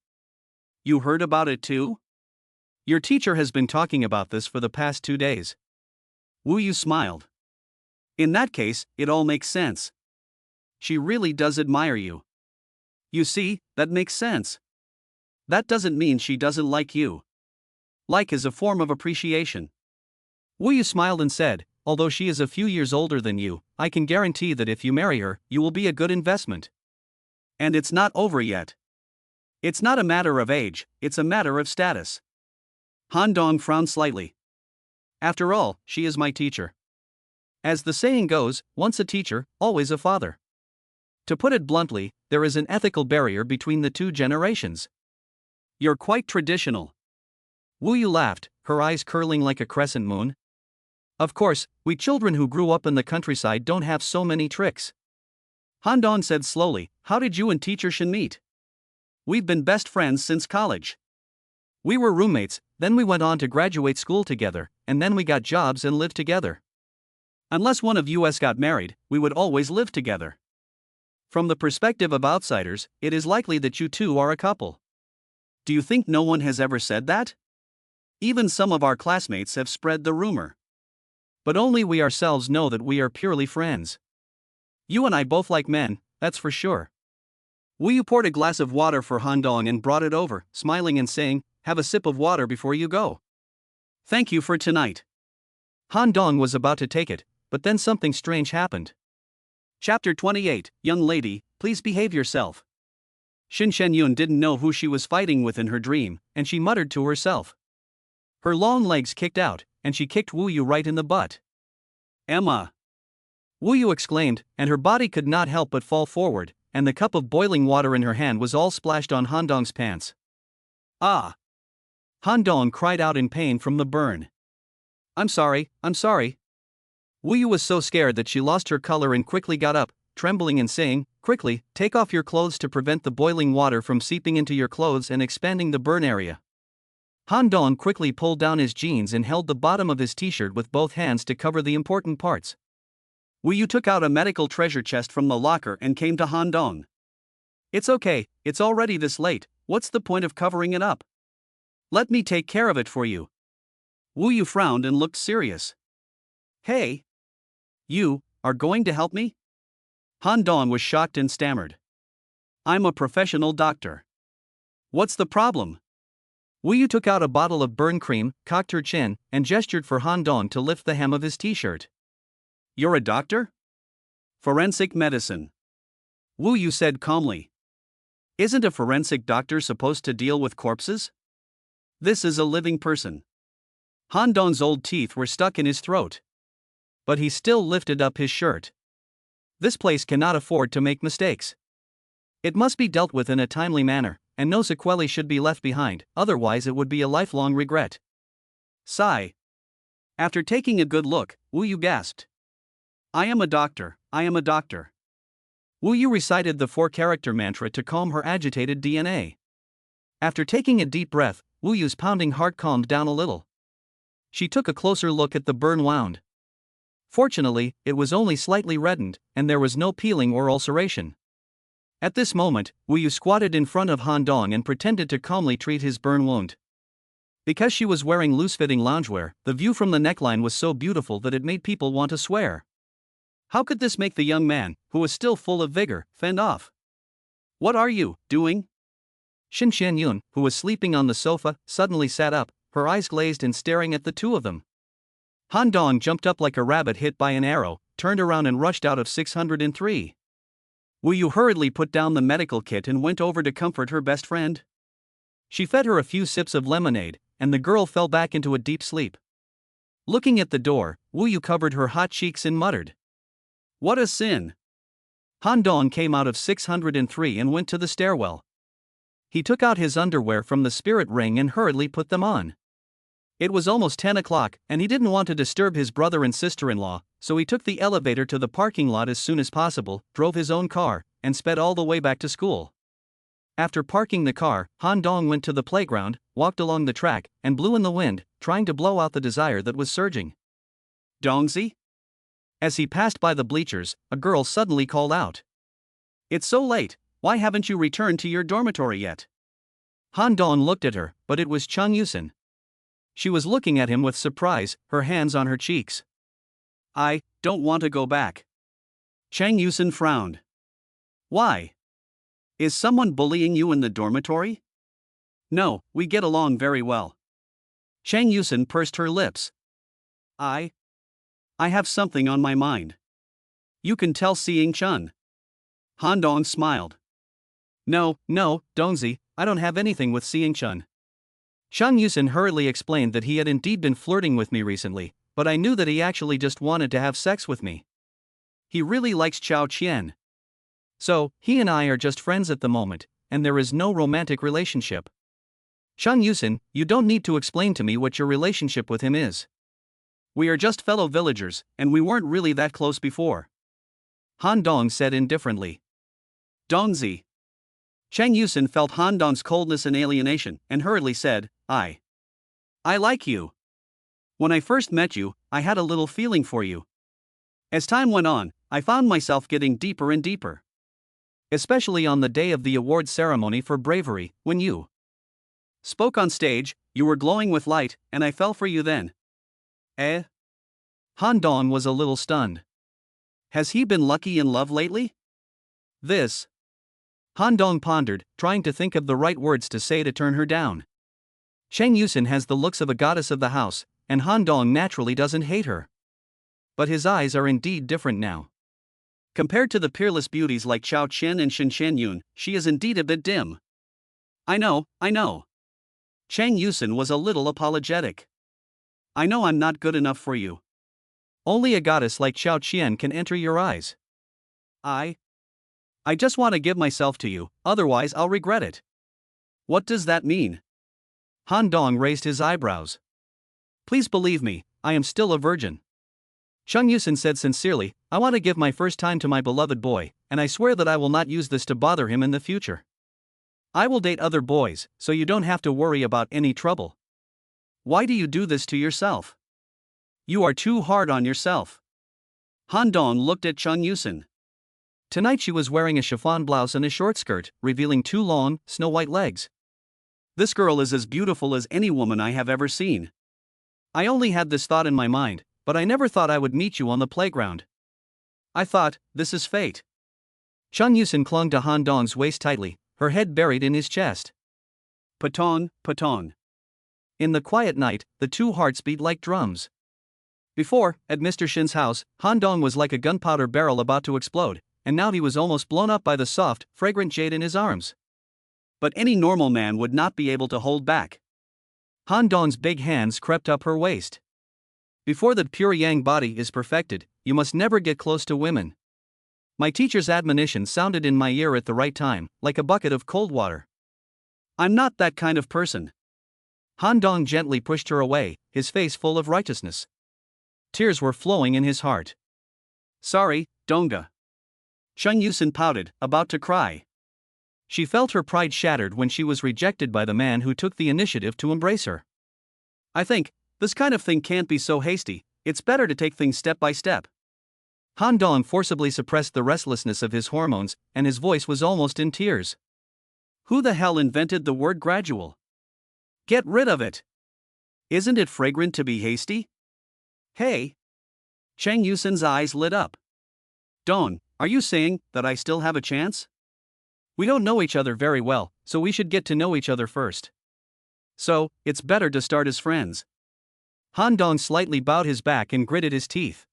You heard about it too? Your teacher has been talking about this for the past 2 days. Wu Yu smiled. In that case, it all makes sense. She really does admire you. You see, that makes sense. That doesn't mean she doesn't like you. Like is a form of appreciation. Wu Yu smiled and said, although she is a few years older than you, I can guarantee that if you marry her, you will be a good investment. And it's not over yet. It's not a matter of age, it's a matter of status. Han Dong frowned slightly. After all, she is my teacher. As the saying goes, once a teacher, always a father. To put it bluntly, there is an ethical barrier between the 2 generations. You're quite traditional. Wu Yu laughed, her eyes curling like a crescent moon. Of course, we children who grew up in the countryside don't have so many tricks. Han Dong said slowly, how did you and teacher Shin meet? We've been best friends since college. We were roommates, then we went on to graduate school together, and then we got jobs and lived together. Unless one of us got married, we would always live together. From the perspective of outsiders, it is likely that you two are a couple. Do you think no one has ever said that? Even some of our classmates have spread the rumor. But only we ourselves know that we are purely friends. You and I both like men, that's for sure. Wu Yu poured a glass of water for Han Dong and brought it over, smiling and saying, have a sip of water before you go. Thank you for tonight. Han Dong was about to take it, but then something strange happened. Chapter 28, Young lady, please behave yourself. Shin Shenyun didn't know who she was fighting with in her dream, and she muttered to herself. Her long legs kicked out, and she kicked Wu Yu right in the butt. Emma! Wu Yu exclaimed, and her body could not help but fall forward, and the cup of boiling water in her hand was all splashed on Han Dong's pants. Ah! Han Dong cried out in pain from the burn. I'm sorry. Wu Yu was so scared that she lost her color and quickly got up, trembling and saying, quickly, take off your clothes to prevent the boiling water from seeping into your clothes and expanding the burn area. Han Dong quickly pulled down his jeans and held the bottom of his t-shirt with both hands to cover the important parts. Wu Yu took out a medical treasure chest from the locker and came to Han Dong. It's okay, it's already this late, what's the point of covering it up? Let me take care of it for you. Wu Yu frowned and looked serious. Hey! You are going to help me? Han Dong was shocked and stammered. I'm a professional doctor. What's the problem? Wu Yu took out a bottle of burn cream, cocked her chin, and gestured for Han Dong to lift the hem of his t-shirt. You're a doctor? Forensic medicine. Wu Yu said calmly. Isn't a forensic doctor supposed to deal with corpses? This is a living person. Han Dong's old teeth were stuck in his throat. But he still lifted up his shirt. This place cannot afford to make mistakes. It must be dealt with in a timely manner, and no sequelae should be left behind, otherwise it would be a lifelong regret. Sigh. After taking a good look, Wu Yu gasped. I am a doctor. Wu Yu recited the 4-character mantra to calm her agitated DNA. After taking a deep breath, Wu Yu's pounding heart calmed down a little. She took a closer look at the burn wound. Fortunately, it was only slightly reddened, and there was no peeling or ulceration. At this moment, Wu Yu squatted in front of Han Dong and pretended to calmly treat his burn wound. Because she was wearing loose-fitting loungewear, the view from the neckline was so beautiful that it made people want to swear. How could this make the young man, who was still full of vigor, fend off? What are you doing? Shin Shenyun, who was sleeping on the sofa, suddenly sat up, her eyes glazed and staring at the two of them. Han Dong jumped up like a rabbit hit by an arrow, turned around and rushed out of 603. Wu Yu hurriedly put down the medical kit and went over to comfort her best friend. She fed her a few sips of lemonade, and the girl fell back into a deep sleep. Looking at the door, Wu Yu covered her hot cheeks and muttered. What a sin! Han Dong came out of 603 and went to the stairwell. He took out his underwear from the spirit ring and hurriedly put them on. It was almost 10 o'clock, and he didn't want to disturb his brother and sister-in-law, so he took the elevator to the parking lot as soon as possible, drove his own car, and sped all the way back to school. After parking the car, Han Dong went to the playground, walked along the track, and blew in the wind, trying to blow out the desire that was surging. Dongzi? As he passed by the bleachers, a girl suddenly called out. It's so late, why haven't you returned to your dormitory yet? Han Dong looked at her, but it was Chung Yusin. She was looking at him with surprise, her hands on her cheeks. I don't want to go back. Chang Yusin frowned. Why? Is someone bullying you in the dormitory? No, we get along very well. Chang Yusin pursed her lips. I have something on my mind. You can tell Seeing Chun. Han Dong smiled. No, Dongzi, I don't have anything with Seeing Chun. Chang Yusin hurriedly explained that he had indeed been flirting with me recently, but I knew that he actually just wanted to have sex with me. He really likes Chao Qian. So, he and I are just friends at the moment, and there is no romantic relationship. Chang Yusin, you don't need to explain to me what your relationship with him is. We are just fellow villagers, and we weren't really that close before. Han Dong said indifferently. Dongzi. Chang Yusin felt Han Dong's coldness and alienation, and hurriedly said, I like you. When I first met you, I had a little feeling for you. As time went on, I found myself getting deeper and deeper. Especially on the day of the award ceremony for bravery, when you spoke on stage, you were glowing with light, and I fell for you then. Eh? Han Dong was a little stunned. Has he been lucky in love lately? This. Han Dong pondered, trying to think of the right words to say to turn her down. Chang Yusin has the looks of a goddess of the house, and Han Dong naturally doesn't hate her. But his eyes are indeed different now. Compared to the peerless beauties like Chao Qian and Shen Xianyun, she is indeed a bit dim. I know. Chang Yusin was a little apologetic. I know I'm not good enough for you. Only a goddess like Chao Qian can enter your eyes. I just want to give myself to you, otherwise I'll regret it. What does that mean? Han Dong raised his eyebrows. Please believe me, I am still a virgin. Chang Yusin said sincerely, I want to give my first time to my beloved boy, and I swear that I will not use this to bother him in the future. I will date other boys, so you don't have to worry about any trouble. Why do you do this to yourself? You are too hard on yourself. Han Dong looked at Chang Yusin. Tonight she was wearing a chiffon blouse and a short skirt, revealing two long, snow-white legs. This girl is as beautiful as any woman I have ever seen. I only had this thought in my mind, but I never thought I would meet you on the playground. I thought, this is fate. Chang Yusin clung to Han Dong's waist tightly, her head buried in his chest. Patong. In the quiet night, the two hearts beat like drums. Before, at Mr. Shin's house, Han Dong was like a gunpowder barrel about to explode, and now he was almost blown up by the soft, fragrant jade in his arms. But any normal man would not be able to hold back. Han Dong's big hands crept up her waist. Before the pure yang body is perfected, you must never get close to women. My teacher's admonition sounded in my ear at the right time, like a bucket of cold water. I'm not that kind of person. Han Dong gently pushed her away, his face full of righteousness. Tears were flowing in his heart. Sorry, Donga. Chang Yusin pouted, about to cry. She felt her pride shattered when she was rejected by the man who took the initiative to embrace her. I think, this kind of thing can't be so hasty, it's better to take things step by step. Han Dong forcibly suppressed the restlessness of his hormones, and his voice was almost in tears. Who the hell invented the word gradual? Get rid of it. Isn't it fragrant to be hasty? Hey. Chang Yusin's eyes lit up. Dong, are you saying that I still have a chance? We don't know each other very well, so we should get to know each other first. So, it's better to start as friends. Han Dong slightly bowed his back and gritted his teeth.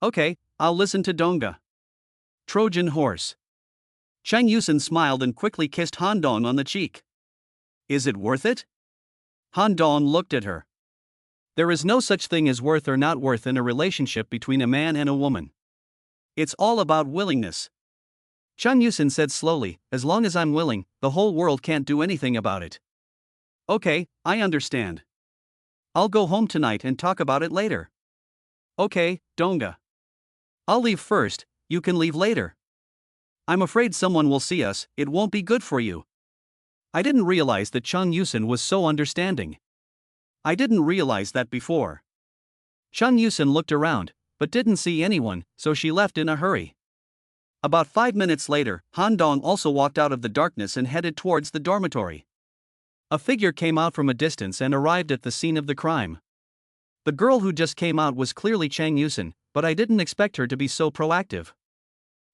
Okay, I'll listen to Donga. Trojan horse. Chang Yusin smiled and quickly kissed Han Dong on the cheek. Is it worth it? Han Dong looked at her. There is no such thing as worth or not worth in a relationship between a man and a woman. It's all about willingness. Chang Yusin said slowly, as long as I'm willing, the whole world can't do anything about it. Okay, I understand. I'll go home tonight and talk about it later. Okay, Donga. I'll leave first, you can leave later. I'm afraid someone will see us, it won't be good for you. I didn't realize that Chung Yusin was so understanding. I didn't realize that before. Chung Yusin looked around, but didn't see anyone, so she left in a hurry. About 5 minutes later, Han Dong also walked out of the darkness and headed towards the dormitory. A figure came out from a distance and arrived at the scene of the crime. The girl who just came out was clearly Chang Yusin, but I didn't expect her to be so proactive.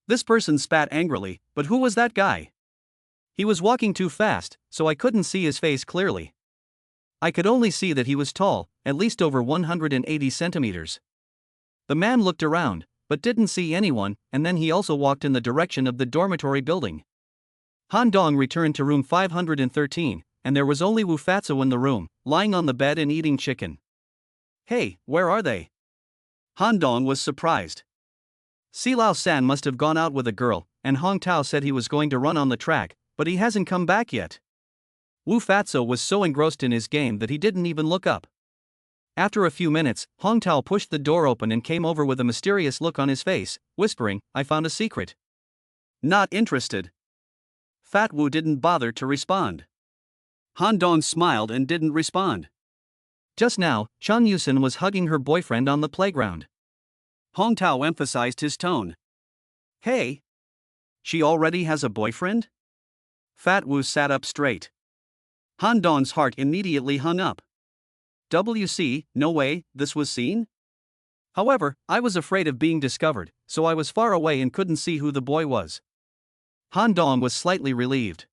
This person spat angrily, but who was that guy? He was walking too fast, so I couldn't see his face clearly. I could only see that he was tall, at least over 180 centimeters. The man looked around, but didn't see anyone, and then he also walked in the direction of the dormitory building. Han Dong returned to room 513, and there was only Wu Fatso in the room, lying on the bed and eating chicken. Hey, where are they? Han Dong was surprised. Si Lao San must have gone out with a girl, and Hong Tao said he was going to run on the track, but he hasn't come back yet. Wu Fatso was so engrossed in his game that he didn't even look up. After a few minutes, Hong Tao pushed the door open and came over with a mysterious look on his face, whispering, "I found a secret." Not interested. Fat Wu didn't bother to respond. Han Dong smiled and didn't respond. Just now, Chung Yusin was hugging her boyfriend on the playground. Hong Tao emphasized his tone. Hey! She already has a boyfriend? Fat Wu sat up straight. Han Dong's heart immediately hung up. WC, no way, this was seen? However, I was afraid of being discovered, so I was far away and couldn't see who the boy was. Han Dong was slightly relieved.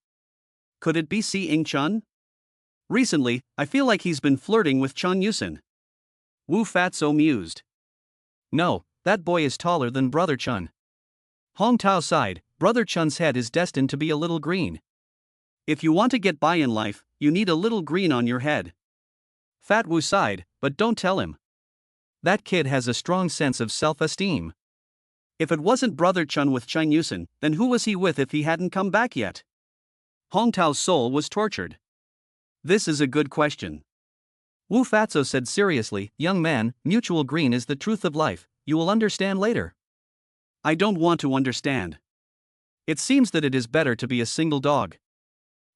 Could it be Si Ing Chun? Recently, I feel like he's been flirting with Chung Yusin. Wu Fatso mused. No, that boy is taller than Brother Chun. Hong Tao sighed. Brother Chun's head is destined to be a little green. If you want to get by in life, you need a little green on your head. Fat Wu sighed, but don't tell him. That kid has a strong sense of self-esteem. If it wasn't Brother Chun with Chung Yusin, then who was he with if he hadn't come back yet? Hong Tao's soul was tortured. This is a good question. Wu Fatso said seriously, young man, mutual green is the truth of life, you will understand later. I don't want to understand. It seems that it is better to be a single dog.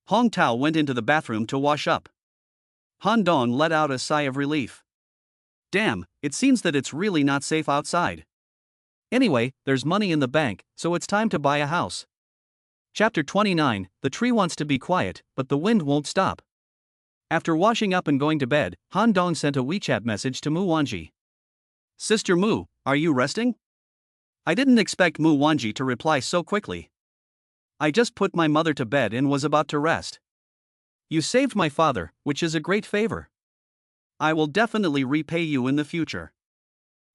Hong Tao went into the bathroom to wash up. Han Dong let out a sigh of relief. Damn, it seems that it's really not safe outside. Anyway, there's money in the bank, so it's time to buy a house. Chapter 29, the tree wants to be quiet, but the wind won't stop. After washing up and going to bed, Han Dong sent a WeChat message to Mu Wanji. Sister Mu, are you resting? I didn't expect Mu Wanji to reply so quickly. I just put my mother to bed and was about to rest. You saved my father, which is a great favor. I will definitely repay you in the future.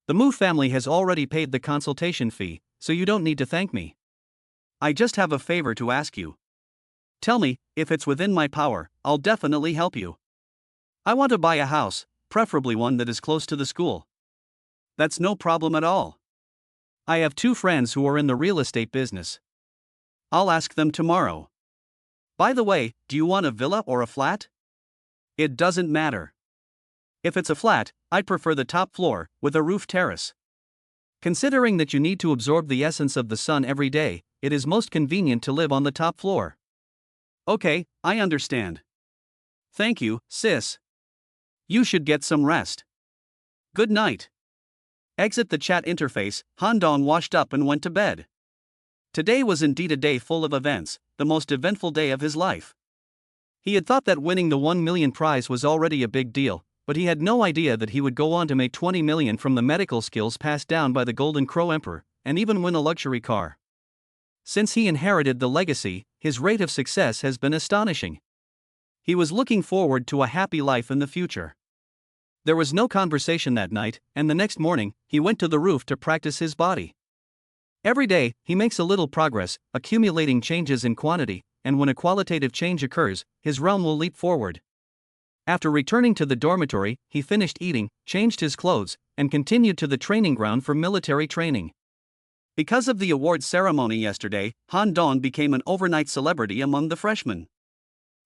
The Mu family has already paid the consultation fee, so you don't need to thank me. I just have a favor to ask you. Tell me, if it's within my power, I'll definitely help you. I want to buy a house, preferably one that is close to the school. That's no problem at all. I have 2 friends who are in the real estate business. I'll ask them tomorrow. By the way, do you want a villa or a flat? It doesn't matter. If it's a flat, I'd prefer the top floor, with a roof terrace. Considering that you need to absorb the essence of the sun every day, it is most convenient to live on the top floor. Okay, I understand. Thank you, sis. You should get some rest. Good night. Exit the chat interface. Han Dong washed up and went to bed. Today was indeed a day full of events, the most eventful day of his life. He had thought that winning the 1 million prize was already a big deal, but he had no idea that he would go on to make 20 million from the medical skills passed down by the Golden Crow Emperor, and even win a luxury car. Since he inherited the legacy, his rate of success has been astonishing. He was looking forward to a happy life in the future. There was no conversation that night, and the next morning, he went to the roof to practice his body. Every day, he makes a little progress, accumulating changes in quantity, and when a qualitative change occurs, his realm will leap forward. After returning to the dormitory, he finished eating, changed his clothes, and continued to the training ground for military training. Because of the award ceremony yesterday, Han Dong became an overnight celebrity among the freshmen.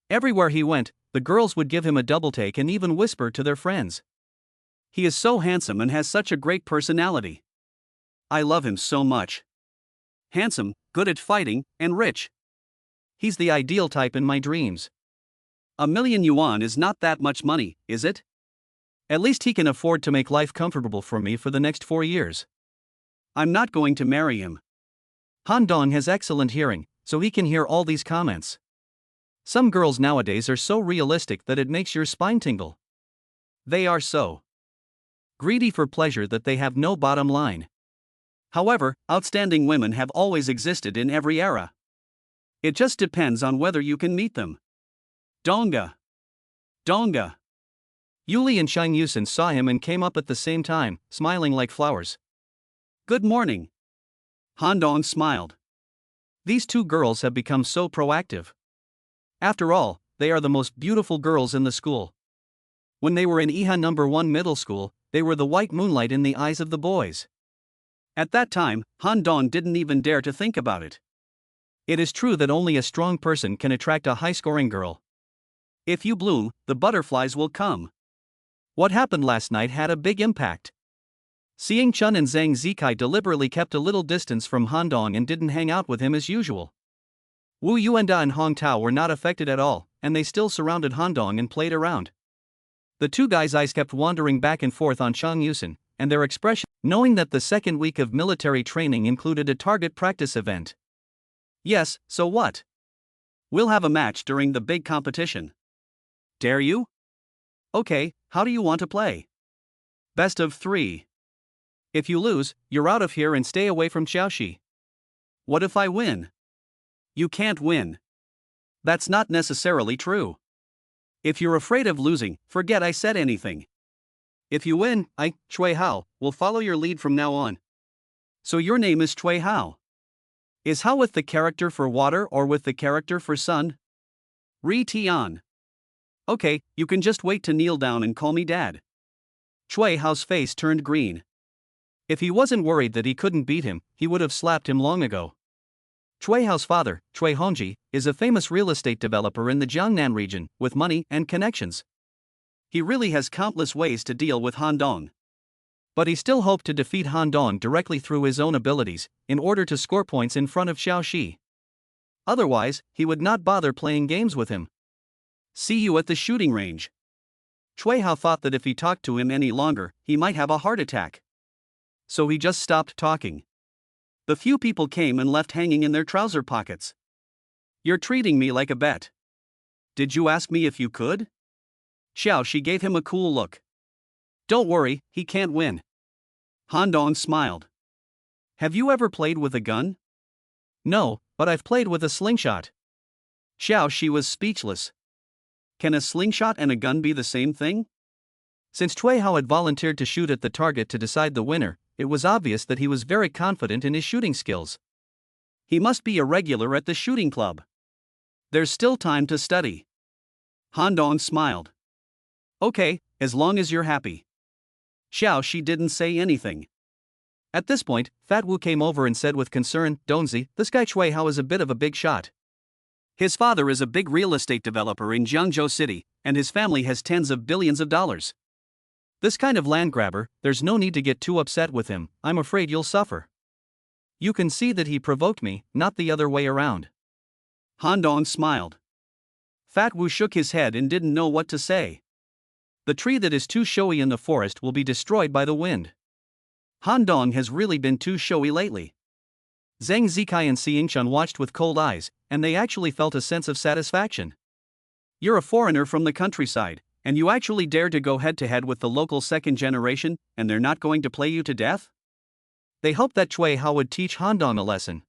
Everywhere he went, the girls would give him a double take and even whisper to their friends. He is so handsome and has such a great personality. I love him so much. Handsome, good at fighting, and rich. He's the ideal type in my dreams. 1 million yuan is not that much money, is it? At least he can afford to make life comfortable for me for the next 4 years. I'm not going to marry him. Han Dong has excellent hearing, so he can hear all these comments. Some girls nowadays are so realistic that it makes your spine tingle. They are so greedy for pleasure that they have no bottom line. However, outstanding women have always existed in every era. It just depends on whether you can meet them. Donga. Donga. Yuli and Shang Yusen saw him and came up at the same time, smiling like flowers. Good morning. Han Dong smiled. These two girls have become so proactive. After all, they are the most beautiful girls in the school. When they were in Iha No. 1 middle school, they were the white moonlight in the eyes of the boys. At that time, Han Dong didn't even dare to think about it. It is true that only a strong person can attract a high-scoring girl. If you bloom, the butterflies will come. What happened last night had a big impact. Seeing Chun and Zhang Zikai deliberately kept a little distance from Han Dong and didn't hang out with him as usual. Wu Yuanda and Hong Tao were not affected at all, and they still surrounded Han Dong and played around. The two guys' eyes kept wandering back and forth on Shang Yusen, and their expression, knowing that the second week of military training included a target practice event. Yes, so what? We'll have a match during the big competition. Dare you? Okay, how do you want to play? Best of 3. If you lose, you're out of here and stay away from Xiaoxi. What if I win? You can't win. That's not necessarily true. If you're afraid of losing, forget I said anything. If you win, Chui Hao, will follow your lead from now on. So your name is Chui Hao. Is Hao with the character for water or with the character for sun? Ri Tian. Okay, you can just wait to kneel down and call me Dad. Chui Hao's face turned green. If he wasn't worried that he couldn't beat him, he would have slapped him long ago. Chui Hao's father, Chui Hongji, is a famous real estate developer in the Jiangnan region, with money and connections. He really has countless ways to deal with Han Dong. But he still hoped to defeat Han Dong directly through his own abilities, in order to score points in front of Xiaoxi. Otherwise, he would not bother playing games with him. See you at the shooting range. Chui Hao thought that if he talked to him any longer, he might have a heart attack. So he just stopped talking. The few people came and left hanging in their trouser pockets. You're treating me like a bet. Did you ask me if you could? Xiaoxi gave him a cool look. Don't worry, he can't win. Han Dong smiled. Have you ever played with a gun? No, but I've played with a slingshot. Xiaoxi was speechless. Can a slingshot and a gun be the same thing? Since Chui Hao had volunteered to shoot at the target to decide the winner, it was obvious that he was very confident in his shooting skills. He must be a regular at the shooting club. There's still time to study. Han Dong smiled. Okay, as long as you're happy. Xiaoxi didn't say anything. At this point, Fat Wu came over and said with concern, Donzi, this guy Chui Hao is a bit of a big shot. His father is a big real estate developer in Jiangzhou City, and his family has tens of billions of dollars. This kind of land grabber, there's no need to get too upset with him, I'm afraid you'll suffer. You can see that he provoked me, not the other way around. Han Dong smiled. Fat Wu shook his head and didn't know what to say. The tree that is too showy in the forest will be destroyed by the wind. Han Dong has really been too showy lately. Zhang Zikai and Xiingchun watched with cold eyes, and they actually felt a sense of satisfaction. You're a foreigner from the countryside, and you actually dare to go head-to-head with the local second generation, and they're not going to play you to death? They hoped that Chui Hao would teach Han Dong a lesson.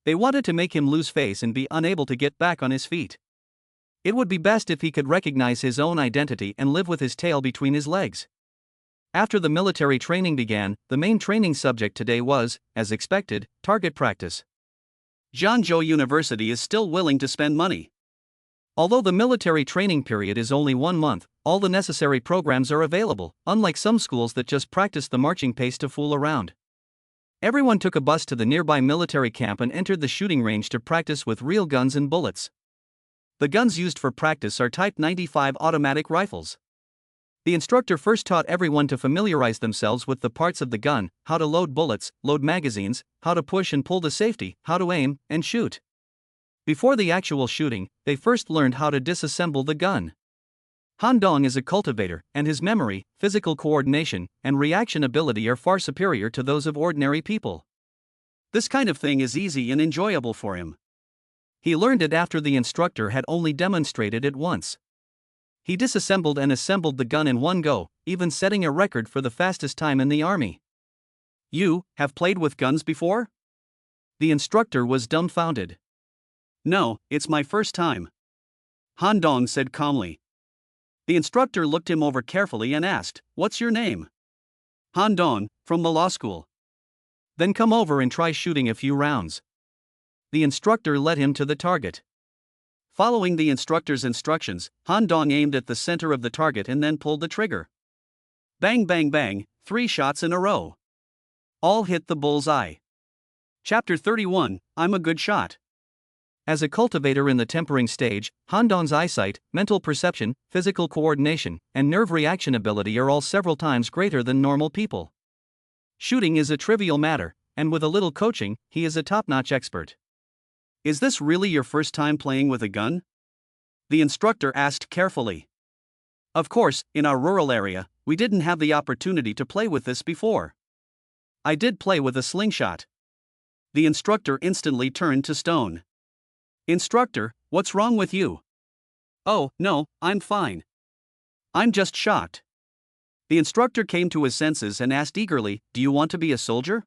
They wanted to make him lose face and be unable to get back on his feet. It would be best if he could recognize his own identity and live with his tail between his legs. After the military training began, the main training subject today was, as expected, target practice. Zhangzhou University is still willing to spend money. Although the military training period is only 1 month, all the necessary programs are available, unlike some schools that just practice the marching pace to fool around. Everyone took a bus to the nearby military camp and entered the shooting range to practice with real guns and bullets. The guns used for practice are Type 95 automatic rifles. The instructor first taught everyone to familiarize themselves with the parts of the gun, how to load bullets, load magazines, how to push and pull the safety, how to aim, and shoot. Before the actual shooting, they first learned how to disassemble the gun. Han Dong is a cultivator, and his memory, physical coordination, and reaction ability are far superior to those of ordinary people. This kind of thing is easy and enjoyable for him. He learned it after the instructor had only demonstrated it once. He disassembled and assembled the gun in one go, even setting a record for the fastest time in the army. You have played with guns before? The instructor was dumbfounded. No, it's my first time. Han Dong said calmly. The instructor looked him over carefully and asked, "What's your name?" Han Dong, from the law school. Then come over and try shooting a few rounds. The instructor led him to the target. Following the instructor's instructions, Han Dong aimed at the center of the target and then pulled the trigger. Bang bang bang, 3 shots in a row. All hit the bullseye. Chapter 31, I'm a good shot. As a cultivator in the tempering stage, Han Dong's eyesight, mental perception, physical coordination, and nerve reaction ability are all several times greater than normal people. Shooting is a trivial matter, and with a little coaching, he is a top-notch expert. Is this really your first time playing with a gun? The instructor asked carefully. Of course, in our rural area, we didn't have the opportunity to play with this before. I did play with a slingshot. The instructor instantly turned to stone. Instructor, what's wrong with you? Oh, no, I'm fine. I'm just shocked. The instructor came to his senses and asked eagerly, do you want to be a soldier?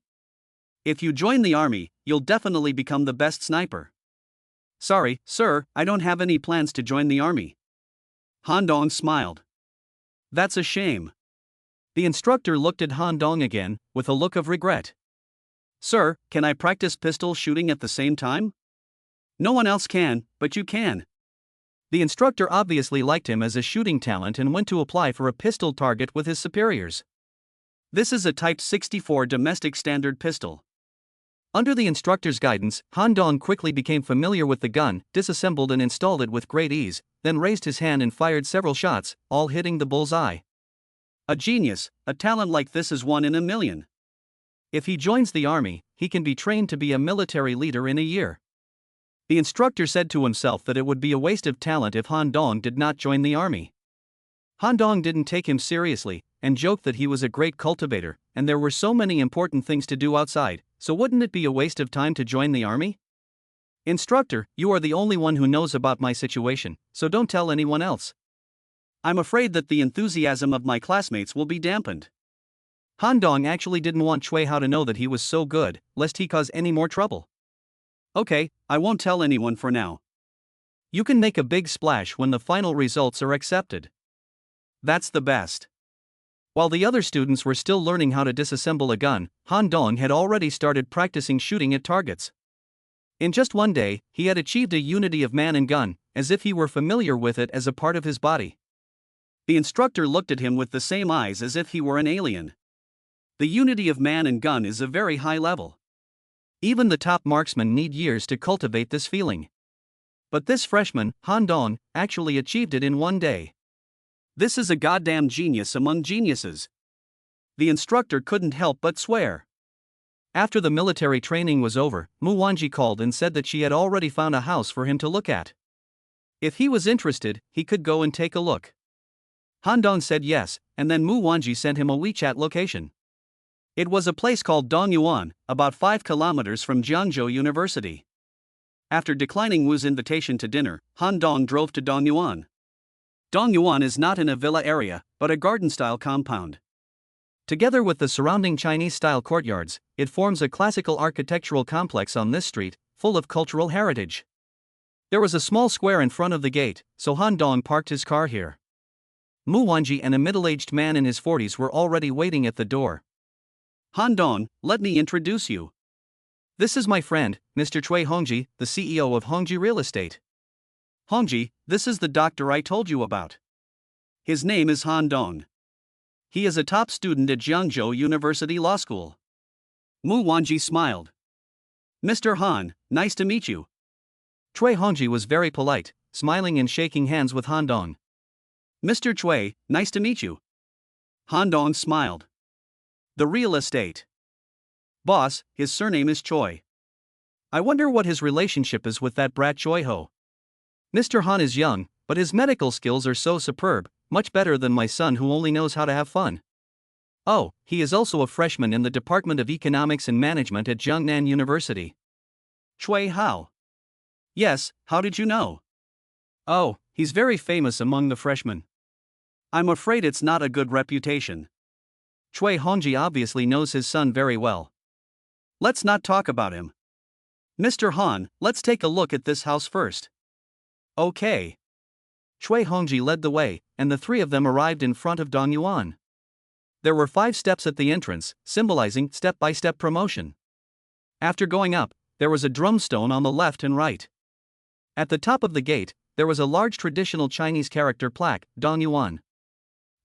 If you join the army, you'll definitely become the best sniper. Sorry, sir, I don't have any plans to join the army. Han Dong smiled. That's a shame. The instructor looked at Han Dong again, with a look of regret. Sir, can I practice pistol shooting at the same time? No one else can, but you can. The instructor obviously liked him as a shooting talent and went to apply for a pistol target with his superiors. This is a Type 64 domestic standard pistol. Under the instructor's guidance, Han Dong quickly became familiar with the gun, disassembled and installed it with great ease, then raised his hand and fired several shots, all hitting the bullseye. A genius, a talent like this is 1 in a million. If he joins the army, he can be trained to be a military leader in a year. The instructor said to himself that it would be a waste of talent if Han Dong did not join the army. Han Dong didn't take him seriously, and joked that he was a great cultivator, and there were so many important things to do outside, so wouldn't it be a waste of time to join the army? Instructor, you are the only one who knows about my situation, so don't tell anyone else. I'm afraid that the enthusiasm of my classmates will be dampened. Han Dong actually didn't want Cui Hao to know that he was so good, lest he cause any more trouble. Okay, I won't tell anyone for now. You can make a big splash when the final results are accepted. That's the best. While the other students were still learning how to disassemble a gun, Han Dong had already started practicing shooting at targets. In just one day, he had achieved a unity of man and gun, as if he were familiar with it as a part of his body. The instructor looked at him with the same eyes as if he were an alien. The unity of man and gun is a very high level. Even the top marksmen need years to cultivate this feeling. But this freshman, Han Dong, actually achieved it in one day. This is a goddamn genius among geniuses. The instructor couldn't help but swear. After the military training was over, Mu Wanji called and said that she had already found a house for him to look at. If he was interested, he could go and take a look. Han Dong said yes, and then Mu Wanji sent him a WeChat location. It was a place called Dongyuan, about 5 kilometers from Jiangzhou University. After declining Wu's invitation to dinner, Han Dong drove to Dongyuan. Dongyuan is not in a villa area, but a garden-style compound. Together with the surrounding Chinese-style courtyards, it forms a classical architectural complex on this street, full of cultural heritage. There was a small square in front of the gate, so Han Dong parked his car here. Mu Wanji and a middle-aged man in his 40s were already waiting at the door. Han Dong, let me introduce you. This is my friend, Mr. Cui Hongji, the CEO of Hongji Real Estate. Hongji, this is the doctor I told you about. His name is Han Dong. He is a top student at Jiangzhou University Law School. Mu Wanji smiled. Mr. Han, nice to meet you. Cui Hongji was very polite, smiling and shaking hands with Han Dong. Mr. Cui, nice to meet you. Han Dong smiled. The real estate boss, his surname is Choi. I wonder what his relationship is with that brat Choi Ho. Mr. Han is young, but his medical skills are so superb, much better than my son who only knows how to have fun. Oh, he is also a freshman in the Department of Economics and Management at Jiangnan University. Choi Hao. Yes, how did you know? Oh, he's very famous among the freshmen. I'm afraid it's not a good reputation. Chui Hongji obviously knows his son very well. Let's not talk about him. Mr. Han, let's take a look at this house first. Okay. Chui Hongji led the way, and the three of them arrived in front of Dong Yuan. There were 5 steps at the entrance, symbolizing step-by-step promotion. After going up, there was a drumstone on the left and right. At the top of the gate, there was a large traditional Chinese character plaque, Dong Yuan.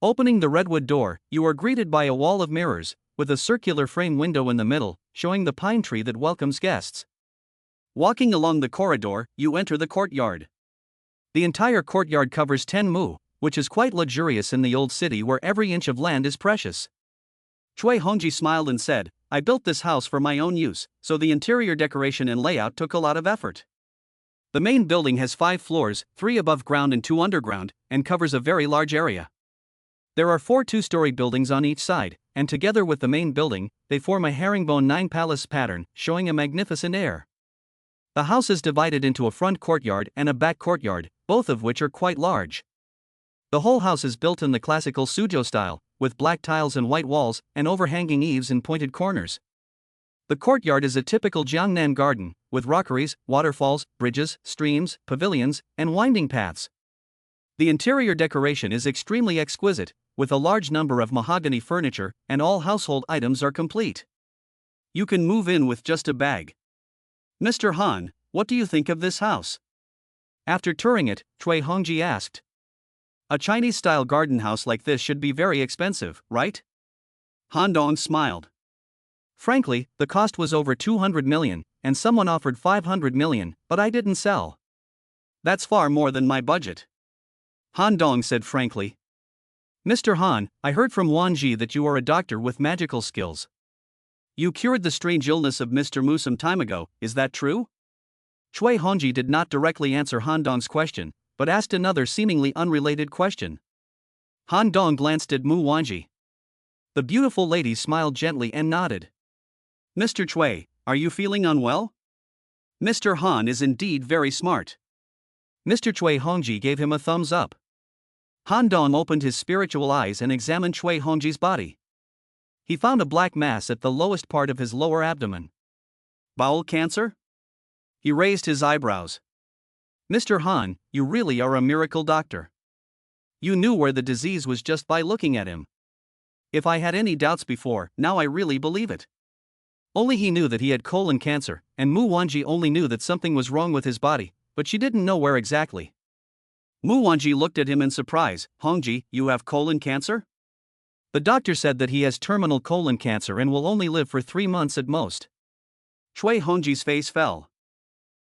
Opening the redwood door, you are greeted by a wall of mirrors, with a circular frame window in the middle, showing the pine tree that welcomes guests. Walking along the corridor, you enter the courtyard. The entire courtyard covers 10 mu, which is quite luxurious in the old city where every inch of land is precious. Chui Hongji smiled and said, I built this house for my own use, so the interior decoration and layout took a lot of effort. The main building has 5 floors, 3 above ground and 2 underground, and covers a very large area. There are 4 two-story buildings on each side, and together with the main building, they form a herringbone 9-palace pattern, showing a magnificent air. The house is divided into a front courtyard and a back courtyard, both of which are quite large. The whole house is built in the classical Suzhou style, with black tiles and white walls, and overhanging eaves and pointed corners. The courtyard is a typical Jiangnan garden, with rockeries, waterfalls, bridges, streams, pavilions, and winding paths. The interior decoration is extremely exquisite, with a large number of mahogany furniture, and all household items are complete. You can move in with just a bag. Mr. Han, what do you think of this house? After touring it, Chui Hongji asked. A Chinese-style garden house like this should be very expensive, right? Han Dong smiled. Frankly, the cost was over 200 million, and someone offered 500 million, but I didn't sell. That's far more than my budget. Han Dong said frankly. Mr. Han, I heard from Wan Ji that you are a doctor with magical skills. You cured the strange illness of Mr. Mu some time ago, is that true? Chui Hongji did not directly answer Han Dong's question, but asked another seemingly unrelated question. Han Dong glanced at Mu Wanji. The beautiful lady smiled gently and nodded. Mr. Chui, are you feeling unwell? Mr. Han is indeed very smart. Mr. Chui Hongji gave him a thumbs up. Han Dong opened his spiritual eyes and examined Chui Hongji's body. He found a black mass at the lowest part of his lower abdomen. Bowel cancer? He raised his eyebrows. Mr. Han, you really are a miracle doctor. You knew where the disease was just by looking at him. If I had any doubts before, now I really believe it. Only he knew that he had colon cancer, and Mu Wanji only knew that something was wrong with his body, but she didn't know where exactly. Mu Wanji looked at him in surprise. Hongji, you have colon cancer? The doctor said that he has terminal colon cancer and will only live for 3 months at most. Chui Hongji's face fell.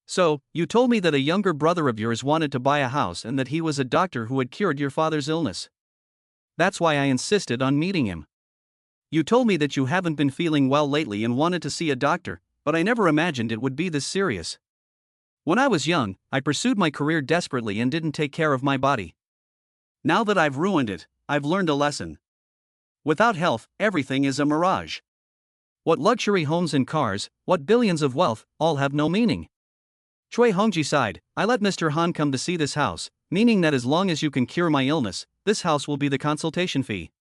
So, you told me that a younger brother of yours wanted to buy a house and that he was a doctor who had cured your father's illness. That's why I insisted on meeting him. You told me that you haven't been feeling well lately and wanted to see a doctor, but I never imagined it would be this serious. When I was young, I pursued my career desperately and didn't take care of my body. Now that I've ruined it, I've learned a lesson. Without health, everything is a mirage. What luxury homes and cars, what billions of wealth, all have no meaning. Chui Hongji sighed. I let Mr. Han come to see this house, meaning that as long as you can cure my illness, this house will be the consultation fee.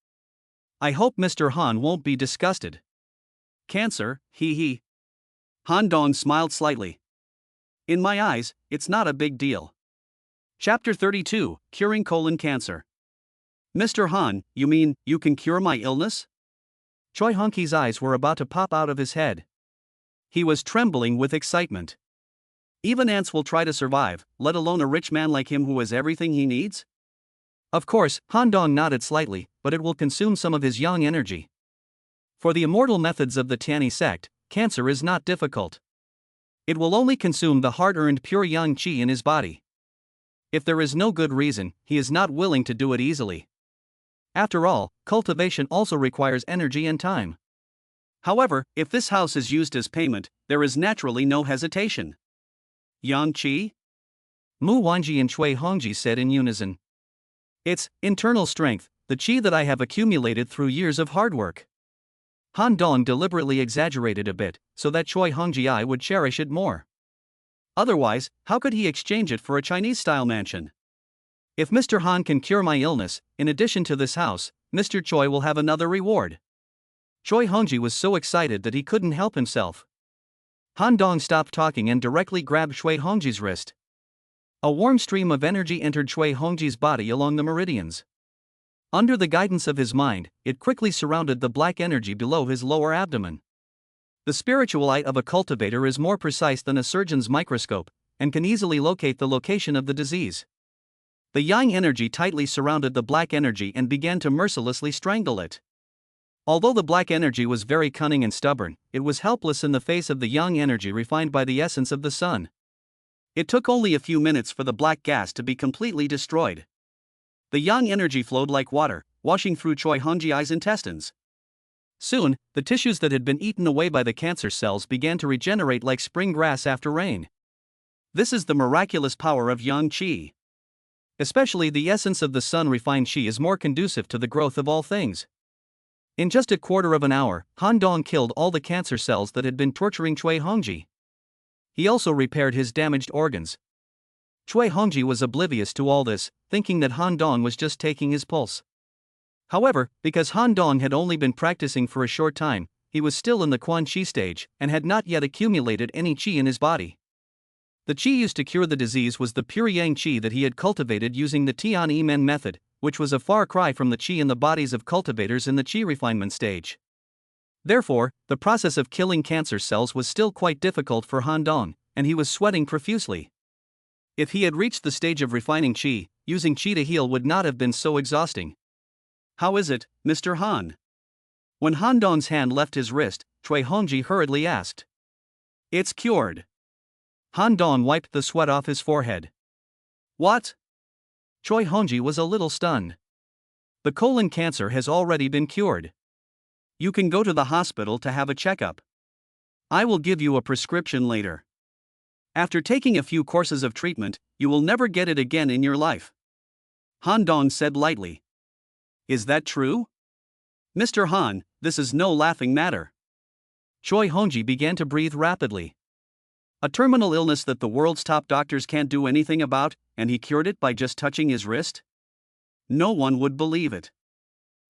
I hope Mr. Han won't be disgusted. Cancer, he. Han Dong smiled slightly. In my eyes, it's not a big deal. Chapter 32, Curing Colon Cancer. Mr. Han, you mean, you can cure my illness? Chui Hongji's eyes were about to pop out of his head. He was trembling with excitement. Even ants will try to survive, let alone a rich man like him who has everything he needs? Of course, Han Dong nodded slightly, but it will consume some of his yang energy. For the immortal methods of the Tianyi sect, cancer is not difficult. It will only consume the hard-earned pure yang qi in his body. If there is no good reason, he is not willing to do it easily. After all, cultivation also requires energy and time. However, if this house is used as payment, there is naturally no hesitation. Yang Qi? Mu Wanji and Chui Hongji said in unison. It's internal strength, the qi that I have accumulated through years of hard work. Han Dong deliberately exaggerated a bit, so that Chui Hongji would cherish it more. Otherwise, how could he exchange it for a Chinese-style mansion? If Mr. Han can cure my illness, in addition to this house, Mr. Choi will have another reward. Chui Hongji was so excited that he couldn't help himself. Han Dong stopped talking and directly grabbed Chui Hongji's wrist. A warm stream of energy entered Chui Hongji's body along the meridians. Under the guidance of his mind, it quickly surrounded the black energy below his lower abdomen. The spiritual eye of a cultivator is more precise than a surgeon's microscope, and can easily locate the location of the disease. The yang energy tightly surrounded the black energy and began to mercilessly strangle it. Although the black energy was very cunning and stubborn, it was helpless in the face of the yang energy refined by the essence of the sun. It took only a few minutes for the black gas to be completely destroyed. The yang energy flowed like water, washing through Chui Hongji's intestines. Soon, the tissues that had been eaten away by the cancer cells began to regenerate like spring grass after rain. This is the miraculous power of yang qi. Especially the essence of the sun refined qi is more conducive to the growth of all things. In just a quarter of an hour, Han Dong killed all the cancer cells that had been torturing Chui Hongji. He also repaired his damaged organs. Chui Hongji was oblivious to all this, thinking that Han Dong was just taking his pulse. However, because Han Dong had only been practicing for a short time, he was still in the Quan Qi stage and had not yet accumulated any qi in his body. The qi used to cure the disease was the pure yang qi that he had cultivated using the Tian Yi Men method, which was a far cry from the qi in the bodies of cultivators in the qi refinement stage. Therefore, the process of killing cancer cells was still quite difficult for Han Dong, and he was sweating profusely. If he had reached the stage of refining qi, using qi to heal would not have been so exhausting. How is it, Mr. Han? When Han Dong's hand left his wrist, Chui Hongji hurriedly asked. It's cured. Han Dong wiped the sweat off his forehead. What? Chui Hongji was a little stunned. The colon cancer has already been cured. You can go to the hospital to have a checkup. I will give you a prescription later. After taking a few courses of treatment, you will never get it again in your life. Han Dong said lightly. Is that true? Mr. Han, this is no laughing matter. Chui Hongji began to breathe rapidly. A terminal illness that the world's top doctors can't do anything about, and he cured it by just touching his wrist? No one would believe it.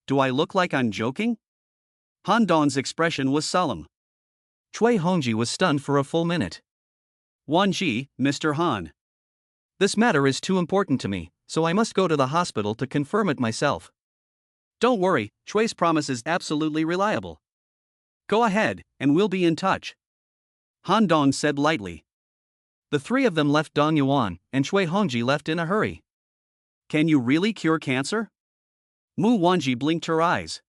Do I look like I'm joking? Han Dong's expression was solemn. Chui Hongji was stunned for a full minute. Wanji, Mr. Han. This matter is too important to me, so I must go to the hospital to confirm it myself. Don't worry, Chui's promise is absolutely reliable. Go ahead, and we'll be in touch. Han Dong said lightly. The three of them left Dong Yuan, and Chui Hongji left in a hurry. Can you really cure cancer? Mu Wanji blinked her eyes.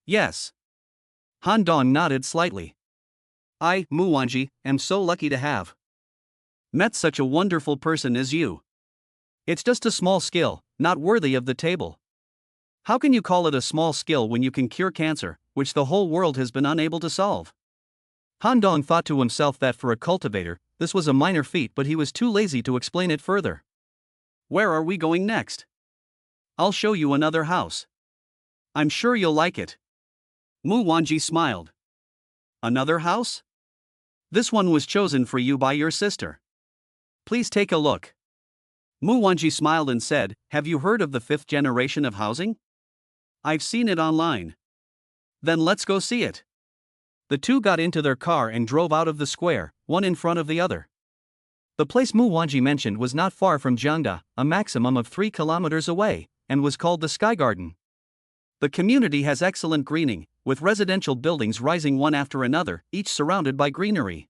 Yes. Han Dong nodded slightly. I, Mu Wanji, am so lucky to have met such a wonderful person as you. It's just a small skill, not worthy of the table. How can you call it a small skill when you can cure cancer, which the whole world has been unable to solve? Han Dong thought to himself that for a cultivator, this was a minor feat, but he was too lazy to explain it further. Where are we going next? I'll show you another house. I'm sure you'll like it. Mu Wanji smiled. Another house? This one was chosen for you by your sister. Please take a look. Mu Wanji smiled and said, Have you heard of the 5th generation of housing? I've seen it online. Then let's go see it. The two got into their car and drove out of the square, one in front of the other. The place Mu Wanji mentioned was not far from Jiangda, a maximum of 3 kilometers away, and was called the Sky Garden. The community has excellent greening, with residential buildings rising one after another, each surrounded by greenery.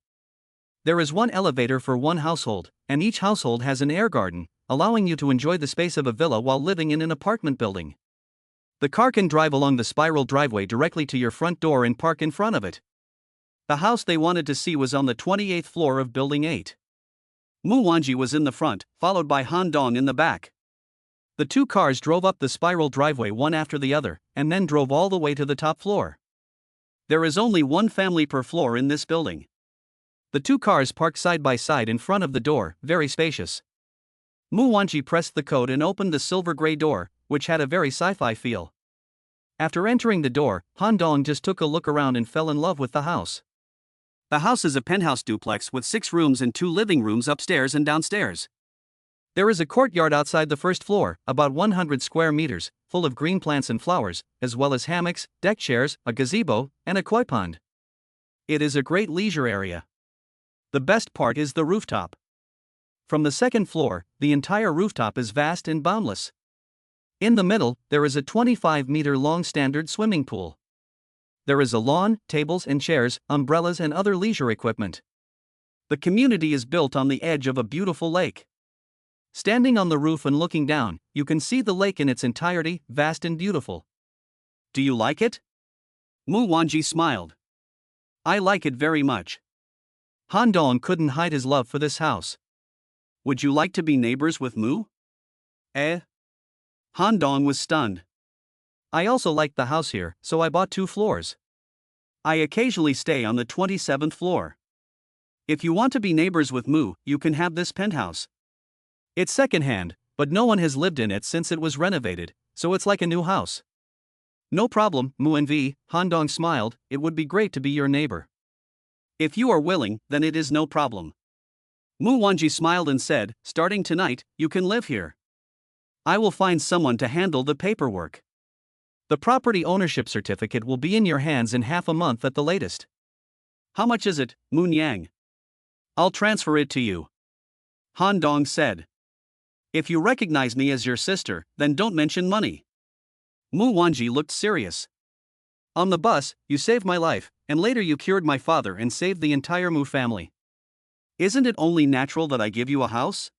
There is one elevator for one household, and each household has an air garden, allowing you to enjoy the space of a villa while living in an apartment building. The car can drive along the spiral driveway directly to your front door and park in front of it. The house they wanted to see was on the 28th floor of Building 8. Mu Wanji was in the front, followed by Han Dong in the back. The two cars drove up the spiral driveway one after the other, and then drove all the way to the top floor. There is only one family per floor in this building. The two cars parked side by side in front of the door, very spacious. Mu Wanji pressed the code and opened the silver gray door, which had a very sci-fi feel. After entering the door, Han Dong just took a look around and fell in love with the house. The house is a penthouse duplex with 6 rooms and 2 living rooms upstairs and downstairs. There is a courtyard outside the first floor, about 100 square meters, full of green plants and flowers, as well as hammocks, deck chairs, a gazebo, and a koi pond. It is a great leisure area. The best part is the rooftop. From the second floor, the entire rooftop is vast and boundless. In the middle, there is a 25-meter-long standard swimming pool. There is a lawn, tables and chairs, umbrellas and other leisure equipment. The community is built on the edge of a beautiful lake. Standing on the roof and looking down, you can see the lake in its entirety, vast and beautiful. Do you like it? Mu Wanji smiled. I like it very much. Han Dong couldn't hide his love for this house. Would you like to be neighbors with Mu? Eh? Han Dong was stunned. I also like the house here, so I bought 2 floors. I occasionally stay on the 27th floor. If you want to be neighbors with Mu, you can have this penthouse. It's second-hand, but no one has lived in it since it was renovated, so it's like a new house. No problem, Mu and V, Han Dong smiled, it would be great to be your neighbor. If you are willing, then it is no problem. Mu Wanji smiled and said, starting tonight, you can live here. I will find someone to handle the paperwork. The property ownership certificate will be in your hands in half a month at the latest. How much is it, Moon Yang? I'll transfer it to you. Han Dong said. If you recognize me as your sister, then don't mention money. Mu Wanji looked serious. On the bus, you saved my life, and later you cured my father and saved the entire Mu family. Isn't it only natural that I give you a house?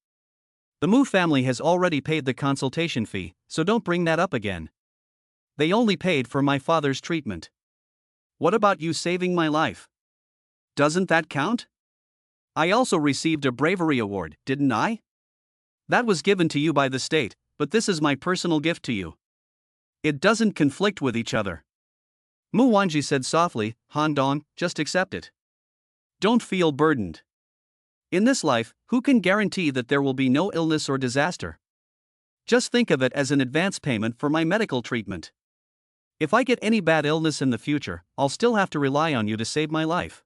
The Mu family has already paid the consultation fee, so don't bring that up again. They only paid for my father's treatment. What about you saving my life? Doesn't that count? I also received a bravery award, didn't I? That was given to you by the state, but this is my personal gift to you. It doesn't conflict with each other. Mu Wanji said softly, Han Dong, just accept it. Don't feel burdened. In this life, who can guarantee that there will be no illness or disaster? Just think of it as an advance payment for my medical treatment. If I get any bad illness in the future, I'll still have to rely on you to save my life.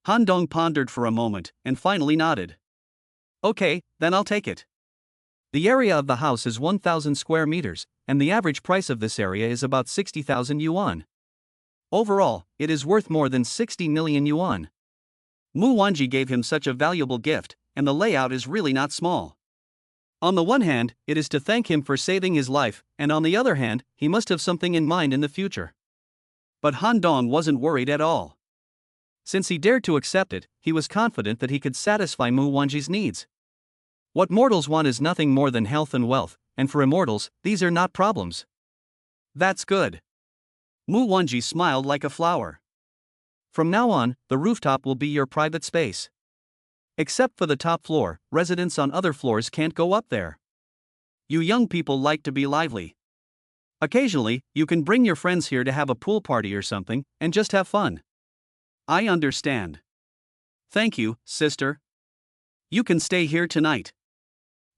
Han Dong pondered for a moment, and finally nodded. Okay, then I'll take it. The area of the house is 1,000 square meters, and the average price of this area is about 60,000 yuan. Overall, it is worth more than 60 million yuan. Mu Wanji gave him such a valuable gift, and the layout is really not small. On the one hand, it is to thank him for saving his life, and on the other hand, he must have something in mind in the future. But Han Dong wasn't worried at all. Since he dared to accept it, he was confident that he could satisfy Mu Wanji's needs. What mortals want is nothing more than health and wealth, and for immortals, these are not problems. That's good. Mu Wanji smiled like a flower. From now on, the rooftop will be your private space. Except for the top floor, residents on other floors can't go up there. You young people like to be lively. Occasionally, you can bring your friends here to have a pool party or something, and just have fun. I understand. Thank you, sister. You can stay here tonight.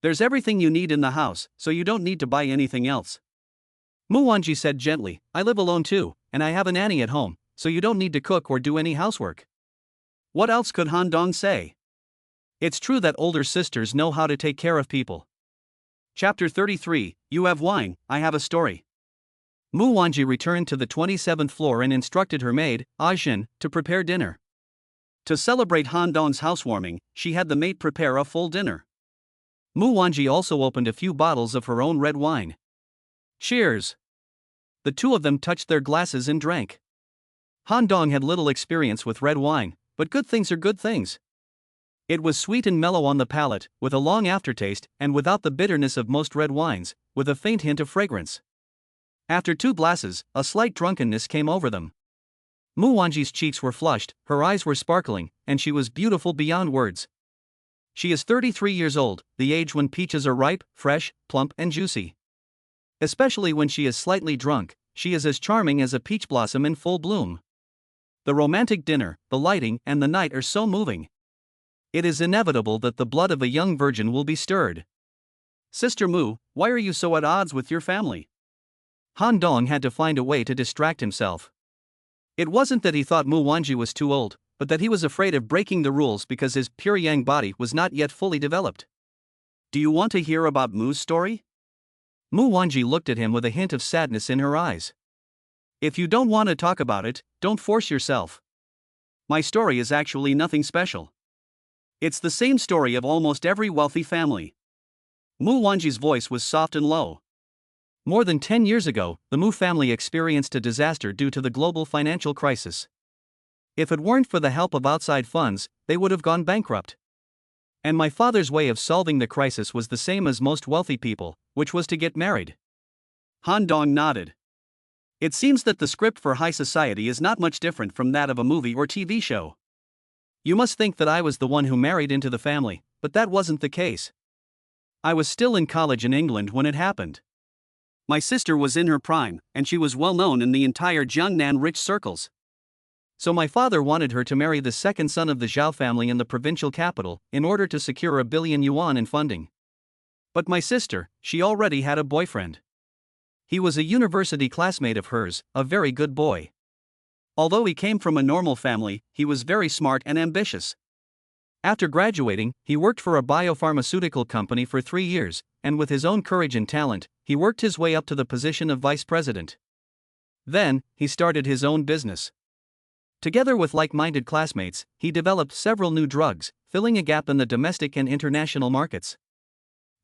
There's everything you need in the house, so you don't need to buy anything else. Mu Wanji said gently, I live alone too, and I have a nanny at home, so you don't need to cook or do any housework. What else could Han Dong say? It's true that older sisters know how to take care of people. Chapter 33, You have wine, I have a story. Mu Wanji returned to the 27th floor and instructed her maid, Ajin, to prepare dinner. To celebrate Han Dong's housewarming, she had the maid prepare a full dinner. Mu Wanji also opened a few bottles of her own red wine. Cheers! The two of them touched their glasses and drank. Han Dong had little experience with red wine, but good things are good things. It was sweet and mellow on the palate, with a long aftertaste, and without the bitterness of most red wines, with a faint hint of fragrance. After 2 glasses, a slight drunkenness came over them. Mu Wanji's cheeks were flushed, her eyes were sparkling, and she was beautiful beyond words. She is 33 years old, the age when peaches are ripe, fresh, plump and juicy. Especially when she is slightly drunk, she is as charming as a peach blossom in full bloom. The romantic dinner, the lighting, and the night are so moving. It is inevitable that the blood of a young virgin will be stirred. Sister Mu, why are you so at odds with your family? Han Dong had to find a way to distract himself. It wasn't that he thought Mu Wanji was too old, but that he was afraid of breaking the rules because his pure yang body was not yet fully developed. Do you want to hear about Mu's story? Mu Wanji looked at him with a hint of sadness in her eyes. If you don't want to talk about it, don't force yourself. My story is actually nothing special. It's the same story of almost every wealthy family. Mu Wanji's voice was soft and low. More than 10 years ago, the Mu family experienced a disaster due to the global financial crisis. If it weren't for the help of outside funds, they would have gone bankrupt. And my father's way of solving the crisis was the same as most wealthy people, which was to get married. Han Dong nodded. It seems that the script for high society is not much different from that of a movie or TV show. You must think that I was the one who married into the family, but that wasn't the case. I was still in college in England when it happened. My sister was in her prime, and she was well known in the entire Jiangnan rich circles. So my father wanted her to marry the second son of the Zhao family in the provincial capital, in order to secure $1 billion in funding. But my sister, she already had a boyfriend. He was a university classmate of hers, a very good boy. Although he came from a normal family, he was very smart and ambitious. After graduating, he worked for a biopharmaceutical company for 3 years, and with his own courage and talent, he worked his way up to the position of vice president. Then, he started his own business. Together with like-minded classmates, he developed several new drugs, filling a gap in the domestic and international markets.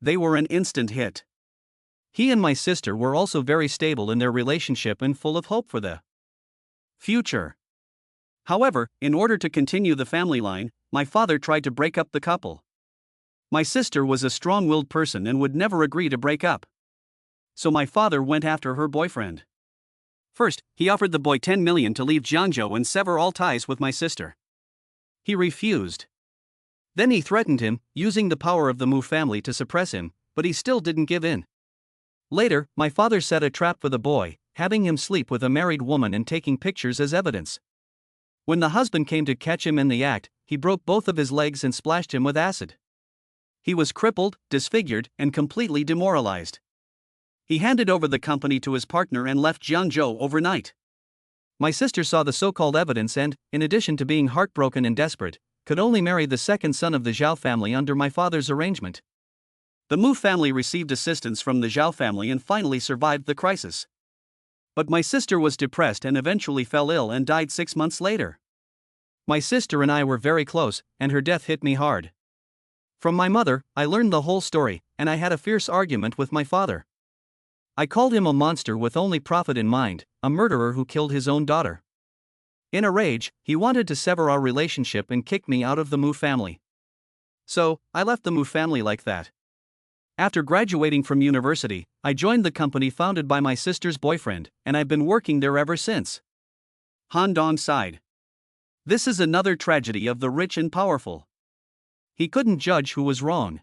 They were an instant hit. He and my sister were also very stable in their relationship and full of hope for the future. However, in order to continue the family line, my father tried to break up the couple. My sister was a strong-willed person and would never agree to break up. So my father went after her boyfriend. First, he offered the boy 10 million to leave Jiangzhou and sever all ties with my sister. He refused. Then he threatened him, using the power of the Mu family to suppress him, but he still didn't give in. Later, my father set a trap for the boy, having him sleep with a married woman and taking pictures as evidence. When the husband came to catch him in the act, he broke both of his legs and splashed him with acid. He was crippled, disfigured, and completely demoralized. He handed over the company to his partner and left Jiangzhou overnight. My sister saw the so-called evidence and, in addition to being heartbroken and desperate, could only marry the second son of the Zhao family under my father's arrangement. The Mu family received assistance from the Zhao family and finally survived the crisis. But my sister was depressed and eventually fell ill and died 6 months later. My sister and I were very close, and her death hit me hard. From my mother, I learned the whole story, and I had a fierce argument with my father. I called him a monster with only profit in mind, a murderer who killed his own daughter. In a rage, he wanted to sever our relationship and kick me out of the Mu family. So, I left the Mu family like that. After graduating from university, I joined the company founded by my sister's boyfriend, and I've been working there ever since. Han Dong sighed. This is another tragedy of the rich and powerful. He couldn't judge who was wrong.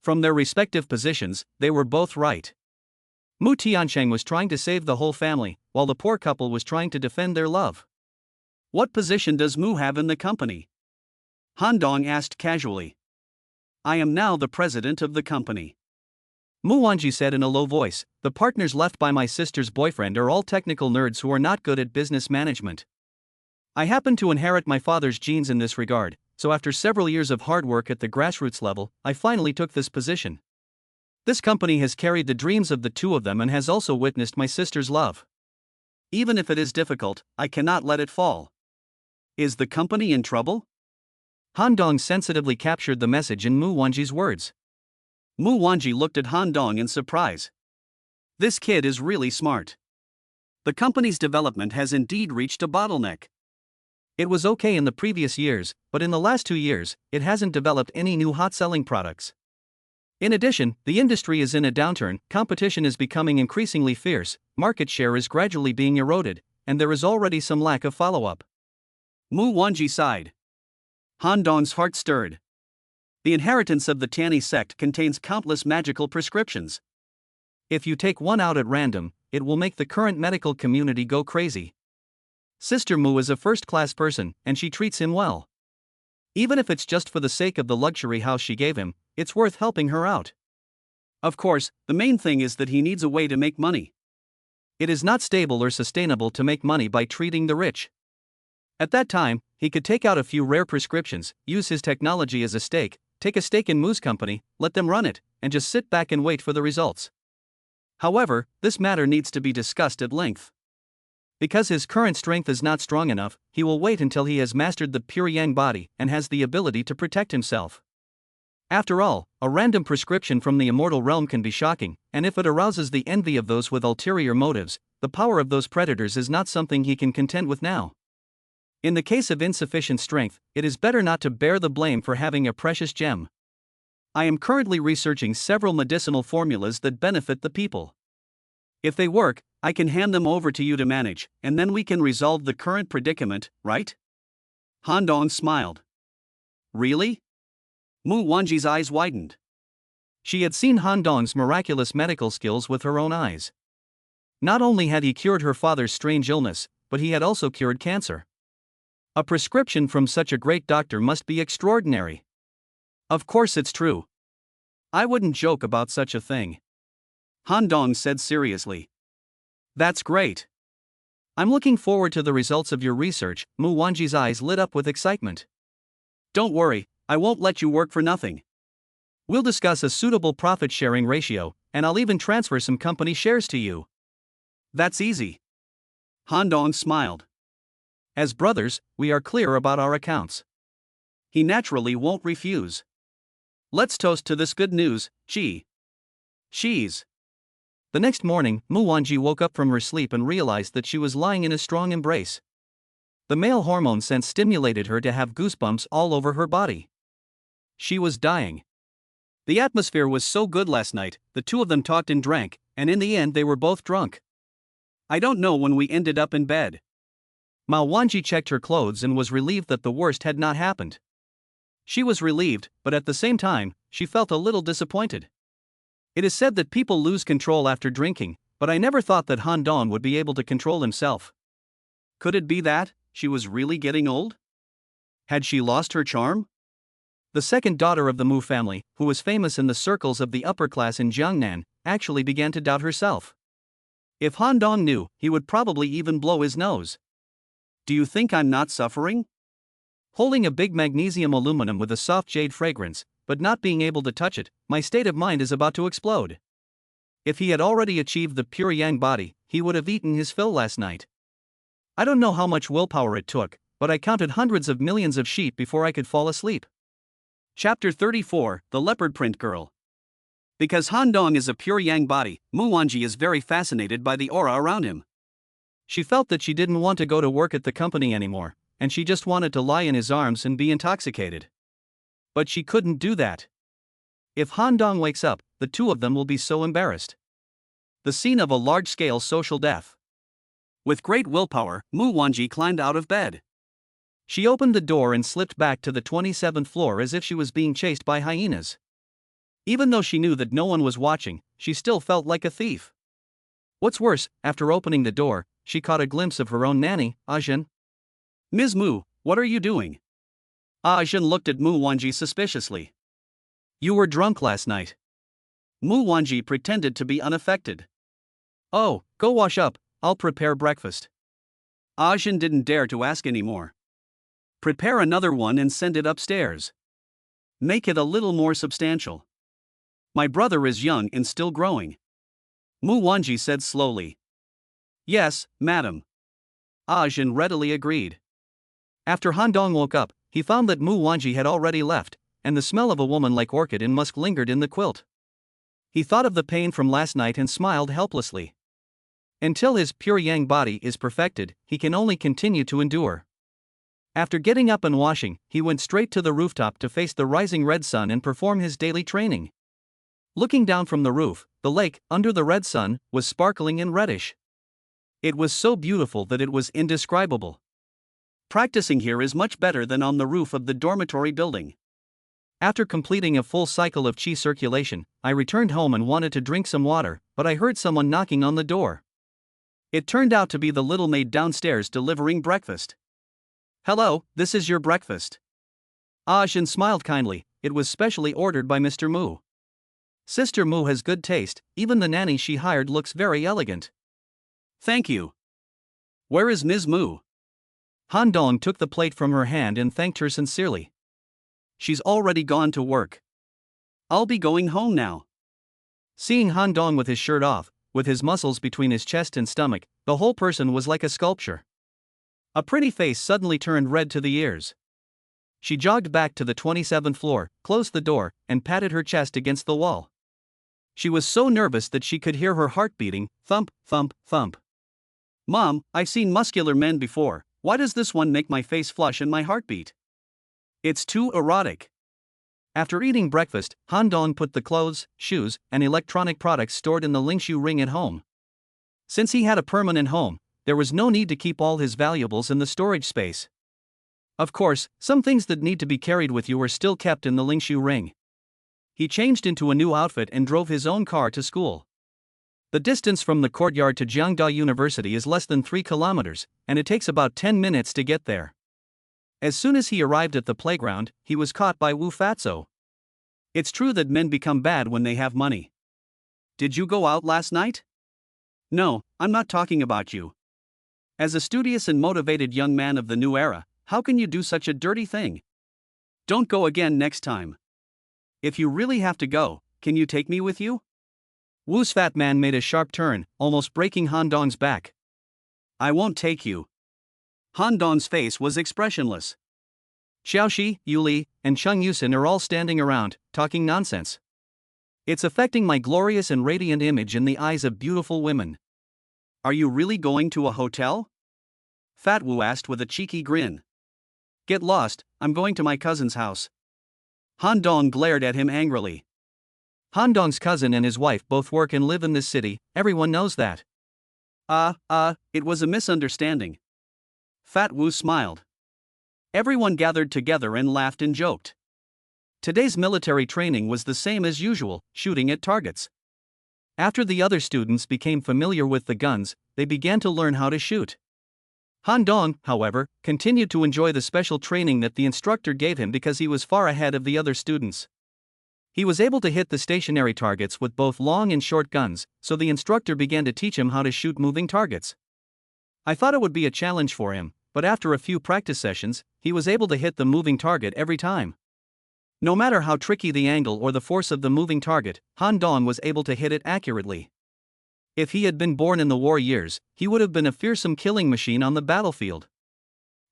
From their respective positions, they were both right. Mu Tiancheng was trying to save the whole family, while the poor couple was trying to defend their love. What position does Mu have in the company? Han Dong asked casually. I am now the president of the company. Mu Wanji said in a low voice, the partners left by my sister's boyfriend are all technical nerds who are not good at business management. I happen to inherit my father's genes in this regard, so after several years of hard work at the grassroots level, I finally took this position. This company has carried the dreams of the two of them and has also witnessed my sister's love. Even if it is difficult, I cannot let it fall. Is the company in trouble? Han Dong sensitively captured the message in Mu Wanji's words. Mu Wanji looked at Han Dong in surprise. This kid is really smart. The company's development has indeed reached a bottleneck. It was okay in the previous years, but in the last 2 years, it hasn't developed any new hot-selling products. In addition, the industry is in a downturn, competition is becoming increasingly fierce, market share is gradually being eroded, and there is already some lack of follow-up. Mu Wanji sighed. Han Dong's heart stirred. The inheritance of the Tianyi sect contains countless magical prescriptions. If you take one out at random, it will make the current medical community go crazy. Sister Mu is a first-class person, and she treats him well. Even if it's just for the sake of the luxury house she gave him, it's worth helping her out. Of course, the main thing is that he needs a way to make money. It is not stable or sustainable to make money by treating the rich. At that time, he could take out a few rare prescriptions, use his technology as a stake, take a stake in Mu's company, let them run it, and just sit back and wait for the results. However, this matter needs to be discussed at length. Because his current strength is not strong enough, he will wait until he has mastered the pure yang body and has the ability to protect himself. After all, a random prescription from the immortal realm can be shocking, and if it arouses the envy of those with ulterior motives, the power of those predators is not something he can contend with now. In the case of insufficient strength, it is better not to bear the blame for having a precious gem. I am currently researching several medicinal formulas that benefit the people. If they work, I can hand them over to you to manage, and then we can resolve the current predicament, right? Han Dong smiled. Really? Mu Wanji's eyes widened. She had seen Han Dong's miraculous medical skills with her own eyes. Not only had he cured her father's strange illness, but he had also cured cancer. A prescription from such a great doctor must be extraordinary. Of course it's true. I wouldn't joke about such a thing. Han Dong said seriously. That's great. I'm looking forward to the results of your research. Mu Wanji's eyes lit up with excitement. Don't worry, I won't let you work for nothing. We'll discuss a suitable profit-sharing ratio, and I'll even transfer some company shares to you. That's easy. Han Dong smiled. As brothers, we are clear about our accounts. He naturally won't refuse. Let's toast to this good news, cheese. The next morning, Mu Wanji woke up from her sleep and realized that she was lying in a strong embrace. The male hormone sense stimulated her to have goosebumps all over her body. She was dying. The atmosphere was so good last night, the two of them talked and drank, and in the end they were both drunk. I don't know when we ended up in bed. Ma Wanji checked her clothes and was relieved that the worst had not happened. She was relieved, but at the same time, she felt a little disappointed. It is said that people lose control after drinking, but I never thought that Han Dong would be able to control himself. Could it be that she was really getting old? Had she lost her charm? The second daughter of the Mu family, who was famous in the circles of the upper class in Jiangnan, actually began to doubt herself. If Han Dong knew, he would probably even blow his nose. Do you think I'm not suffering? Holding a big magnesium aluminum with a soft jade fragrance, but not being able to touch it, my state of mind is about to explode. If he had already achieved the pure yang body, he would have eaten his fill last night. I don't know how much willpower it took, but I counted hundreds of millions of sheep before I could fall asleep. Chapter 34, The Leopard Print Girl. Because Han Dong is a pure yang body, Mu Wanji is very fascinated by the aura around him. She felt that she didn't want to go to work at the company anymore, and she just wanted to lie in his arms and be intoxicated. But she couldn't do that. If Han Dong wakes up, the two of them will be so embarrassed. The scene of a large-scale social death. With great willpower, Mu Wanji climbed out of bed. She opened the door and slipped back to the 27th floor as if she was being chased by hyenas. Even though she knew that no one was watching, she still felt like a thief. What's worse, after opening the door, she caught a glimpse of her own nanny, Ajin. Ms. Mu, what are you doing? Ajin looked at Mu Wanji suspiciously. You were drunk last night. Mu Wanji pretended to be unaffected. Oh, go wash up, I'll prepare breakfast. Ajin didn't dare to ask anymore. Prepare another one and send it upstairs. Make it a little more substantial. My brother is young and still growing. Mu Wanji said slowly. Yes, madam. Ajin readily agreed. After Han Dong woke up, he found that Mu Wanji had already left, and the smell of a woman like orchid in musk lingered in the quilt. He thought of the pain from last night and smiled helplessly. Until his pure yang body is perfected, he can only continue to endure. After getting up and washing, he went straight to the rooftop to face the rising red sun and perform his daily training. Looking down from the roof, the lake, under the red sun, was sparkling and reddish. It was so beautiful that it was indescribable. Practicing here is much better than on the roof of the dormitory building. After completing a full cycle of qi circulation, I returned home and wanted to drink some water, but I heard someone knocking on the door. It turned out to be the little maid downstairs delivering breakfast. "Hello, this is your breakfast." Ajin smiled kindly. It was specially ordered by Mr. Mu. Sister Mu has good taste, even the nanny she hired looks very elegant. "Thank you." "Where is Ms. Mu?" Han Dong took the plate from her hand and thanked her sincerely. "She's already gone to work. I'll be going home now." Seeing Han Dong with his shirt off, with his muscles between his chest and stomach, the whole person was like a sculpture. A pretty face suddenly turned red to the ears. She jogged back to the 27th floor, closed the door, and patted her chest against the wall. She was so nervous that she could hear her heart beating, thump, thump, thump. "Mom, I've seen muscular men before, why does this one make my face flush and my heart beat? It's too erotic." After eating breakfast, Han Dong put the clothes, shoes, and electronic products stored in the Lingshu ring at home. Since he had a permanent home, there was no need to keep all his valuables in the storage space. Of course, some things that need to be carried with you are still kept in the Lingshu ring. He changed into a new outfit and drove his own car to school. The distance from the courtyard to Jiangda University is less than 3 kilometers, and it takes about 10 minutes to get there. As soon as he arrived at the playground, he was caught by Wu Fatso. "It's true that men become bad when they have money. Did you go out last night?" "No, I'm not talking about you. As a studious and motivated young man of the new era, how can you do such a dirty thing? Don't go again next time. If you really have to go, can you take me with you?" Wu's fat man made a sharp turn, almost breaking Han Dong's back. "I won't take you." Han Dong's face was expressionless. Xiaoxi, Yuli, and Chung Yusin are all standing around, talking nonsense. "It's affecting my glorious and radiant image in the eyes of beautiful women." "Are you really going to a hotel?" Fat Wu asked with a cheeky grin. "Get lost, I'm going to my cousin's house." Han Dong glared at him angrily. Han Dong's cousin and his wife both work and live in this city, everyone knows that. It was a misunderstanding." Fat Wu smiled. Everyone gathered together and laughed and joked. Today's military training was the same as usual, shooting at targets. After the other students became familiar with the guns, they began to learn how to shoot. Han Dong, however, continued to enjoy the special training that the instructor gave him because he was far ahead of the other students. He was able to hit the stationary targets with both long and short guns, so the instructor began to teach him how to shoot moving targets. I thought it would be a challenge for him, but after a few practice sessions, he was able to hit the moving target every time. No matter how tricky the angle or the force of the moving target, Han Dong was able to hit it accurately. If he had been born in the war years, he would have been a fearsome killing machine on the battlefield.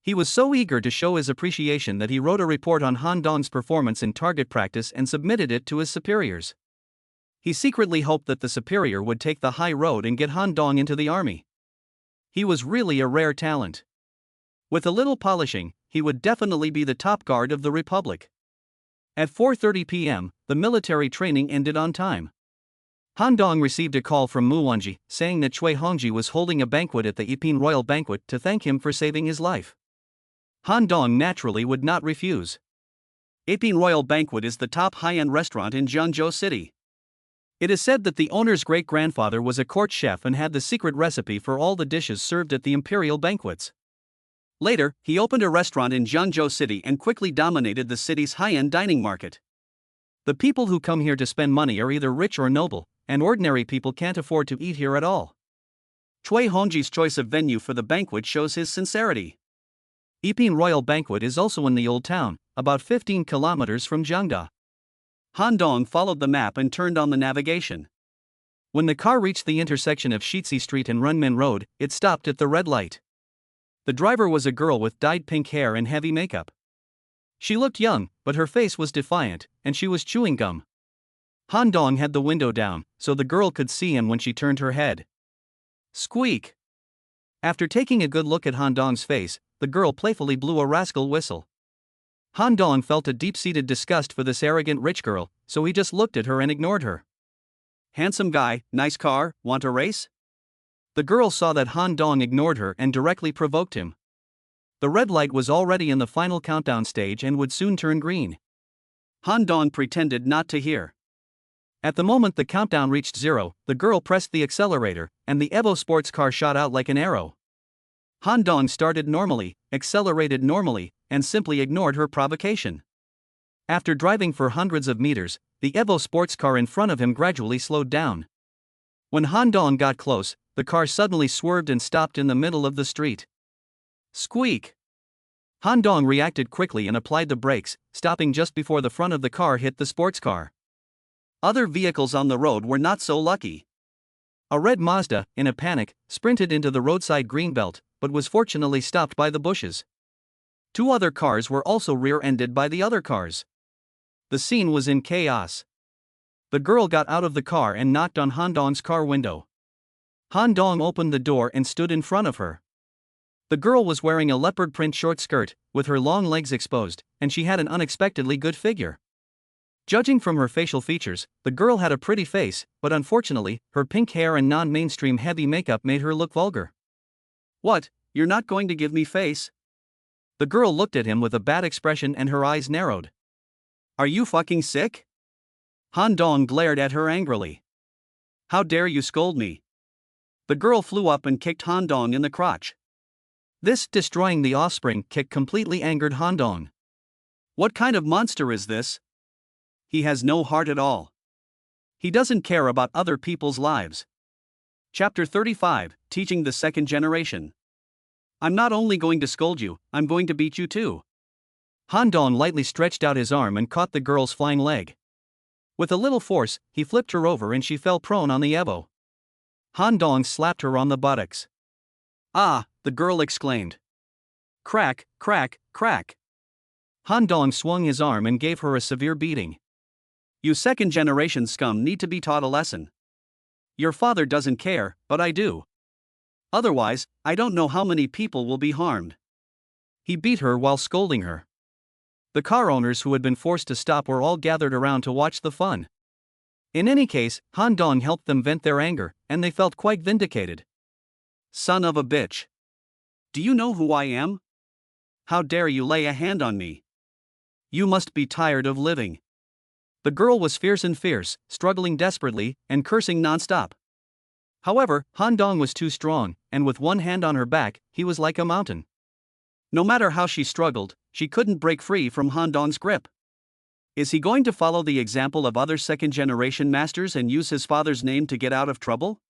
He was so eager to show his appreciation that he wrote a report on Han Dong's performance in target practice and submitted it to his superiors. He secretly hoped that the superior would take the high road and get Han Dong into the army. He was really a rare talent. With a little polishing, he would definitely be the top guard of the Republic. At 4:30 p.m., the military training ended on time. Han Dong received a call from Mu Wanji, saying that Cui Hongji was holding a banquet at the Yipin Royal Banquet to thank him for saving his life. Han Dong naturally would not refuse. Yipin Royal Banquet is the top high-end restaurant in Jiangzhou City. It is said that the owner's great-grandfather was a court chef and had the secret recipe for all the dishes served at the imperial banquets. Later, he opened a restaurant in Jiangzhou City and quickly dominated the city's high-end dining market. The people who come here to spend money are either rich or noble, and ordinary people can't afford to eat here at all. Cui Hongji's choice of venue for the banquet shows his sincerity. Yipin Royal Banquet is also in the Old Town, about 15 kilometers from Jiangda. Han Dong followed the map and turned on the navigation. When the car reached the intersection of Shitsi Street and Runmen Road, it stopped at the red light. The driver was a girl with dyed pink hair and heavy makeup. She looked young, but her face was defiant, and she was chewing gum. Han Dong had the window down, so the girl could see him when she turned her head. Squeak! After taking a good look at Han Dong's face, the girl playfully blew a rascal whistle. Han Dong felt a deep-seated disgust for this arrogant rich girl, so he just looked at her and ignored her. Handsome guy, nice car, want a race? The girl saw that Han Dong ignored her and directly provoked him. The red light was already in the final countdown stage and would soon turn green. Han Dong pretended not to hear. At the moment the countdown reached 0, the girl pressed the accelerator, and the Evo sports car shot out like an arrow. Han Dong started normally, accelerated normally, and simply ignored her provocation. After driving for hundreds of meters, the Evo sports car in front of him gradually slowed down. When Han Dong got close, the car suddenly swerved and stopped in the middle of the street. Squeak! Han Dong reacted quickly and applied the brakes, stopping just before the front of the car hit the sports car. Other vehicles on the road were not so lucky. A red Mazda, in a panic, sprinted into the roadside greenbelt, but was fortunately stopped by the bushes. 2 other cars were also rear-ended by the other cars. The scene was in chaos. The girl got out of the car and knocked on Han Dong's car window. Han Dong opened the door and stood in front of her. The girl was wearing a leopard print short skirt, with her long legs exposed, and she had an unexpectedly good figure. Judging from her facial features, the girl had a pretty face, but unfortunately, her pink hair and non-mainstream heavy makeup made her look vulgar. What, you're not going to give me face? The girl looked at him with a bad expression and her eyes narrowed. Are you fucking sick? Han Dong glared at her angrily. How dare you scold me? The girl flew up and kicked Han Dong in the crotch. This destroying the offspring kick completely angered Han Dong. What kind of monster is this? He has no heart at all. He doesn't care about other people's lives. Chapter 35, Teaching the Second Generation. I'm not only going to scold you, I'm going to beat you too. Han Dong lightly stretched out his arm and caught the girl's flying leg. With a little force, he flipped her over and she fell prone on the Evo. Han Dong slapped her on the buttocks. Ah, the girl exclaimed. Crack, crack, crack. Han Dong swung his arm and gave her a severe beating. You second-generation scum need to be taught a lesson. Your father doesn't care, but I do. Otherwise, I don't know how many people will be harmed. He beat her while scolding her. The car owners who had been forced to stop were all gathered around to watch the fun. In any case, Han Dong helped them vent their anger, and they felt quite vindicated. Son of a bitch. Do you know who I am? How dare you lay a hand on me? You must be tired of living. The girl was fierce, struggling desperately, and cursing non-stop. However, Han Dong was too strong, and with one hand on her back, he was like a mountain. No matter how she struggled, she couldn't break free from Han Dong's grip. Is he going to follow the example of other second-generation masters and use his father's name to get out of trouble?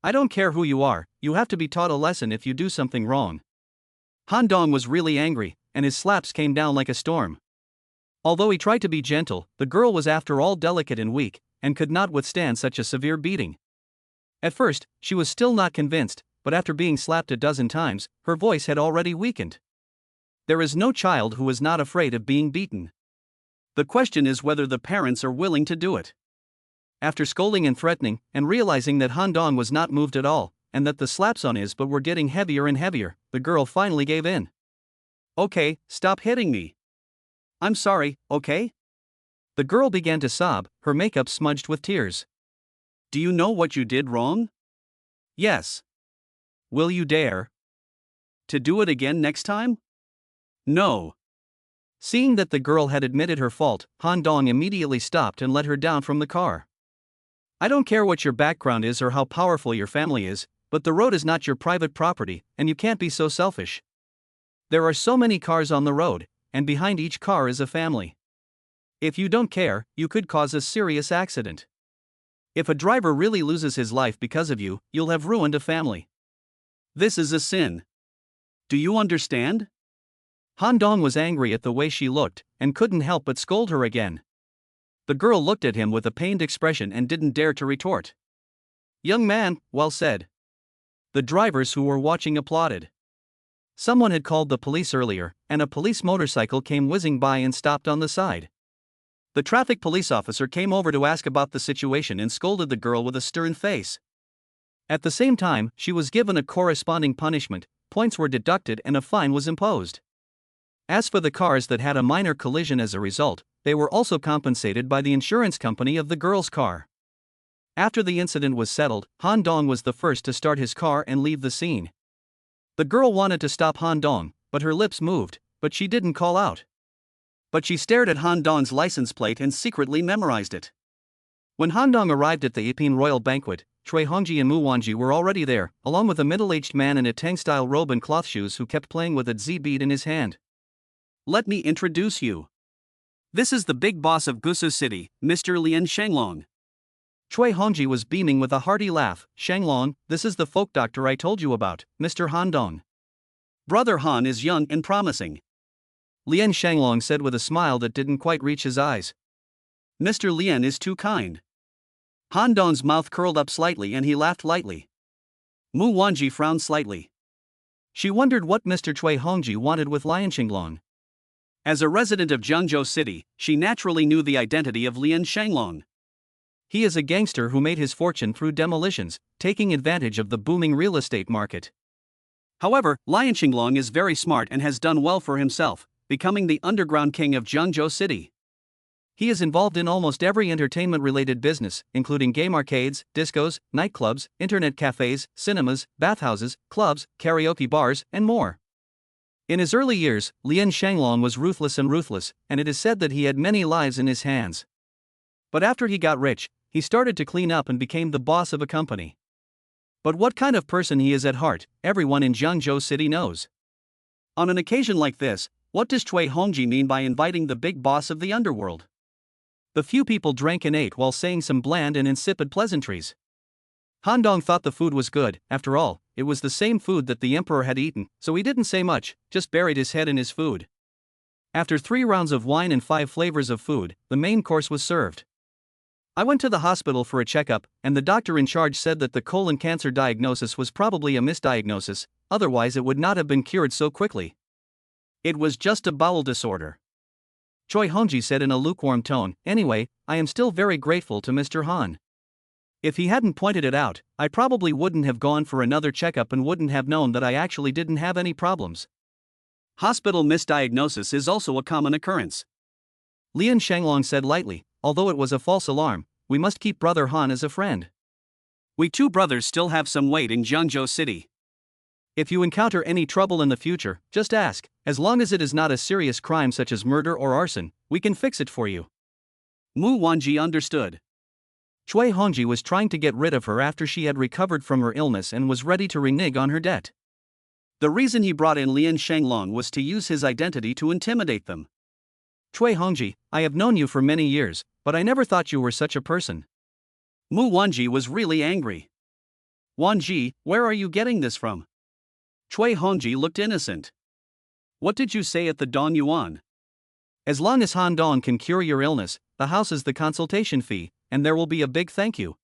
I don't care who you are, you have to be taught a lesson if you do something wrong. Han Dong was really angry, and his slaps came down like a storm. Although he tried to be gentle, the girl was after all delicate and weak, and could not withstand such a severe beating. At first, she was still not convinced, but after being slapped a dozen times, her voice had already weakened. There is no child who is not afraid of being beaten. The question is whether the parents are willing to do it. After scolding and threatening, and realizing that Han Dong was not moved at all, and that the slaps on his butt were getting heavier and heavier, the girl finally gave in. Okay, stop hitting me. I'm sorry, okay? The girl began to sob, her makeup smudged with tears. Do you know what you did wrong? Yes. Will you dare to do it again next time? No. Seeing that the girl had admitted her fault, Han Dong immediately stopped and let her down from the car. I don't care what your background is or how powerful your family is, but the road is not your private property, and you can't be so selfish. There are so many cars on the road, and behind each car is a family. If you don't care, you could cause a serious accident. If a driver really loses his life because of you, you'll have ruined a family. This is a sin. Do you understand? Han Dong was angry at the way she looked, and couldn't help but scold her again. The girl looked at him with a pained expression and didn't dare to retort. Young man, well said. The drivers who were watching applauded. Someone had called the police earlier, and a police motorcycle came whizzing by and stopped on the side. The traffic police officer came over to ask about the situation and scolded the girl with a stern face. At the same time, she was given a corresponding punishment, points were deducted and a fine was imposed. As for the cars that had a minor collision as a result, they were also compensated by the insurance company of the girl's car. After the incident was settled, Han Dong was the first to start his car and leave the scene. The girl wanted to stop Han Dong, but her lips moved, but she didn't call out. But she stared at Han Dong's license plate and secretly memorized it. When Handong arrived at the Ipin royal banquet, Chui Hongji and Mu Wanji were already there, along with a middle-aged man in a Tang-style robe and cloth shoes who kept playing with a Z bead in his hand. Let me introduce you. This is the big boss of Gusu City, Mr. Lian Shanglong. Chui Hongji was beaming with a hearty laugh. Shanglong, this is the folk doctor I told you about, Mr. Handong. Brother Han is young and promising. Lian Shanglong said with a smile that didn't quite reach his eyes. Mr. Lian is too kind. Handong's mouth curled up slightly and he laughed lightly. Mu Wanji frowned slightly. She wondered what Mr. Chui Hongji wanted with Lian Shanglong. As a resident of Jiangzhou City, she naturally knew the identity of Lian Shanglong. He is a gangster who made his fortune through demolitions, taking advantage of the booming real estate market. However, Lian Shanglong is very smart and has done well for himself, becoming the underground king of Jiangzhou City. He is involved in almost every entertainment-related business, including game arcades, discos, nightclubs, internet cafes, cinemas, bathhouses, clubs, karaoke bars, and more. In his early years, Lian Shanglong was ruthless, and it is said that he had many lives in his hands. But after he got rich, he started to clean up and became the boss of a company. But what kind of person he is at heart, everyone in Jiangzhou City knows. On an occasion like this, what does Chui Hongji mean by inviting the big boss of the underworld? The few people drank and ate while saying some bland and insipid pleasantries. Handong thought the food was good. After all, it was the same food that the emperor had eaten, so he didn't say much, just buried his head in his food. After 3 rounds of wine and 5 flavors of food, the main course was served. I went to the hospital for a checkup, and the doctor in charge said that the colon cancer diagnosis was probably a misdiagnosis, otherwise it would not have been cured so quickly. It was just a bowel disorder. Chui Hongji said in a lukewarm tone. Anyway, I am still very grateful to Mr. Han. If he hadn't pointed it out, I probably wouldn't have gone for another checkup and wouldn't have known that I actually didn't have any problems. Hospital misdiagnosis is also a common occurrence. Lian Shanglong said lightly, although it was a false alarm, we must keep Brother Han as a friend. We 2 brothers still have some weight in Jiangzhou City. If you encounter any trouble in the future, just ask. As long as it is not a serious crime such as murder or arson, we can fix it for you. Mu Wanji understood. Chui Hongji was trying to get rid of her after she had recovered from her illness and was ready to renege on her debt. The reason he brought in Lian Shanglong was to use his identity to intimidate them. Chui Hongji, I have known you for many years, but I never thought you were such a person. Mu Wanji was really angry. Wanji, where are you getting this from? Chui Hongji looked innocent. What did you say at the Dong Yuan? As long as Han Dong can cure your illness, the house is the consultation fee, and there will be a big thank you.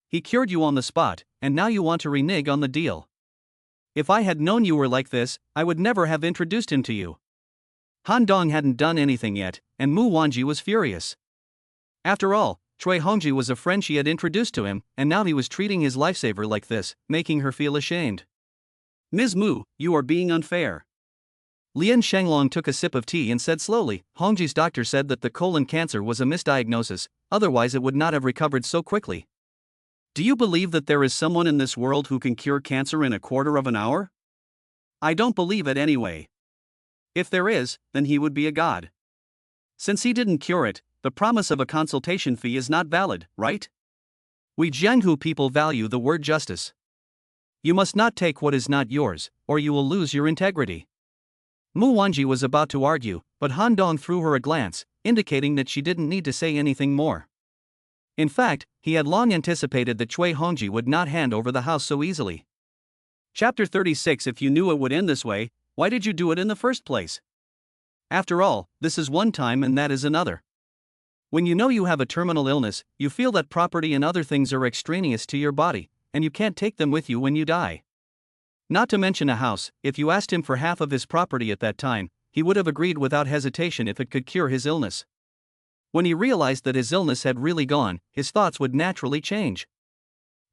He cured you on the spot, and now you want to renege on the deal. If I had known you were like this, I would never have introduced him to you. Han Dong hadn't done anything yet, and Mu Wanji was furious. After all, Chui Hongji was a friend she had introduced to him, and now he was treating his lifesaver like this, making her feel ashamed. Ms. Mu, you are being unfair. Lian Shanglong took a sip of tea and said slowly, Hongji's doctor said that the colon cancer was a misdiagnosis, otherwise it would not have recovered so quickly. Do you believe that there is someone in this world who can cure cancer in a quarter of an hour? I don't believe it anyway. If there is, then he would be a god. Since he didn't cure it, the promise of a consultation fee is not valid, right? We Jianghu people value the word justice. You must not take what is not yours, or you will lose your integrity. Mu Wanji was about to argue, but Han Dong threw her a glance, indicating that she didn't need to say anything more. In fact, he had long anticipated that Chui Hongji would not hand over the house so easily. Chapter 36. If you knew it would end this way, why did you do it in the first place? After all, this is one time and that is another. When you know you have a terminal illness, you feel that property and other things are extraneous to your body, and you can't take them with you when you die. Not to mention a house. If you asked him for half of his property at that time, he would have agreed without hesitation if it could cure his illness. When he realized that his illness had really gone, his thoughts would naturally change.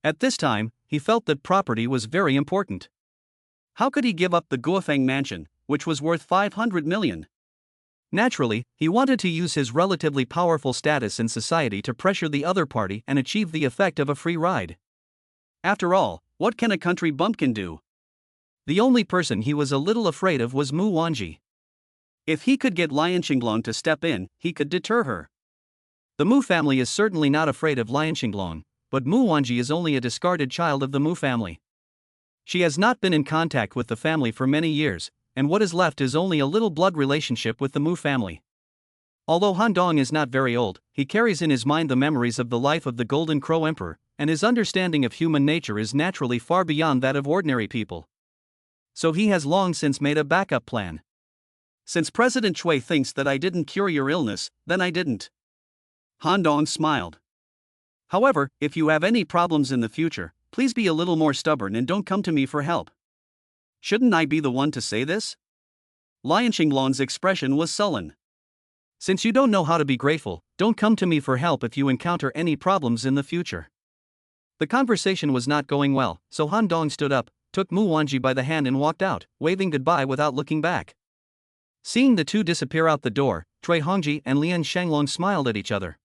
At this time, he felt that property was very important. How could he give up the Guofeng mansion, which was worth 500 million? Naturally, he wanted to use his relatively powerful status in society to pressure the other party and achieve the effect of a free ride. After all, what can a country bumpkin do? The only person he was a little afraid of was Mu Wanji. If he could get Lian Shanglong to step in, he could deter her. The Mu family is certainly not afraid of Lian Xinglong, but Mu Wanji is only a discarded child of the Mu family. She has not been in contact with the family for many years, and what is left is only a little blood relationship with the Mu family. Although Han Dong is not very old, he carries in his mind the memories of the life of the Golden Crow Emperor, and his understanding of human nature is naturally far beyond that of ordinary people. So he has long since made a backup plan. Since President Chui thinks that I didn't cure your illness, then I didn't. Han Dong smiled. However, if you have any problems in the future, please be a little more stubborn and don't come to me for help. Shouldn't I be the one to say this? Lian Xinglong's expression was sullen. Since you don't know how to be grateful, don't come to me for help if you encounter any problems in the future. The conversation was not going well, so Han Dong stood up, took Mu Wanji by the hand and walked out, waving goodbye without looking back. Seeing the two disappear out the door, Cui Hongji and Lian Shanglong smiled at each other.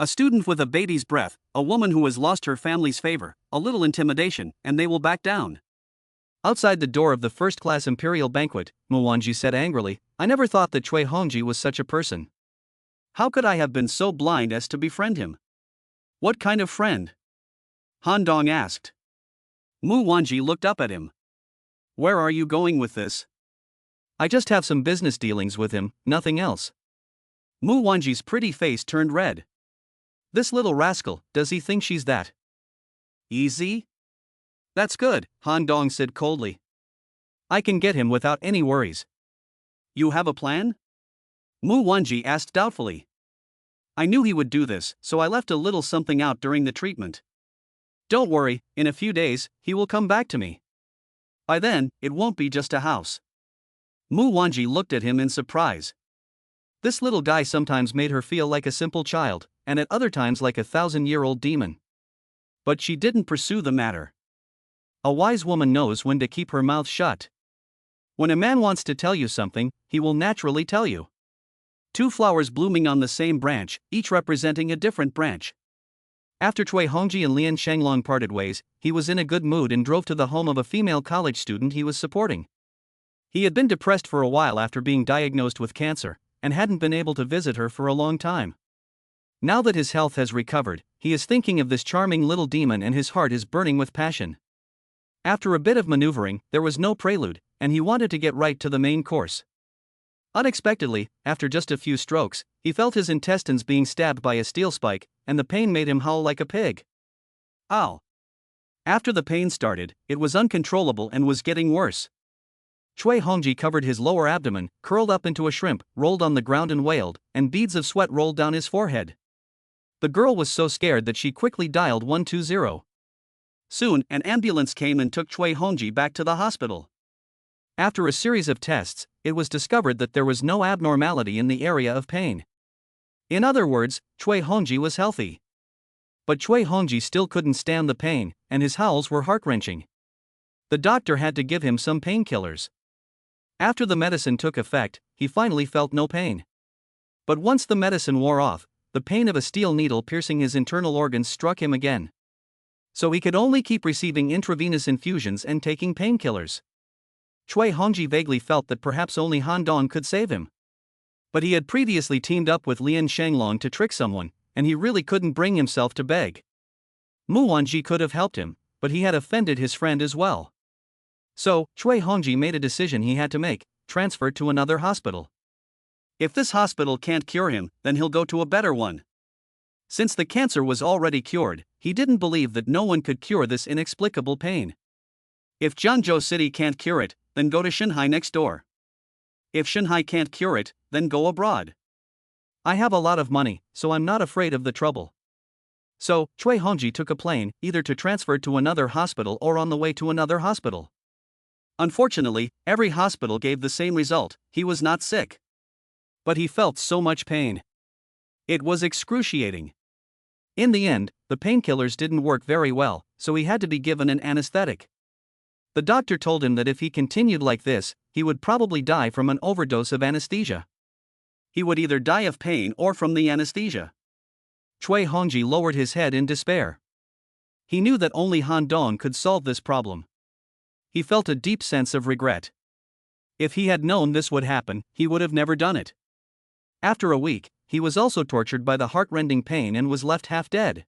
A student with a baby's breath, a woman who has lost her family's favor, a little intimidation, and they will back down. Outside the door of the first-class imperial banquet, Mu Wanji said angrily, I never thought that Cui Hongji was such a person. How could I have been so blind as to befriend him? What kind of friend? Han Dong asked. Mu Wanji looked up at him. Where are you going with this? I just have some business dealings with him, nothing else. Mu Wanji's pretty face turned red. This little rascal, does he think she's that easy? That's good, Han Dong said coldly. I can get him without any worries. You have a plan? Mu Wanji asked doubtfully. I knew he would do this, so I left a little something out during the treatment. Don't worry, in a few days, he will come back to me. By then, it won't be just a house. Mu Wanji looked at him in surprise. This little guy sometimes made her feel like a simple child, and at other times like a 1,000-year-old demon. But she didn't pursue the matter. A wise woman knows when to keep her mouth shut. When a man wants to tell you something, he will naturally tell you. Two flowers blooming on the same branch, each representing a different branch. After Cui Hongji and Lian Shanglong parted ways, he was in a good mood and drove to the home of a female college student he was supporting. He had been depressed for a while after being diagnosed with cancer, and hadn't been able to visit her for a long time. Now that his health has recovered, he is thinking of this charming little demon and his heart is burning with passion. After a bit of maneuvering, there was no prelude, and he wanted to get right to the main course. Unexpectedly, after just a few strokes, he felt his intestines being stabbed by a steel spike, and the pain made him howl like a pig. Ow! After the pain started, it was uncontrollable and was getting worse. Cui Hongji covered his lower abdomen, curled up into a shrimp, rolled on the ground and wailed, and beads of sweat rolled down his forehead. The girl was so scared that she quickly dialed 120. Soon, an ambulance came and took Cui Hongji back to the hospital. After a series of tests, it was discovered that there was no abnormality in the area of pain. In other words, Cui Hongji was healthy. But Cui Hongji still couldn't stand the pain, and his howls were heart-wrenching. The doctor had to give him some painkillers. After the medicine took effect, he finally felt no pain. But once the medicine wore off, the pain of a steel needle piercing his internal organs struck him again. So he could only keep receiving intravenous infusions and taking painkillers. Cui Hongji vaguely felt that perhaps only Han Dong could save him. But he had previously teamed up with Lian Shanglong to trick someone, and he really couldn't bring himself to beg. Mu Wanji could have helped him, but he had offended his friend as well. So, Cui Hongji made a decision he had to make: transfer to another hospital. If this hospital can't cure him, then he'll go to a better one. Since the cancer was already cured, he didn't believe that no one could cure this inexplicable pain. If Jiangzhou City can't cure it, then go to Shanghai next door. If Shanghai can't cure it, then go abroad. I have a lot of money, so I'm not afraid of the trouble. So, Cui Hongji took a plane, either to transfer to another hospital or on the way to another hospital. Unfortunately, every hospital gave the same result: he was not sick. But he felt so much pain. It was excruciating. In the end, the painkillers didn't work very well, so he had to be given an anesthetic. The doctor told him that if he continued like this, he would probably die from an overdose of anesthesia. He would either die of pain or from the anesthesia. Cui Hongji lowered his head in despair. He knew that only Han Dong could solve this problem. He felt a deep sense of regret. If he had known this would happen, he would have never done it. After a week, he was also tortured by the heart-rending pain and was left half dead.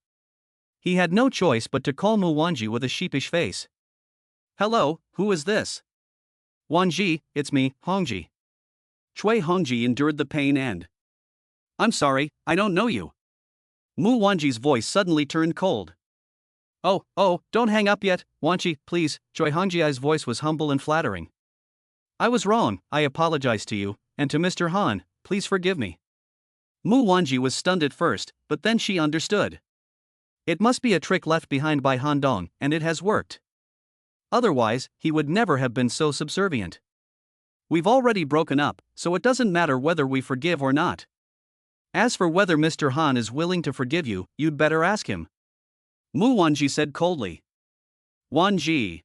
He had no choice but to call Mu Wanji with a sheepish face. "Hello, who is this?" "Wanji, it's me, Hongji." Chui Hongji endured the pain and, "I'm sorry, I don't know you." Mu Wanji's voice suddenly turned cold. Oh, don't hang up yet, Wanji, please." Chui Hongji's voice was humble and flattering. "I was wrong, I apologize to you, and to Mr. Han, please forgive me." Mu Wanji was stunned at first, but then she understood. It must be a trick left behind by Han Dong, and it has worked. Otherwise, he would never have been so subservient. "We've already broken up, so it doesn't matter whether we forgive or not. As for whether Mr. Han is willing to forgive you, you'd better ask him." Mu Wanji said coldly. "Wanji,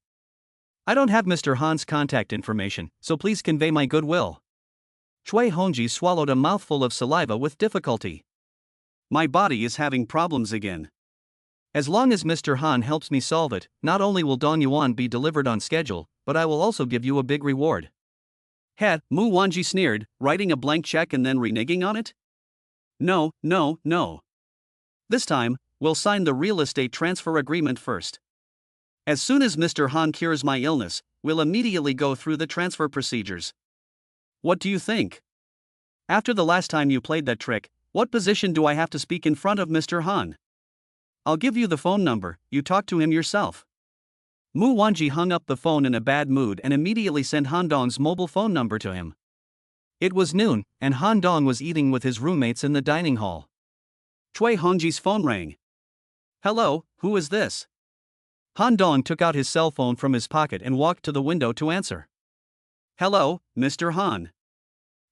I don't have Mr. Han's contact information, so please convey my goodwill." Chui Hongji swallowed a mouthful of saliva with difficulty. "My body is having problems again. As long as Mr. Han helps me solve it, not only will Dong Yuan be delivered on schedule, but I will also give you a big reward." "Heh," Mu Wanji sneered, writing a blank check and then reneging on it? No. This time, we'll sign the real estate transfer agreement first. As soon as Mr. Han cures my illness, we'll immediately go through the transfer procedures. What do you think? After the last time you played that trick, what position do I have to speak in front of Mr. Han? I'll give you the phone number, you talk to him yourself." Mu Wanji hung up the phone in a bad mood and immediately sent Han Dong's mobile phone number to him. It was noon, and Han Dong was eating with his roommates in the dining hall. Chui Hongji's phone rang. "Hello, who is this?" Han Dong took out his cell phone from his pocket and walked to the window to answer. "Hello, Mr. Han.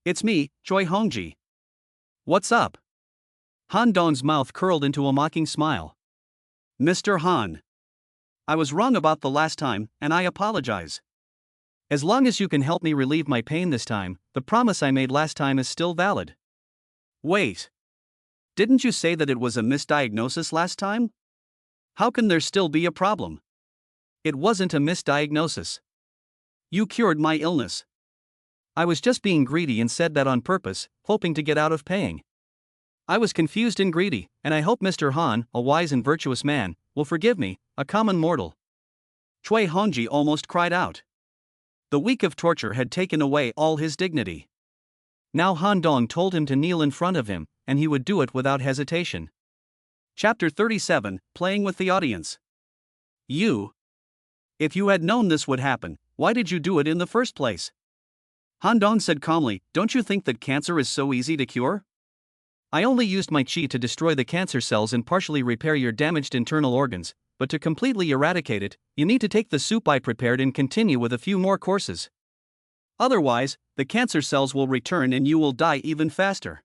It's me, Chui Hongji. What's up?" Han Dong's mouth curled into a mocking smile. "Mr. Han, I was wrong about the last time, and I apologize. As long as you can help me relieve my pain this time, the promise I made last time is still valid." "Wait. Didn't you say that it was a misdiagnosis last time? How can there still be a problem?" "It wasn't a misdiagnosis. You cured my illness. I was just being greedy and said that on purpose, hoping to get out of paying. I was confused and greedy, and I hope Mr. Han, a wise and virtuous man, will forgive me, a common mortal." Chui Hongji almost cried out. The week of torture had taken away all his dignity. Now Han Dong told him to kneel in front of him, and he would do it without hesitation. Chapter 37, Playing with the Audience. If you had known this would happen, why did you do it in the first place?" Han Dong said calmly, "Don't you think that cancer is so easy to cure? I only used my qi to destroy the cancer cells and partially repair your damaged internal organs, but to completely eradicate it, you need to take the soup I prepared and continue with a few more courses. Otherwise, the cancer cells will return and you will die even faster.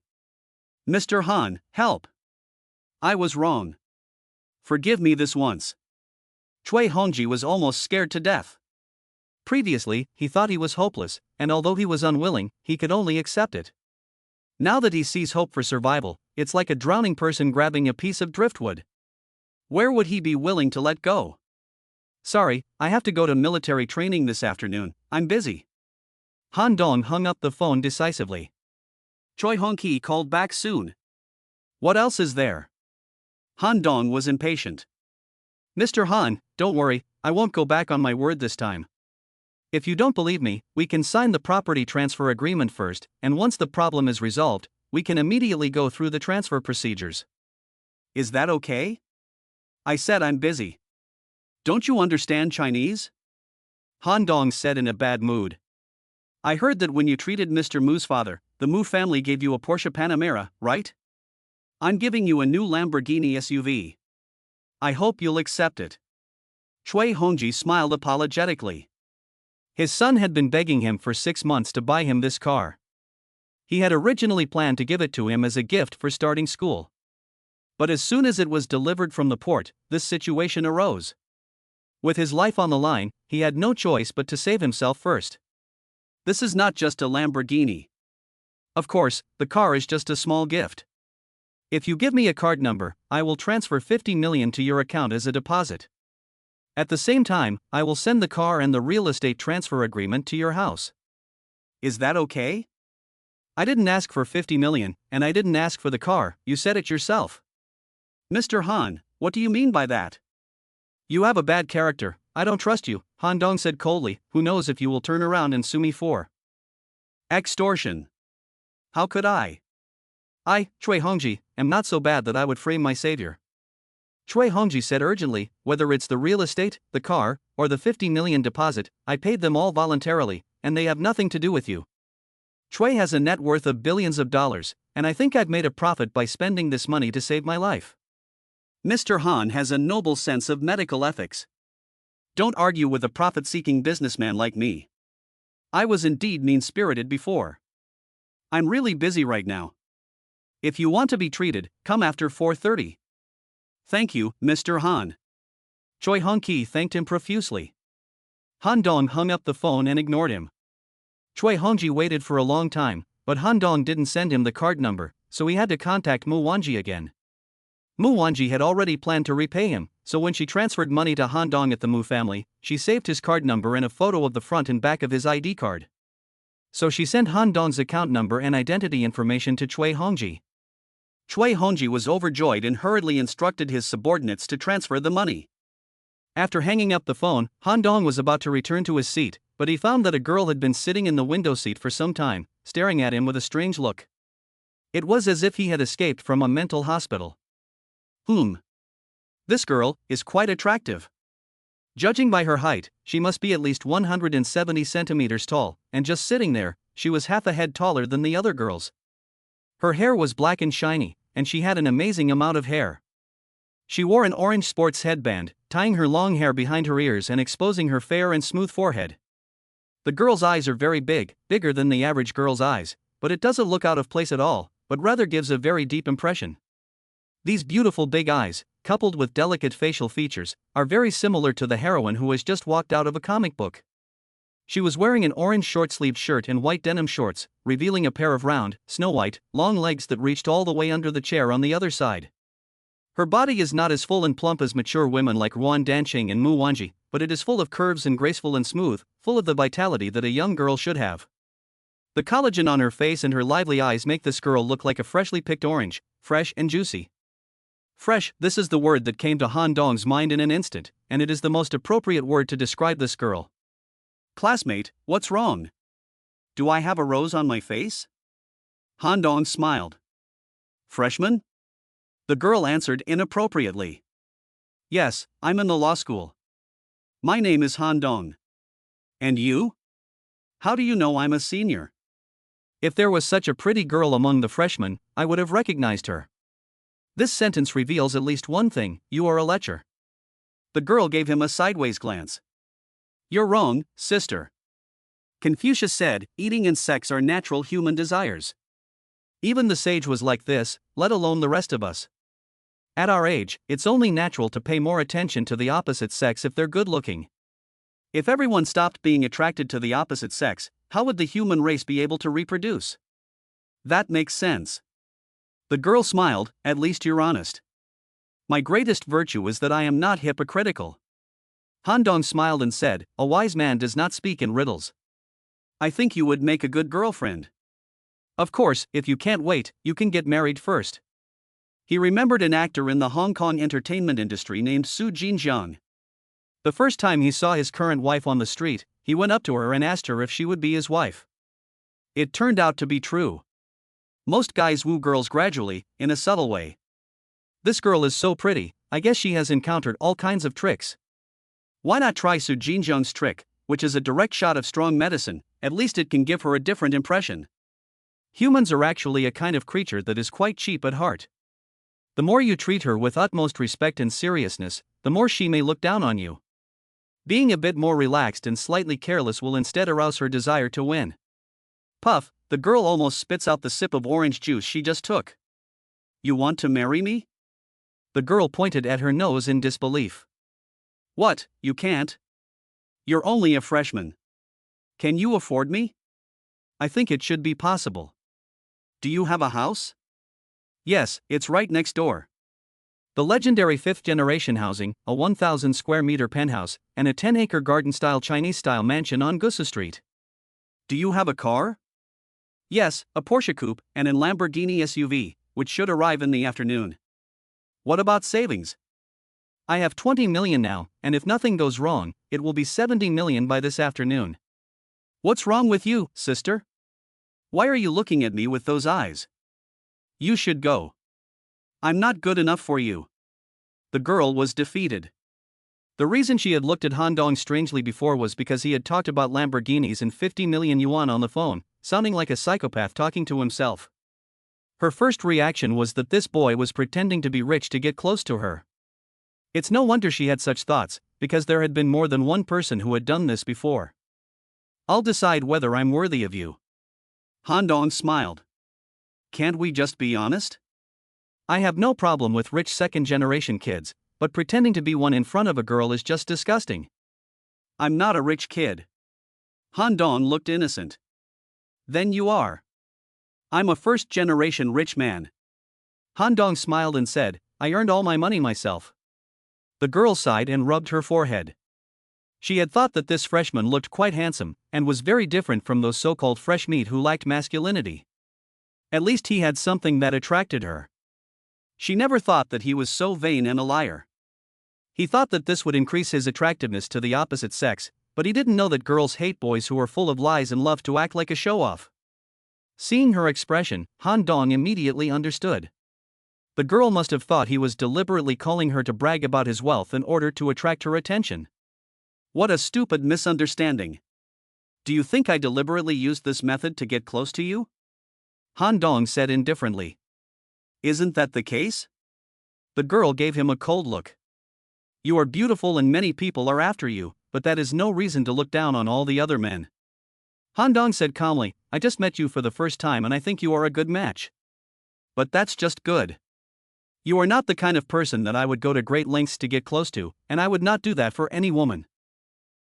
Mr. Han, help! I was wrong. Forgive me this once." Chui Hongji was almost scared to death. Previously, he thought he was hopeless, and although he was unwilling, he could only accept it. Now that he sees hope for survival, it's like a drowning person grabbing a piece of driftwood. Where would he be willing to let go? "Sorry, I have to go to military training this afternoon, I'm busy." Han Dong hung up the phone decisively. Chui Hongji called back soon. "What else is there?" Han Dong was impatient. "Mr. Han, don't worry, I won't go back on my word this time. If you don't believe me, we can sign the property transfer agreement first, and once the problem is resolved, we can immediately go through the transfer procedures." "Is that okay?" "I said I'm busy. Don't you understand Chinese?" Han Dong said in a bad mood. "I heard that when you treated Mr. Mu's father, the Mu family gave you a Porsche Panamera, right? I'm giving you a new Lamborghini SUV. I hope you'll accept it." Chui Hongji smiled apologetically. His son had been begging him for 6 months to buy him this car. He had originally planned to give it to him as a gift for starting school. But as soon as it was delivered from the port, this situation arose. With his life on the line, he had no choice but to save himself first. "This is not just a Lamborghini. Of course, the car is just a small gift. If you give me a card number, I will transfer 50 million to your account as a deposit. At the same time, I will send the car and the real estate transfer agreement to your house. Is that okay?" I didn't ask for 50 million, and I didn't ask for the car, you said it yourself. Mr. Han, what do you mean by that? You have a bad character, I don't trust you, Han Dong said coldly, who knows if you will turn around and sue me for extortion. How could I? Chui Hongji, am not so bad that I would frame my savior. Chui Hongji said urgently, whether it's the real estate, the car, or the 50 million deposit, I paid them all voluntarily, and they have nothing to do with you. Chui has a net worth of billions of dollars, and I think I've made a profit by spending this money to save my life. Mr. Han has a noble sense of medical ethics. Don't argue with a profit-seeking businessman like me. I was indeed mean-spirited before. I'm really busy right now. If you want to be treated, come after 4:30. Thank you, Mr. Han. Choi Hong-ki thanked him profusely. Han Dong hung up the phone and ignored him. Choi Hongji waited for a long time, but Han Dong didn't send him the card number, so he had to contact Mu Wanji again. Mu Wanji had already planned to repay him, so when she transferred money to Han Dong at the Mu family, she saved his card number and a photo of the front and back of his ID card. So she sent Han Dong's account number and identity information to Choi Hongji. Choi Hongji was overjoyed and hurriedly instructed his subordinates to transfer the money. After hanging up the phone, Han Dong was about to return to his seat, but he found that a girl had been sitting in the window seat for some time, staring at him with a strange look. It was as if he had escaped from a mental hospital. This girl is quite attractive. Judging by her height, she must be at least 170 centimeters tall, and just sitting there, she was half a head taller than the other girls. Her hair was black and shiny, and she had an amazing amount of hair. She wore an orange sports headband, tying her long hair behind her ears and exposing her fair and smooth forehead. The girl's eyes are very big, bigger than the average girl's eyes, but it doesn't look out of place at all, but rather gives a very deep impression. These beautiful big eyes, coupled with delicate facial features, are very similar to the heroine who has just walked out of a comic book. She was wearing an orange short-sleeved shirt and white denim shorts, revealing a pair of round, snow-white, long legs that reached all the way under the chair on the other side. Her body is not as full and plump as mature women like Ruan Danqing and Mu Wanji, but it is full of curves and graceful and smooth, full of the vitality that a young girl should have. The collagen on her face and her lively eyes make this girl look like a freshly picked orange, fresh and juicy. Fresh, this is the word that came to Han Dong's mind in an instant, and it is the most appropriate word to describe this girl. Classmate, what's wrong? Do I have a rose on my face? Han Dong smiled. Freshman? The girl answered inappropriately. Yes, I'm in the law school. My name is Han Dong. And you? How do you know I'm a senior? If there was such a pretty girl among the freshmen, I would have recognized her. This sentence reveals at least one thing: you are a lecher. The girl gave him a sideways glance. You're wrong, sister. Confucius said, eating and sex are natural human desires. Even the sage was like this, let alone the rest of us. At our age, it's only natural to pay more attention to the opposite sex if they're good-looking. If everyone stopped being attracted to the opposite sex, how would the human race be able to reproduce? That makes sense. The girl smiled, at least you're honest. My greatest virtue is that I am not hypocritical. Han Dong smiled and said, a wise man does not speak in riddles. I think you would make a good girlfriend. Of course, if you can't wait, you can get married first. He remembered an actor in the Hong Kong entertainment industry named Su Jinjiang. The first time he saw his current wife on the street, he went up to her and asked her if she would be his wife. It turned out to be true. Most guys woo girls gradually, in a subtle way. This girl is so pretty, I guess she has encountered all kinds of tricks. Why not try Su Jinjiang's trick, which is a direct shot of strong medicine? At least it can give her a different impression. Humans are actually a kind of creature that is quite cheap at heart. The more you treat her with utmost respect and seriousness, the more she may look down on you. Being a bit more relaxed and slightly careless will instead arouse her desire to win. Puff, the girl almost spits out the sip of orange juice she just took. You want to marry me? The girl pointed at her nose in disbelief. What, you can't? You're only a freshman. Can you afford me? I think it should be possible. Do you have a house? Yes, it's right next door. The legendary fifth-generation housing, a 1,000 square meter penthouse, and a 10-acre garden-style Chinese-style mansion on Gusa Street. Do you have a car? Yes, a Porsche coupe and a Lamborghini SUV, which should arrive in the afternoon. What about savings? I have 20 million now, and if nothing goes wrong, it will be 70 million by this afternoon. What's wrong with you, sister? Why are you looking at me with those eyes? You should go. I'm not good enough for you. The girl was defeated. The reason she had looked at Han Dong strangely before was because he had talked about Lamborghinis and 50 million yuan on the phone, sounding like a psychopath talking to himself. Her first reaction was that this boy was pretending to be rich to get close to her. It's no wonder she had such thoughts, because there had been more than one person who had done this before. I'll decide whether I'm worthy of you. Han Dong smiled. Can't we just be honest? I have no problem with rich second-generation kids, but pretending to be one in front of a girl is just disgusting. I'm not a rich kid. Han Dong looked innocent. Then you are. I'm a first-generation rich man. Han Dong smiled and said, I earned all my money myself. The girl sighed and rubbed her forehead. She had thought that this freshman looked quite handsome, and was very different from those so-called fresh meat who lacked masculinity. At least he had something that attracted her. She never thought that he was so vain and a liar. He thought that this would increase his attractiveness to the opposite sex, but he didn't know that girls hate boys who are full of lies and love to act like a show-off. Seeing her expression, Han Dong immediately understood. The girl must have thought he was deliberately calling her to brag about his wealth in order to attract her attention. What a stupid misunderstanding. Do you think I deliberately used this method to get close to you? Han Dong said indifferently. Isn't that the case? The girl gave him a cold look. You are beautiful and many people are after you, but that is no reason to look down on all the other men. Han Dong said calmly, I just met you for the first time and I think you are a good match. But that's just good. You are not the kind of person that I would go to great lengths to get close to, and I would not do that for any woman.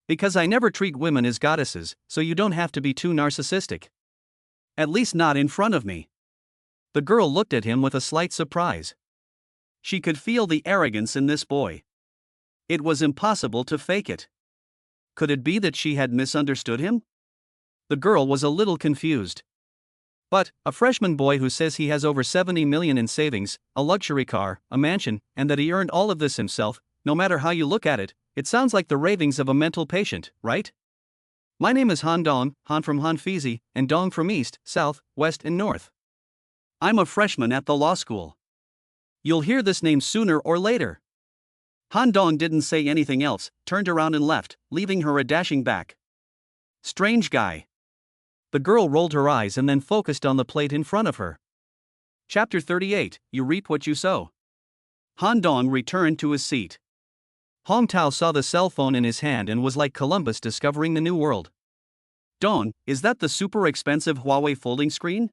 Because I never treat women as goddesses, so you don't have to be too narcissistic. At least not in front of me. The girl looked at him with a slight surprise. She could feel the arrogance in this boy. It was impossible to fake it. Could it be that she had misunderstood him? The girl was a little confused. But, a freshman boy who says he has over 70 million in savings, a luxury car, a mansion, and that he earned all of this himself, no matter how you look at it, it sounds like the ravings of a mental patient, right? My name is Han Dong, Han from Han Fizi, and Dong from East, South, West and North. I'm a freshman at the law school. You'll hear this name sooner or later. Han Dong didn't say anything else, turned around and left, leaving her a dashing back. Strange guy. The girl rolled her eyes and then focused on the plate in front of her. Chapter 38, You Reap What You Sow. Han Dong returned to his seat. Hong Tao saw the cell phone in his hand and was like Columbus discovering the new world. Dong, is that the super expensive Huawei folding screen?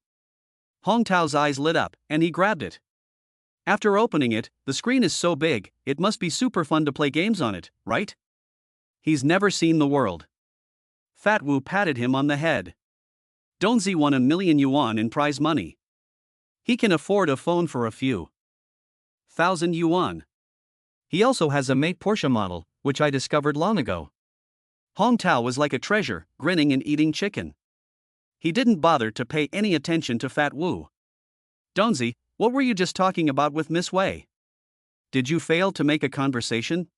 Hong Tao's eyes lit up, and he grabbed it. After opening it, the screen is so big, it must be super fun to play games on it, right? He's never seen the world. Fat Wu patted him on the head. Dongzi won 1 million yuan in prize money. He can afford a phone for a few thousand yuan. He also has a Mate Porsche model, which I discovered long ago. Hong Tao was like a treasure, grinning and eating chicken. He didn't bother to pay any attention to Fat Wu. Dongzi, what were you just talking about with Miss Wei? Did you fail to make a conversation?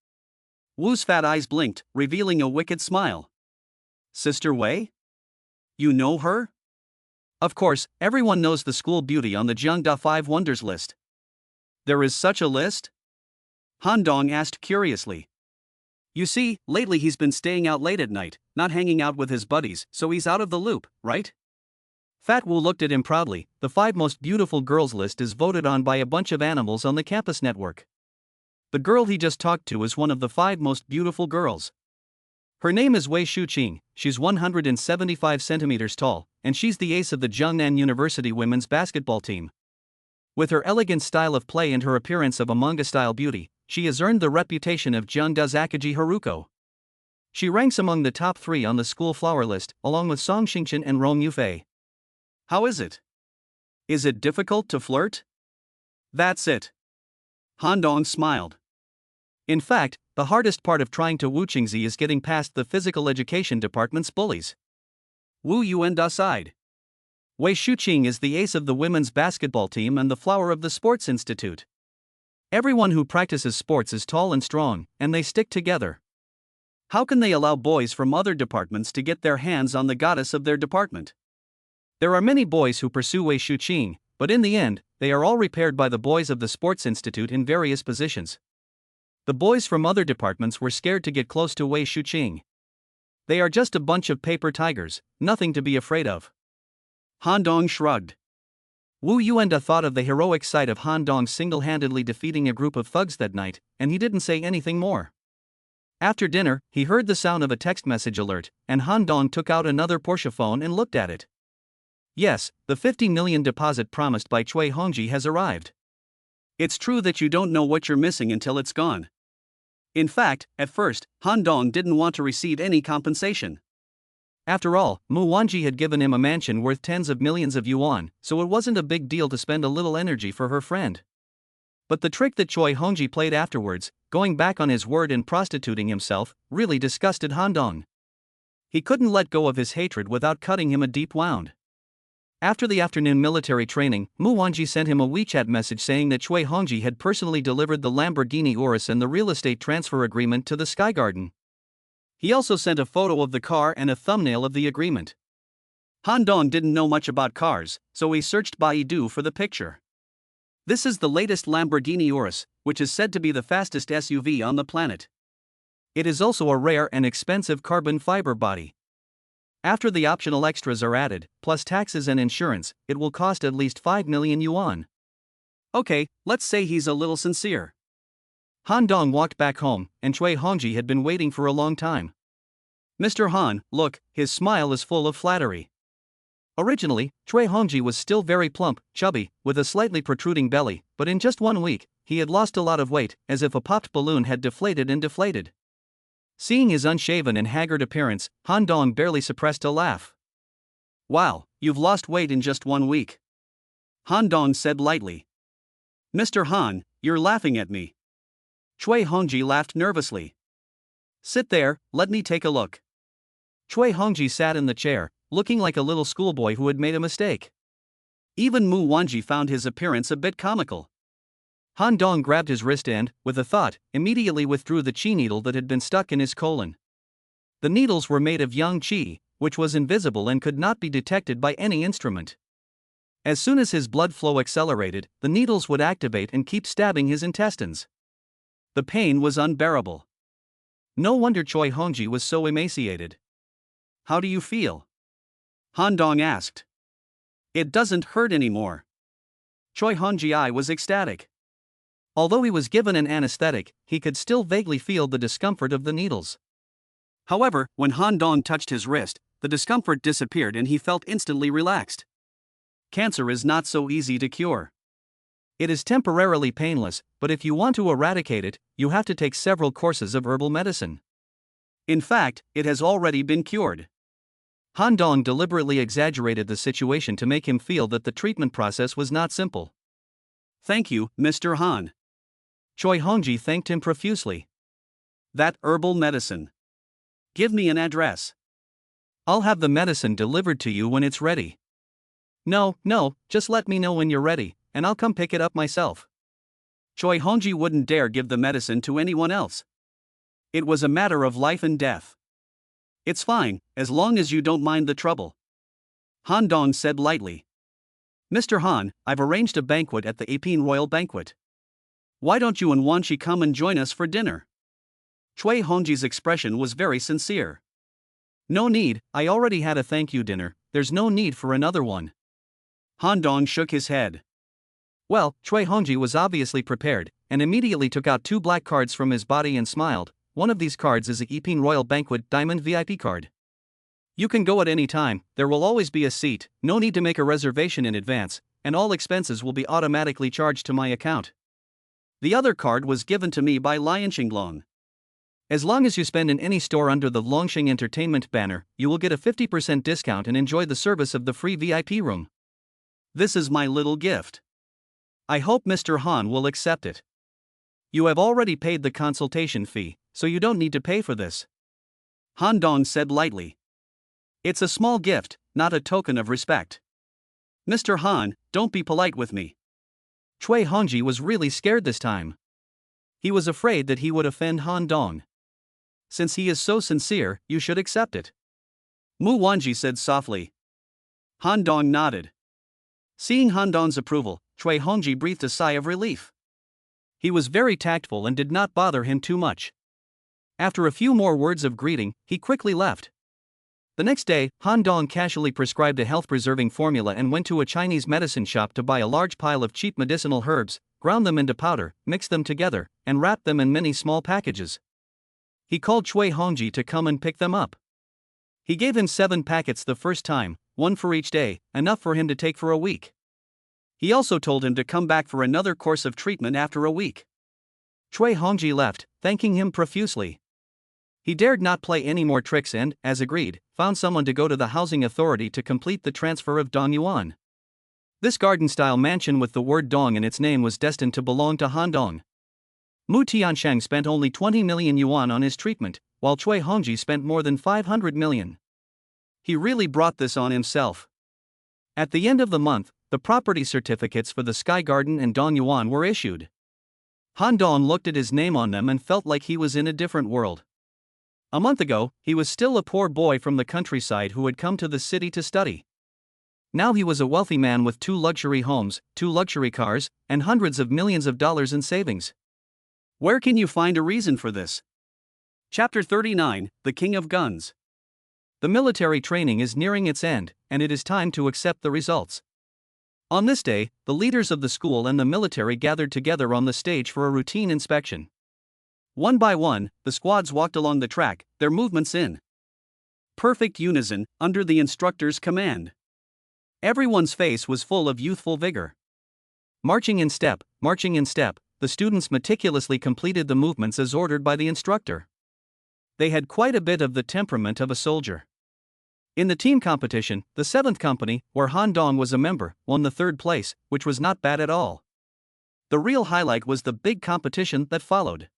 Wu's fat eyes blinked, revealing a wicked smile. Sister Wei? You know her? Of course, everyone knows the school beauty on the Jiangda 5 Wonders list. There is such a list? Han Dong asked curiously. You see, lately he's been staying out late at night, not hanging out with his buddies, so he's out of the loop, right? Fat Wu looked at him proudly. The 5 most beautiful girls list is voted on by a bunch of animals on the campus network. The girl he just talked to is one of the 5 most beautiful girls. Her name is Wei Shuqing, she's 175 centimeters tall, and she's the ace of the Jiangnan University women's basketball team. With her elegant style of play and her appearance of a manga-style beauty, she has earned the reputation of Jiangda's Akaji Haruko. She ranks among the top 3 on the school flower list, along with Song Xingqian and Rong Yufei. How is it? Is it difficult to flirt? That's it. Han Dong smiled. In fact, the hardest part of trying to woo Qingzi is getting past the physical education department's bullies. Wu Yuan aside. Wei Shuqing is the ace of the women's basketball team and the flower of the Sports Institute. Everyone who practices sports is tall and strong, and they stick together. How can they allow boys from other departments to get their hands on the goddess of their department? There are many boys who pursue Wei Shuqing, but in the end, they are all repaired by the boys of the Sports Institute in various positions. The boys from other departments were scared to get close to Wei Shuqing. They are just a bunch of paper tigers, nothing to be afraid of. Han Dong shrugged. Wu Yuanda thought of the heroic sight of Han Dong single-handedly defeating a group of thugs that night, and he didn't say anything more. After dinner, he heard the sound of a text message alert, and Han Dong took out another Porsche phone and looked at it. Yes, the 50 million deposit promised by Cui Hongji has arrived. It's true that you don't know what you're missing until it's gone. In fact, at first, Han Dong didn't want to receive any compensation. After all, Mu Wanji had given him a mansion worth tens of millions of yuan, so it wasn't a big deal to spend a little energy for her friend. But the trick that Cui Hongji played afterwards, going back on his word and prostituting himself, really disgusted Han Dong. He couldn't let go of his hatred without cutting him a deep wound. After the afternoon military training, Mu Wanji sent him a WeChat message saying that Cui Hongji had personally delivered the Lamborghini Urus and the real estate transfer agreement to the Sky Garden. He also sent a photo of the car and a thumbnail of the agreement. Han Dong didn't know much about cars, so he searched Baidu for the picture. This is the latest Lamborghini Urus, which is said to be the fastest SUV on the planet. It is also a rare and expensive carbon fiber body. After the optional extras are added, plus taxes and insurance, it will cost at least 5 million yuan. Okay, let's say he's a little sincere. Han Dong walked back home, and Cui Hongji had been waiting for a long time. Mr. Han, look, his smile is full of flattery. Originally, Cui Hongji was still very plump, chubby, with a slightly protruding belly, but in just 1 week, he had lost a lot of weight, as if a popped balloon had deflated and deflated. Seeing his unshaven and haggard appearance, Han Dong barely suppressed a laugh. Wow, you've lost weight in just 1 week. Han Dong said lightly. Mr. Han, you're laughing at me. Cui Hongji laughed nervously. Sit there, let me take a look. Cui Hongji sat in the chair, looking like a little schoolboy who had made a mistake. Even Mu Wanji found his appearance a bit comical. Han Dong grabbed his wrist and, with a thought, immediately withdrew the qi needle that had been stuck in his colon. The needles were made of yang qi, which was invisible and could not be detected by any instrument. As soon as his blood flow accelerated, the needles would activate and keep stabbing his intestines. The pain was unbearable. No wonder Cui Hongji was so emaciated. How do you feel? Han Dong asked. It doesn't hurt anymore. Cui Hongji was ecstatic. Although he was given an anesthetic, he could still vaguely feel the discomfort of the needles. However, when Han Dong touched his wrist, the discomfort disappeared and he felt instantly relaxed. Cancer is not so easy to cure. It is temporarily painless, but if you want to eradicate it, you have to take several courses of herbal medicine. In fact, it has already been cured. Han Dong deliberately exaggerated the situation to make him feel that the treatment process was not simple. Thank you, Mr. Han. Cui Hongji thanked him profusely. That herbal medicine. Give me an address. I'll have the medicine delivered to you when it's ready. No, just let me know when you're ready, and I'll come pick it up myself. Cui Hongji wouldn't dare give the medicine to anyone else. It was a matter of life and death. It's fine, as long as you don't mind the trouble. Han Dong said lightly. Mr. Han, I've arranged a banquet at the Apine Royal Banquet. Why don't you and Wanshi come and join us for dinner? Cui Hongji's expression was very sincere. No need, I already had a thank you dinner, there's no need for another one. Han Dong shook his head. Well, Cui Hongji was obviously prepared, and immediately took out 2 black cards from his body and smiled. One of these cards is a Epine Royal Banquet Diamond VIP card. You can go at any time, there will always be a seat, no need to make a reservation in advance, and all expenses will be automatically charged to my account. The other card was given to me by Lian Xinglong. As long as you spend in any store under the Longxing Entertainment banner, you will get a 50% discount and enjoy the service of the free VIP room. This is my little gift. I hope Mr. Han will accept it. You have already paid the consultation fee, so you don't need to pay for this. Han Dong said lightly. It's a small gift, not a token of respect. Mr. Han, don't be polite with me. Cui Hongji was really scared this time. He was afraid that he would offend Han Dong. Since he is so sincere, you should accept it. Mu Wanji said softly. Han Dong nodded. Seeing Han Dong's approval, Cui Hongji breathed a sigh of relief. He was very tactful and did not bother him too much. After a few more words of greeting, he quickly left. The next day, Han Dong casually prescribed a health-preserving formula and went to a Chinese medicine shop to buy a large pile of cheap medicinal herbs, ground them into powder, mixed them together, and wrapped them in many small packages. He called Cui Hongji to come and pick them up. He gave him 7 packets the first time, 1 for each day, enough for him to take for a week. He also told him to come back for another course of treatment after a week. Cui Hongji left, thanking him profusely. He dared not play any more tricks and, as agreed, found someone to go to the housing authority to complete the transfer of Dong Yuan. This garden-style mansion with the word Dong in its name was destined to belong to Han Dong. Mu Tiansheng spent only 20 million yuan on his treatment, while Cui Hongji spent more than 500 million. He really brought this on himself. At the end of the month, the property certificates for the Sky Garden and Dong Yuan were issued. Han Dong looked at his name on them and felt like he was in a different world. A month ago, he was still a poor boy from the countryside who had come to the city to study. Now he was a wealthy man with 2 luxury homes, 2 luxury cars, and hundreds of millions of dollars in savings. Where can you find a reason for this? Chapter 39, The King of Guns. The military training is nearing its end, and it is time to accept the results. On this day, the leaders of the school and the military gathered together on the stage for a routine inspection. One by one, the squads walked along the track, their movements in perfect unison, under the instructor's command. Everyone's face was full of youthful vigor. Marching in step, the students meticulously completed the movements as ordered by the instructor. They had quite a bit of the temperament of a soldier. In the team competition, the 7th company, where Han Dong was a member, won the 3rd place, which was not bad at all. The real highlight was the big competition that followed.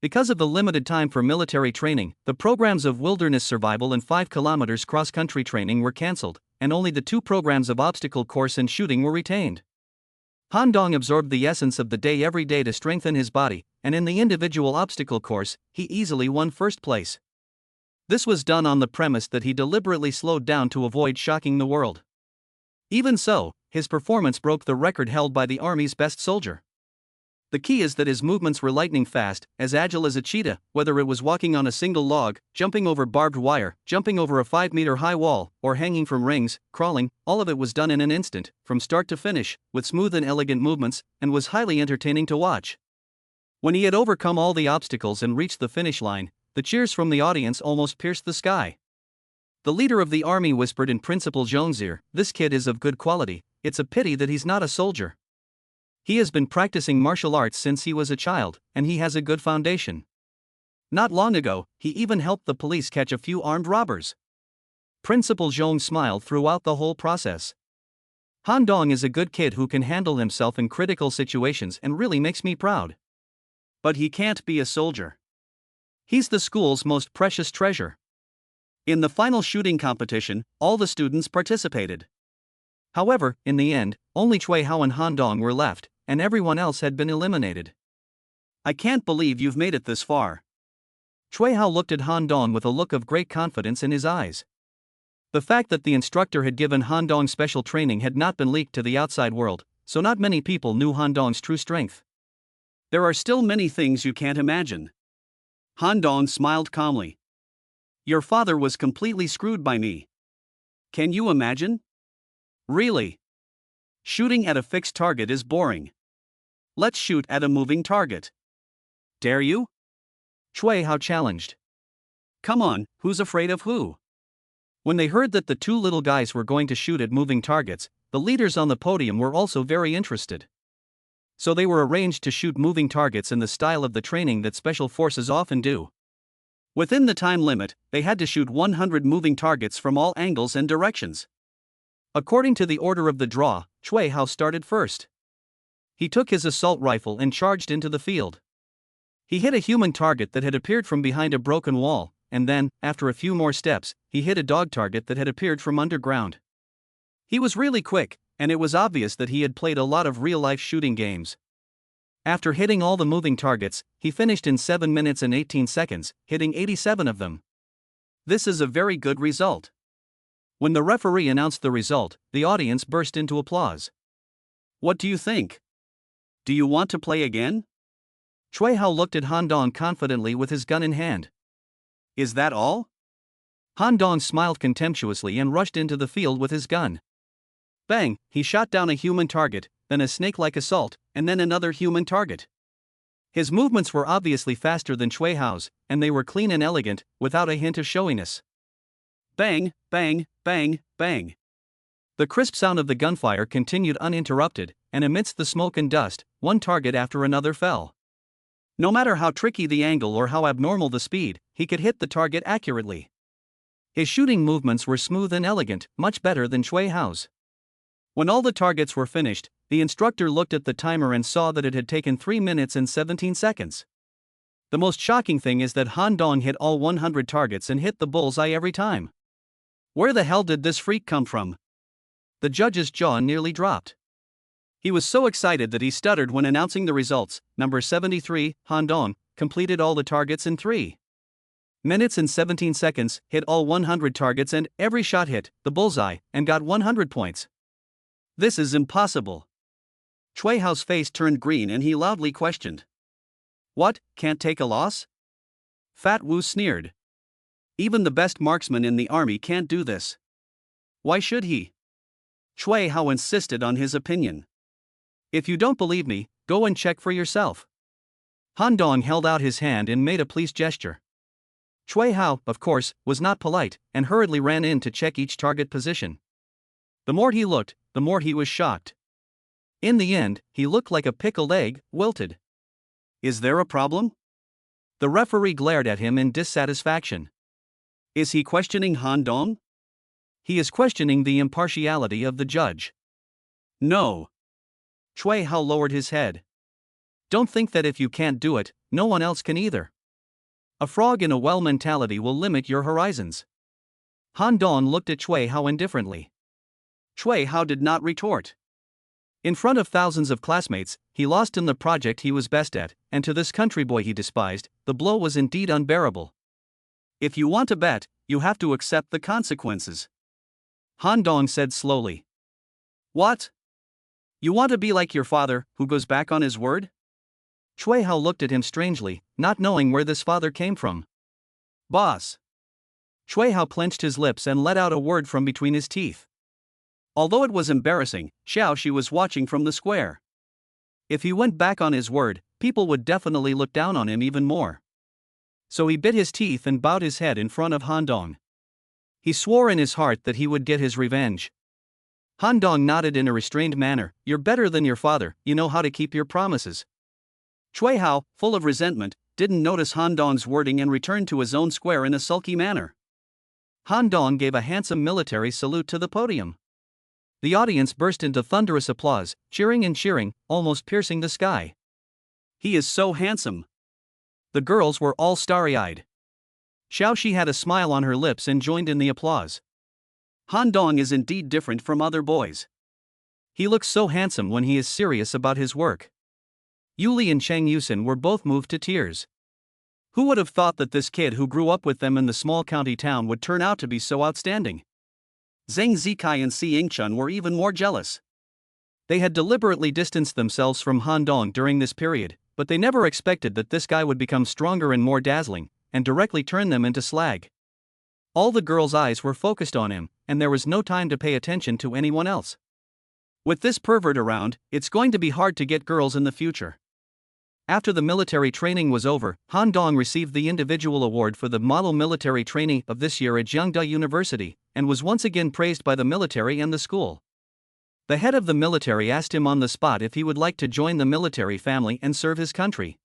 Because of the limited time for military training, the programs of wilderness survival and 5 km cross-country training were cancelled, and only the 2 programs of obstacle course and shooting were retained. Han Dong absorbed the essence of the day every day to strengthen his body, and in the individual obstacle course, he easily won 1st place. This was done on the premise that he deliberately slowed down to avoid shocking the world. Even so, his performance broke the record held by the army's best soldier. The key is that his movements were lightning fast, as agile as a cheetah, whether it was walking on a single log, jumping over barbed wire, jumping over a 5-meter-high wall, or hanging from rings, crawling, all of it was done in an instant, from start to finish, with smooth and elegant movements, and was highly entertaining to watch. When he had overcome all the obstacles and reached the finish line, the cheers from the audience almost pierced the sky. The leader of the army whispered in Principal Zhong's ear, "This kid is of good quality, it's a pity that he's not a soldier. He has been practicing martial arts since he was a child, and he has a good foundation." Not long ago, he even helped the police catch a few armed robbers. Principal Zhong smiled throughout the whole process. Han Dong is a good kid who can handle himself in critical situations and really makes me proud. But he can't be a soldier. He's the school's most precious treasure. In the final shooting competition, all the students participated. However, in the end, only Cui Hao and Han Dong were left, and everyone else had been eliminated. "I can't believe you've made it this far." Cui Hao looked at Han Dong with a look of great confidence in his eyes. The fact that the instructor had given Han Dong special training had not been leaked to the outside world, so not many people knew Han Dong's true strength. "There are still many things you can't imagine." Han Dong smiled calmly. "Your father was completely screwed by me. Can you imagine? Really? Shooting at a fixed target is boring. Let's shoot at a moving target. Dare you?" Cui Hao challenged. "Come on, who's afraid of who?" When they heard that the 2 little guys were going to shoot at moving targets, the leaders on the podium were also very interested. So they were arranged to shoot moving targets in the style of the training that special forces often do. Within the time limit, they had to shoot 100 moving targets from all angles and directions. According to the order of the draw, Cui Hao started first. He took his assault rifle and charged into the field. He hit a human target that had appeared from behind a broken wall, and then, after a few more steps, he hit a dog target that had appeared from underground. He was really quick, and it was obvious that he had played a lot of real-life shooting games. After hitting all the moving targets, he finished in 7 minutes and 18 seconds, hitting 87 of them. This is a very good result. When the referee announced the result, the audience burst into applause. What do you think? Do you want to play again? Chui Hao looked at Han Dong confidently with his gun in hand. Is that all? Han Dong smiled contemptuously and rushed into the field with his gun. Bang, he shot down a human target, then a snake-like assault, and then another human target. His movements were obviously faster than Chui Hao's, and they were clean and elegant, without a hint of showiness. Bang, bang, bang, bang. The crisp sound of the gunfire continued uninterrupted, and amidst the smoke and dust, one target after another fell. No matter how tricky the angle or how abnormal the speed, he could hit the target accurately. His shooting movements were smooth and elegant, much better than Chui Hao's. When all the targets were finished, the instructor looked at the timer and saw that it had taken 3 minutes and 17 seconds. The most shocking thing is that Han Dong hit all 100 targets and hit the bullseye every time. Where the hell did this freak come from? The judge's jaw nearly dropped. He was so excited that he stuttered when announcing the results. Number 73, Han Dong, completed all the targets in 3 minutes and 17 seconds, hit all 100 targets and every shot hit the bullseye, and got 100 points. This is impossible. Chui Hao's face turned green and he loudly questioned. What, can't take a loss? Fat Wu sneered. Even the best marksman in the army can't do this. Why should he? Chui Hao insisted on his opinion. If you don't believe me, go and check for yourself. Han Dong held out his hand and made a please gesture. Chui Hao, of course, was not polite, and hurriedly ran in to check each target position. The more he looked, the more he was shocked. In the end, he looked like a pickled egg, wilted. Is there a problem? The referee glared at him in dissatisfaction. Is he questioning Han Dong? He is questioning the impartiality of the judge. No. Chui Hao lowered his head. Don't think that if you can't do it, no one else can either. A frog in a well mentality will limit your horizons. Han Dong looked at Chui Hao indifferently. Chui Hao did not retort. In front of thousands of classmates, he lost in the project he was best at, and to this country boy he despised, the blow was indeed unbearable. If you want to bet, you have to accept the consequences. Han Dong said slowly. What? You want to be like your father, who goes back on his word? Chui Hao looked at him strangely, not knowing where this father came from. Boss. Chui Hao clenched his lips and let out a word from between his teeth. Although it was embarrassing, Xiao Shi was watching from the square. If he went back on his word, people would definitely look down on him even more. So he bit his teeth and bowed his head in front of Han Dong. He swore in his heart that he would get his revenge. Han Dong nodded in a restrained manner. You're better than your father, you know how to keep your promises. Chui Hao, full of resentment, didn't notice Han Dong's wording and returned to his own square in a sulky manner. Han Dong gave a handsome military salute to the podium. The audience burst into thunderous applause, cheering and cheering, almost piercing the sky. He is so handsome. The girls were all starry-eyed. Xiao Shi had a smile on her lips and joined in the applause. Han Dong is indeed different from other boys. He looks so handsome when he is serious about his work. Yuli and Chang Yusin were both moved to tears. Who would have thought that this kid who grew up with them in the small county town would turn out to be so outstanding? Zhang Zikai and Si Yingchun were even more jealous. They had deliberately distanced themselves from Han Dong during this period, but they never expected that this guy would become stronger and more dazzling, and directly turn them into slag. All the girls' eyes were focused on him, and there was no time to pay attention to anyone else. With this pervert around, it's going to be hard to get girls in the future. After the military training was over, Han Dong received the individual award for the Model Military Trainee of this year at Jiangda University, and was once again praised by the military and the school. The head of the military asked him on the spot if he would like to join the military family and serve his country.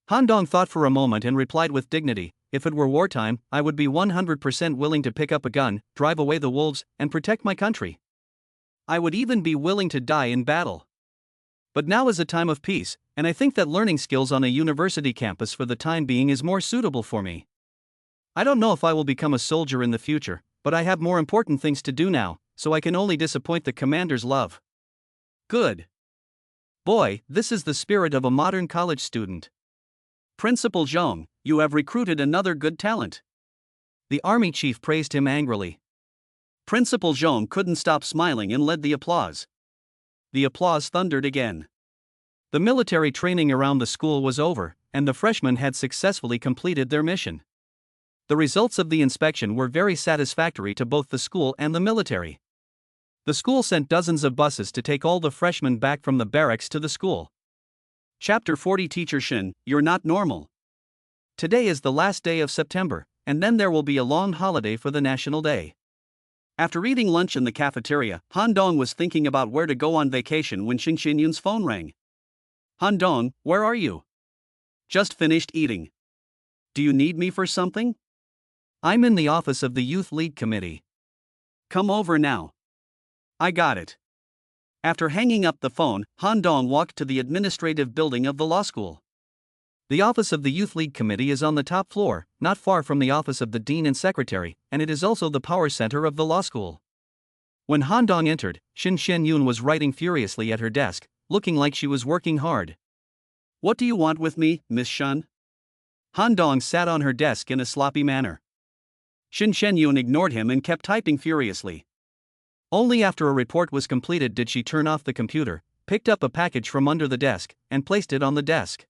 Han Dong thought for a moment and replied with dignity, if it were wartime, I would be 100% willing to pick up a gun, drive away the wolves, and protect my country. I would even be willing to die in battle. But now is a time of peace, and I think that learning skills on a university campus for the time being is more suitable for me. I don't know if I will become a soldier in the future, but I have more important things to do now, so I can only disappoint the commander's love. Good. Boy, this is the spirit of a modern college student. Principal Zhong, you have recruited another good talent. The army chief praised him angrily. Principal Zhong couldn't stop smiling and led the applause. The applause thundered again. The military training around the school was over, and the freshmen had successfully completed their mission. The results of the inspection were very satisfactory to both the school and the military. The school sent dozens of buses to take all the freshmen back from the barracks to the school. Chapter 40. Teacher Shin, you're not normal. Today is the last day of September, and then there will be a long holiday for the National Day. After eating lunch in the cafeteria, Han Dong was thinking about where to go on vacation when Shin Xinyun's phone rang. Han Dong, where are you? Just finished eating. Do you need me for something? I'm in the office of the Youth League Committee. Come over now. I got it. After hanging up the phone, Han Dong walked to the administrative building of the law school. The office of the Youth League Committee is on the top floor, not far from the office of the dean and secretary, and it is also the power center of the law school. When Han Dong entered, Shin Xinyun was writing furiously at her desk, looking like she was working hard. What do you want with me, Miss Shun? Han Dong sat on her desk in a sloppy manner. Shin Xinyun ignored him and kept typing furiously. Only after a report was completed did she turn off the computer, picked up a package from under the desk, and placed it on the desk.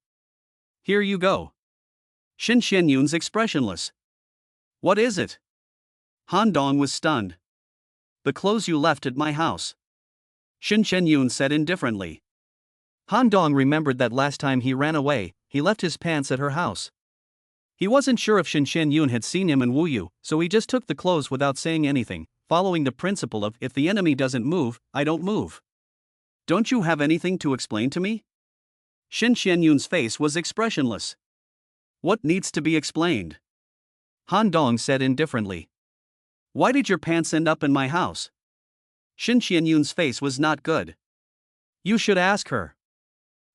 Here you go. Shin Xinyun's expressionless. What is it? Han Dong was stunned. The clothes you left at my house. Shin Xinyun said indifferently. Han Dong remembered that last time he ran away, he left his pants at her house. He wasn't sure if Shin Xinyun had seen him and Wu Yu, so he just took the clothes without saying anything, following the principle of if the enemy doesn't move, I don't move. Don't you have anything to explain to me? Shin Xinyun's face was expressionless. What needs to be explained? Han Dong said indifferently. Why did your pants end up in my house? Shin Xinyun's face was not good. You should ask her.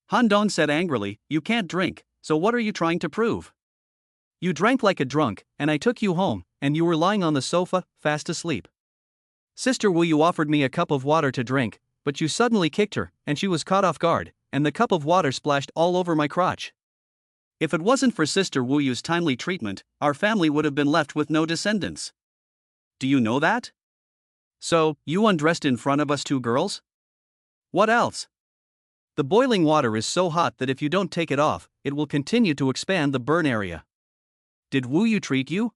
Han Dong said angrily, you can't drink, so what are you trying to prove? You drank like a drunk, and I took you home, and you were lying on the sofa, fast asleep. Sister Wu Yu offered me a cup of water to drink, but you suddenly kicked her, and she was caught off guard, and the cup of water splashed all over my crotch. If it wasn't for Sister Wu Yu's timely treatment, our family would have been left with no descendants. Do you know that? So, you undressed in front of us two girls? What else? The boiling water is so hot that if you don't take it off, it will continue to expand the burn area. Did Wu Yu treat you?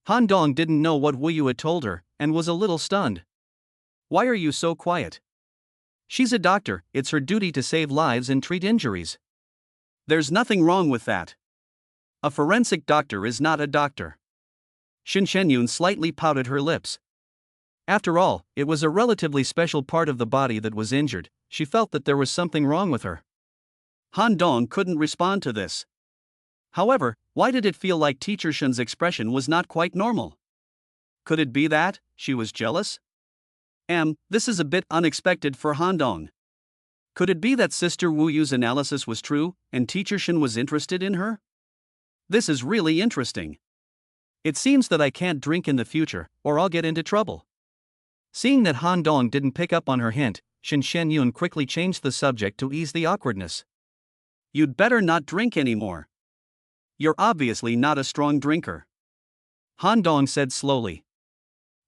Han Dong didn't know what Wu Yu had told her, and was a little stunned. Why are you so quiet? She's a doctor, it's her duty to save lives and treat injuries. There's nothing wrong with that. A forensic doctor is not a doctor. Shin Xinyun slightly pouted her lips. After all, it was a relatively special part of the body that was injured. She felt that there was something wrong with her. Han Dong couldn't respond to this. However, why did it feel like Teacher Shin's expression was not quite normal? Could it be that she was jealous? This is a bit unexpected for Han Dong. Could it be that Sister Wu Yu's analysis was true, and Teacher Shin was interested in her? This is really interesting. It seems that I can't drink in the future, or I'll get into trouble. Seeing that Han Dong didn't pick up on her hint, Shin Xinyun quickly changed the subject to ease the awkwardness. You'd better not drink anymore. You're obviously not a strong drinker. Han Dong said slowly.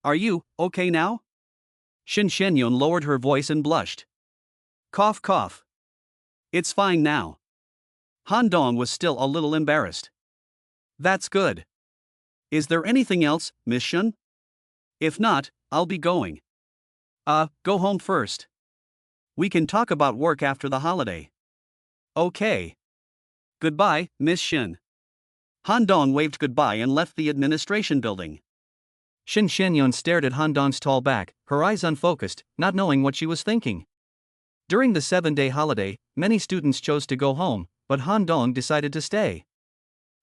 Are you okay now? Shin Xinyun lowered her voice and blushed. Cough cough. It's fine now. Han Dong was still a little embarrassed. That's good. Is there anything else, Miss Shun? If not, I'll be going. Go home first. We can talk about work after the holiday. Okay. Goodbye, Miss Shin. Han Dong waved goodbye and left the administration building. Shin Xinyun stared at Han Dong's tall back, her eyes unfocused, not knowing what she was thinking. During the 7-day holiday, many students chose to go home, but Han Dong decided to stay.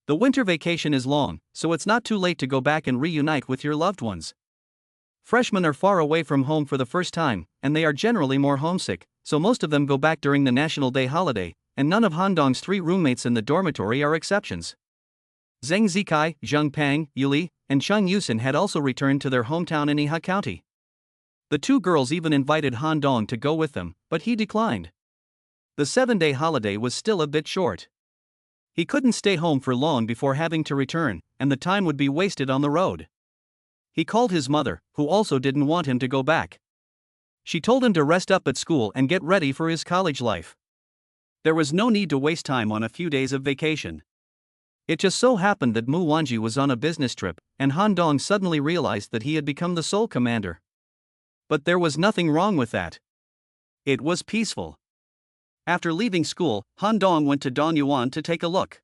The winter vacation is long, so it's not too late to go back and reunite with your loved ones. Freshmen are far away from home for the first time, and they are generally more homesick, so most of them go back during the National Day holiday, and none of Han Dong's 3 roommates in the dormitory are exceptions. Zheng Zikai, Zheng Pang, Yuli, and Chung Yusin had also returned to their hometown in Iha County. The two girls even invited Han Dong to go with them, but he declined. The 7-day holiday was still a bit short. He couldn't stay home for long before having to return, and the time would be wasted on the road. He called his mother, who also didn't want him to go back. She told him to rest up at school and get ready for his college life. There was no need to waste time on a few days of vacation. It just so happened that Mu Wanji was on a business trip, and Han Dong suddenly realized that he had become the sole commander. But there was nothing wrong with that. It was peaceful. After leaving school, Han Dong went to Dongyuan to take a look.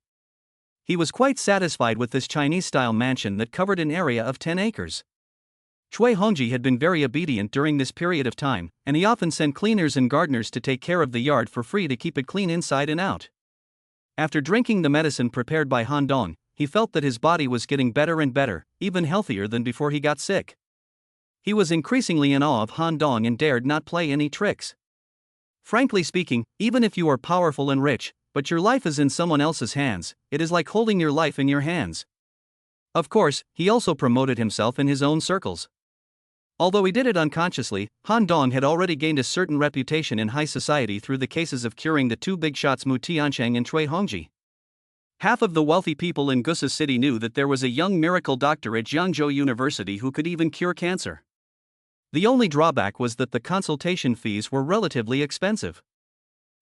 He was quite satisfied with this Chinese-style mansion that covered an area of 10 acres. Cui Hongji had been very obedient during this period of time, and he often sent cleaners and gardeners to take care of the yard for free to keep it clean inside and out. After drinking the medicine prepared by Han Dong, he felt that his body was getting better and better, even healthier than before he got sick. He was increasingly in awe of Han Dong and dared not play any tricks. Frankly speaking, even if you are powerful and rich, but your life is in someone else's hands, it is like holding your life in your hands. Of course, he also promoted himself in his own circles. Although he did it unconsciously, Han Dong had already gained a certain reputation in high society through the cases of curing the two big shots Mu Tiancheng and Cui Hongji. Half of the wealthy people in Gusa City knew that there was a young miracle doctor at Jiangzhou University who could even cure cancer. The only drawback was that the consultation fees were relatively expensive.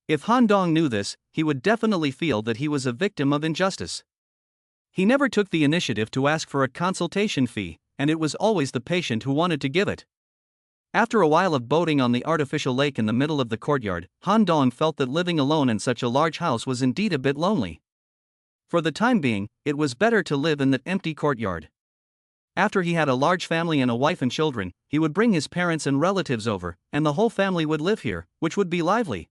If Han Dong knew this, he would definitely feel that he was a victim of injustice. He never took the initiative to ask for a consultation fee, and it was always the patient who wanted to give it. After a while of boating on the artificial lake in the middle of the courtyard, Han Dong felt that living alone in such a large house was indeed a bit lonely. For the time being, it was better to live in that empty courtyard. After he had a large family and a wife and children, he would bring his parents and relatives over, and the whole family would live here, which would be lively.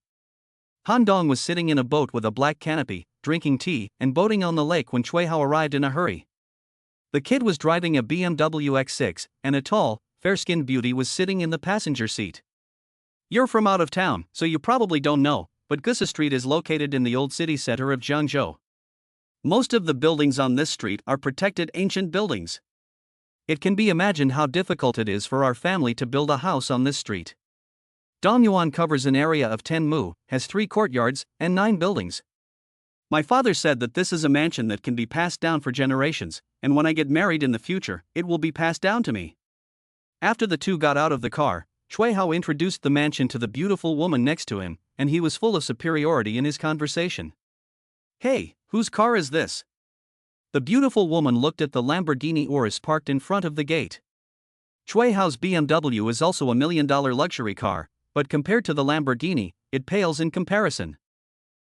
Han Dong was sitting in a boat with a black canopy, drinking tea, and boating on the lake when Cui Hao arrived in a hurry. The kid was driving a BMW X6, and a tall, fair-skinned beauty was sitting in the passenger seat. You're from out of town, so you probably don't know, but Gusa Street is located in the old city center of Jiangzhou. Most of the buildings on this street are protected ancient buildings. It can be imagined how difficult it is for our family to build a house on this street. Dongyuan covers an area of 10 mu, has 3 courtyards, and 9 buildings. My father said that this is a mansion that can be passed down for generations, and when I get married in the future, it will be passed down to me. After the two got out of the car, Cui Hao introduced the mansion to the beautiful woman next to him, and he was full of superiority in his conversation. Hey, whose car is this? The beautiful woman looked at the Lamborghini Urus parked in front of the gate. Cui Hao's BMW is also $1 million luxury car, but compared to the Lamborghini, it pales in comparison.